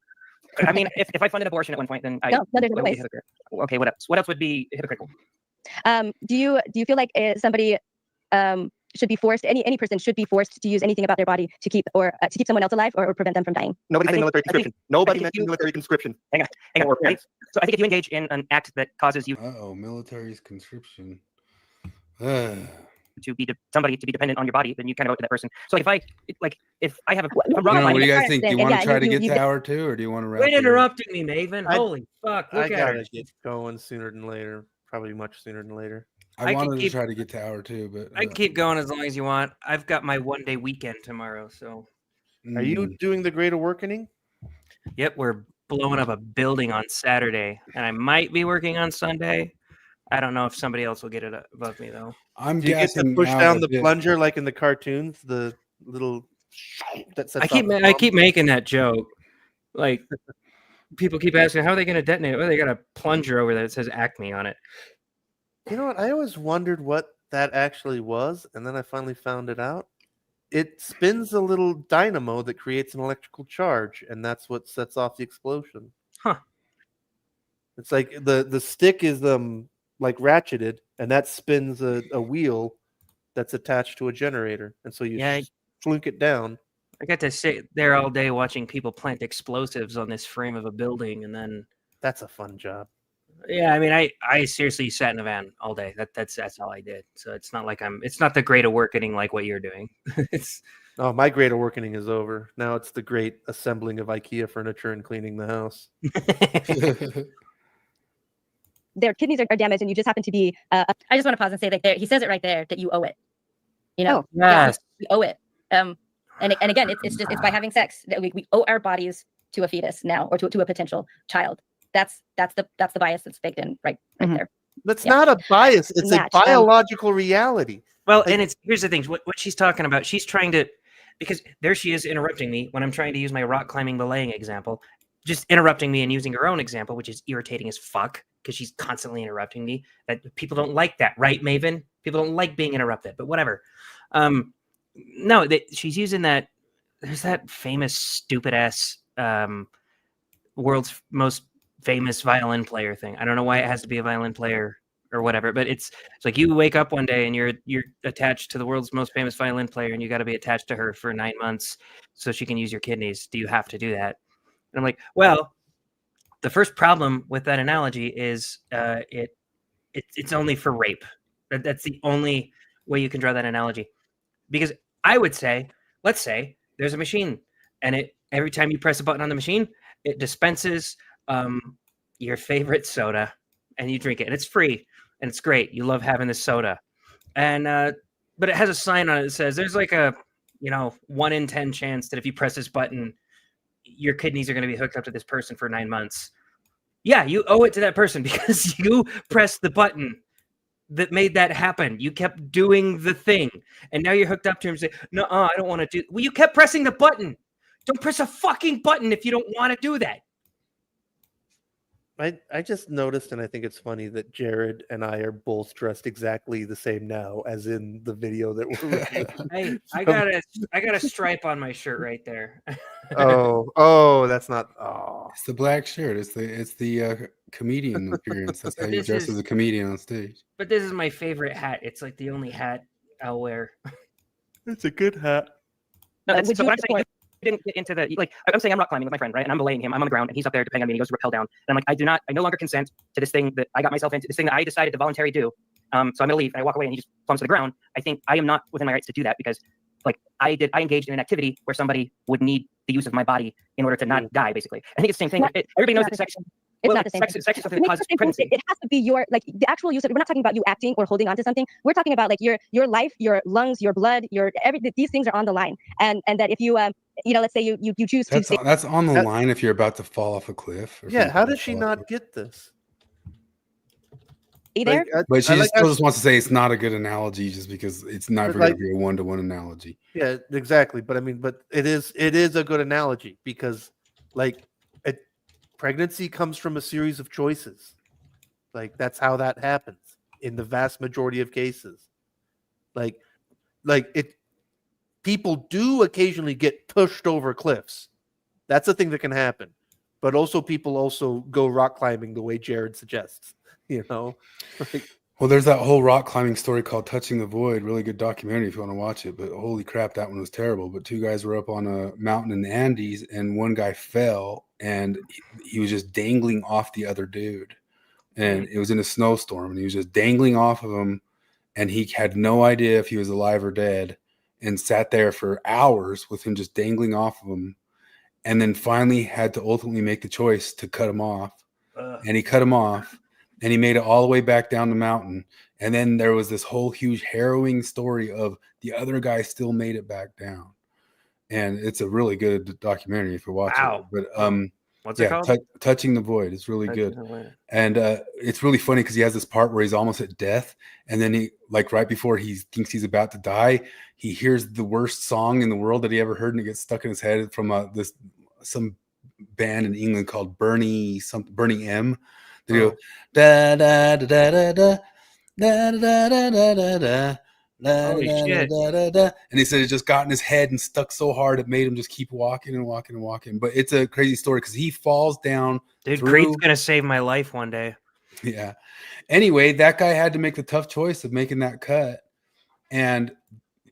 [SPEAKER 3] I mean, if I funded abortion at one point, then I
[SPEAKER 4] No, there's no
[SPEAKER 3] would be
[SPEAKER 4] ways.
[SPEAKER 3] hypocrite. Okay, what else? What else would be hypocritical?
[SPEAKER 4] Do you feel like somebody should be forced? Any person should be forced to use anything about their body to keep someone else alive or prevent them from dying?
[SPEAKER 6] Nobody
[SPEAKER 3] I
[SPEAKER 6] said
[SPEAKER 3] think-
[SPEAKER 6] military
[SPEAKER 3] I think-
[SPEAKER 6] conscription. Nobody
[SPEAKER 3] I think
[SPEAKER 6] mentioned
[SPEAKER 3] you-
[SPEAKER 6] military conscription.
[SPEAKER 3] Hang on.
[SPEAKER 6] Or
[SPEAKER 3] Right?
[SPEAKER 6] parents.
[SPEAKER 3] So I think if you engage in an act that causes you
[SPEAKER 2] Military's conscription.
[SPEAKER 3] to be somebody to be dependent on your body, then you kind of go to that person. So like if I have a if I'm wrong,
[SPEAKER 2] What do you
[SPEAKER 3] body,
[SPEAKER 2] guys think? Do you want to
[SPEAKER 4] Yeah,
[SPEAKER 2] try to
[SPEAKER 4] you-
[SPEAKER 2] get
[SPEAKER 4] you-
[SPEAKER 2] to hour 2, or do you want to wrap?
[SPEAKER 8] Quit
[SPEAKER 2] it up?
[SPEAKER 8] interrupting me, Maven.
[SPEAKER 1] I-
[SPEAKER 8] Holy fuck.
[SPEAKER 1] I
[SPEAKER 8] Look at her.
[SPEAKER 1] gotta get going sooner than later. Probably much sooner than later.
[SPEAKER 2] I
[SPEAKER 8] I can
[SPEAKER 2] wanted to
[SPEAKER 8] keep-
[SPEAKER 2] try to get to hour 2, but
[SPEAKER 8] I can keep going as long as you want. I've got my 1-day weekend tomorrow, so
[SPEAKER 1] Are you doing the Great Awakening?
[SPEAKER 8] yep, we're blowing up a building on Saturday, and I might be working on Sunday. I don't know if somebody else will get it above me though.
[SPEAKER 2] I'm
[SPEAKER 1] Do you get to
[SPEAKER 2] guessing
[SPEAKER 1] push
[SPEAKER 2] out
[SPEAKER 1] down
[SPEAKER 2] a
[SPEAKER 1] the
[SPEAKER 2] bit.
[SPEAKER 1] plunger like in the cartoons? The little that sets
[SPEAKER 8] I keep
[SPEAKER 1] off the
[SPEAKER 8] I
[SPEAKER 1] bomb?
[SPEAKER 8] keep making that joke. Like people keep asking how are they going to detonate? Well, they got a plunger over there that says Acme on it.
[SPEAKER 1] You know what? I always wondered what that actually was, and then I finally found it out. It spins a little dynamo that creates an electrical charge, and that's what sets off the explosion.
[SPEAKER 8] Huh.
[SPEAKER 1] It's like the stick is like ratcheted, and that spins a wheel that's attached to a generator, and so you
[SPEAKER 8] Yeah.
[SPEAKER 1] slunk it down.
[SPEAKER 8] I got to sit there all day watching people plant explosives on this frame of a building, and then
[SPEAKER 1] That's a fun job.
[SPEAKER 8] yeah, I mean, I seriously sat in a van all day. That's all I did. So it's not like it's not the Great Awakening like what you're doing. It's
[SPEAKER 1] Oh, my Great Awakening is over. Now it's the great assembling of IKEA furniture and cleaning the house.
[SPEAKER 4] Their kidneys are damaged, and you just happen to be. I just want to pause and say that he says it right there that you owe it. You know,
[SPEAKER 8] yes.
[SPEAKER 4] you owe it. And again, it's by having sex that we owe our bodies to a fetus now, or to a potential child. That's the bias that's baked in right there.
[SPEAKER 1] That's not a bias. It's
[SPEAKER 4] Match,
[SPEAKER 1] a biological reality.
[SPEAKER 8] Well, and here's the thing. What she's talking about, she's trying to, because there she is interrupting me when I'm trying to use my rock climbing belaying example, just interrupting me and using her own example, which is irritating as fuck because she's constantly interrupting me. That people don't like that, right, Maven? People don't like being interrupted, but whatever. No, she's using that. There's that famous stupid ass world's most famous violin player thing. I don't know why it has to be a violin player or whatever, but it's like you wake up one day and you're attached to the world's most famous violin player, and you got to be attached to her for 9 months so she can use your kidneys. Do you have to do that? And I'm like, well, the first problem with that analogy is it's only for rape. That's the only way you can draw that analogy, because I would say, let's say there's a machine, and every time you press a button on the machine, it dispenses your favorite soda, and you drink it, and it's free, and it's great. You love having this soda, and but it has a sign on it that says there's like a 1 in 10 chance that if you press this button, your kidneys are going to be hooked up to this person for 9 months. Yeah, you owe it to that person because you pressed the button that made that happen. You kept doing the thing, and now you're hooked up to him and say, no, I don't want to do. Well, you kept pressing the button. Don't press a fucking button if you don't want to do that.
[SPEAKER 1] I just noticed, and I think it's funny that Jared and I are both dressed exactly the same now as in the video that we're
[SPEAKER 8] Hey, I got a stripe on my shirt right there.
[SPEAKER 1] oh, that's not. Oh,
[SPEAKER 2] It's the black shirt. It's the comedian appearance. That's how you
[SPEAKER 8] This
[SPEAKER 2] dress
[SPEAKER 8] is-
[SPEAKER 2] as a comedian on stage.
[SPEAKER 8] But this is my favorite hat. It's like the only hat I'll wear.
[SPEAKER 1] it's a good hat.
[SPEAKER 3] No,
[SPEAKER 4] Would
[SPEAKER 3] so
[SPEAKER 4] you
[SPEAKER 3] what I'm saying,
[SPEAKER 4] support-
[SPEAKER 3] I didn't get into the I'm saying I'm rock climbing with my friend, right? And I'm belaying him. I'm on the ground, and he's up there depending on me. And he goes to rappel down, and I'm like, I no longer consent to this thing that I got myself into, this thing that I decided to voluntarily do. So I'm gonna leave, and I walk away, and he just plumps to the ground. I think I am not within my rights to do that because, I engaged in an activity where somebody would need the use of my body in order to not die, basically. I think it's the same thing. Everybody knows that sex.
[SPEAKER 4] It's
[SPEAKER 3] Well,
[SPEAKER 4] not the same.
[SPEAKER 3] sex is something
[SPEAKER 4] It
[SPEAKER 3] that
[SPEAKER 4] makes
[SPEAKER 3] causes
[SPEAKER 4] the same point.
[SPEAKER 3] pregnancy.
[SPEAKER 4] It has to be your the actual use of. We're not talking about you acting or holding on to something. We're talking about your life, your lungs, your blood, these things are on the line, and that if you let's say you choose to say
[SPEAKER 2] That's on the line if you're about to fall off a cliff. Or
[SPEAKER 1] Yeah,
[SPEAKER 2] something
[SPEAKER 1] how
[SPEAKER 2] like
[SPEAKER 1] does she
[SPEAKER 2] that.
[SPEAKER 1] not get this?
[SPEAKER 4] stay there.
[SPEAKER 2] But she
[SPEAKER 1] I like
[SPEAKER 2] still
[SPEAKER 1] how-
[SPEAKER 2] just wants to say it's not a good analogy just because it's never
[SPEAKER 1] But,
[SPEAKER 2] going
[SPEAKER 1] like-
[SPEAKER 2] to be a one-to-one analogy.
[SPEAKER 1] Yeah, exactly. But I mean, but it is a good analogy because, like, pregnancy comes from a series of choices. Like that's how that happens in the vast majority of cases. Like it, people do occasionally get pushed over cliffs. That's a thing that can happen. But also, people also go rock climbing the way Jared suggests. You know, like,
[SPEAKER 2] Well, there's that whole rock climbing story called Touching the Void. Really good documentary if you want to watch it. But holy crap, that one was terrible. But two guys were up on a mountain in the Andes, and one guy fell, and he was just dangling off the other dude. And it was in a snowstorm, and he was just dangling off of him, and he had no idea if he was alive or dead, and sat there for hours with him just dangling off of him, and then finally had to ultimately make the choice to cut him off. And he cut him off. And he made it all the way back down the mountain. And then there was this whole huge harrowing story of the other guy still made it back down. And it's a really good documentary if you watch
[SPEAKER 8] Wow.
[SPEAKER 2] it. But
[SPEAKER 8] What's it called?
[SPEAKER 2] Touching the Void. It's really good. And it's really funny because he has this part where he's almost at death. And then he, like right before he thinks he's about to die, he hears the worst song in the world that he ever heard, and it gets stuck in his head from some band in England called Bernie M. They go da da da da da da da da da da da.
[SPEAKER 8] Holy shit.
[SPEAKER 2] And he said it just got in his head and stuck so hard it made him just keep walking and walking and walking. But it's a crazy story because he falls down.
[SPEAKER 8] Dude, Creed's gonna save my life one day.
[SPEAKER 2] Yeah. Anyway, that guy had to make the tough choice of making that cut. And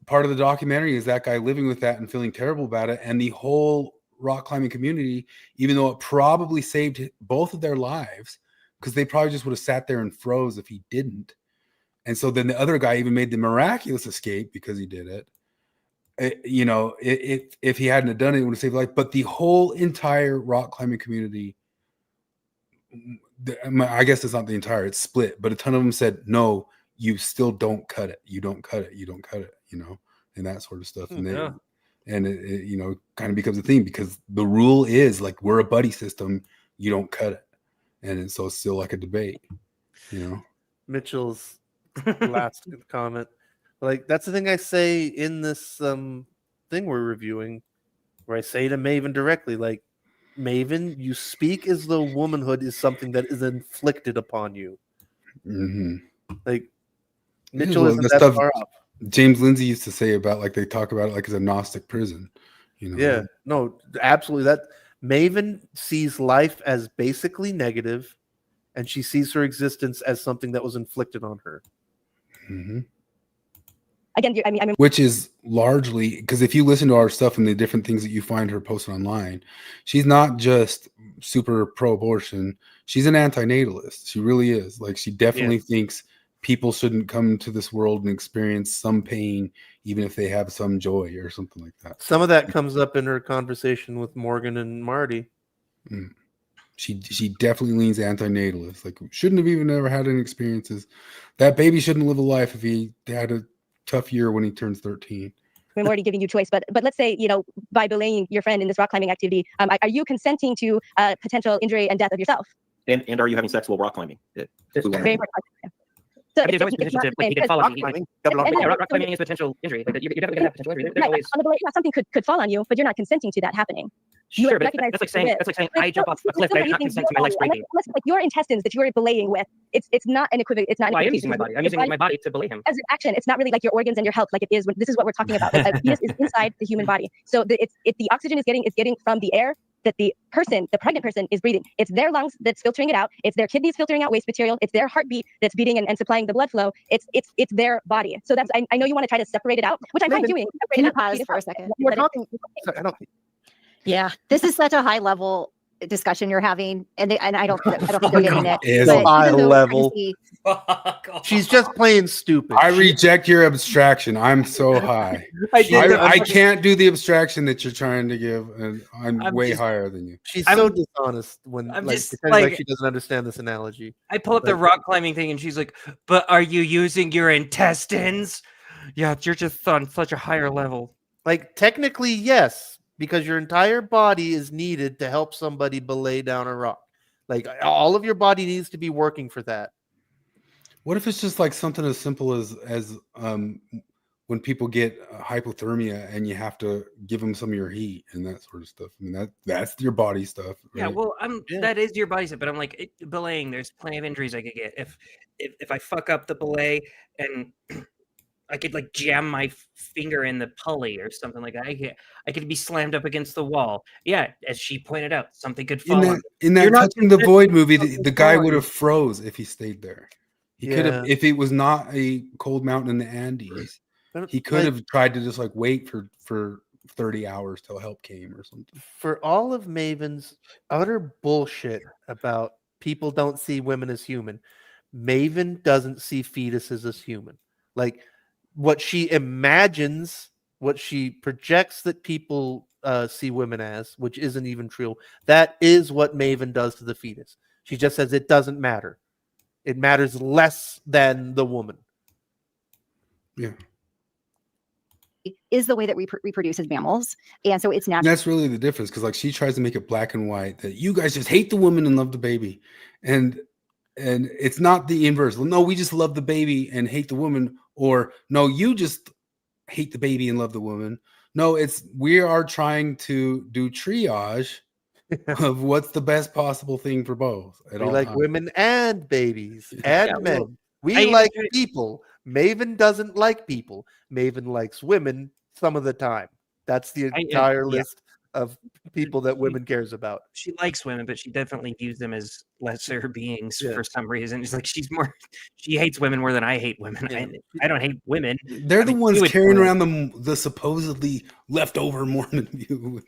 [SPEAKER 2] part of the documentary is that guy living with that and feeling terrible about it. And the whole rock climbing community, even though it probably saved both of their lives, because they probably just would have sat there and froze if he didn't. And so then the other guy even made the miraculous escape because he did it. If he hadn't have done it, it would have saved life. But the whole entire rock climbing community, I guess it's not the entire, it's split. But a ton of them said, no, you still don't cut it. You don't cut it. You don't cut it, and that sort of stuff. And
[SPEAKER 8] Yeah.
[SPEAKER 2] it kind of becomes a thing because the rule is like, we're a buddy system. You don't cut it. And so it's still like a debate,
[SPEAKER 1] Mitchell's last comment. Like that's the thing I say in this thing we're reviewing, where I say to Maven directly, like, Maven, you speak as though womanhood is something that is inflicted upon you.
[SPEAKER 2] Mm-hmm.
[SPEAKER 1] Like Mitchell
[SPEAKER 2] Well,
[SPEAKER 1] isn't
[SPEAKER 2] the
[SPEAKER 1] that
[SPEAKER 2] stuff
[SPEAKER 1] far off.
[SPEAKER 2] James Lindsay used to say about, like, they talk about it like it's a Gnostic prison.
[SPEAKER 1] Yeah, no, absolutely. That Maven sees life as basically negative, and she sees her existence as something that was inflicted on her.
[SPEAKER 2] Mm-hmm.
[SPEAKER 4] Again, I mean,
[SPEAKER 2] Which is largely because if you listen to our stuff and the different things that you find her posted online, she's not just super pro-abortion. She's an antinatalist. She really is. Like, she definitely thinks people shouldn't come to this world and experience some pain, even if they have some joy or something like that.
[SPEAKER 1] Some of that comes up in her conversation with Morgan and Marty.
[SPEAKER 2] Mm. She definitely leans antinatalist. Like, shouldn't have even ever had any experiences. That baby shouldn't live a life if he had a tough year when he turns 13.
[SPEAKER 4] I'm already giving you choice, but let's say, by belaying your friend in this rock climbing activity, are you consenting to potential injury and death of yourself?
[SPEAKER 6] And are you having sex while rock climbing?
[SPEAKER 4] Very important. So
[SPEAKER 3] There's always potential to, like, he could fall on you.
[SPEAKER 6] climbing,
[SPEAKER 3] Rock climbing is potential injury. Like, you're definitely gonna have potential injury. There's always
[SPEAKER 4] on the belay, something could fall on you, but you're not consenting to that happening. You
[SPEAKER 3] sure, but
[SPEAKER 4] recognize
[SPEAKER 3] that's like saying I jump off a cliff,
[SPEAKER 4] Like,
[SPEAKER 3] I'm not consenting to my legs breaking.
[SPEAKER 4] like your intestines that you're belaying with, it's not an equivalent. It's not.
[SPEAKER 3] Well, I am
[SPEAKER 4] an
[SPEAKER 3] using my body. I'm
[SPEAKER 4] It's
[SPEAKER 3] using my body to belay him.
[SPEAKER 4] as an action. It's not really like your organs and your health, like it is. This is what we're talking about. Like, a penis is inside the human body, so the oxygen is getting from the air that the pregnant person is breathing. It's their lungs that's filtering it out. It's their kidneys filtering out waste material. It's their heartbeat that's beating and supplying the blood flow. It's their body. So that's I know you want to try to separate it out, which I'm fine doing.
[SPEAKER 7] Can you pause for a second?
[SPEAKER 6] We're talking. I don't.
[SPEAKER 7] Yeah, this is such a high level discussion you're having, and I don't think they're getting it.
[SPEAKER 2] Is
[SPEAKER 7] But
[SPEAKER 1] high
[SPEAKER 7] even though
[SPEAKER 1] level.
[SPEAKER 7] pregnancy-
[SPEAKER 1] She's just playing stupid.
[SPEAKER 2] I reject your abstraction. I'm so high. I can't do the abstraction that you're trying to give, and I'm way higher than you.
[SPEAKER 1] She's so dishonest when
[SPEAKER 8] I'm
[SPEAKER 1] like,
[SPEAKER 8] just,
[SPEAKER 1] pretending like
[SPEAKER 8] like-
[SPEAKER 1] she doesn't understand this analogy.
[SPEAKER 8] I pull up the rock climbing thing and she's like, but are you using your intestines? Yeah, you're just on such a higher level.
[SPEAKER 1] Like technically, yes, because your entire body is needed to help somebody belay down a rock. Like all of your body needs to be working for that.
[SPEAKER 2] What if it's just like something as simple as when people get hypothermia and you have to give them some of your heat and that sort of stuff? I mean, that's your body stuff.
[SPEAKER 8] Yeah,
[SPEAKER 2] right?
[SPEAKER 8] well,
[SPEAKER 1] Yeah.
[SPEAKER 8] that is your body, but I'm like belaying. There's plenty of injuries I could get if I fuck up the belay and I could like jam my finger in the pulley or something like that. I could be slammed up against the wall. Yeah, as she pointed out, something could fall on.
[SPEAKER 2] In that
[SPEAKER 8] You're not
[SPEAKER 2] Touching the
[SPEAKER 8] consenting
[SPEAKER 2] Void
[SPEAKER 8] to
[SPEAKER 2] movie,
[SPEAKER 8] something
[SPEAKER 2] the guy would
[SPEAKER 8] falling.
[SPEAKER 2] have froze if he stayed there. He could have,
[SPEAKER 1] Yeah.
[SPEAKER 2] if it was not a cold mountain in the Andes,
[SPEAKER 1] But,
[SPEAKER 2] he could
[SPEAKER 1] like,
[SPEAKER 2] have tried to just like wait for 30 hours till help came or something.
[SPEAKER 1] for all of Maven's utter bullshit about people don't see women as human, Maven doesn't see fetuses as human. Like what she imagines, what she projects that people see women as, which isn't even true. That is what Maven does to the fetus. She just says it doesn't matter. It matters less than the woman.
[SPEAKER 2] Yeah.
[SPEAKER 7] Is the way that we reproduce as mammals, and so it's
[SPEAKER 2] And
[SPEAKER 7] natural.
[SPEAKER 2] that's really the difference, because like she tries to make it black and white that you guys just hate the woman and love the baby, and it's not the inverse. Well, no, we just love the baby and hate the woman, or no, you just hate the baby and love the woman. No, it's we are trying to do triage of what's the best possible thing for both at
[SPEAKER 1] We
[SPEAKER 2] all
[SPEAKER 1] like
[SPEAKER 2] times.
[SPEAKER 1] women and babies and
[SPEAKER 8] Yeah,
[SPEAKER 1] men.
[SPEAKER 8] well,
[SPEAKER 1] We
[SPEAKER 8] I even
[SPEAKER 1] like
[SPEAKER 8] tried-
[SPEAKER 1] people. Maven doesn't like people. Maven likes women some of the time. That's the entire
[SPEAKER 8] yeah.
[SPEAKER 1] list of people that women cares about.
[SPEAKER 8] She likes women, but she definitely views them as lesser beings
[SPEAKER 1] Yeah.
[SPEAKER 8] for some reason. It's like she hates women more than I hate women.
[SPEAKER 1] Yeah.
[SPEAKER 8] I don't hate women.
[SPEAKER 2] They're
[SPEAKER 8] I
[SPEAKER 2] the
[SPEAKER 8] mean,
[SPEAKER 2] ones
[SPEAKER 8] you would
[SPEAKER 2] carrying
[SPEAKER 8] totally-
[SPEAKER 2] around the supposedly leftover Mormon view.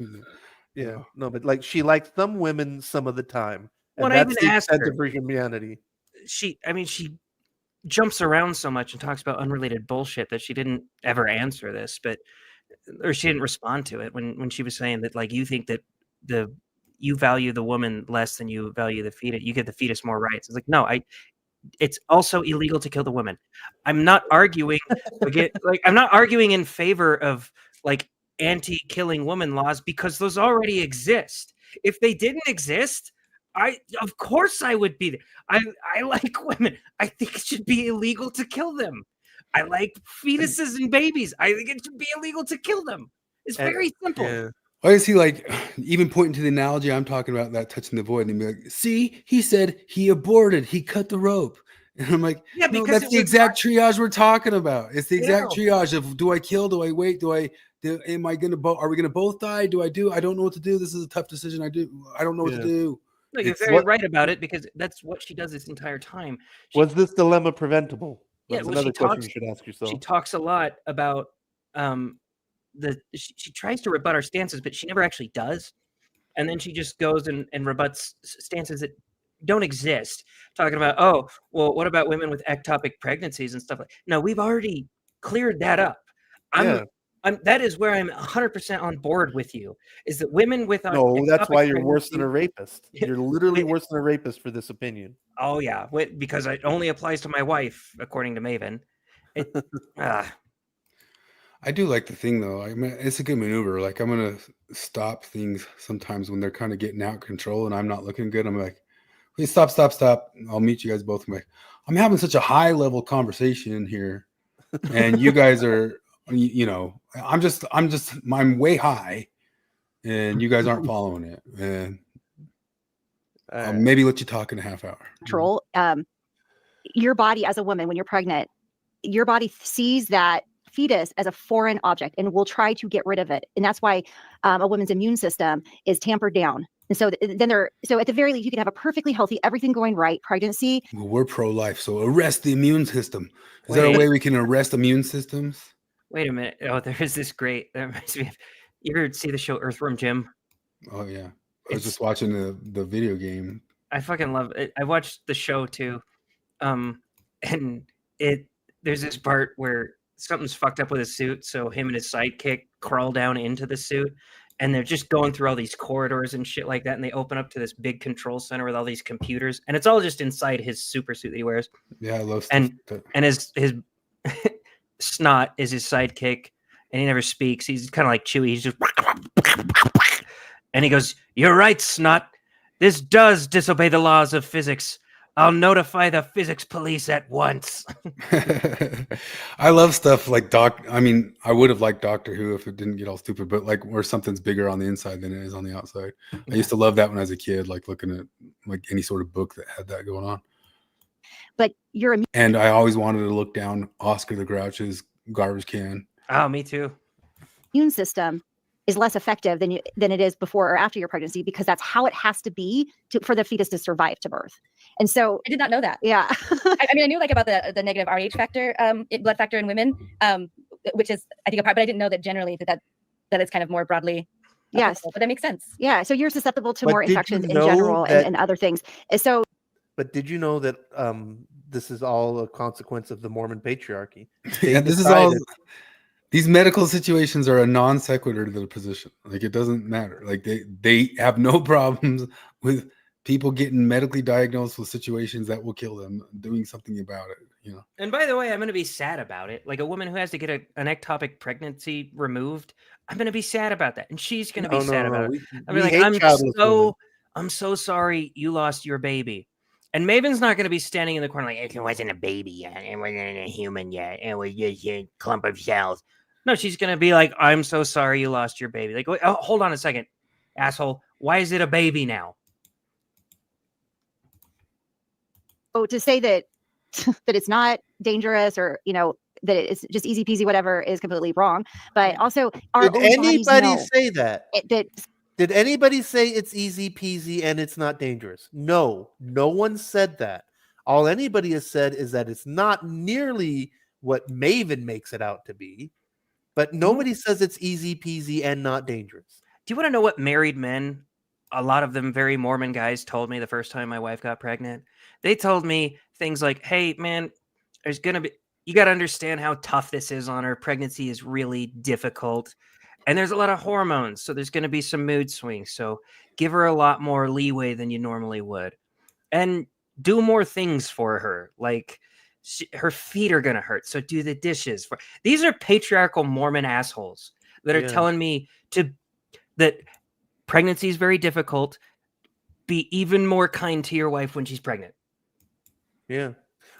[SPEAKER 1] Yeah, no, but like she likes some women some of the time.
[SPEAKER 8] When
[SPEAKER 1] And
[SPEAKER 8] I
[SPEAKER 1] that's
[SPEAKER 8] even
[SPEAKER 1] the
[SPEAKER 8] asked
[SPEAKER 1] extent
[SPEAKER 8] her-
[SPEAKER 1] of her humanity.
[SPEAKER 8] she jumps around so much and talks about unrelated bullshit that she didn't ever answer this, or she didn't respond to it when she was saying that like you think that you value the woman less than you value the fetus. You give the fetus more rights. It's like no, it's also illegal to kill the woman. I'm not arguing I'm not arguing in favor of like anti-killing woman laws because those already exist. If they didn't exist, of course I would be there. I like women. I think it should be illegal to kill them. I like fetuses and babies. I think it should be illegal to kill them. It's very simple.
[SPEAKER 1] Yeah.
[SPEAKER 2] Why is he like even pointing to the analogy I'm talking about, that touching the void, and be like, see, he said he aborted, he cut the rope. And I'm like,
[SPEAKER 8] Yeah,
[SPEAKER 2] no,
[SPEAKER 8] because
[SPEAKER 2] that's
[SPEAKER 8] it
[SPEAKER 2] the
[SPEAKER 8] was
[SPEAKER 2] exact triage we're talking about. It's the
[SPEAKER 8] You
[SPEAKER 2] exact
[SPEAKER 8] know.
[SPEAKER 2] triage of do I kill, do I wait, am I gonna are we gonna both die? I don't know what to do. This is a tough decision. I don't know what to
[SPEAKER 1] Yeah.
[SPEAKER 2] do.
[SPEAKER 8] No, you're
[SPEAKER 2] It's
[SPEAKER 8] very
[SPEAKER 1] what-
[SPEAKER 8] right about it because that's what she does this entire time.
[SPEAKER 1] Was this dilemma preventable?
[SPEAKER 8] Yeah,
[SPEAKER 1] That's
[SPEAKER 8] well, she
[SPEAKER 1] another question
[SPEAKER 8] talks-
[SPEAKER 1] you should ask
[SPEAKER 8] She
[SPEAKER 1] yourself.
[SPEAKER 8] talks a lot about she tries to rebut our stances, but she never actually does. And then she just goes and rebuts stances that don't exist. Talking about, oh, well, what about women with ectopic pregnancies and stuff like? No, we've already cleared that up. That is where I'm 100% on board with you. Is that women with
[SPEAKER 1] No, that's
[SPEAKER 8] ectopic
[SPEAKER 1] why you're worse than a
[SPEAKER 8] pregnancy-
[SPEAKER 1] rapist. You're literally worse than a rapist for this opinion.
[SPEAKER 8] Oh yeah, because it only applies to my wife, according to Maven.
[SPEAKER 2] I do like the thing though. I mean, it's a good maneuver. Like I'm gonna stop things sometimes when they're kind of getting out of control and I'm not looking good. I'm like, please stop. I'll meet you guys both. I'm like, I'm having such a high level conversation in here, and you guys are, I'm way high, and you guys aren't following it. And I'll maybe let you talk in a half hour.
[SPEAKER 7] Natural. Your body as a woman, when you're pregnant, your body sees that fetus as a foreign object and will try to get rid of it. And that's why a woman's immune system is tampered down. And so so at the very least, you can have a perfectly healthy, everything going right pregnancy.
[SPEAKER 2] Well, we're pro-life, so arrest the immune system. Is there a way we can arrest immune systems?
[SPEAKER 8] Wait a minute. Oh, there is this great. That reminds me of. You ever see the show Earthworm Jim?
[SPEAKER 2] Oh yeah, I was just watching the video game.
[SPEAKER 8] I fucking love it. I watched the show too, and there's this part where something's fucked up with his suit, so him and his sidekick crawl down into the suit, and they're just going through all these corridors and shit like that, and they open up to this big control center with all these computers, and it's all just inside his super suit that he wears.
[SPEAKER 2] Yeah, I love
[SPEAKER 8] stuff. And his Snot is his sidekick, and he never speaks. He's kind of like Chewie. He's just and he goes, "You're right, Snot. This does disobey the laws of physics. I'll notify the physics police at once.
[SPEAKER 2] I love stuff like I mean, I would have liked Doctor Who if it didn't get all stupid, but like where something's bigger on the inside than it is on the outside. I used to love that when I was a kid, like looking at like any sort of book that had that going on.
[SPEAKER 7] But you're
[SPEAKER 2] And I always wanted to look down Oscar the Grouch's garbage can.
[SPEAKER 8] Oh, me too.
[SPEAKER 7] immune system is less effective than it is before or after your pregnancy, because that's how it has to be for the fetus to survive to birth. And so
[SPEAKER 4] I did not know that.
[SPEAKER 7] Yeah.
[SPEAKER 4] I mean, I knew like about the negative Rh factor, blood factor in women, which is I think a part, but I didn't know that generally that it's kind of more broadly.
[SPEAKER 7] Yes,
[SPEAKER 4] but that makes sense.
[SPEAKER 7] Yeah, so you're susceptible to
[SPEAKER 1] But
[SPEAKER 7] more
[SPEAKER 1] did you
[SPEAKER 7] infections in
[SPEAKER 1] know
[SPEAKER 7] general
[SPEAKER 1] that-
[SPEAKER 7] and other things. And so
[SPEAKER 1] But did you know that this is all a consequence of the Mormon patriarchy?
[SPEAKER 2] Yeah,
[SPEAKER 1] They
[SPEAKER 2] this is all.
[SPEAKER 1] decided-
[SPEAKER 2] These medical situations are a non sequitur to the position. Like it doesn't matter. Like they have no problems with people getting medically diagnosed with situations that will kill them, doing something about it. You know.
[SPEAKER 8] And by the way, I'm going to be sad about it. Like a woman who has to get an ectopic pregnancy removed, I'm going to be sad about that, and she's going to be sad about it. I'll be like, I'm so sorry you lost your baby. And Maven's not going to be standing in the corner like, it wasn't a baby yet, it wasn't a human yet, it was just a clump of cells. No, she's going to be like, I'm so sorry you lost your baby. Like, oh, hold on a second, asshole. Why is it a baby now?
[SPEAKER 7] Oh, to say that that it's not dangerous or that it's just easy peasy whatever is completely wrong. But also,
[SPEAKER 1] did anybody say that?
[SPEAKER 7] Did
[SPEAKER 1] anybody say it's easy peasy and it's not dangerous? No one said that. All anybody has said is that it's not nearly what Maven makes it out to be, but nobody says it's easy peasy and not dangerous.
[SPEAKER 8] Do you want to know what married men, a lot of them very Mormon guys, told me the first time my wife got pregnant? They told me things like, hey, man, you got to understand how tough this is on her. Pregnancy is really difficult. And there's a lot of hormones, so there's going to be some mood swings. So give her a lot more leeway than you normally would. And do more things for her. Like her feet are going to hurt, so do the dishes. These are patriarchal Mormon assholes that are telling me that pregnancy is very difficult. Be even more kind to your wife when she's pregnant.
[SPEAKER 1] Yeah.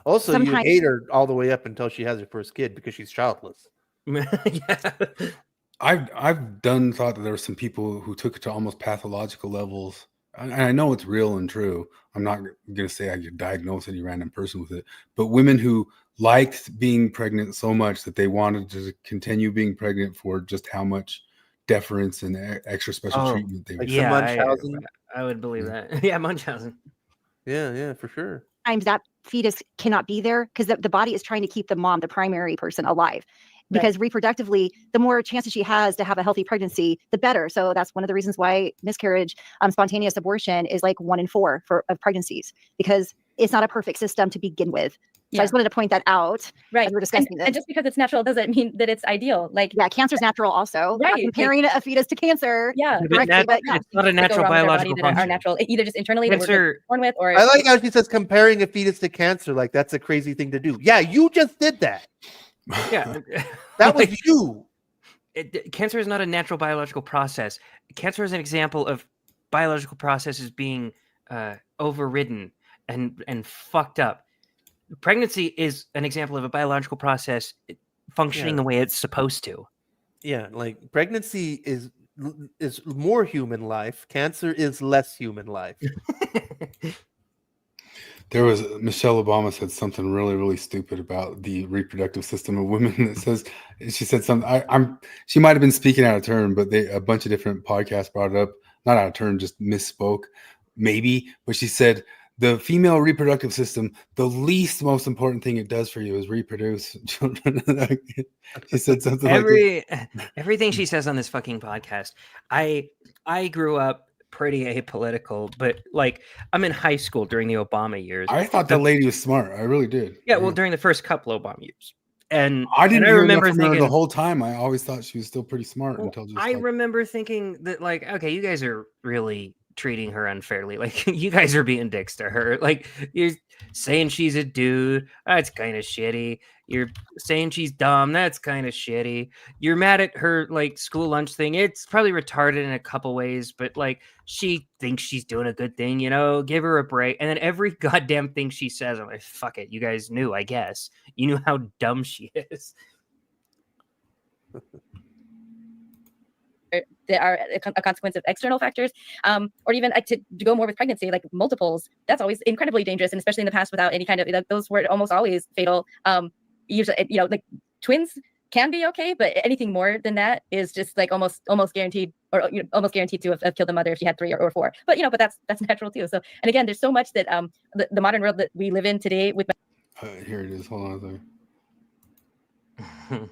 [SPEAKER 1] Also, you hate her all the way up until she has her first kid because she's childless.
[SPEAKER 8] Yeah.
[SPEAKER 2] I've thought that there were some people who took it to almost pathological levels. And I know it's real and true. I'm not going to say I could diagnose any random person with it, but women who liked being pregnant so much that they wanted to continue being pregnant for just how much deference and extra special treatment they would.
[SPEAKER 8] Yeah, I would believe that. Yeah, Munchausen.
[SPEAKER 1] Yeah, for sure.
[SPEAKER 7] Times that fetus cannot be there because the body is trying to keep the mom, the primary person, alive. Because reproductively, the more chances she has to have a healthy pregnancy, the better. So that's one of the reasons why miscarriage, spontaneous abortion is like 1 in 4 of pregnancies, because it's not a perfect system to begin with. So I just wanted to point that out.
[SPEAKER 4] Right.
[SPEAKER 7] As we're discussing this.
[SPEAKER 4] And just because it's natural doesn't mean that it's ideal. Like,
[SPEAKER 7] yeah, cancer's natural also. Right. Comparing a fetus to cancer.
[SPEAKER 4] Yeah.
[SPEAKER 8] It's not a natural biological function.
[SPEAKER 4] Are natural, either just internally that we're born with, or
[SPEAKER 1] I like how she says comparing a fetus to cancer. Like that's a crazy thing to do. Yeah, you just did that.
[SPEAKER 8] Yeah.
[SPEAKER 1] That was you.
[SPEAKER 8] Cancer is not a natural biological process. Cancer is an example of biological processes being overridden and fucked up. Pregnancy is an example of a biological process functioning the way it's supposed to.
[SPEAKER 1] Yeah, like pregnancy is more human life. Cancer is less human life.
[SPEAKER 2] There was Michelle Obama said something really, really stupid about the reproductive system of women. That says she said something. She might have been speaking out of turn, but a bunch of different podcasts brought it up. Not out of turn, just misspoke, maybe. But she said the female reproductive system, the least most important thing it does for you is reproduce children. She said something like that.
[SPEAKER 8] Everything she says on this fucking podcast. I grew up pretty apolitical, but like I'm in high school during the Obama years.
[SPEAKER 2] I thought that lady was smart. I really did.
[SPEAKER 8] Yeah, well, during the first couple Obama years, and
[SPEAKER 2] I didn't remember
[SPEAKER 8] thinking
[SPEAKER 2] the whole time. I always thought she was still pretty smart until just.
[SPEAKER 8] I remember thinking that, like, okay, you guys are really treating her unfairly. Like, you guys are being dicks to her. Like, you're saying she's a dude. That's kind of shitty. You're saying she's dumb. That's kind of shitty. You're mad at her, like, school lunch thing. It's probably retarded in a couple ways, but, like, she thinks she's doing a good thing, you know? Give her a break. And then every goddamn thing she says, I'm like, fuck it. You guys knew, I guess. You knew how dumb she is.
[SPEAKER 4] That are a consequence of external factors, or even to go more with pregnancy, like multiples. That's always incredibly dangerous, and especially in the past, without any kind of those were almost always fatal. Usually, like twins can be okay, but anything more than that is just like almost guaranteed, or almost guaranteed to have killed the mother if she had 3 or 4. But but that's natural too. So, and again, there's so much that the modern world that we live in today with.
[SPEAKER 2] Here it is. Hold on a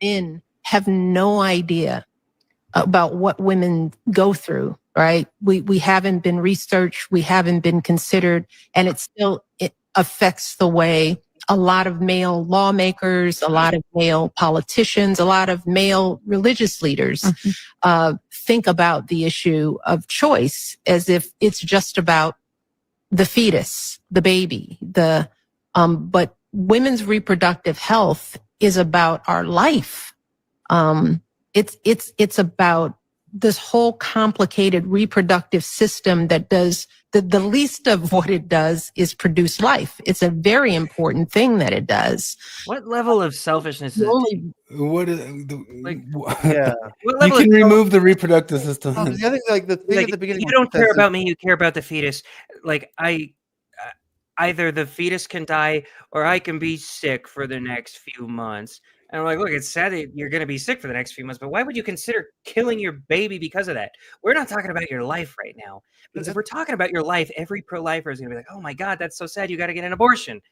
[SPEAKER 2] second.
[SPEAKER 13] Have no idea about what women go through, right? We haven't been researched, we haven't been considered, and it affects the way a lot of male lawmakers, a lot of male politicians, a lot of male religious leaders think about the issue of choice as if it's just about the fetus, the baby, but women's reproductive health is about our life. It's about this whole complicated reproductive system that does the least of what it does is produce life. It's a very important thing that it does.
[SPEAKER 8] What level of selfishness is
[SPEAKER 2] What is
[SPEAKER 1] Yeah.
[SPEAKER 2] You can remove the reproductive system.
[SPEAKER 1] I think like the thing
[SPEAKER 8] Like,
[SPEAKER 1] at the beginning.
[SPEAKER 8] you don't care about me, you care about the fetus. Like, either the fetus can die or I can be sick for the next few months. And I'm like, look, it's sad that you're going to be sick for the next few months, but why would you consider killing your baby because of that? We're not talking about your life right now. Because if we're talking about your life, every pro-lifer is going to be like, oh my God, that's so sad. You got to get an abortion.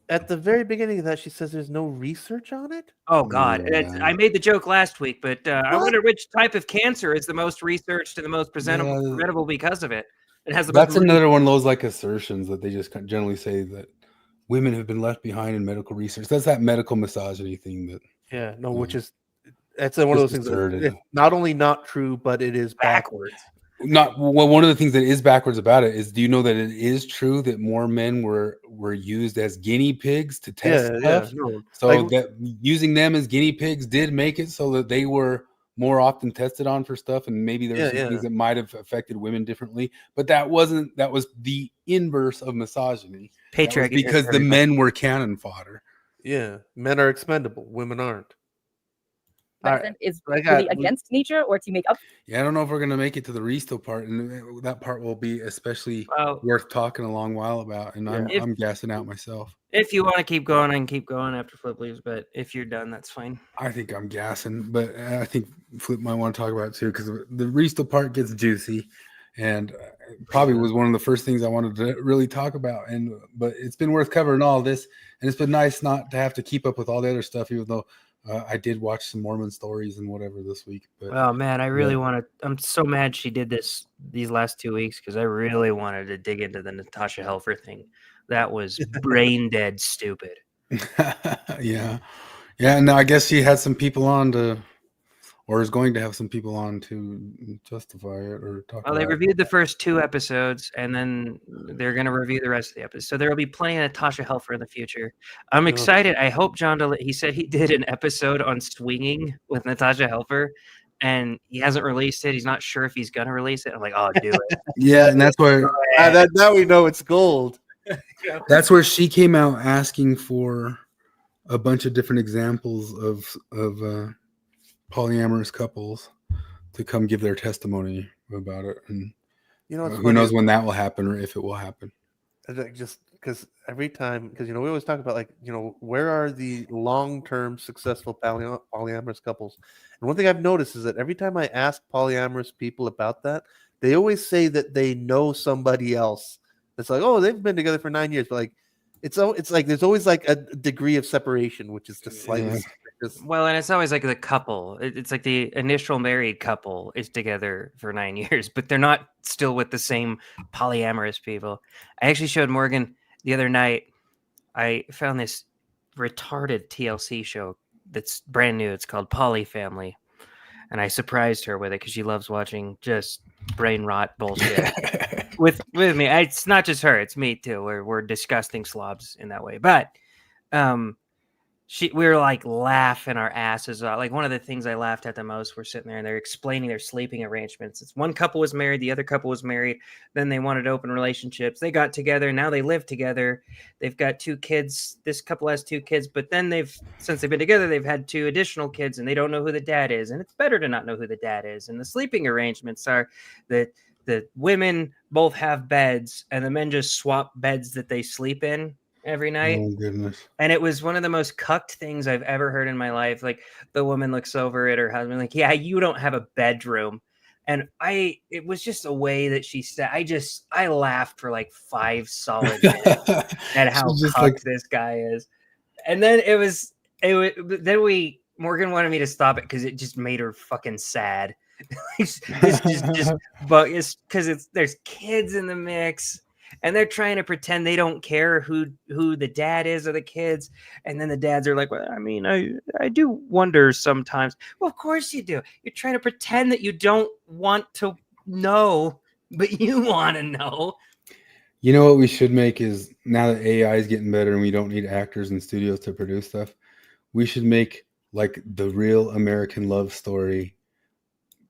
[SPEAKER 1] At the very beginning of that, she says there's no research on it.
[SPEAKER 8] Oh God.
[SPEAKER 2] Yeah.
[SPEAKER 8] I made the joke last week, but I wonder which type of cancer is the most researched and the most preventable because of it. It has the
[SPEAKER 2] That's
[SPEAKER 8] most
[SPEAKER 2] another one of those like assertions that they just generally say that women have been left behind in medical research. That's that medical misogyny thing that.
[SPEAKER 1] Yeah, no, which is that's one of those things that it's not only not true, but it is backwards.
[SPEAKER 2] One of the things that is backwards about it is, do you know that it is true that more men were used as guinea pigs to test stuff?
[SPEAKER 1] No.
[SPEAKER 2] So that using them as guinea pigs did make it so that they were more often tested on for stuff, and maybe there's some things that might have affected women differently, but that was the inverse of misogyny.
[SPEAKER 8] Patriarchy,
[SPEAKER 2] because the men were cannon fodder.
[SPEAKER 1] Yeah, men are expendable, women aren't.
[SPEAKER 4] Is really against nature, or to make up.
[SPEAKER 2] Yeah, I don't know if we're gonna make it to the Risto part, and that part will be especially worth talking a long while about. And I'm gassing out myself.
[SPEAKER 8] If you want to keep going, I can keep going after Flip leaves. But if you're done, that's fine.
[SPEAKER 2] I think I'm gassing, but I think Flip might want to talk about it too, because the Risto part gets juicy, and probably was one of the first things I wanted to really talk about. But it's been worth covering all this, and it's been nice not to have to keep up with all the other stuff, even though. I did watch some Mormon stories and whatever this week. But,
[SPEAKER 8] oh man, I really want to. I'm so mad she did these last 2 weeks, because I really wanted to dig into the Natasha Helfer thing. That was brain dead stupid.
[SPEAKER 2] yeah. No, I guess she had some people on or is going to have some people on to justify it or talk.
[SPEAKER 8] Well, they reviewed the first 2 episodes, and then they're going to review the rest of the episodes. So there will be plenty of Natasha Helfer in the future. I'm excited. I hope he said he did an episode on swinging with Natasha Helfer, and he hasn't released it. He's not sure if he's going to release it. I'm like, oh, do it.
[SPEAKER 2] Yeah, and that's where
[SPEAKER 1] now we know it's gold.
[SPEAKER 2] That's where she came out asking for a bunch of different examples of polyamorous couples to come give their testimony about it, and who knows when that will happen or if it will happen.
[SPEAKER 1] Just because every time, because we always talk about where are the long-term successful polyamorous couples, and one thing I've noticed is that every time I ask polyamorous people about that, they always say that they know somebody else. It's like, oh, they've been together for 9 years, but like it's like there's always like a degree of separation, which is just slightly.
[SPEAKER 8] Well, and it's always like the couple. It's like the initial married couple is together for 9 years, but they're not still with the same polyamorous people. I actually showed Morgan the other night. I found this retarded TLC show that's brand new. It's called Poly Family. and I surprised her with it because she loves watching just brain rot bullshit with me. It's not just her; it's me too. We're disgusting slobs in that way. But we were like laughing our asses off. Like one of the things I laughed at the most, we're sitting there and they're explaining their sleeping arrangements. It's one couple was married, the other couple was married. Then they wanted open relationships. They got together. Now they live together. They've got 2 kids. This couple has 2 kids, but then since they've been together, they've had 2 additional kids and they don't know who the dad is. And it's better to not know who the dad is. And the sleeping arrangements are that the women both have beds and the men just swap beds that they sleep in every night.
[SPEAKER 2] Oh goodness.
[SPEAKER 8] And it was one of the most cucked things I've ever heard in my life. Like the woman looks over at her husband, like, yeah, you don't have a bedroom. And it was just a way that she said, I laughed for like 5 solid minutes at how cucked this guy is. And then Morgan wanted me to stop it because it just made her fucking sad. But it's because there's kids in the mix. And they're trying to pretend they don't care who the dad is or the kids. And then the dads are like, well, I mean, I do wonder sometimes. Well, of course you do. You're trying to pretend that you don't want to know, but you want to know.
[SPEAKER 2] You know what we should make is, now that AI is getting better and we don't need actors in studios to produce stuff, we should make like the real American love story,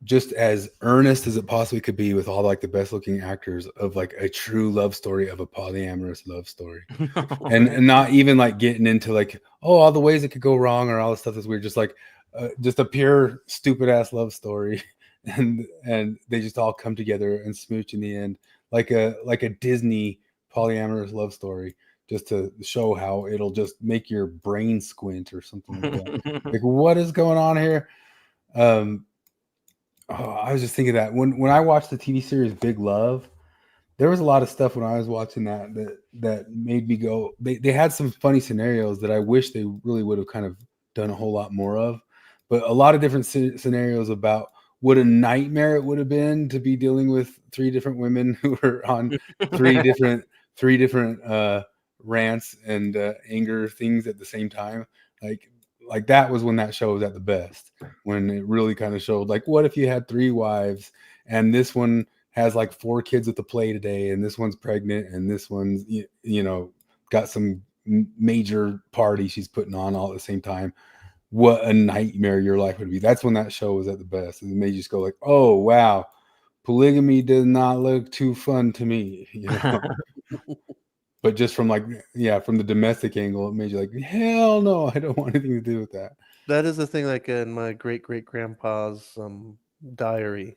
[SPEAKER 2] just as earnest as it possibly could be, with all like the best looking actors, of like a true love story of a polyamorous love story. and not even like getting into like, oh, all the ways it could go wrong or all the stuff that's weird, just like just a pure stupid ass love story. And they just all come together and smooch in the end, like a Disney polyamorous love story, just to show how it'll just make your brain squint or something like that. Like, what is going on here? I was just thinking that when I watched the TV series Big Love, there was a lot of stuff when I was watching that made me go. They had some funny scenarios that I wish they really would have kind of done a whole lot more of, but a lot of different scenarios about what a nightmare it would have been to be dealing with 3 different women who were on 3 different rants and anger things at the same time. Like that was when that show was at the best, when it really kind of showed like, what if you had 3 wives and this one has like 4 kids at the play today and this one's pregnant and this one's got some major party she's putting on all at the same time. What a nightmare your life would be. That's when that show was at the best. And it made you just go like, oh wow, polygamy does not look too fun to me, But just from from the domestic angle, it made you like, hell no, I don't want anything to do with that.
[SPEAKER 1] That is the thing, like in my great-great-grandpa's diary.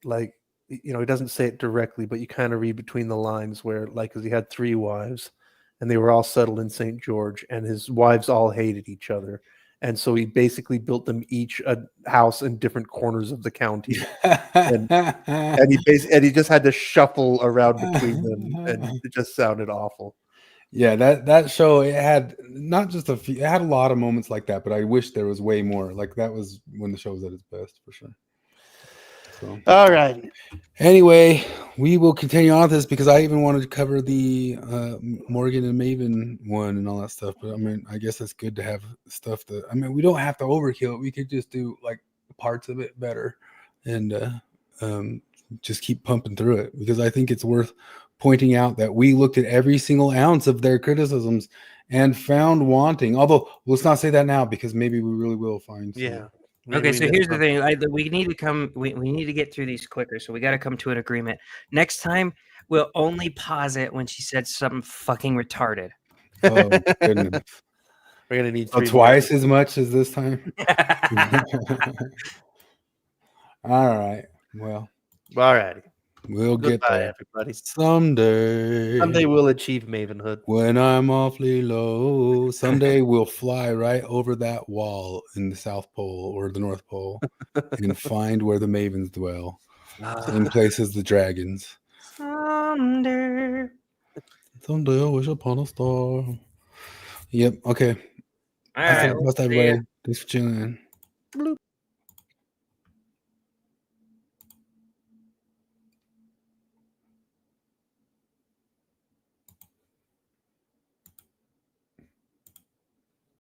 [SPEAKER 1] Like, he doesn't say it directly, but you kind of read between the lines where, like, because he had 3 wives, and they were all settled in St. George, and his wives all hated each other. And so he basically built them each a house in different corners of the county, and he just had to shuffle around between them, and it just sounded awful.
[SPEAKER 2] Yeah, that show, it had not just it had a lot of moments like that, but I wish there was way more. Like that was when the show was at its best, for sure. So,
[SPEAKER 1] all right.
[SPEAKER 2] Anyway, we will continue on with this because I even wanted to cover the Morgan and Maven one and all that stuff. But I mean, I guess it's good to have stuff that, I mean, we don't have to overkill it. We could just do like parts of it better and just keep pumping through it, because I think it's worth pointing out that we looked at every single ounce of their criticisms and found wanting. Although let's not say that now, because maybe we really will find some.
[SPEAKER 1] Yeah.
[SPEAKER 8] Okay, so here's the thing. We need to come. We need to get through these quicker, so we got to come to an agreement. Next time, we'll only pause it when she said something fucking retarded.
[SPEAKER 2] Oh goodness.
[SPEAKER 1] We're gonna need
[SPEAKER 2] twice as much as this time. All right. Well.
[SPEAKER 1] All righty.
[SPEAKER 2] We'll get there,
[SPEAKER 1] everybody.
[SPEAKER 2] Someday.
[SPEAKER 1] Someday we'll achieve Mavenhood.
[SPEAKER 2] When I'm awfully low, someday we'll fly right over that wall in the South Pole or the North Pole and find where the Mavens dwell. Same place as the dragons.
[SPEAKER 8] Someday
[SPEAKER 2] I wish upon a star. Yep. Okay.
[SPEAKER 8] All right.
[SPEAKER 2] Everybody. Thanks for tuning in.
[SPEAKER 1] Bloop.